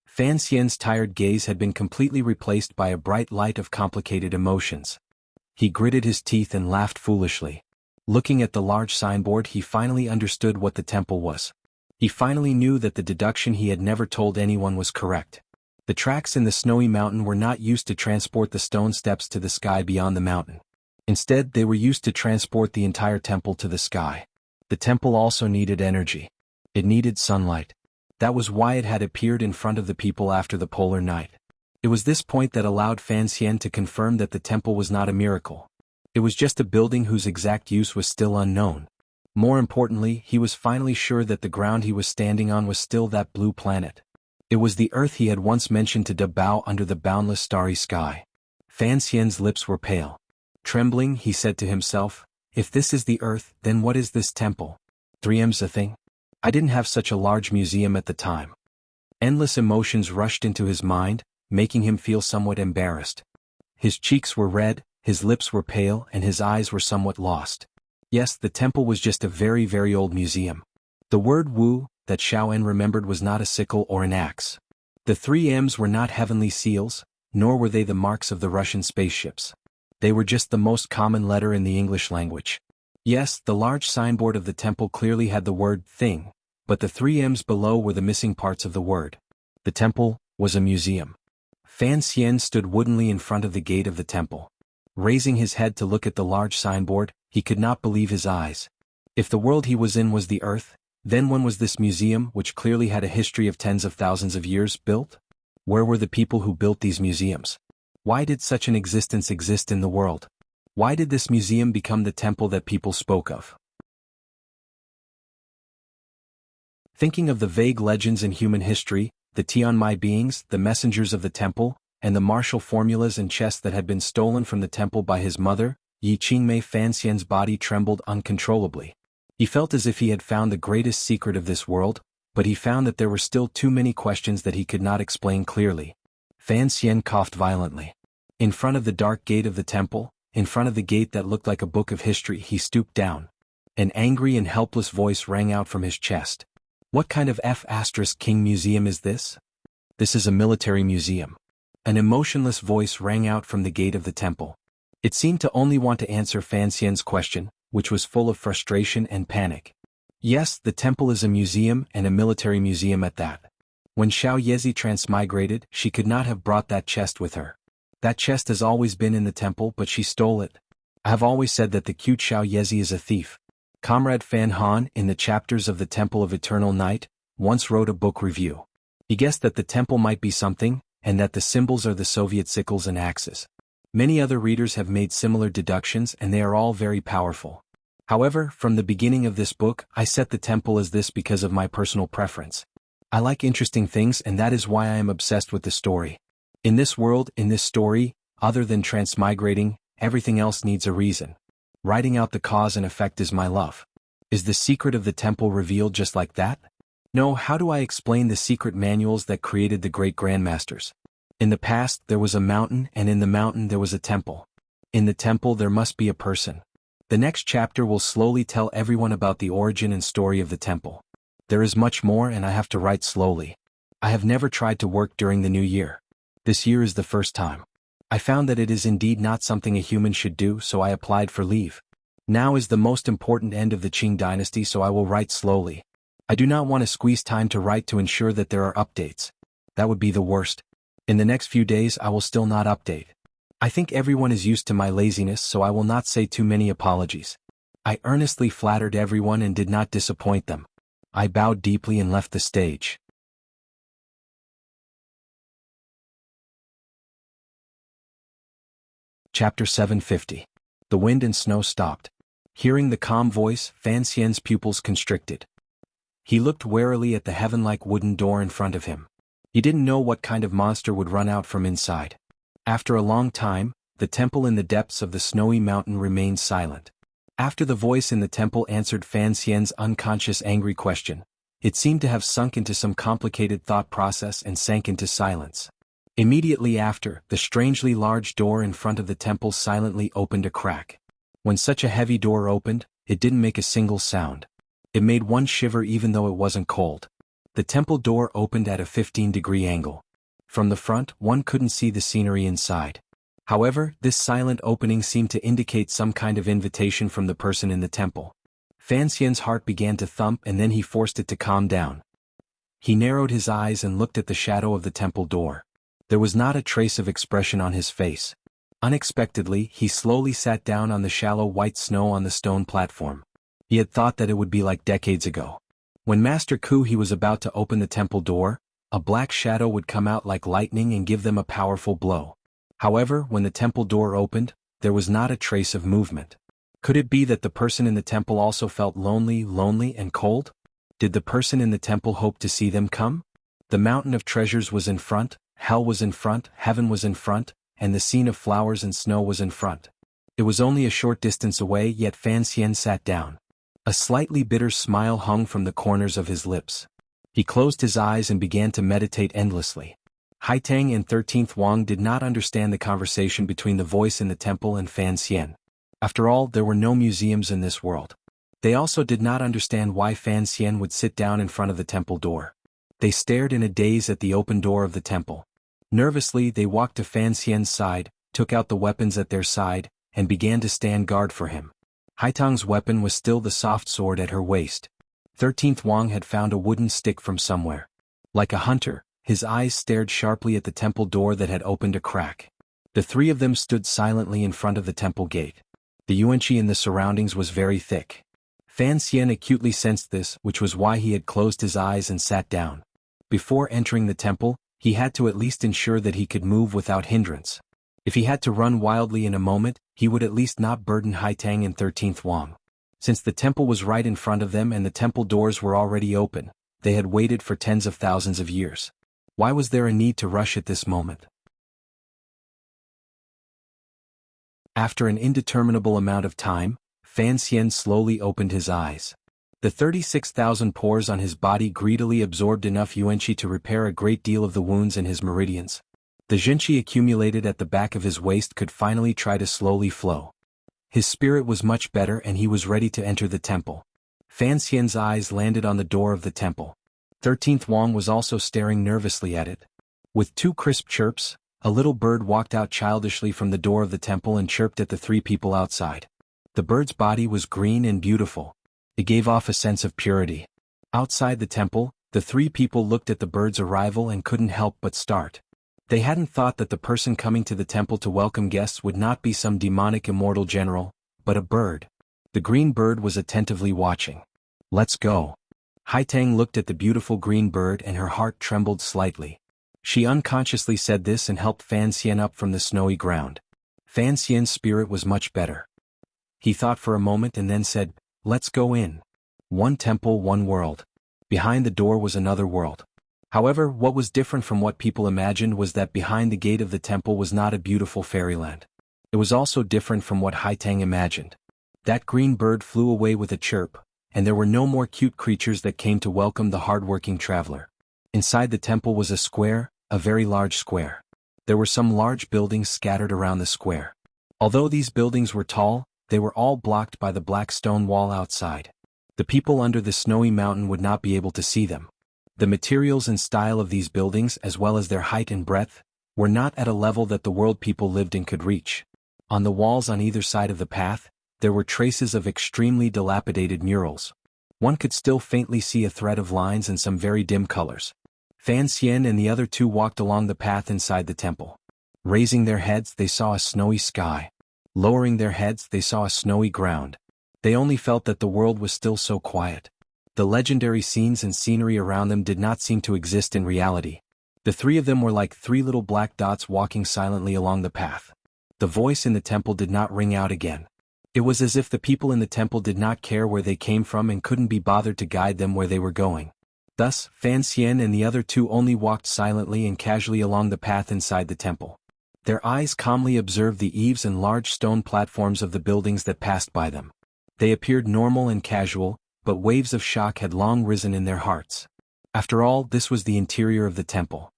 Fan Xian's tired gaze had been completely replaced by a bright light of complicated emotions. He gritted his teeth and laughed foolishly. Looking at the large signboard, he finally understood what the temple was. He finally knew that the deduction he had never told anyone was correct. The tracks in the snowy mountain were not used to transport the stone steps to the sky beyond the mountain. Instead, they were used to transport the entire temple to the sky. The temple also needed energy. It needed sunlight. That was why it had appeared in front of the people after the polar night. It was this point that allowed Fan Xian to confirm that the temple was not a miracle. It was just a building whose exact use was still unknown. More importantly, he was finally sure that the ground he was standing on was still that blue planet. It was the Earth he had once mentioned to Dabao under the boundless starry sky. Fan Xian's lips were pale. Trembling, he said to himself, if this is the Earth, then what is this temple? 3M's a thing? I didn't have such a large museum at the time. Endless emotions rushed into his mind, making him feel somewhat embarrassed. His cheeks were red, his lips were pale, and his eyes were somewhat lost. Yes, the temple was just a very, very old museum. The word Wu, that Xiao En remembered, was not a sickle or an axe. The 3M's were not heavenly seals, nor were they the marks of the Russian spaceships. They were just the most common letter in the English language. Yes, the large signboard of the temple clearly had the word thing, but the 3M's below were the missing parts of the word. The temple was a museum. Fan Xian stood woodenly in front of the gate of the temple. Raising his head to look at the large signboard, he could not believe his eyes. If the world he was in was the Earth, then when was this museum, which clearly had a history of tens of thousands of years, built? Where were the people who built these museums? Why did such an existence exist in the world? Why did this museum become the temple that people spoke of? Thinking of the vague legends in human history, the Tianmai beings, the messengers of the temple, and the martial formulas and chests that had been stolen from the temple by his mother, Yi Qingmei, Fan Xian's body trembled uncontrollably. He felt as if he had found the greatest secret of this world, but he found that there were still too many questions that he could not explain clearly. Fan Xian coughed violently. In front of the dark gate of the temple, in front of the gate that looked like a book of history, he stooped down. An angry and helpless voice rang out from his chest. What kind of F***King museum is this? This is a military museum. An emotionless voice rang out from the gate of the temple. It seemed to only want to answer Fan Xian's question, which was full of frustration and panic. Yes, the temple is a museum, and a military museum at that. When Xiao Yezi transmigrated, she could not have brought that chest with her. That chest has always been in the temple, but she stole it. I have always said that the cute Xiao Yezi is a thief. Comrade Fan Han, in the chapters of the Temple of Eternal Night, once wrote a book review. He guessed that the temple might be something, and that the symbols are the Soviet sickles and axes. Many other readers have made similar deductions, and they are all very powerful. However, from the beginning of this book, I set the temple as this because of my personal preference. I like interesting things, and that is why I am obsessed with the story. In this world, in this story, other than transmigrating, everything else needs a reason. Writing out the cause and effect is my love. Is the secret of the temple revealed just like that? No, how do I explain the secret manuals that created the great grandmasters? In the past there was a mountain, and in the mountain there was a temple. In the temple there must be a person. The next chapter will slowly tell everyone about the origin and story of the temple. There is much more, and I have to write slowly. I have never tried to work during the new year. This year is the first time. I found that it is indeed not something a human should do, so I applied for leave. Now is the most important end of the Qing dynasty, so I will write slowly. I do not want to squeeze time to write to ensure that there are updates. That would be the worst. In the next few days I will still not update. I think everyone is used to my laziness, so I will not say too many apologies. I earnestly flattered everyone and did not disappoint them. I bowed deeply and left the stage. Chapter 750. The wind and snow stopped. Hearing the calm voice, Fan Xian's pupils constricted. He looked warily at the heaven-like wooden door in front of him. He didn't know what kind of monster would run out from inside. After a long time, the temple in the depths of the snowy mountain remained silent. After the voice in the temple answered Fan Xian's unconscious angry question, it seemed to have sunk into some complicated thought process and sank into silence. Immediately after, the strangely large door in front of the temple silently opened a crack. When such a heavy door opened, it didn't make a single sound. It made one shiver even though it wasn't cold. The temple door opened at a 15-degree angle. From the front, one couldn't see the scenery inside. However, this silent opening seemed to indicate some kind of invitation from the person in the temple. Fan Xian's heart began to thump, and then he forced it to calm down. He narrowed his eyes and looked at the shadow of the temple door. There was not a trace of expression on his face. Unexpectedly, he slowly sat down on the shallow white snow on the stone platform. He had thought that it would be like decades ago. When Master Ku was about to open the temple door, a black shadow would come out like lightning and give them a powerful blow. However, when the temple door opened, there was not a trace of movement. Could it be that the person in the temple also felt lonely and cold? Did the person in the temple hope to see them come? The mountain of treasures was in front, hell was in front, heaven was in front, and the scene of flowers and snow was in front. It was only a short distance away, yet Fan Xian sat down. A slightly bitter smile hung from the corners of his lips. He closed his eyes and began to meditate endlessly. Haitang and 13th Wang did not understand the conversation between the voice in the temple and Fan Xian. After all, there were no museums in this world. They also did not understand why Fan Xian would sit down in front of the temple door. They stared in a daze at the open door of the temple. Nervously, they walked to Fan Xian's side, took out the weapons at their side, and began to stand guard for him. Haitang's weapon was still the soft sword at her waist. 13th Wang had found a wooden stick from somewhere. Like a hunter, his eyes stared sharply at the temple door that had opened a crack. The three of them stood silently in front of the temple gate. The yuanqi in the surroundings was very thick. Fan Xian acutely sensed this, which was why he had closed his eyes and sat down. Before entering the temple, he had to at least ensure that he could move without hindrance. If he had to run wildly in a moment, he would at least not burden Haitang and 13th Wang. Since the temple was right in front of them and the temple doors were already open, they had waited for tens of thousands of years. Why was there a need to rush at this moment? After an indeterminable amount of time, Fan Xian slowly opened his eyes. The 36,000 pores on his body greedily absorbed enough yuanqi to repair a great deal of the wounds in his meridians. The zhenqi accumulated at the back of his waist could finally try to slowly flow. His spirit was much better and he was ready to enter the temple. Fan Xian's eyes landed on the door of the temple. 13th Wang was also staring nervously at it. With two crisp chirps, a little bird walked out childishly from the door of the temple and chirped at the three people outside. The bird's body was green and beautiful. It gave off a sense of purity. Outside the temple, the three people looked at the bird's arrival and couldn't help but start. They hadn't thought that the person coming to the temple to welcome guests would not be some demonic immortal general, but a bird. The green bird was attentively watching. "Let's go." Haitang looked at the beautiful green bird and her heart trembled slightly. She unconsciously said this and helped Fan Xian up from the snowy ground. Fan Xian's spirit was much better. He thought for a moment and then said, "Let's go in." One temple, one world. Behind the door was another world. However, what was different from what people imagined was that behind the gate of the temple was not a beautiful fairyland. It was also different from what Haitang imagined. That green bird flew away with a chirp, and there were no more cute creatures that came to welcome the hard-working traveler. Inside the temple was a square, a very large square. There were some large buildings scattered around the square. Although these buildings were tall, they were all blocked by the black stone wall outside. The people under the snowy mountain would not be able to see them. The materials and style of these buildings, as well as their height and breadth, were not at a level that the world people lived in could reach. On the walls on either side of the path, there were traces of extremely dilapidated murals. One could still faintly see a thread of lines and some very dim colors. Fan Xian and the other two walked along the path inside the temple. Raising their heads, they saw a snowy sky. Lowering their heads, they saw a snowy ground. They only felt that the world was still so quiet. The legendary scenes and scenery around them did not seem to exist in reality. The three of them were like three little black dots walking silently along the path. The voice in the temple did not ring out again. It was as if the people in the temple did not care where they came from and couldn't be bothered to guide them where they were going. Thus, Fan Xian and the other two only walked silently and casually along the path inside the temple. Their eyes calmly observed the eaves and large stone platforms of the buildings that passed by them. They appeared normal and casual, but waves of shock had long risen in their hearts. After all, this was the interior of the temple.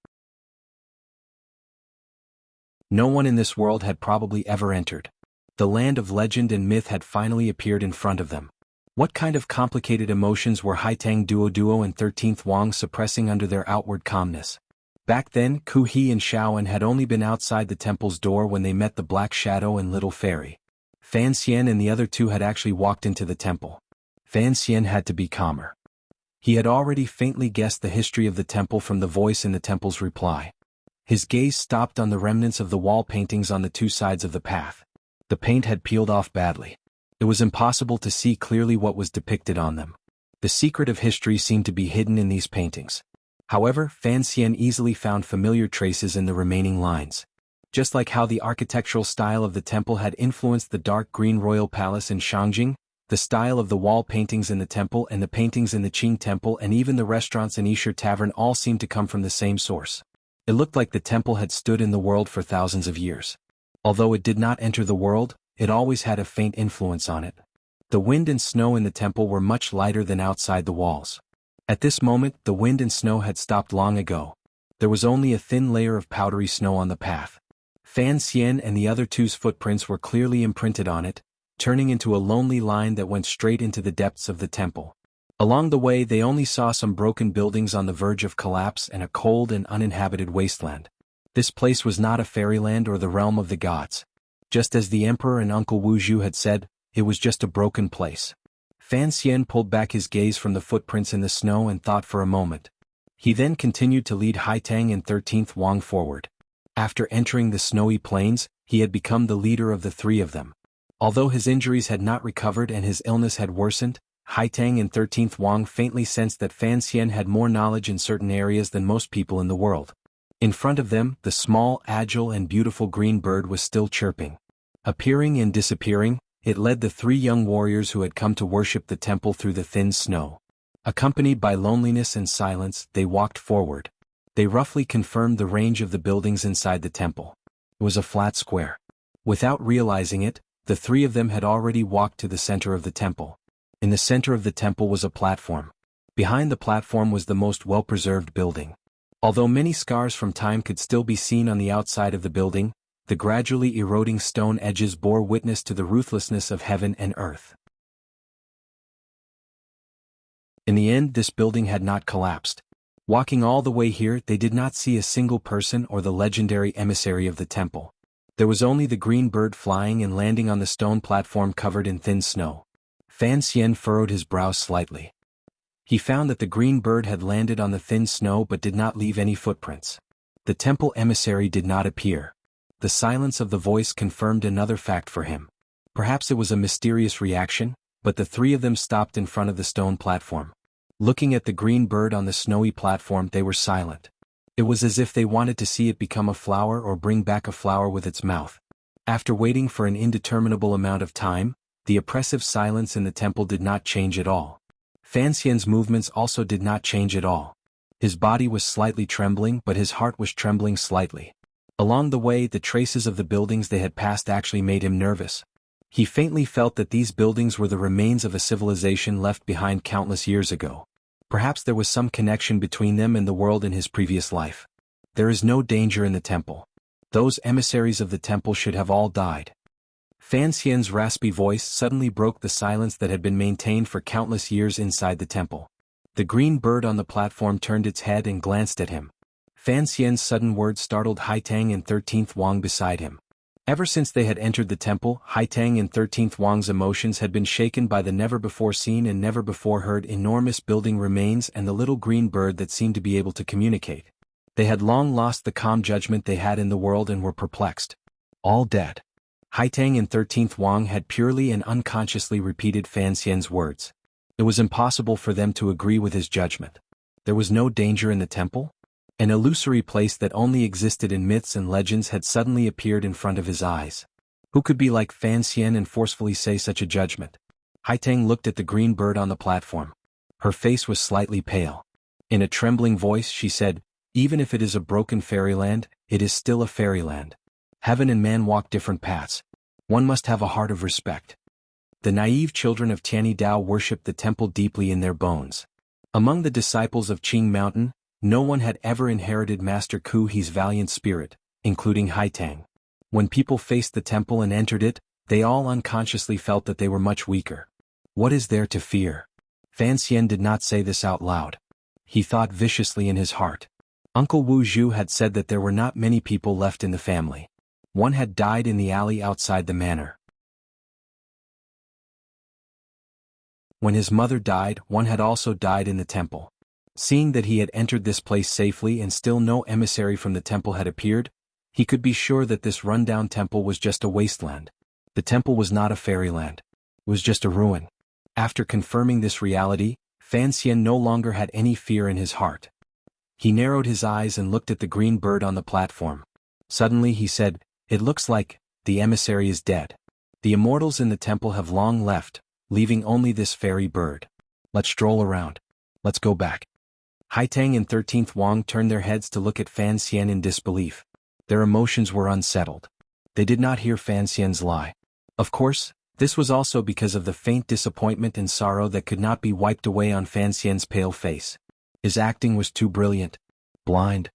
No one in this world had probably ever entered. The land of legend and myth had finally appeared in front of them. What kind of complicated emotions were Haitang Duo and 13th Wang suppressing under their outward calmness? Back then, Ku He and Shaoan had only been outside the temple's door when they met the Black Shadow and Little Fairy. Fan Xian and the other two had actually walked into the temple. Fan Xian had to be calmer. He had already faintly guessed the history of the temple from the voice in the temple's reply. His gaze stopped on the remnants of the wall paintings on the two sides of the path. The paint had peeled off badly. It was impossible to see clearly what was depicted on them. The secret of history seemed to be hidden in these paintings. However, Fan Xian easily found familiar traces in the remaining lines. Just like how the architectural style of the temple had influenced the dark green royal palace in Shangjing, the style of the wall paintings in the temple and the paintings in the Qing temple and even the restaurants in Yishir Tavern all seemed to come from the same source. It looked like the temple had stood in the world for thousands of years. Although it did not enter the world, it always had a faint influence on it. The wind and snow in the temple were much lighter than outside the walls. At this moment, the wind and snow had stopped long ago. There was only a thin layer of powdery snow on the path. Fan Xian and the other two's footprints were clearly imprinted on it, turning into a lonely line that went straight into the depths of the temple. Along the way they only saw some broken buildings on the verge of collapse and a cold and uninhabited wasteland. This place was not a fairyland or the realm of the gods. Just as the emperor and Uncle Wu Zhu had said, it was just a broken place. Fan Xian pulled back his gaze from the footprints in the snow and thought for a moment. He then continued to lead Haitang and 13th Wang forward. After entering the snowy plains, he had become the leader of the three of them. Although his injuries had not recovered and his illness had worsened, Haitang and 13th Wang faintly sensed that Fan Xian had more knowledge in certain areas than most people in the world. In front of them, the small, agile and beautiful green bird was still chirping. Appearing and disappearing, it led the three young warriors who had come to worship the temple through the thin snow. Accompanied by loneliness and silence, they walked forward. They roughly confirmed the range of the buildings inside the temple. It was a flat square. Without realizing it, the three of them had already walked to the center of the temple. In the center of the temple was a platform. Behind the platform was the most well-preserved building. Although many scars from time could still be seen on the outside of the building, the gradually eroding stone edges bore witness to the ruthlessness of heaven and earth. In the end, this building had not collapsed. Walking all the way here, they did not see a single person or the legendary emissary of the temple. There was only the green bird flying and landing on the stone platform covered in thin snow. Fan Xian furrowed his brow slightly. He found that the green bird had landed on the thin snow but did not leave any footprints. The temple emissary did not appear. The silence of the voice confirmed another fact for him. Perhaps it was a mysterious reaction, but the three of them stopped in front of the stone platform. Looking at the green bird on the snowy platform, they were silent. It was as if they wanted to see it become a flower or bring back a flower with its mouth. After waiting for an indeterminable amount of time, the oppressive silence in the temple did not change at all. Fan Xian's movements also did not change at all. His body was slightly trembling, but his heart was trembling slightly. Along the way, the traces of the buildings they had passed actually made him nervous. He faintly felt that these buildings were the remains of a civilization left behind countless years ago. Perhaps there was some connection between them and the world in his previous life. There is no danger in the temple. Those emissaries of the temple should have all died. Fan Xian's raspy voice suddenly broke the silence that had been maintained for countless years inside the temple. The green bird on the platform turned its head and glanced at him. Fan Xian's sudden words startled Haitang and 13th Wang beside him. Ever since they had entered the temple, Haitang and 13th Wang's emotions had been shaken by the never-before-seen and never-before-heard enormous building remains and the little green bird that seemed to be able to communicate. They had long lost the calm judgment they had in the world and were perplexed. All dead. Haitang and 13th Wang had purely and unconsciously repeated Fan Xian's words. It was impossible for them to agree with his judgment. There was no danger in the temple? An illusory place that only existed in myths and legends had suddenly appeared in front of his eyes. Who could be like Fan Xian and forcefully say such a judgment? Haitang looked at the green bird on the platform. Her face was slightly pale. In a trembling voice she said, "Even if it is a broken fairyland, it is still a fairyland. Heaven and man walk different paths. One must have a heart of respect." The naive children of Tianyi Dao worshipped the temple deeply in their bones. Among the disciples of Qing Mountain, no one had ever inherited Master Ku He's valiant spirit, including Haitang. When people faced the temple and entered it, they all unconsciously felt that they were much weaker. What is there to fear? Fan Xian did not say this out loud. He thought viciously in his heart. Uncle Wu Zhu had said that there were not many people left in the family. One had died in the alley outside the manor. When his mother died, one had also died in the temple. Seeing that he had entered this place safely and still no emissary from the temple had appeared, he could be sure that this run-down temple was just a wasteland. The temple was not a fairyland. It was just a ruin. After confirming this reality, Fan Xian no longer had any fear in his heart. He narrowed his eyes and looked at the green bird on the platform. Suddenly he said, "It looks like the emissary is dead. The immortals in the temple have long left, leaving only this fairy bird. Let's stroll around. Let's go back." Haitang and 13th Wang turned their heads to look at Fan Xian in disbelief. Their emotions were unsettled. They did not hear Fan Xian's lie. Of course, this was also because of the faint disappointment and sorrow that could not be wiped away on Fan Xian's pale face. His acting was too brilliant. Blind.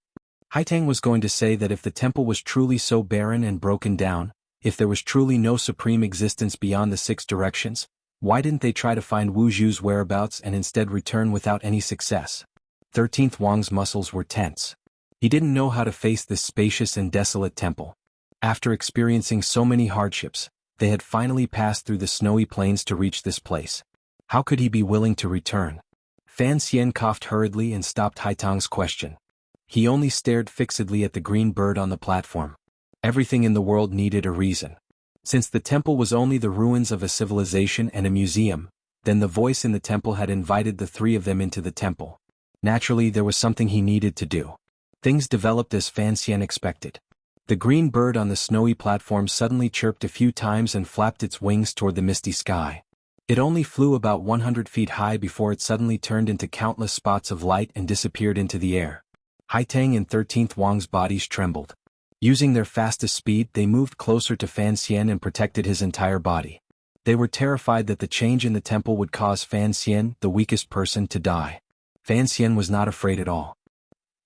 Haitang was going to say that if the temple was truly so barren and broken down, if there was truly no supreme existence beyond the six directions, why didn't they try to find Wu Zhu's whereabouts and instead return without any success? 13th Wang's muscles were tense. He didn't know how to face this spacious and desolate temple. After experiencing so many hardships, they had finally passed through the snowy plains to reach this place. How could he be willing to return? Fan Xian coughed hurriedly and stopped Haitang's question. He only stared fixedly at the green bird on the platform. Everything in the world needed a reason. Since the temple was only the ruins of a civilization and a museum, then the voice in the temple had invited the three of them into the temple. Naturally, there was something he needed to do. Things developed as Fan Xian expected. The green bird on the snowy platform suddenly chirped a few times and flapped its wings toward the misty sky. It only flew about 100 feet high before it suddenly turned into countless spots of light and disappeared into the air. Haitang and 13th Wang's bodies trembled. Using their fastest speed, they moved closer to Fan Xian and protected his entire body. They were terrified that the change in the temple would cause Fan Xian, the weakest person, to die. Fan Xian was not afraid at all.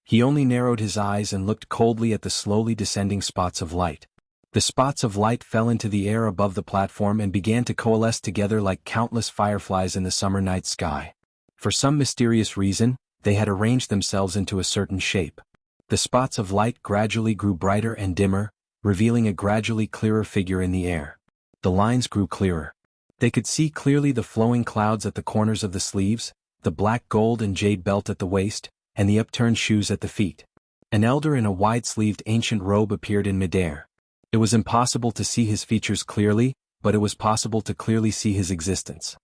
He only narrowed his eyes and looked coldly at the slowly descending spots of light. The spots of light fell into the air above the platform and began to coalesce together like countless fireflies in the summer night sky. For some mysterious reason, they had arranged themselves into a certain shape. The spots of light gradually grew brighter and dimmer, revealing a gradually clearer figure in the air. The lines grew clearer. They could see clearly the flowing clouds at the corners of the sleeves, the black gold and jade belt at the waist, and the upturned shoes at the feet. An elder in a wide-sleeved ancient robe appeared in midair. It was impossible to see his features clearly, but it was possible to clearly see his existence.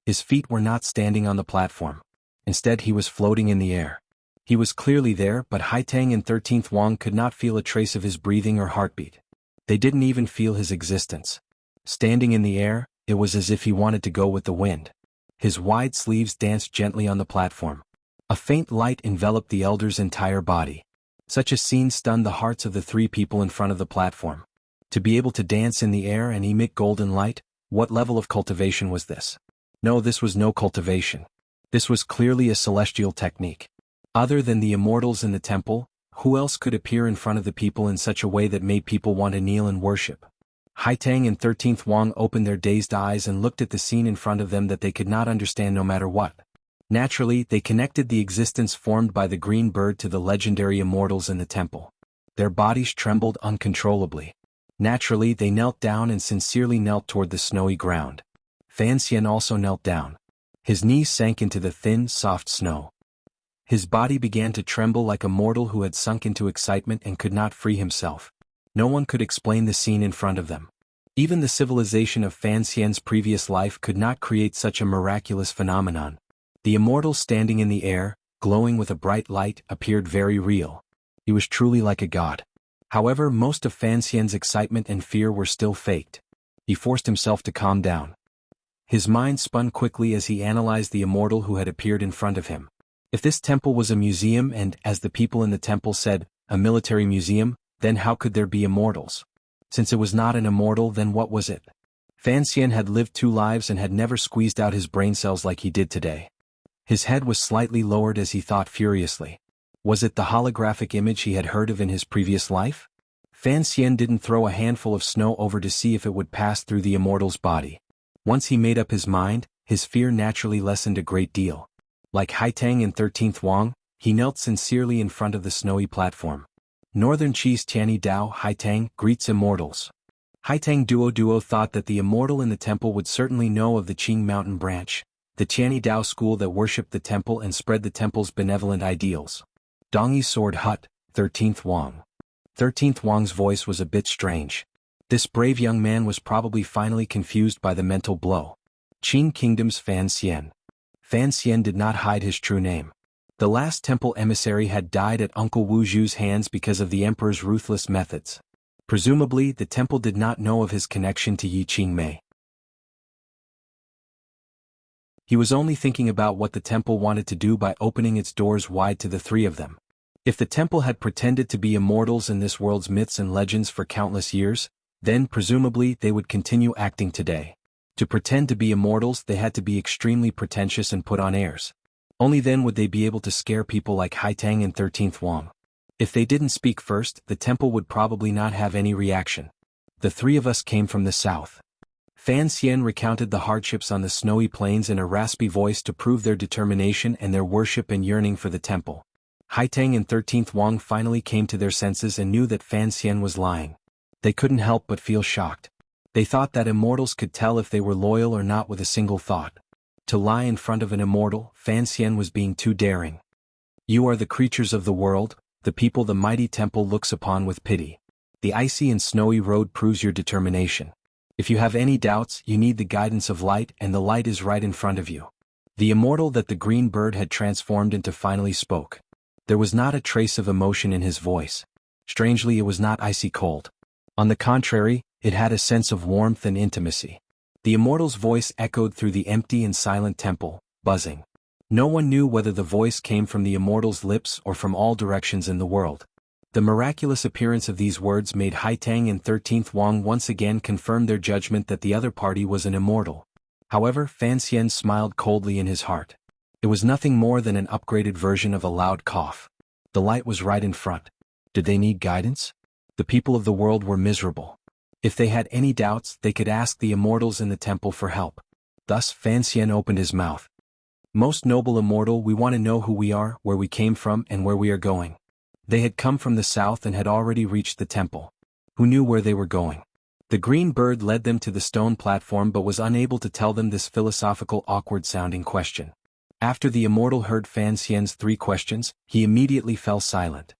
His feet were not standing on the platform. Instead, he was floating in the air. He was clearly there, but Haitang and 13th Wang could not feel a trace of his breathing or heartbeat. They didn't even feel his existence. Standing in the air, it was as if he wanted to go with the wind. His wide sleeves danced gently on the platform. A faint light enveloped the elder's entire body. Such a scene stunned the hearts of the three people in front of the platform. To be able to dance in the air and emit golden light, what level of cultivation was this? No, this was no cultivation. This was clearly a celestial technique. Other than the immortals in the temple, who else could appear in front of the people in such a way that made people want to kneel and worship? Haitang and 13th Wang opened their dazed eyes and looked at the scene in front of them that they could not understand no matter what. Naturally, they connected the existence formed by the green bird to the legendary immortals in the temple. Their bodies trembled uncontrollably. Naturally, they knelt down and sincerely knelt toward the snowy ground. Fan Xian also knelt down. His knees sank into the thin, soft snow. His body began to tremble like a mortal who had sunk into excitement and could not free himself. No one could explain the scene in front of them. Even the civilization of Fan Xian's previous life could not create such a miraculous phenomenon. The immortal standing in the air, glowing with a bright light, appeared very real. He was truly like a god. However, most of Fan Xian's excitement and fear were still faked. He forced himself to calm down. His mind spun quickly as he analyzed the immortal who had appeared in front of him. If this temple was a museum and, as the people in the temple said, a military museum, then how could there be immortals? Since it was not an immortal, then what was it? Fan Xian had lived 2 lives and had never squeezed out his brain cells like he did today. His head was slightly lowered as he thought furiously. Was it the holographic image he had heard of in his previous life? Fan Xian didn't throw a handful of snow over to see if it would pass through the immortal's body. Once he made up his mind, his fear naturally lessened a great deal. Like Haitang and 13th Wang, he knelt sincerely in front of the snowy platform. Northern Chi's Tianyi Dao Haitang greets immortals. Haitang Duo thought that the immortal in the temple would certainly know of the Qing Mountain branch, the Tianyi Dao school that worshipped the temple and spread the temple's benevolent ideals. Dongyi Sword Hut, 13th Wang. 13th Wang's voice was a bit strange. This brave young man was probably finally confused by the mental blow. Qing Kingdom's Fan Xian. Fan Xian did not hide his true name. The last temple emissary had died at Uncle Wu Zhu's hands because of the emperor's ruthless methods. Presumably, the temple did not know of his connection to Yi Qingmei. He was only thinking about what the temple wanted to do by opening its doors wide to the 3 of them. If the temple had pretended to be immortals in this world's myths and legends for countless years, then presumably they would continue acting today. To pretend to be immortals, they had to be extremely pretentious and put on airs. Only then would they be able to scare people like Haitang and 13th Wang. If they didn't speak first, the temple would probably not have any reaction. The 3 of us came from the south. Fan Xian recounted the hardships on the snowy plains in a raspy voice to prove their determination and their worship and yearning for the temple. Haitang and 13th Wang finally came to their senses and knew that Fan Xian was lying. They couldn't help but feel shocked. They thought that immortals could tell if they were loyal or not with a single thought. To lie in front of an immortal, Fan Xian was being too daring. You are the creatures of the world, the people the mighty temple looks upon with pity. The icy and snowy road proves your determination. If you have any doubts, you need the guidance of light, and the light is right in front of you. The immortal that the green bird had transformed into finally spoke. There was not a trace of emotion in his voice. Strangely, it was not icy cold. On the contrary, it had a sense of warmth and intimacy. The immortal's voice echoed through the empty and silent temple, buzzing. No one knew whether the voice came from the immortal's lips or from all directions in the world. The miraculous appearance of these words made Haitang and 13th Wang once again confirm their judgment that the other party was an immortal. However, Fan Xian smiled coldly in his heart. It was nothing more than an upgraded version of a loud cough. The light was right in front. Did they need guidance? The people of the world were miserable. If they had any doubts, they could ask the immortals in the temple for help. Thus, Fan Xian opened his mouth. Most noble immortal, we want to know who we are, where we came from, and where we are going. They had come from the south and had already reached the temple. Who knew where they were going? The green bird led them to the stone platform but was unable to tell them this philosophical, awkward-sounding question. After the immortal heard Fan Xian's 3 questions, he immediately fell silent.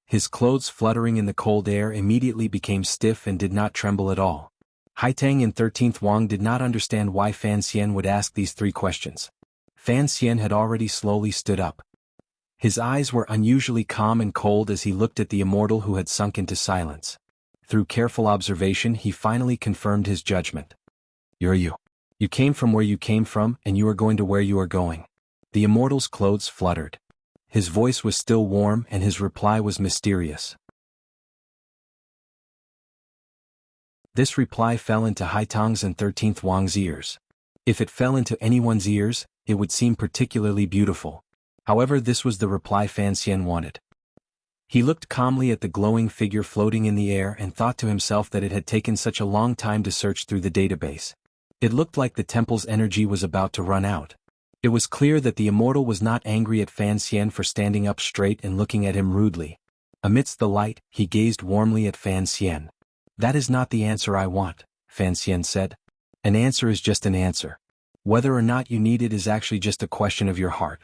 His clothes fluttering in the cold air immediately became stiff and did not tremble at all. Haitang and 13th Wang did not understand why Fan Xian would ask these 3 questions. Fan Xian had already slowly stood up. His eyes were unusually calm and cold as he looked at the immortal who had sunk into silence. Through careful observation, he finally confirmed his judgment. You're you. You came from where you came from, and you are going to where you are going. The immortal's clothes fluttered. His voice was still warm and his reply was mysterious. This reply fell into Haitang's and 13th Wang's ears. If it fell into anyone's ears, it would seem particularly beautiful. However, this was the reply Fan Xian wanted. He looked calmly at the glowing figure floating in the air and thought to himself that it had taken such a long time to search through the database. It looked like the temple's energy was about to run out. It was clear that the immortal was not angry at Fan Xian for standing up straight and looking at him rudely. Amidst the light, he gazed warmly at Fan Xian. "That is not the answer I want," Fan Xian said. "An answer is just an answer. Whether or not you need it is actually just a question of your heart."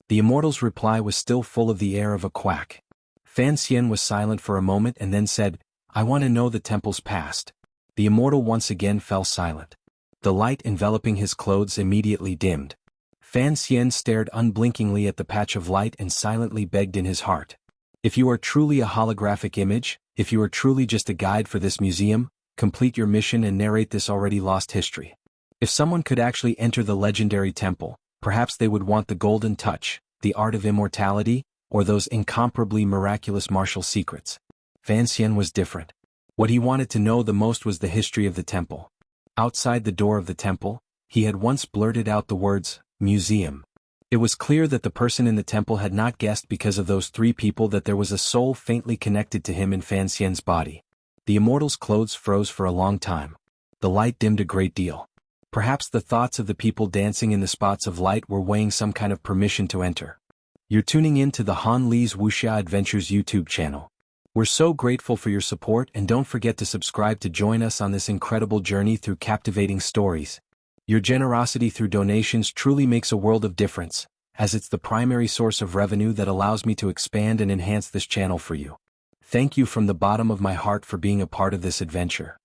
The immortal's reply was still full of the air of a quack. Fan Xian was silent for a moment and then said, "I want to know the temple's past." The immortal once again fell silent. The light enveloping his clothes immediately dimmed. Fan Xian stared unblinkingly at the patch of light and silently begged in his heart. "If you are truly a holographic image, if you are truly just a guide for this museum, complete your mission and narrate this already lost history." If someone could actually enter the legendary temple, perhaps they would want the golden touch, the art of immortality, or those incomparably miraculous martial secrets. Fan Xian was different. What he wanted to know the most was the history of the temple. Outside the door of the temple, he had once blurted out the words, "museum." It was clear that the person in the temple had not guessed because of those three people that there was a soul faintly connected to him in Fan Xian's body. The immortal's clothes froze for a long time. The light dimmed a great deal. Perhaps the thoughts of the people dancing in the spots of light were weighing some kind of permission to enter. You're tuning in to the Han Li's Wuxia Adventures YouTube channel. We're so grateful for your support, and don't forget to subscribe to join us on this incredible journey through captivating stories. Your generosity through donations truly makes a world of difference, as it's the primary source of revenue that allows me to expand and enhance this channel for you. Thank you from the bottom of my heart for being a part of this adventure.